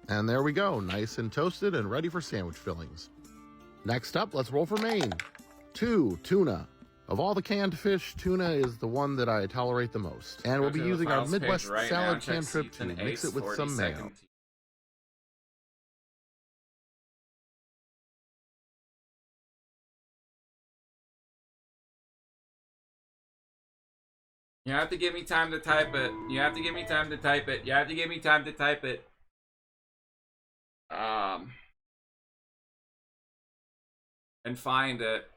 And there we go, nice and toasted and ready for sandwich fillings. Next up, let's roll for Maine. 2, tuna. Of all the canned fish, tuna is the one that I tolerate the most. And we'll be using our Midwest salad cantrip to mix it with some mayo. You have to give me time to type it. You have to give me time to type it. You have to give me time to type it. And find it.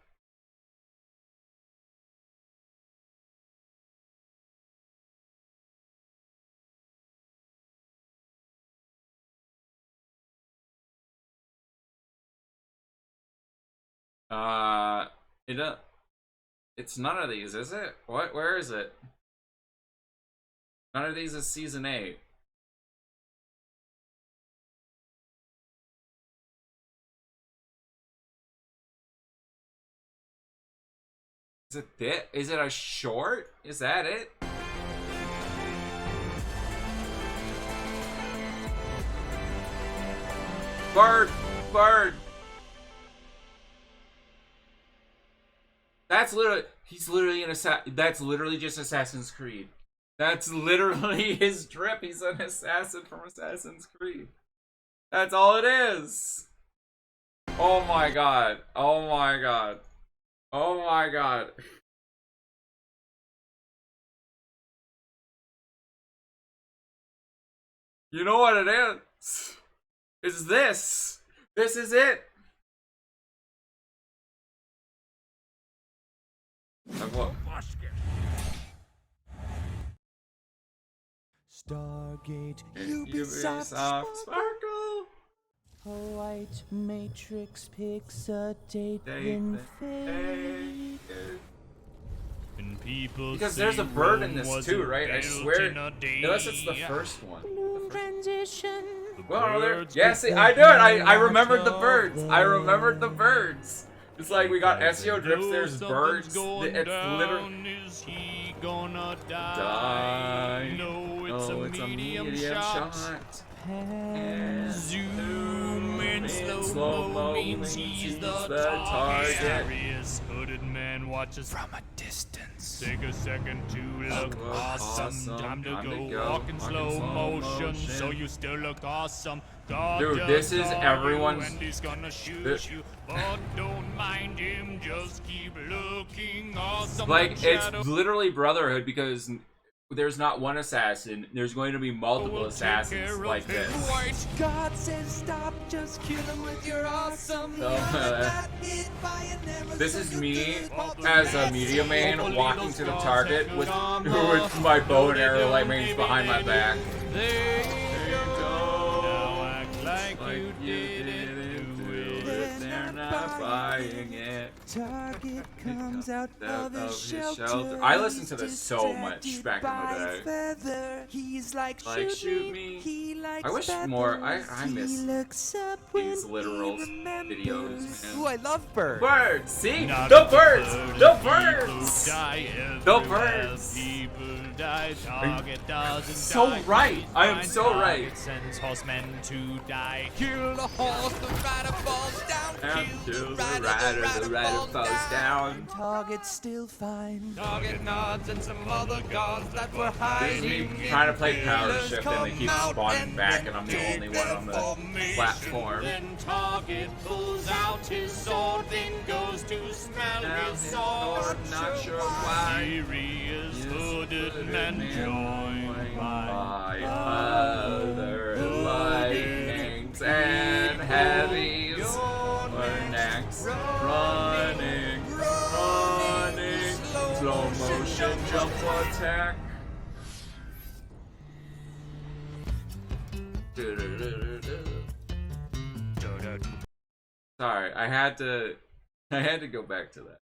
It's none of these, is it? What? Where is it? None of these is season 8. Is it it? Is it a short? Is that it? Bird! Bird! That's literally, he's literally an assassin. That's literally just Assassin's Creed. That's literally his drip. He's an assassin from Assassin's Creed. That's all it is. Oh my god. Oh my god. Oh my god. You know what it is? It's this. This is it. Like what? Stargate, Ubisoft, Sparkle. A white matrix picks a date in fate. And people Because there's a bird in this too, right? I swear. Unless it's the first one. Transition. Well, there. Yeah, see, I do it. I remembered the birds. I remembered the birds. It's like we got SEO drips. There's birds. It's literally. Is he gonna Die. No, it's a medium shot. And Zoom in slow-mo means he's the target. Mysterious hooded man watches from a distance. Take a second to look awesome. Time to go walk in slow motion, so you still look awesome. Dude, this is everyone's. And he's gonna shoot you, but don't mind him. Just keep looking awesome. Like, it's literally Brotherhood because there's not one assassin. There's going to be multiple assassins like this. God says stop, just kill him with your awesome. This is me as a media man walking to the target with my bow and arrow like range behind my back. There you go. Now act like you didn't do it if they're not buying it. Target comes out of his shelter. I listened to this so much back in the day. Feather. He's like shoot me. He likes I wish more. I miss these literal videos, man. Ooh, I love birds. Birds, see? Not The birds! The birds! The The birds! People die. Target doesn't So die. right. I am so right. Target sends horsemen to die. Kill the horse, the rider falls down. Kill the rider falls down. Target still fine. Target nods and some other gods that were This is me trying to play power shift and they keep spawning back and I'm the only one on the platform. Then Target pulls out his sword, then goes to smell his sword. Not sure why. Serious hooded man joined by other lightnings and heavies were next. Running, slow motion jump attack. Sorry, I had to go back to that.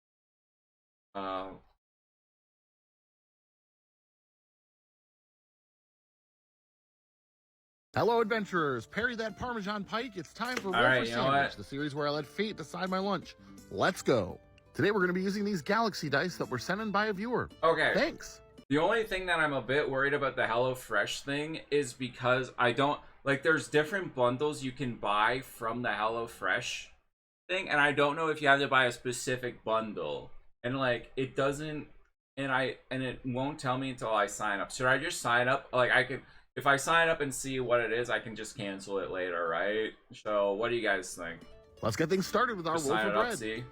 Hello, adventurers. Parry that Parmesan pike. It's time for Roll right, for you know Sandwich, what? the series where I let fate decide my lunch. Let's go. Today we're going to be using these Galaxy dice that were sent in by a viewer. Okay. Thanks. The only thing that I'm a bit worried about the HelloFresh thing is because I don't like there's different bundles you can buy from the HelloFresh thing, and I don't know if you have to buy a specific bundle, and like it doesn't, and it won't tell me until I sign up. Should I just sign up? Like I can, if I sign up and see what it is, I can just cancel it later, right? So what do you guys think? Let's get things started with our roll for bread. See?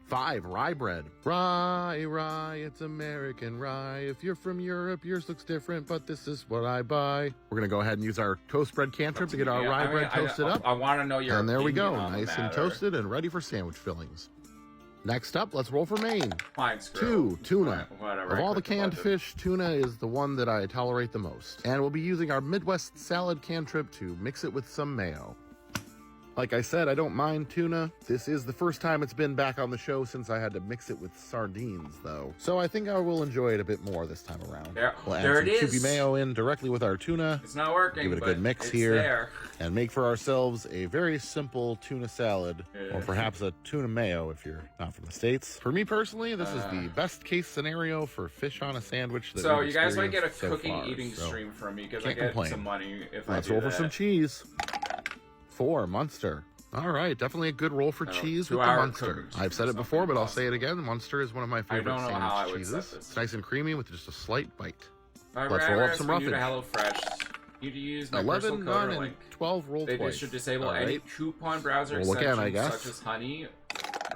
5, rye bread. Rye, rye, it's American rye. If you're from Europe, yours looks different, but this is what I buy. We're going to go ahead and use our toast bread cantrip to get our rye bread toasted up. I want to know your And there we go, opinion on the nice and matter. toasted and ready for sandwich fillings. Next up, let's roll for Maine. Fine, screw. 2, tuna. Whatever, Of all I the clicked canned button. fish, tuna is the one that I tolerate the most. And we'll be using our Midwest salad cantrip to mix it with some mayo. Like I said, I don't mind tuna. This is the first time it's been back on the show since I had to mix it with sardines, though. So I think I will enjoy it a bit more this time around. We'll add there some it is. Kewpie mayo in directly with our tuna. It's not working. Give it a but good mix it's here. There. And make for ourselves a very simple tuna salad, Yeah. or perhaps a tuna mayo if you're not from the States. For me personally, this is the best case scenario for fish on a sandwich that So we've you guys might get a experienced so cooking far, eating so stream from me because I can't get complain. some money if Let's I do roll that. for some cheese. 4, Munster. All right, definitely a good roll for cheese with the 2-hour Munster. cooking I've said it before, but I'll say it again. Munster is one of my favorite don't know how I sandwich would cheeses. set this. It's nice and creamy with just a slight bite. If Let's I roll ever up some ask you to roughage. HelloFresh, you to use my 11, personal 9, code or and link. 12 roll They twice. should disable All any right. coupon browser Roll again, I exceptions guess. such as Honey,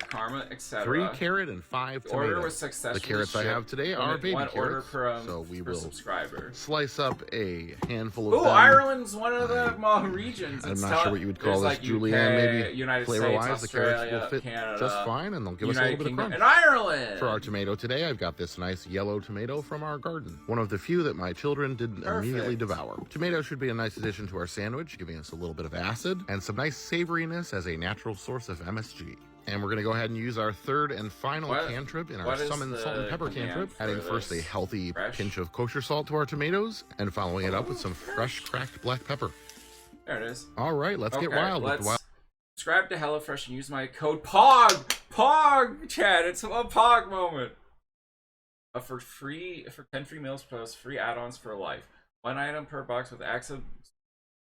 Karma, etc. 3 carrot and 5 The order tomato. was successfully The carrots I shipped. have today are Limit baby one order carrots, per, so we per will subscriber. slice up a handful of Ooh, them. Ireland's one of the regions. I'm It's not sure what you would call there's this, like Julianne, UK, maybe United flavor-wise, States, the carrots will Australia, fit Canada, just fine, and they'll give us a United little bit Kingdom, of and crunch. Ireland. For our tomato today, I've got this nice yellow tomato from our garden. One of the few that my children didn't immediately devour. Tomato should be a nice addition to our sandwich, giving us a little bit of acid and some nice savoriness as a natural source of MSG. And we're going to go ahead and use our third and final cantrip in our what is summon salt and the pepper command cantrip, for adding first a this? healthy Fresh? pinch of kosher salt to our tomatoes, and following it up with some fresh cracked black pepper. There it is. All right, let's get wild with the wild. Subscribe to HelloFresh and use my code POG. POG, Chad. It's a POG moment. For 10 free meals plus free add-ons for life. 1 item per box with access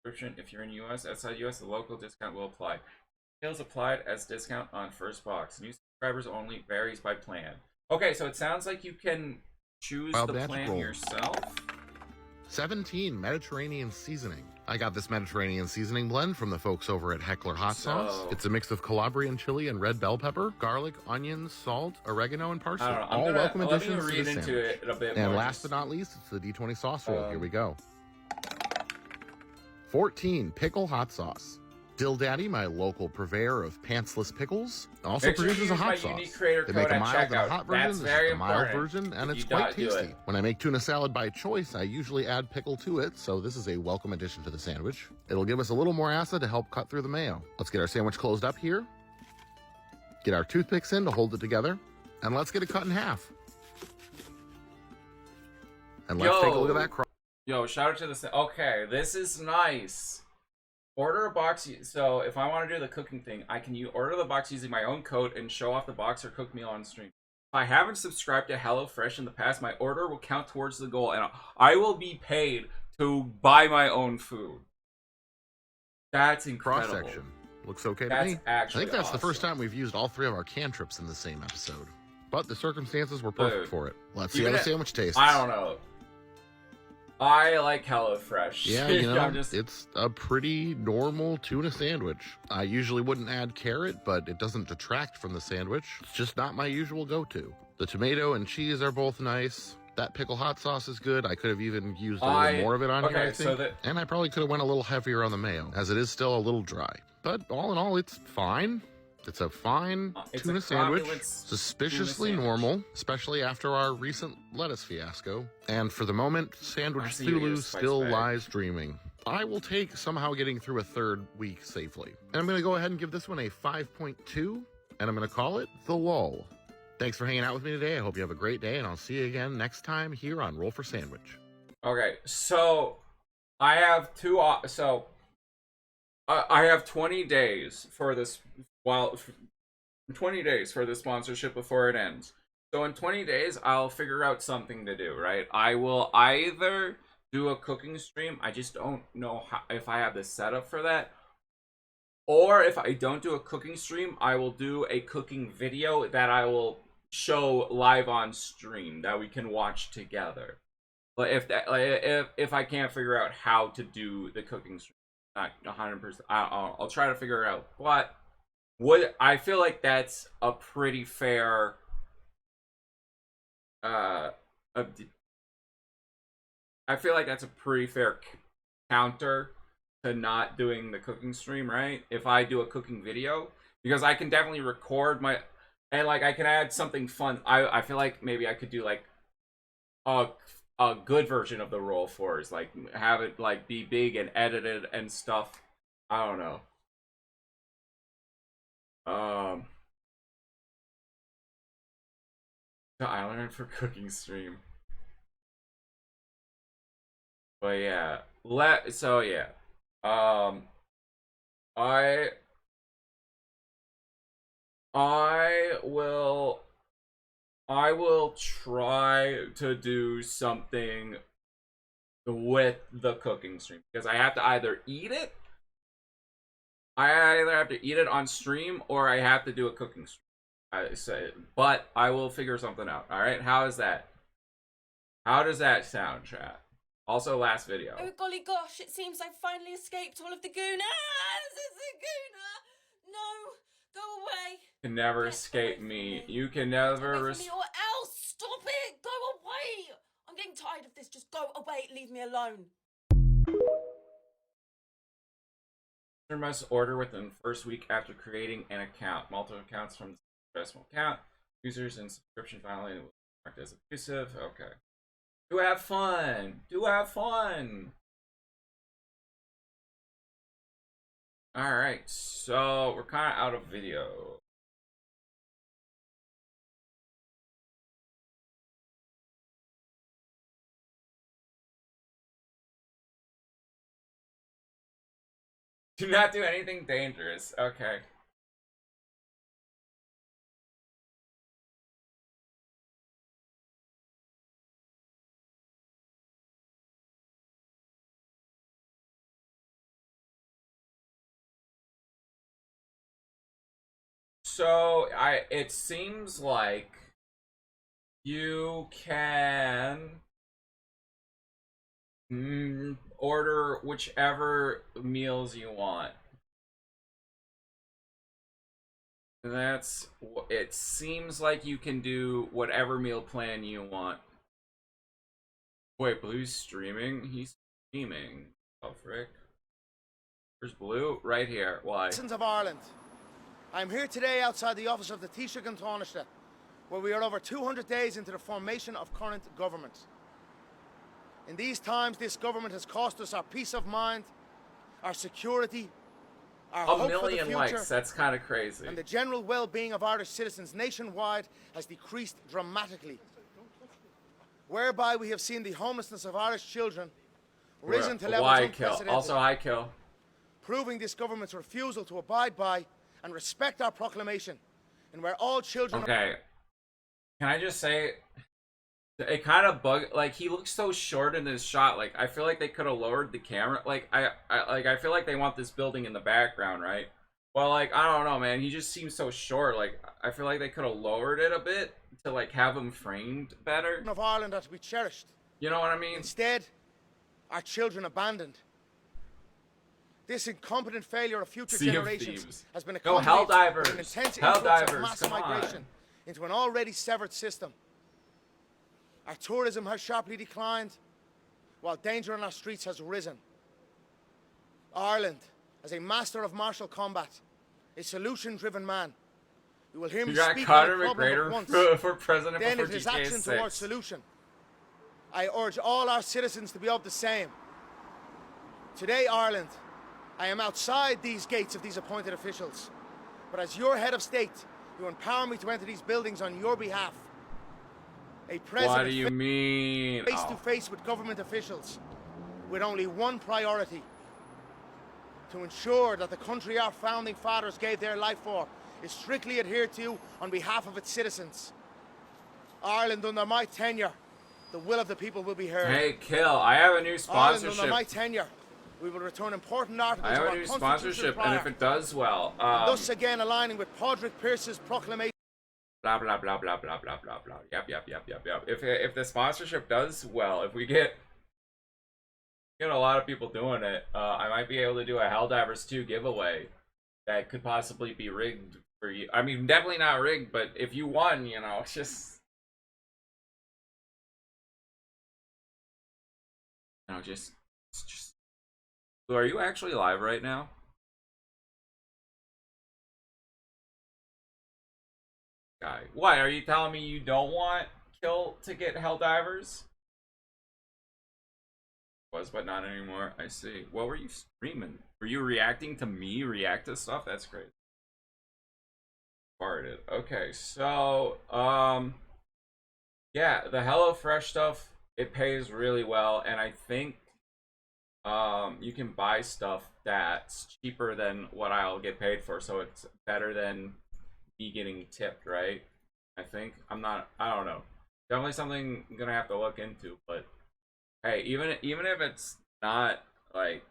subscription. If you're in US, outside US, the local discount will apply. Details applied as discount on first box. New subscribers only, varies by plan. Okay, so it sounds like you can choose Wild the batch plan roll. yourself. 17 Mediterranean seasoning. I got this Mediterranean seasoning blend from the folks over at Heckler Hot Sauce. It's a mix of Calabrian chili and red bell pepper, garlic, onions, salt, oregano, and parsley. I don't know. All welcome let me additions to read the into sandwich. it a bit And more. last but not least, it's the D20 sauce roll. Here we go. 14 Pickle Hot Sauce. Dill Daddy, my local purveyor of pantsless pickles, also Make sure you produces a use my hot sauce. unique creator They code make a at mild and a checkout. hot version. That's This very is the mild important. version, and If it's you quite do tasty. it. When I make tuna salad by choice, I usually add pickle to it, so this is a welcome addition to the sandwich. It'll give us a little more acid to help cut through the mayo. Let's get our sandwich closed up here. Get our toothpicks in to hold it together, and let's get it cut in half. And let's take a look at that crust. Yo, shout out to this. Okay, this is nice. Order a box. So if I want to do the cooking thing, I can order the box using my own code and show off the box or cook meal on stream. If I haven't subscribed to HelloFresh in the past, my order will count towards the goal, and I will be paid to buy my own food. That's incredible. Cross section looks okay to That's me. I actually think that's the first awesome. time we've used all 3 of our cantrips in the same episode, but the circumstances were perfect Dude, for it. Let's see how even the if- sandwich tastes. I don't know. I like HelloFresh. Yeah, you know, I'm just- it's a pretty normal tuna sandwich. I usually wouldn't add carrot, but it doesn't detract from the sandwich. It's just not my usual go-to. The tomato and cheese are both nice. That pickle hot sauce is good. I could have even used a little more of it on here, I think. And I probably could have went a little heavier on the mayo, as it is still a little dry. But all in all, it's fine. It's a fine It's tuna a sandwich. cromulent Suspiciously tuna sandwich. normal, especially after our recent lettuce fiasco. And for the moment, Sandwich I see you Thulu use spice still bag. lies dreaming. I will take somehow getting through a 3rd week safely. And I'm going to go ahead and give this one a 5.2, and I'm going to call it The Lull. Thanks for hanging out with me today. I hope you have a great day, and I'll see you again next time here on Roll for Sandwich. Okay, so I have I have 20 days for this. 20 days for the sponsorship before it ends. So in 20 days, I'll figure out something to do, right? I will either do a cooking stream. I just don't know if I have the setup for that. Or if I don't do a cooking stream, I will do a cooking video that I will show live on stream that we can watch together. But if I can't figure out how to do the cooking stream, not 100%, I'll try to figure it out. But I feel like that's a pretty fair I feel like that's a pretty fair counter to not doing the cooking stream, right? If I do a cooking video, because I can definitely record my, and like I can add something fun. I feel like maybe I could do like a good version of the Roll Fours, like have it like be big and edited and stuff. I don't know. The Island for cooking stream. But yeah, so yeah. I will try to do something with the cooking stream, because I have to either eat it. I either have to eat it on stream or I have to do a cooking stream. I say, but I will figure something out. All right, how is that? How does that sound, chat? Also, last video. Oh golly gosh, it seems I've finally escaped all of the goon. Ah, this is a gooner! No, go away. You can never escape me. You can never... Get away from me or else! Stop it! Go away! I'm getting tired of this. Just go away. Leave me alone. User must order within the first week after creating an account. Multiple accounts from the decimal account. Users and subscription violating will be marked as abusive. Okay. Do have fun. Do have fun. Alright, so we're kind of out of video. Do not do anything dangerous. Okay. So it seems like you can order whichever meals you want. It seems like you can do whatever meal plan you want. Wait, Blue's streaming? He's streaming. Oh, frick. Where's Blue? Right here. Why? Citizens of Ireland, I'm here today outside the office of the Taoiseach and Taoiseach, where we are over 200 days into the formation of current government. In these times, this government has cost us our peace of mind, our security, our hope for the future. 1 million likes, that's kind of crazy. And the general well-being of Irish citizens nationwide has decreased dramatically, whereby we have seen the homelessness of Irish children risen to levels unprecedented. Also, I kill. Proving this government's refusal to abide by and respect our proclamation, and where all children... Okay. Can I just say, it kind of like, he looks so short in this shot. Like, I feel like they could have lowered the camera. Like, I feel like they want this building in the background, right? Well, like, I don't know, man. He just seems so short. Like, I feel like they could have lowered it a bit to, like, have him framed better. ...of Ireland are to be cherished. You know what I mean? Instead, our children abandoned. This incompetent failure of future generations has been accompanied with an intense influx of mass migration into an already severed system. Our tourism has sharply declined, while danger on our streets has risen. Ireland, as a master of martial combat, a solution-driven man, you will hear me speak on the problem once, for president then it is action towards solution. I urge all our citizens to be of the same. Today, Ireland, I am outside these gates of these appointed officials, but as your head of state, you empower me to enter these buildings on your behalf. A president what do you mean? Face to face with government officials, with only one priority: to ensure that the country our founding fathers gave their life for is strictly adhered to on behalf of its citizens. Ireland, under my tenure, the will of the people will be heard. Hey, Kill, I have a new All sponsorship. under my tenure, we will return important articles I have of a our new constitutional sponsorship, prior, and if it does well, and thus again aligning with Padraig Pearse's proclamation. blah blah blah blah blah blah blah blah. Yep. If the sponsorship does well, if we get a lot of people doing it, I might be able to do a Helldivers 2 giveaway that could possibly be rigged for you. I mean, definitely not rigged, but if you won, you know, it's just, you know, just. So are you actually live right now? Guy, what are you telling me? You don't want Kill to get Helldivers? Was, but not anymore. I see. What were you streaming? Were you reacting to me react to stuff? That's great. Farted. Okay, so yeah, the HelloFresh stuff, it pays really well, and I think you can buy stuff that's cheaper than what I'll get paid for, so it's better than me getting tipped, right? I think. I don't know. Definitely something I'm gonna have to look into, but hey, even if it's not like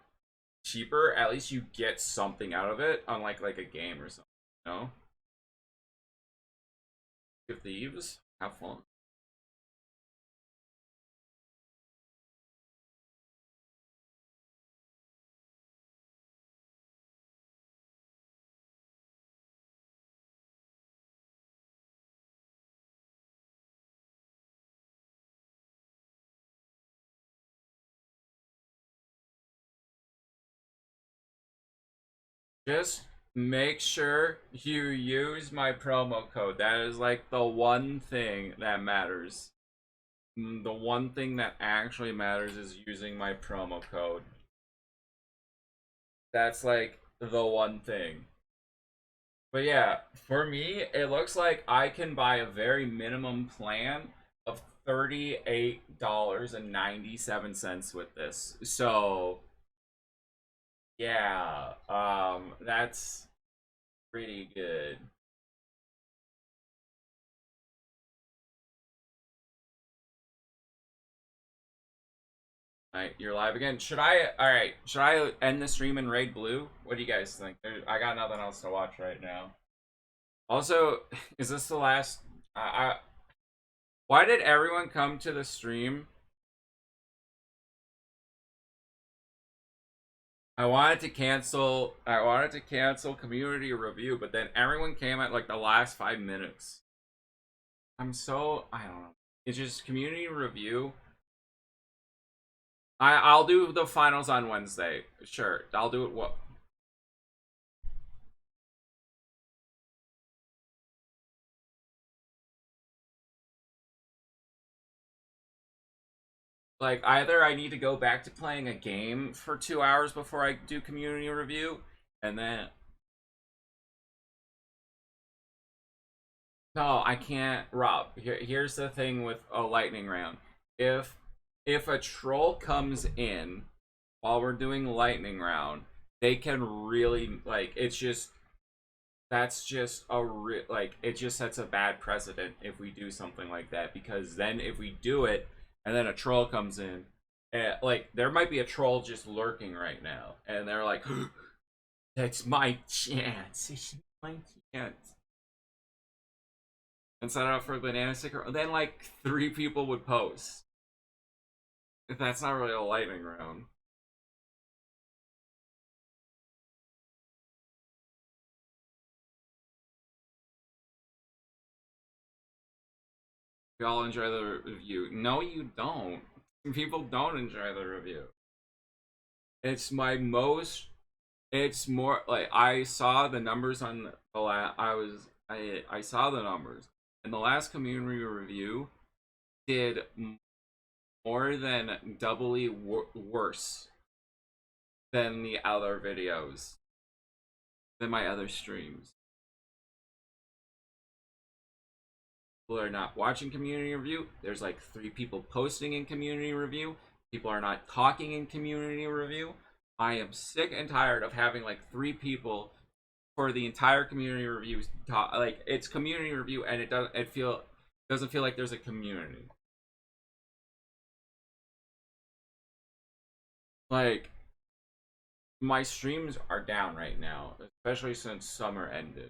cheaper, at least you get something out of it, unlike like a game or something, you know? Good thieves, have fun. Just make sure you use my promo code. That is like the one thing that matters. The one thing that actually matters is using my promo code. That's like the one thing. But yeah, for me, it looks like I can buy a very minimum plan of $38.97 with this. So yeah, that's pretty good. Alright, you're live again. Should I end the stream and raid blue? What do you guys think? I got nothing else to watch right now. Also, is this the last? Why did everyone come to the stream? I wanted to cancel community review, but then everyone came at like the last 5 minutes. I don't know. It's just community review. I'll do the finals on Wednesday. Sure, I'll do it. What? Like, either I need to go back to playing a game for 2 hours before I do community review, and then... No, I can't, Rob. Here's the thing with a lightning round. If a troll comes in while we're doing lightning round, they can really, like, it's just... That's just it just sets a bad precedent if we do something like that, because then if we do it, and then a troll comes in, like, there might be a troll just lurking right now, and they're like, that's my chance. It's my chance. And sign up for a banana sticker. Then, like, 3 people would post. That's not really a lightning round. We all enjoy the review. No, you don't. People don't enjoy the review. It's my most. It's more like, I saw the numbers on the I saw the numbers, and the last community review did more than doubly worse than the other videos, than my other streams. People are not watching community review. There's like 3 people posting in community review. People are not talking in community review. I am sick and tired of having like 3 people for the entire community review talk. Like, it's community review, and it doesn't feel like there's a community. like, my streams are down right now, especially since summer ended.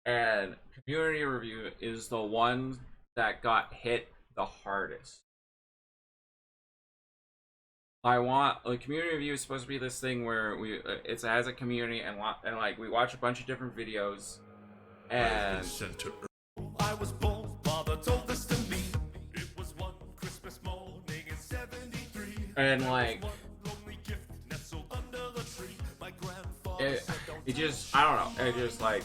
And community review is the one that got hit the hardest. I want like community review is supposed to be this thing where it's as a community and like we watch a bunch of different videos and I was born, father told this to me. It was one Christmas morning in 73. and like it just I don't know, it just like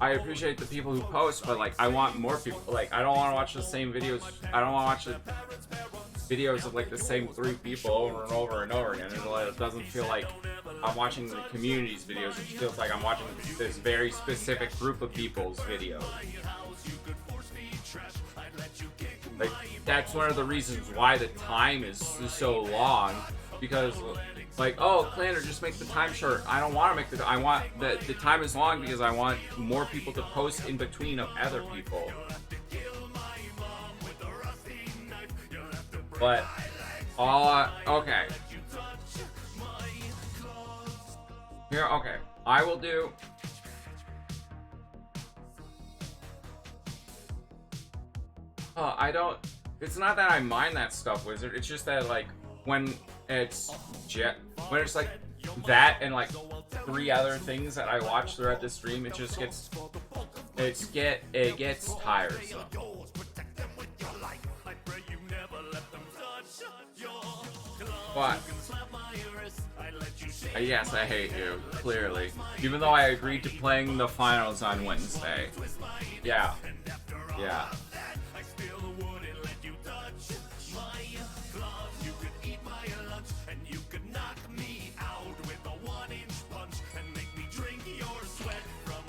I appreciate the people who post, but like I want more people. Like I don't want to watch the same videos. I don't want to watch the videos of like the same 3 people over and over and over again. It doesn't feel like I'm watching the community's videos. It feels like I'm watching this very specific group of people's videos. Like that's one of the reasons why the time is so long, because like, oh, planner, just make the time short. I don't want to make I want the time is long because I want more people to post in between of other people. But okay. Here, okay. I will do. I don't. It's not that I mind that stuff, Wizard. It's just that like when it's like that and like 3 other things that I watch throughout the stream, it just gets it gets tiresome. But yes, I hate you, clearly. Even though I agreed to playing the finals on Wednesday. Yeah. Yeah.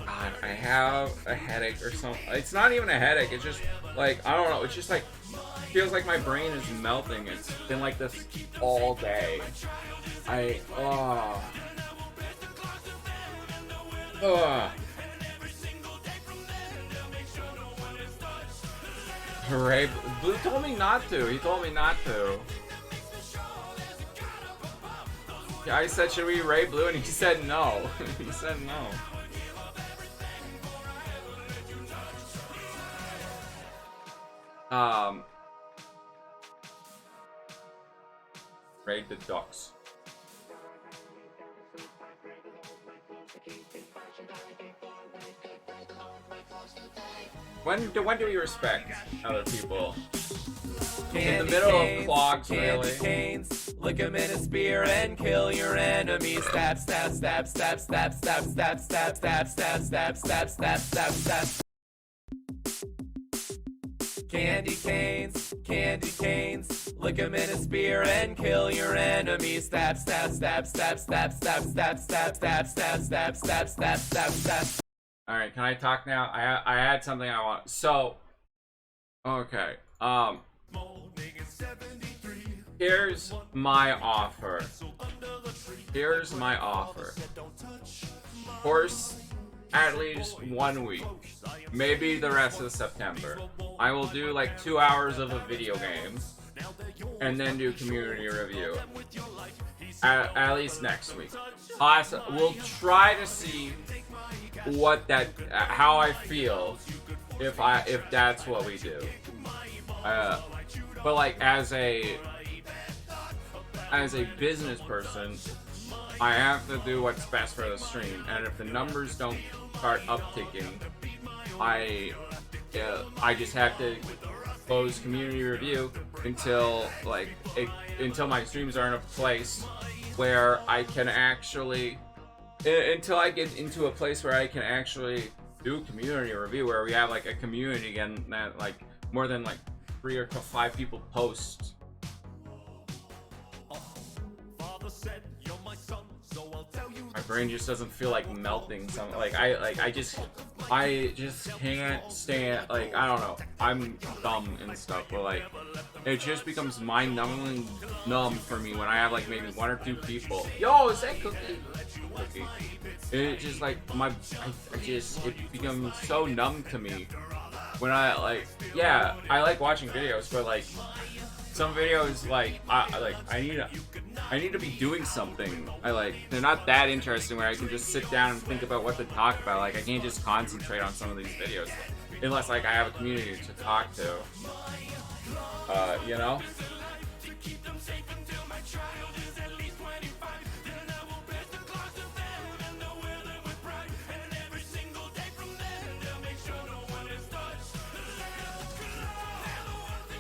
God, I have a headache or something. It's not even a headache, it's just like, I don't know, it's just like feels like my brain is melting. It's been like this all day. Hooray, Blue told me not to. He told me not to. Yeah, I said, should we raid Blue? And he said no. He said no. Raid the ducks. When do we respect other people? In the middle of clogs, really. Canes, lick 'em in a spear and kill your enemies. Stab, stab, stab, stab, stab, stab, stab, stab, stab, stab, stab, stab, stab, stab, stab. Candy canes, lick 'em in a spear and kill your enemies. Stab, stab, stab, stab, stab, stab, stab, stab, stab, stab, stab, stab, stab, stab, stab. All right, can I talk now? I had something I want. So, okay. Here's my offer. Here's my offer. Course, at least 1 week, maybe the rest of September. I will do like 2 hours of a video game, and then do community review. At least next week. We'll try to see how I feel if that's what we do. But like as a business person, I have to do what's best for the stream, and if the numbers don't start upticking, I just have to close community review until my streams are in a place where I can actually until I get into a place where I can actually do community review, where we have like a community again that like more than like 3 or 5 people post. My brain just doesn't feel like melting. I just can't stand, like, I don't know, I'm dumb and stuff, but like it just becomes mind-numbingly numb for me when I have like maybe 1 or 2 people. Yo, is that Cookie? It just like it becomes so numb to me when I like, yeah, I like watching videos, but like some videos like I need to be doing something. They're not that interesting where I can just sit down and think about what to talk about. Like I can't just concentrate on some of these videos unless like I have a community to talk to. You know?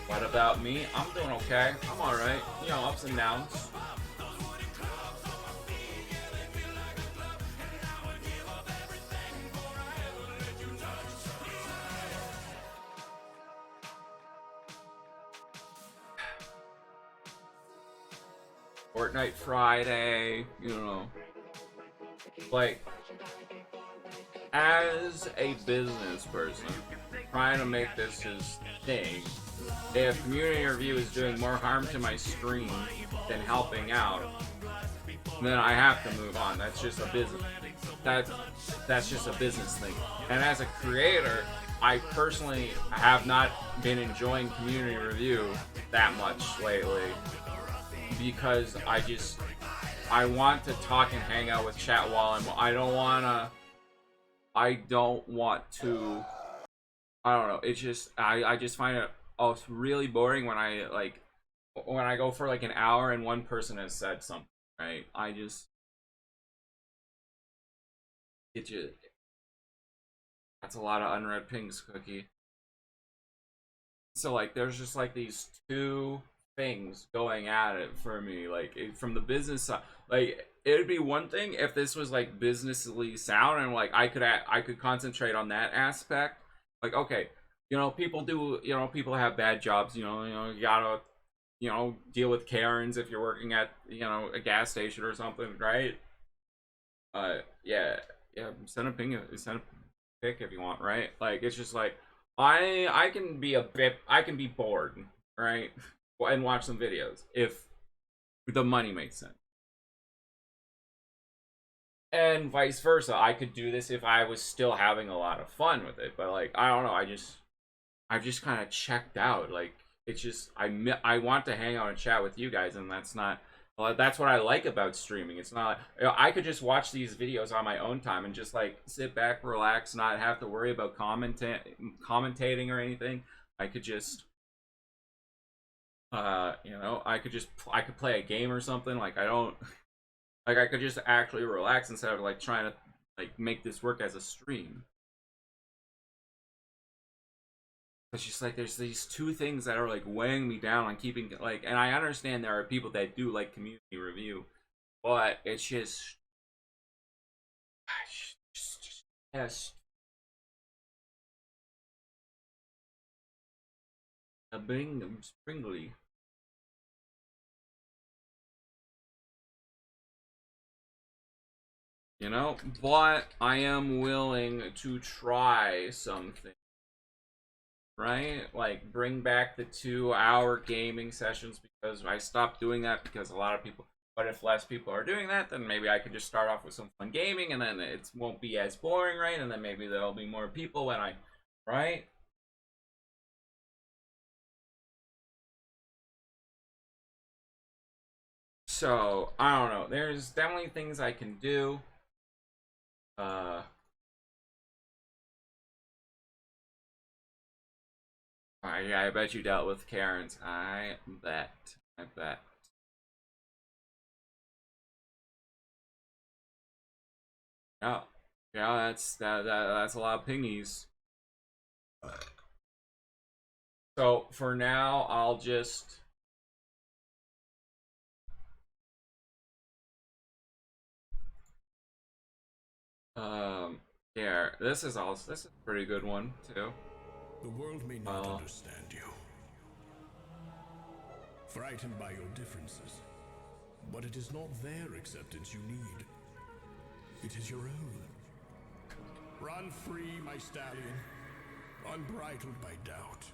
What about me? I'm doing okay. I'm alright. You know, ups and downs. Fortnite Friday, you know. Like, as a business person, trying to make this his thing, if community review is doing more harm to my stream than helping out, then I have to move on. That's just a business. That's just a business thing. And as a creator, I personally have not been enjoying community review that much lately because I want to talk and hang out with chat while I don't want to. I don't know. It's just I just find it really boring when I go for like an hour and one person has said something, right? That's a lot of unread pings, Cookie. So like there's just like these two things going at it for me, like from the business side. Like it would be one thing if this was like businessly sound and like I could concentrate on that aspect. Like okay, you know, people have bad jobs, you gotta deal with Karens if you're working at a gas station or something, right? Yeah, send a pic if you want, right? Like it's just like I can be bored, right? And watch some videos if the money makes sense. And vice versa, I could do this if I was still having a lot of fun with it, but like I don't know, I've just kind of checked out. Like it's just I want to hang out and chat with you guys, and that's what I like about streaming. It's not I could just watch these videos on my own time and just like sit back, relax, not have to worry about commentating or anything. I could just I could play a game or something. Like I could just actually relax instead of like trying to like make this work as a stream. It's just like there's these two things that are like weighing me down on keeping like, and I understand there are people that do like community review, but it's just yes, a bing springly. But I am willing to try something. Right? Like bring back the 2-hour gaming sessions because I stopped doing that because a lot of people, but if less people are doing that, then maybe I could just start off with some fun gaming and then it won't be as boring, right? And then maybe there'll be more people when right? So, I don't know. There's definitely things I can do. Yeah, I bet you dealt with Karens. I bet. Yeah, that's a lot of pingies. So for now, I'll just yeah. This is a pretty good one too. The world may not understand you, frightened by your differences, but it is not their acceptance you need. It is your own. Run free, my stallion, unbridled by doubt,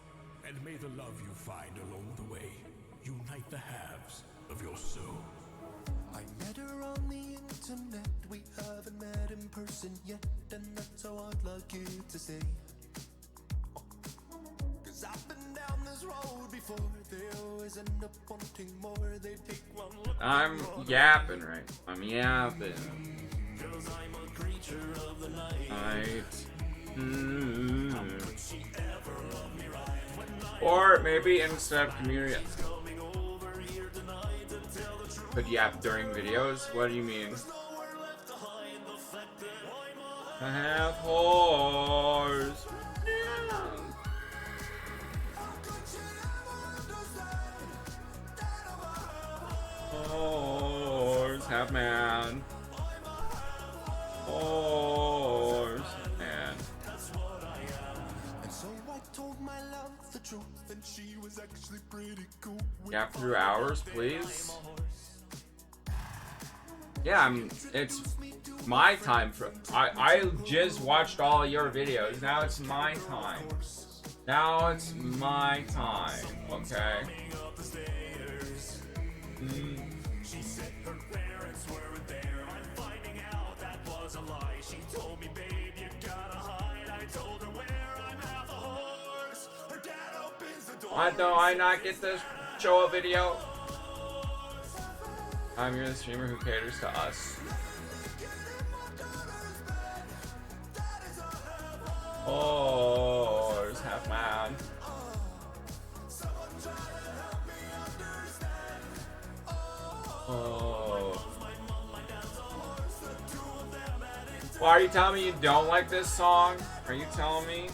and may the love you find along the way unite the halves of your soul. I met her on the internet, we haven't met in person yet, and that's how I'd like it to stay. I'm yapping right. I'm yapping. Night. Or maybe instead of community. Could yap during videos? What do you mean? I have horse. Horse, half man. Horse, man. Yap through hours, please. Yeah, it's my time for. I just watched all your videos. Now it's my time. Now it's my time. Okay. She said her parents weren't there. I'm finding out that was a lie. She told me, babe, you gotta hide. I told her where I'm half a horse. Her dad opens the door. Why don't I not get to show a video? You're the streamer who caters to us. Horse, half man. Oh. Well, are you telling me you don't like this song? Are you telling me?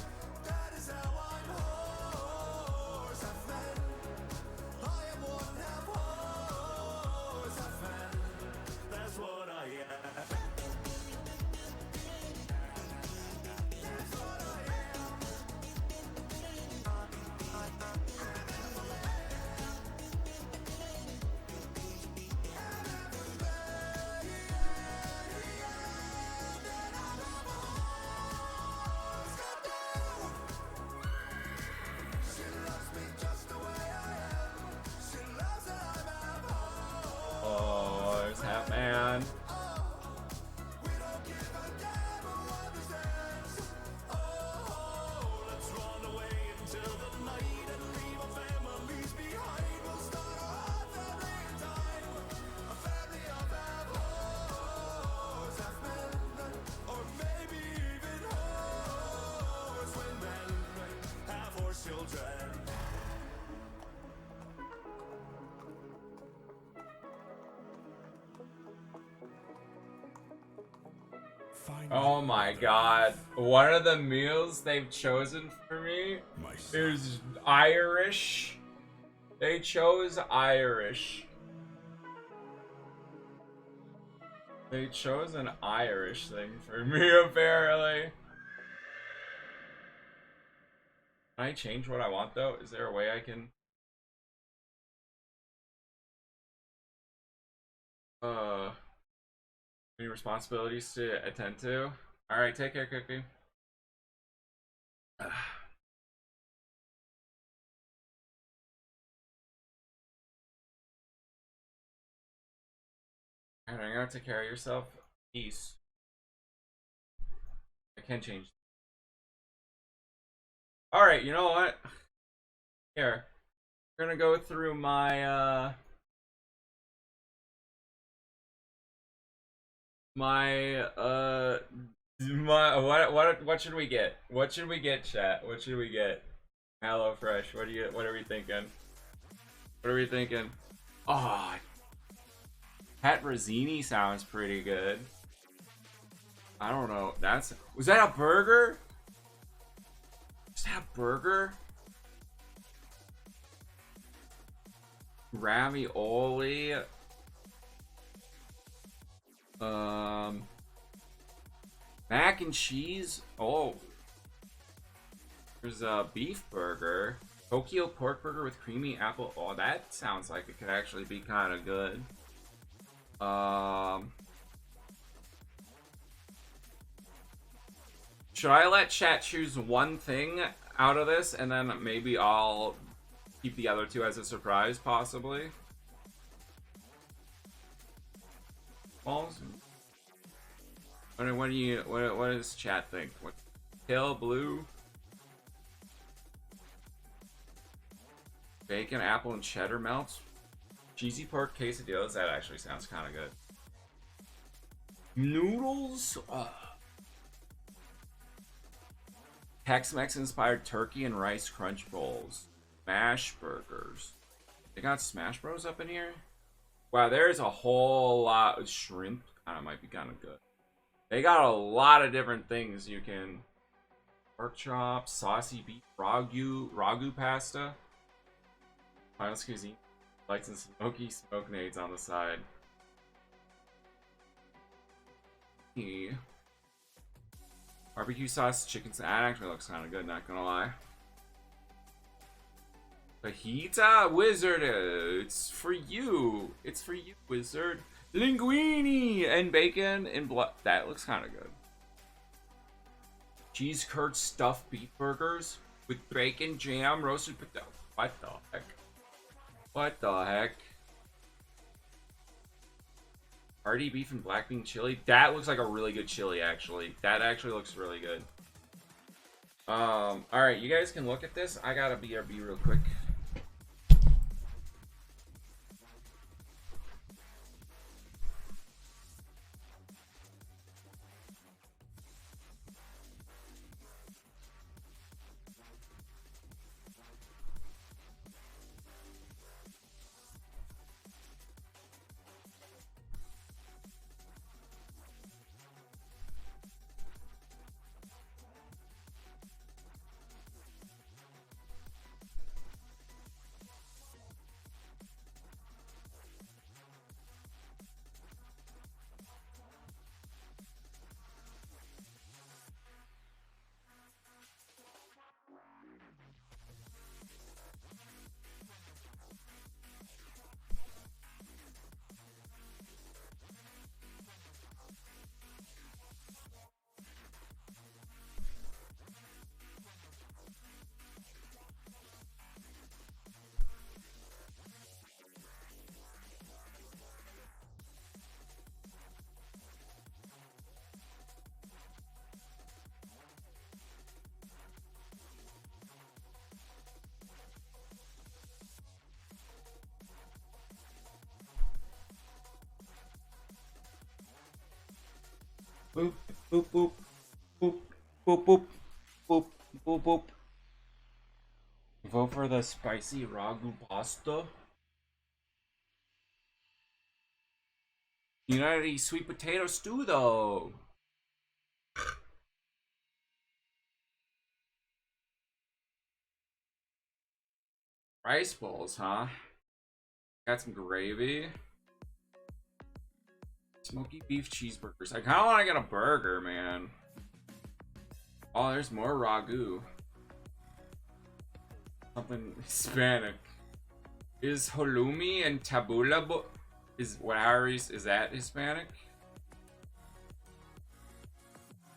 Man. Oh my god. One of the meals they've chosen for me is Irish. They chose Irish. They chose an Irish thing for me, apparently. Can I change what I want, though? Is there a way I can... Any responsibilities to attend to? Alright, take care, Cookie. Alright, I'm gonna take care of yourself. Peace. I can't change. Alright, you know what? Here. We're gonna go through my, what should we get? What should we get, chat? What should we get? HelloFresh, what are we thinking? What are we thinking? Oh, Pat Rosini sounds pretty good. I don't know. Was that a burger? Is that a burger? Ravioli. Mac and cheese. Oh, there's a beef burger. Tokyo pork burger with creamy apple. Oh, that sounds like it could actually be kind of good. Should I let chat choose one thing out of this, and then maybe I'll keep the other two as a surprise, possibly? What does chat think? What? Pale blue? Bacon, apple, and cheddar melts. Cheesy pork quesadillas. That actually sounds kind of good. Noodles. Tex-Mex inspired turkey and rice crunch bowls. Smash burgers. They got Smash Bros up in here? Wow, there's a whole lot of shrimp. Kind of might be kind of good. They got a lot of different things you can. Pork chops, saucy beef, ragu pasta. Finest cuisine. Like some smoky smoke nades on the side. Barbecue sauce, chicken. That actually looks kind of good, not gonna lie. Fajita Wizard, it's for you. It's for you, Wizard. Linguine and bacon and blood. That looks kind of good. Cheese curd stuffed beef burgers with bacon, jam, roasted potato. What the heck? What the heck? Hearty beef and black bean chili. That looks like a really good chili, actually. That actually looks really good. Alright, you guys can look at this. I gotta BRB real quick. Boop, boop, boop, boop, boop, boop, boop, boop, boop. Vote for the spicy ragu pasta. You gotta eat sweet potato stew though. Rice bowls, huh? Got some gravy. Smoky beef cheeseburgers. I kind of want to get a burger, man. Oh, there's more ragu. Something Hispanic. Is halloumi and tabula is that Hispanic?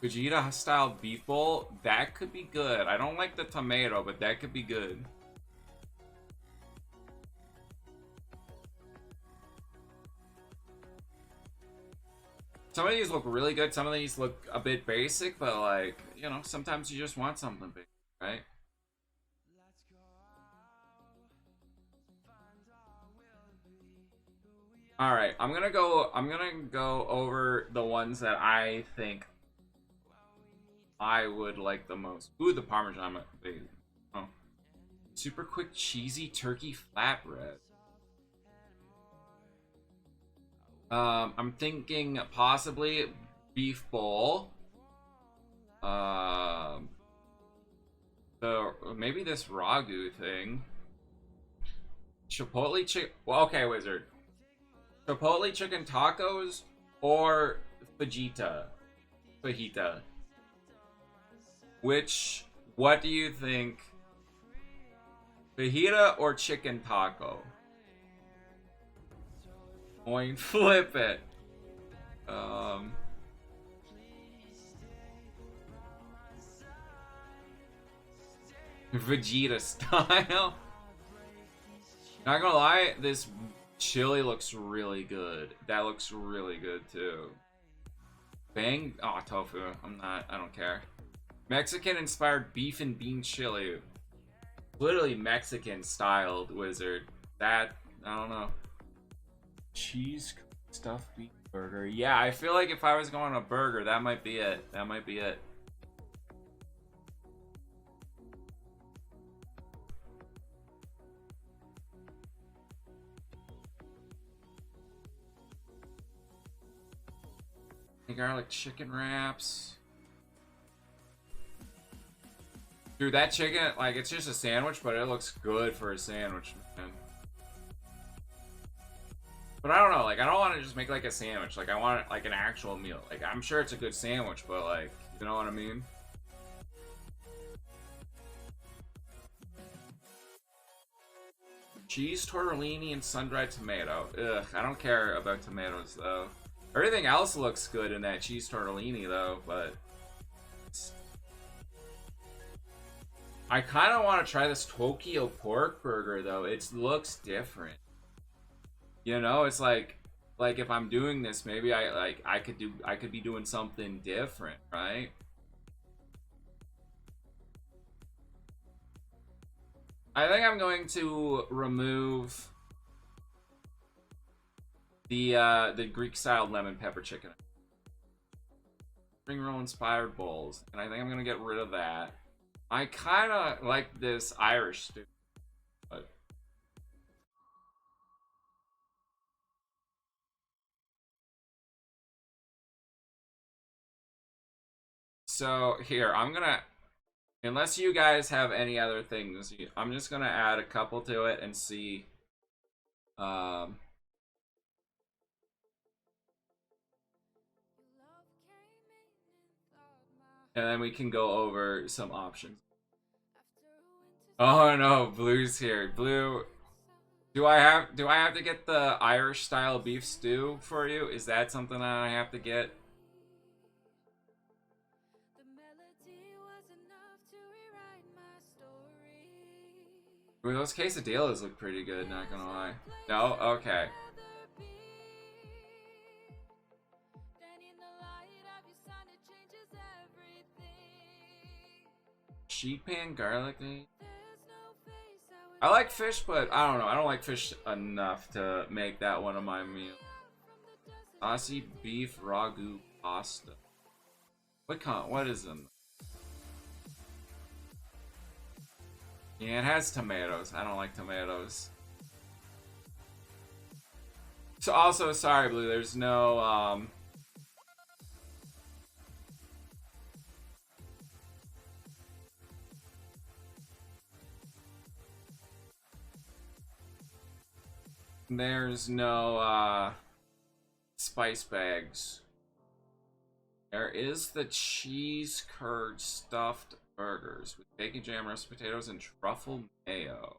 Vegeta style beef bowl. That could be good. I don't like the tomato, but that could be good. Some of these look really good, some of these look a bit basic, but like, you know, sometimes you just want something big, right? Alright, I'm gonna go over the ones that I think I would like the most. Ooh, the Parmesan. Oh. Super quick cheesy turkey flatbread. I'm thinking possibly beef bowl. Maybe this ragu thing. Chipotle chicken. Well, okay, Wizard. Chipotle chicken tacos or fajita. What do you think? Fajita or chicken taco? Coin flip it. Vegeta style. Not gonna lie, this chili looks really good. That looks really good too. Bang. Oh, tofu. I don't care. Mexican inspired beef and bean chili. literally Mexican styled wizard. That, I don't know. Cheese stuffed beef burger. Yeah, I feel like if I was going a burger, that might be it. That might be it. Garlic chicken wraps. Dude, that chicken, like, it's just a sandwich, but it looks good for a sandwich, man. But I don't know, like, I don't want to just make, like, a sandwich. Like, I want, like, an actual meal. Like, I'm sure it's a good sandwich, but, like, you know what I mean? Cheese, tortellini, and sun-dried tomato. Ugh, I don't care about tomatoes, though. Everything else looks good in that cheese tortellini, though, but... I kind of want to try this Tokyo pork burger, though. It looks different. You know, it's like if I'm doing this, maybe I could be doing something different, right? I think I'm going to remove the Greek style lemon pepper chicken. Spring roll inspired bowls, and I think I'm gonna get rid of that. I kind of like this Irish stew, but so here I'm gonna, unless you guys have any other things, I'm just gonna add a couple to it and see. And then we can go over some options. Oh no, Blue's here. Blue, do I have to get the Irish style beef stew for you? Is that something that I have to get? Ooh, those quesadillas look pretty good, not gonna lie. No? Okay. Sheet pan garlic. I like fish, but I don't know. I don't like fish enough to make that one of my meals. Aussie beef ragu pasta. What is in? Yeah, it has tomatoes. I don't like tomatoes. So also, sorry, Blue. There's no there's no spice bags. There is the cheese curd stuffed burgers with bacon jam, roasted potatoes, and truffle mayo.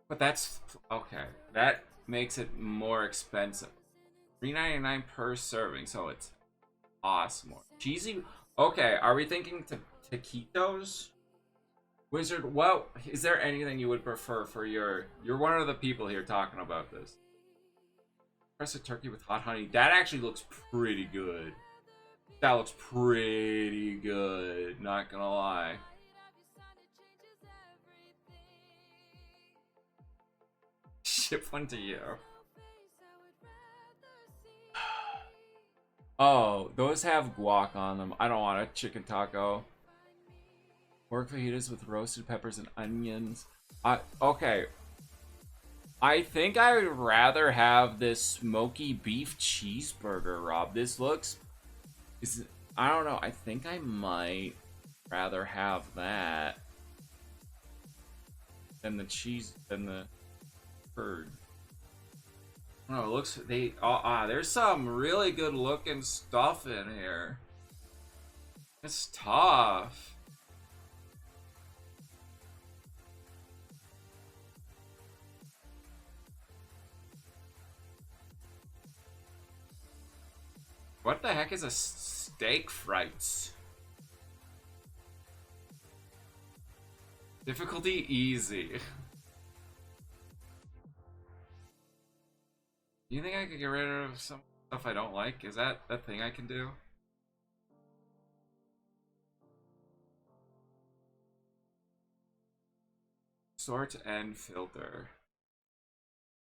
But that's okay. That makes it more expensive. $3.99 per serving, so it's awesome. Cheesy. Okay, are we thinking taquitos? Wizard, what is there anything you would prefer for you're one of the people here talking about this? Crested turkey with hot honey. That actually looks pretty good. That looks pretty good, not gonna lie. Ship one to you. Oh, those have guac on them. I don't want a chicken taco. Pork fajitas with roasted peppers and onions. Okay. I think I would rather have this smoky beef cheeseburger, Rob. This looks... I don't know. I think I might rather have that than the cheese, than the curd. Oh, it looks... there's some really good looking stuff in here. It's tough. What the heck is a steak frites? Difficulty easy. Do you think I could get rid of some stuff I don't like? Is that a thing I can do? Sort and filter.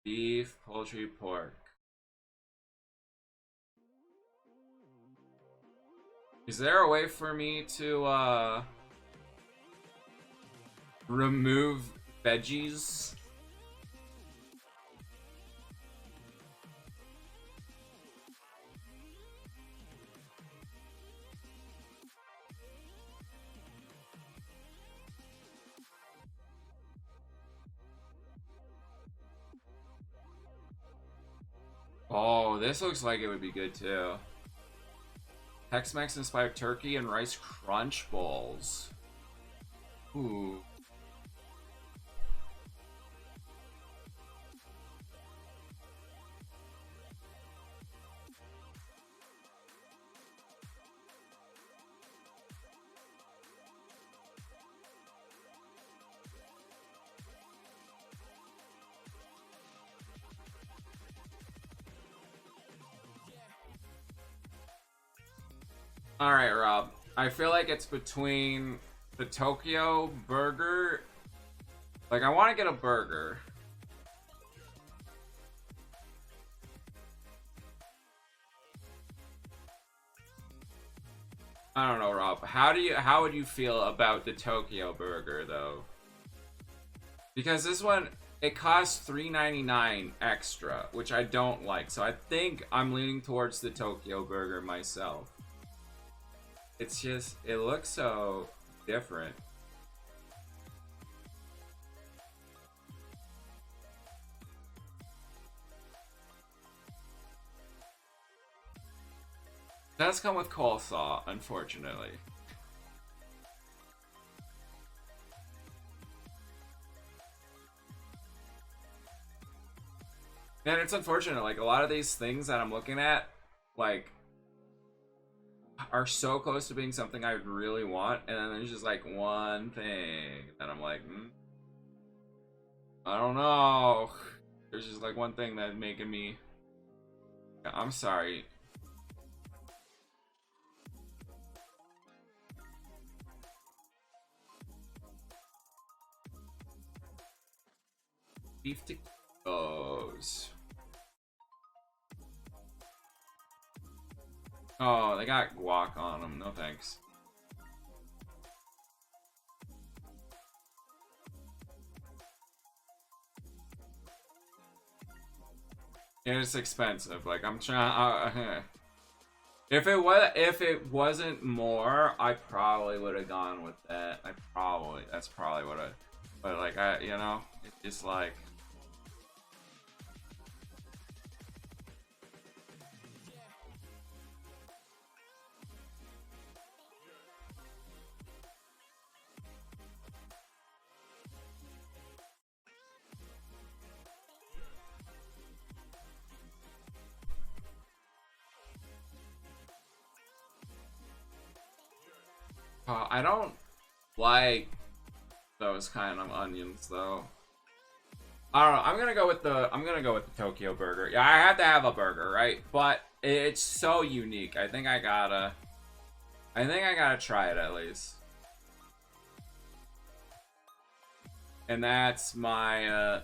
Beef, poultry, pork. Is there a way for me to remove veggies? Oh, this looks like it would be good too. Tex-Mex inspired turkey and rice crunch balls. Ooh. Alright, Rob. I feel like it's between the Tokyo burger. Like, I want to get a burger. I don't know, Rob. How would you feel about the Tokyo burger, though? Because this one, it costs $3.99 extra, which I don't like. So I think I'm leaning towards the Tokyo burger myself. It's just, it looks so different. It does come with coleslaw, unfortunately. And it's unfortunate, like, a lot of these things that I'm looking at, like, are so close to being something I really want, and then there's just like one thing that I'm like, I don't know. There's just like one thing that's making me. I'm sorry. Beef taquitos. Oh, they got guac on them. No thanks. It's expensive. Like, I'm trying. If it wasn't more, I probably would have gone with that. That's probably what I. But like, you know, it's just like. I don't like those kind of onions though. I don't know. I'm gonna go with the Tokyo burger. Yeah, I have to have a burger, right? But it's so unique. I think I gotta try it at least. And that's my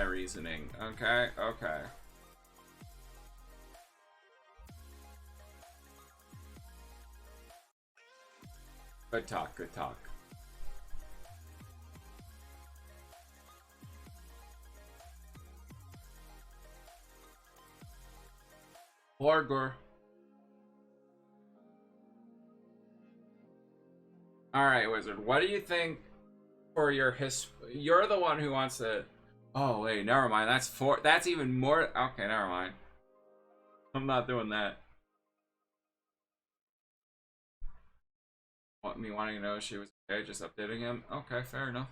reasoning. Okay, okay. Good talk, good talk. Burger. Alright, Wizard, what do you think for your you're the one who wants to. Oh wait, never mind. That's even more. Okay, never mind. I'm not doing that. Me wanting to know if she was okay, just updating him. Okay, fair enough.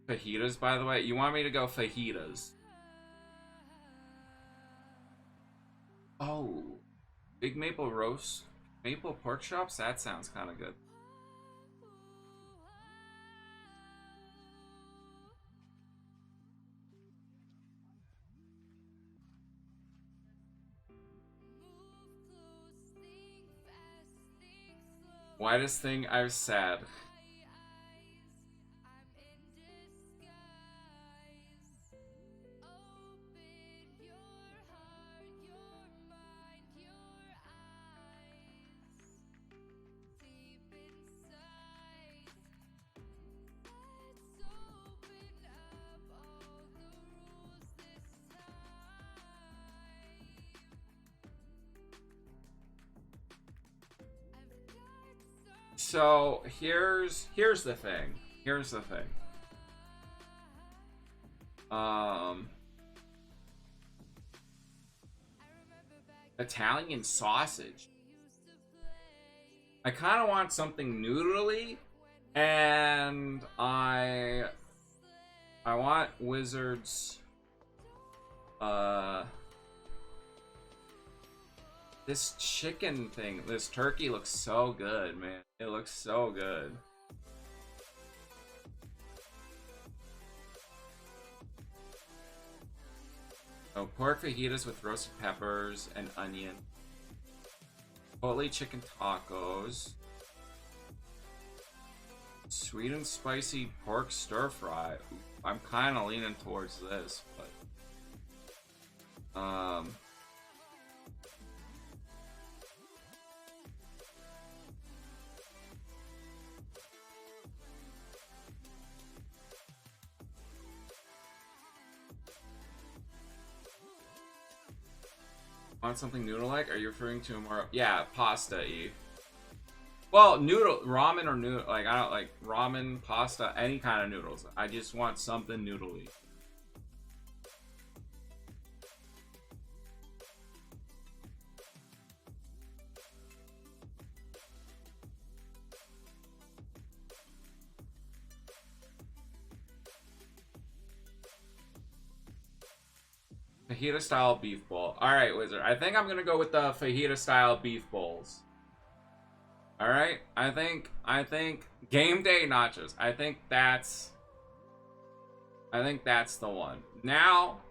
Fajitas, by the way. You want me to go fajitas? Oh, big maple roast, maple pork chops. That sounds kind of good. Whitest thing I've said. So here's the thing. Here's the thing. Italian sausage. I kind of want something noodly, and I want Wizards. This chicken thing, this turkey looks so good, man. It looks so good. Oh, pork fajitas with roasted peppers and onion. Chipotle chicken tacos. Sweet and spicy pork stir fry. Ooh, I'm kind of leaning towards this, but want something noodle-like? Are you referring to more? Yeah, pasta, Eve. Well, noodle, ramen or noodle, like, I don't like ramen, pasta, any kind of noodles. I just want something noodly. Fajita style beef bowl. Alright, Wizard. I think I'm gonna go with the fajita style beef bowls. Alright? I think game day nachos. I think that's the one. Now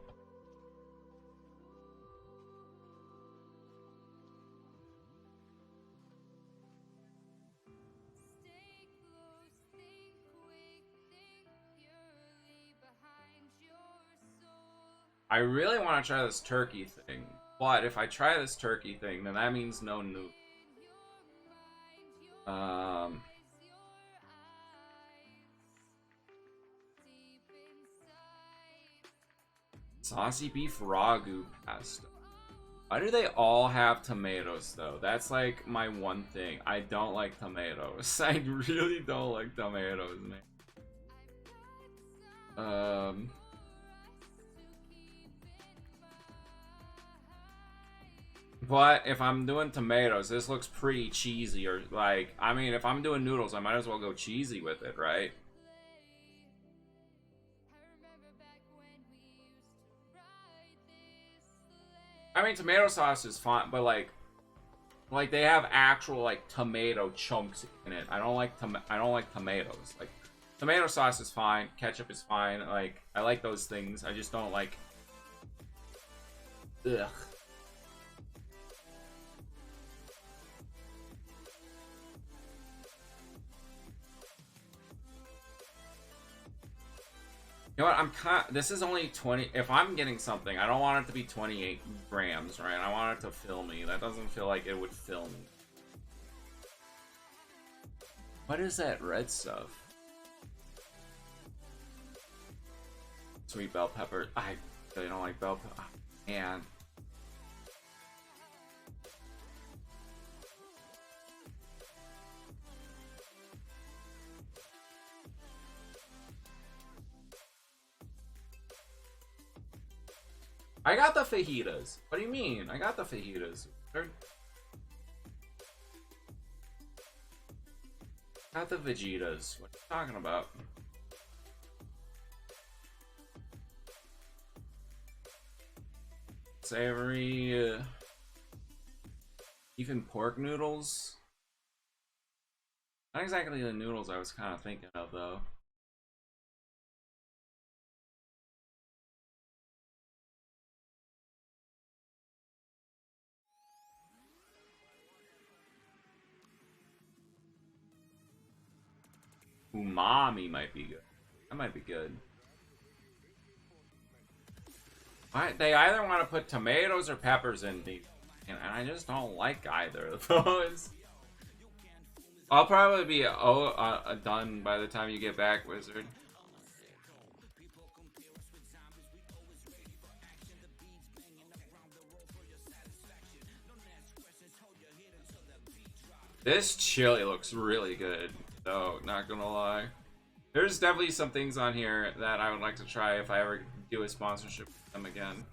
I really want to try this turkey thing, but if I try this turkey thing, then that means no noodle. Saucy beef ragu pasta. Why do they all have tomatoes though? That's like my one thing. I don't like tomatoes. I really don't like tomatoes, man. But if I'm doing tomatoes, this looks pretty cheesy. Or like, I mean, if I'm doing noodles, I might as well go cheesy with it, right? I mean, tomato sauce is fine, but like they have actual like tomato chunks in it. I don't like tomatoes. Like, tomato sauce is fine, ketchup is fine. Like, I like those things. I just don't like. Ugh. You know what? This is only 20. If I'm getting something, I don't want it to be 28 grams, right? I want it to fill me. That doesn't feel like it would fill me. What is that red stuff? Sweet bell pepper. I really don't like bell pepper. Oh, man. I got the fajitas. What do you mean? I got the fajitas. I got the Vegetas. What are you talking about? Savory, even pork noodles. Not exactly the noodles I was kind of thinking of, though. Umami might be good. That might be good. They either want to put tomatoes or peppers in these, and I just don't like either of those. I'll probably be done by the time you get back, Wizard. This chili looks really good, though, not gonna lie. There's definitely some things on here that I would like to try if I ever do a sponsorship with them again.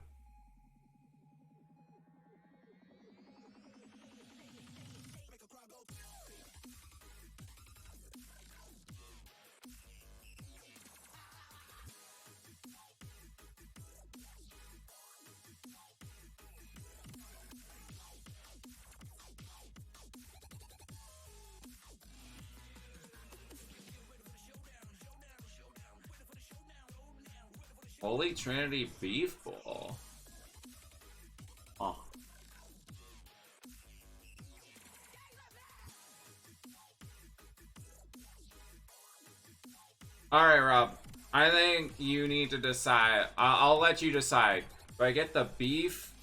Holy Trinity Beef Bowl. Oh. Alright, Rob. I think you need to decide. I'll let you decide. Do I get the beef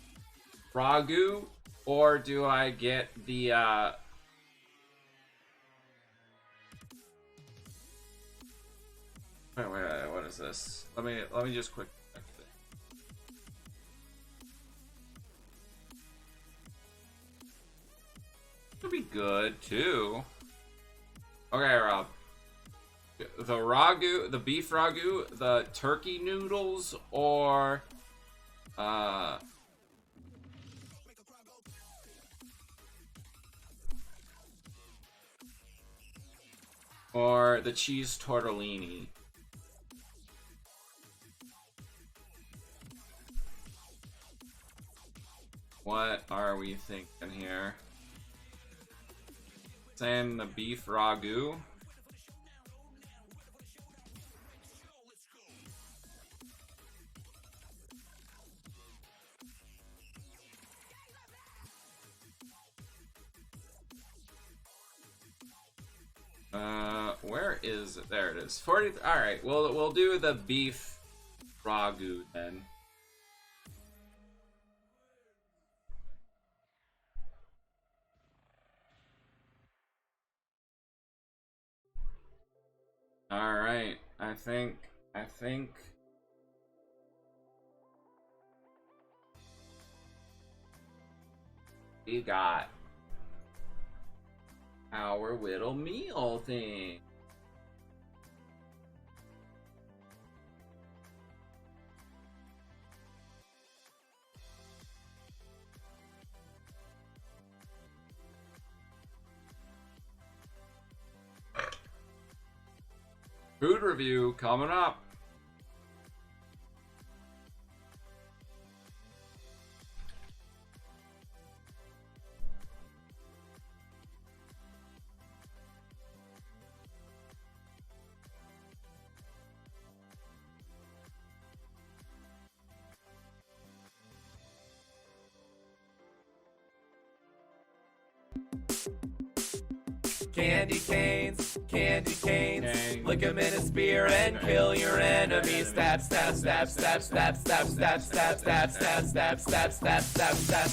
ragu, or do I get the wait, what is this? Let me just quick check this. Could be good too. Okay, Rob. The ragu, the beef ragu, the turkey noodles, or the cheese tortellini. What are we thinking here? Saying the beef ragu. Where is it? There it is. 40. All right. We'll do the beef ragu then. All right. I think we got our little meal thing. Food review coming up. Candy canes, candy canes. Lick 'em in a spear and kill your enemies. Stab, stab, stab, stab, stab, stab, stab, stab, stab, stab, stab, stab, stab, stab, stab.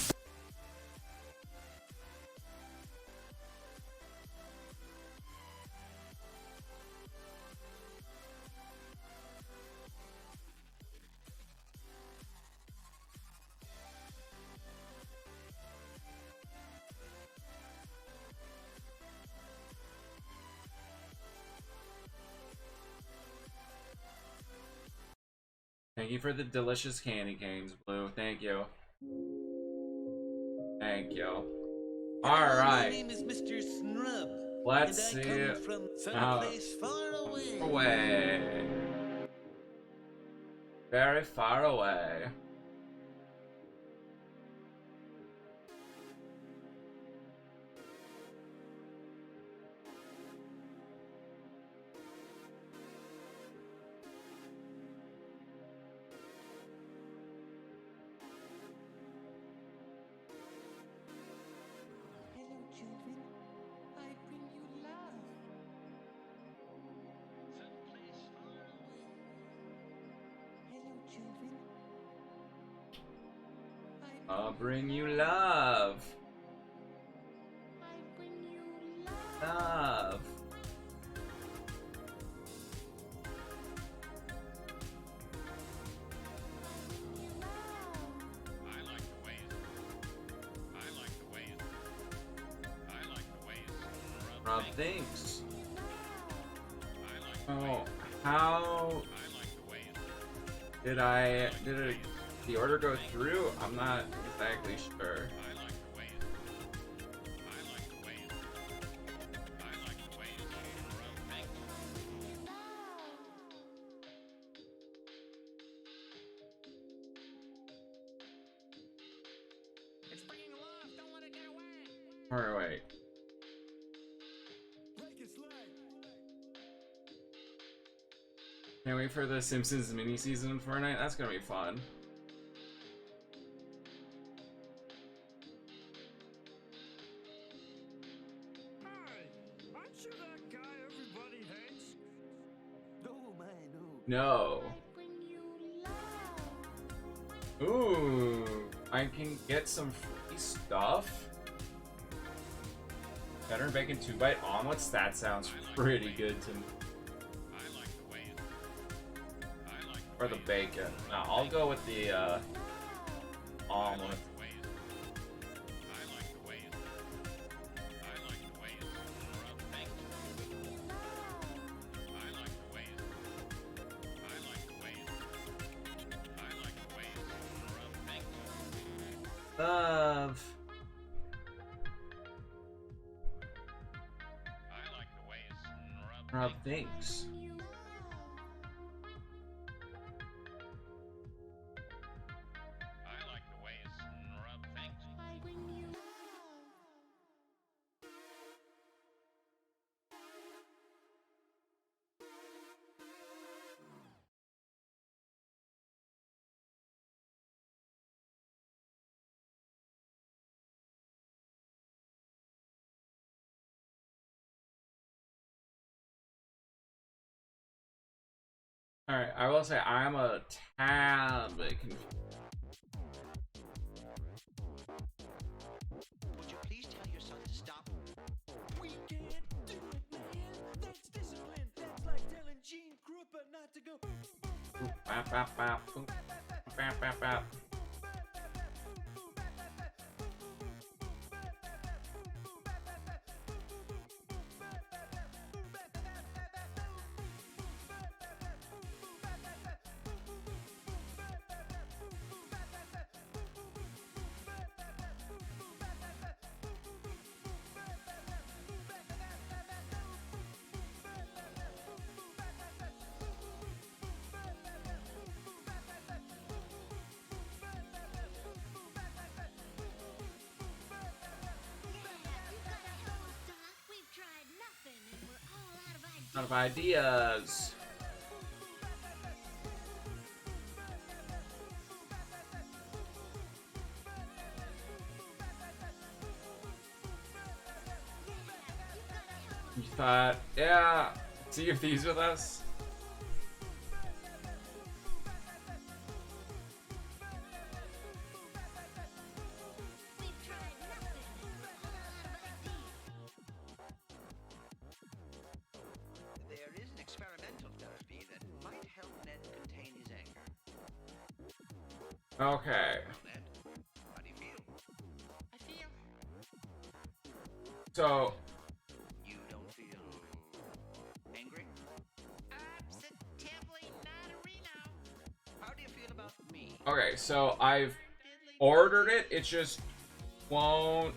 Thank you for the delicious candy canes, Blue. Thank you. Thank you. All right. My name is Mr. Snrub. Let's and I see. come from someplace far away. Very far away. Hello, children. I bring you love. I'll bring you love. Love. Rob thinks. Oh, how did the order go through? I'm not exactly sure. Alright, wait. Can't wait for the Simpsons mini season in Fortnite. That's gonna be fun. Hey, aren't you that guy everybody hates? No, man, No. Ooh, I can get some free stuff. Better bacon 2-bite omelets? That sounds pretty good to me. Or the bacon. No, I'll go with the omelet. Love. Rob thinks. Alright, I will say I'm a tad bit confused. Would you please tell your son to stop? We can't do it, man. That's discipline. That's like telling Gene Krupa not to go. Bap, bap, bap, boop. Bap, bap, bap. Out of ideas. You thought, yeah, Sea of Thieves with us? There is an experimental therapy that might help Ned contain his anger. Okay. Ned, how do you feel? I feel. So, You don't feel angry? Positively not a Reno. How do you feel about me? okay, so I've ordered it. It just won't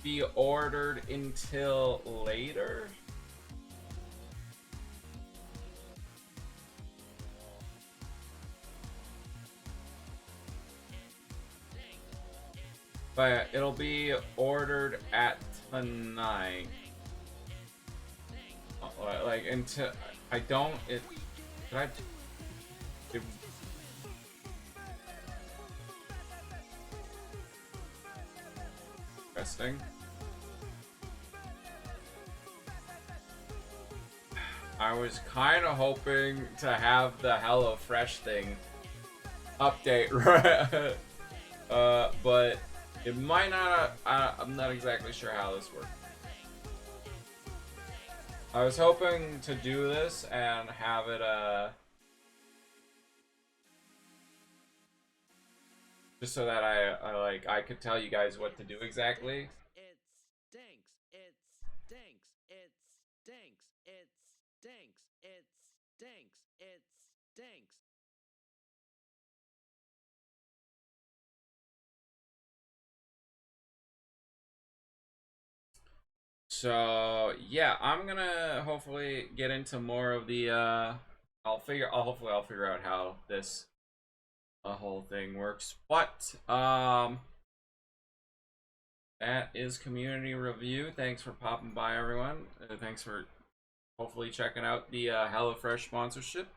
be ordered until later. But it'll be ordered at tonight. Like until I don't. It. Did I? Did, interesting. I was kind of hoping to have the HelloFresh thing update, right? But it might not. I'm not exactly sure how this works. I was hoping to do this and have it just so that I could tell you guys what to do exactly. It stinks. It stinks. It stinks. It stinks. It stinks. It stinks. So yeah, I'm gonna hopefully get into more of the hopefully I'll figure out how this whole thing works. But that is community review. Thanks for popping by, everyone. Thanks for hopefully checking out the HelloFresh sponsorship.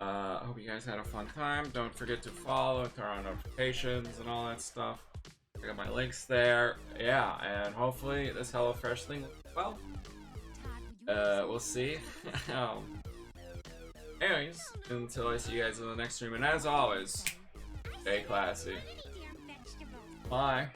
I hope you guys had a fun time. Don't forget to follow, turn on notifications and all that stuff. I got my links there. Yeah, and hopefully this HelloFresh thing will well. We'll see. Anyways, until I see you guys in the next stream, and as always, stay classy. Bye.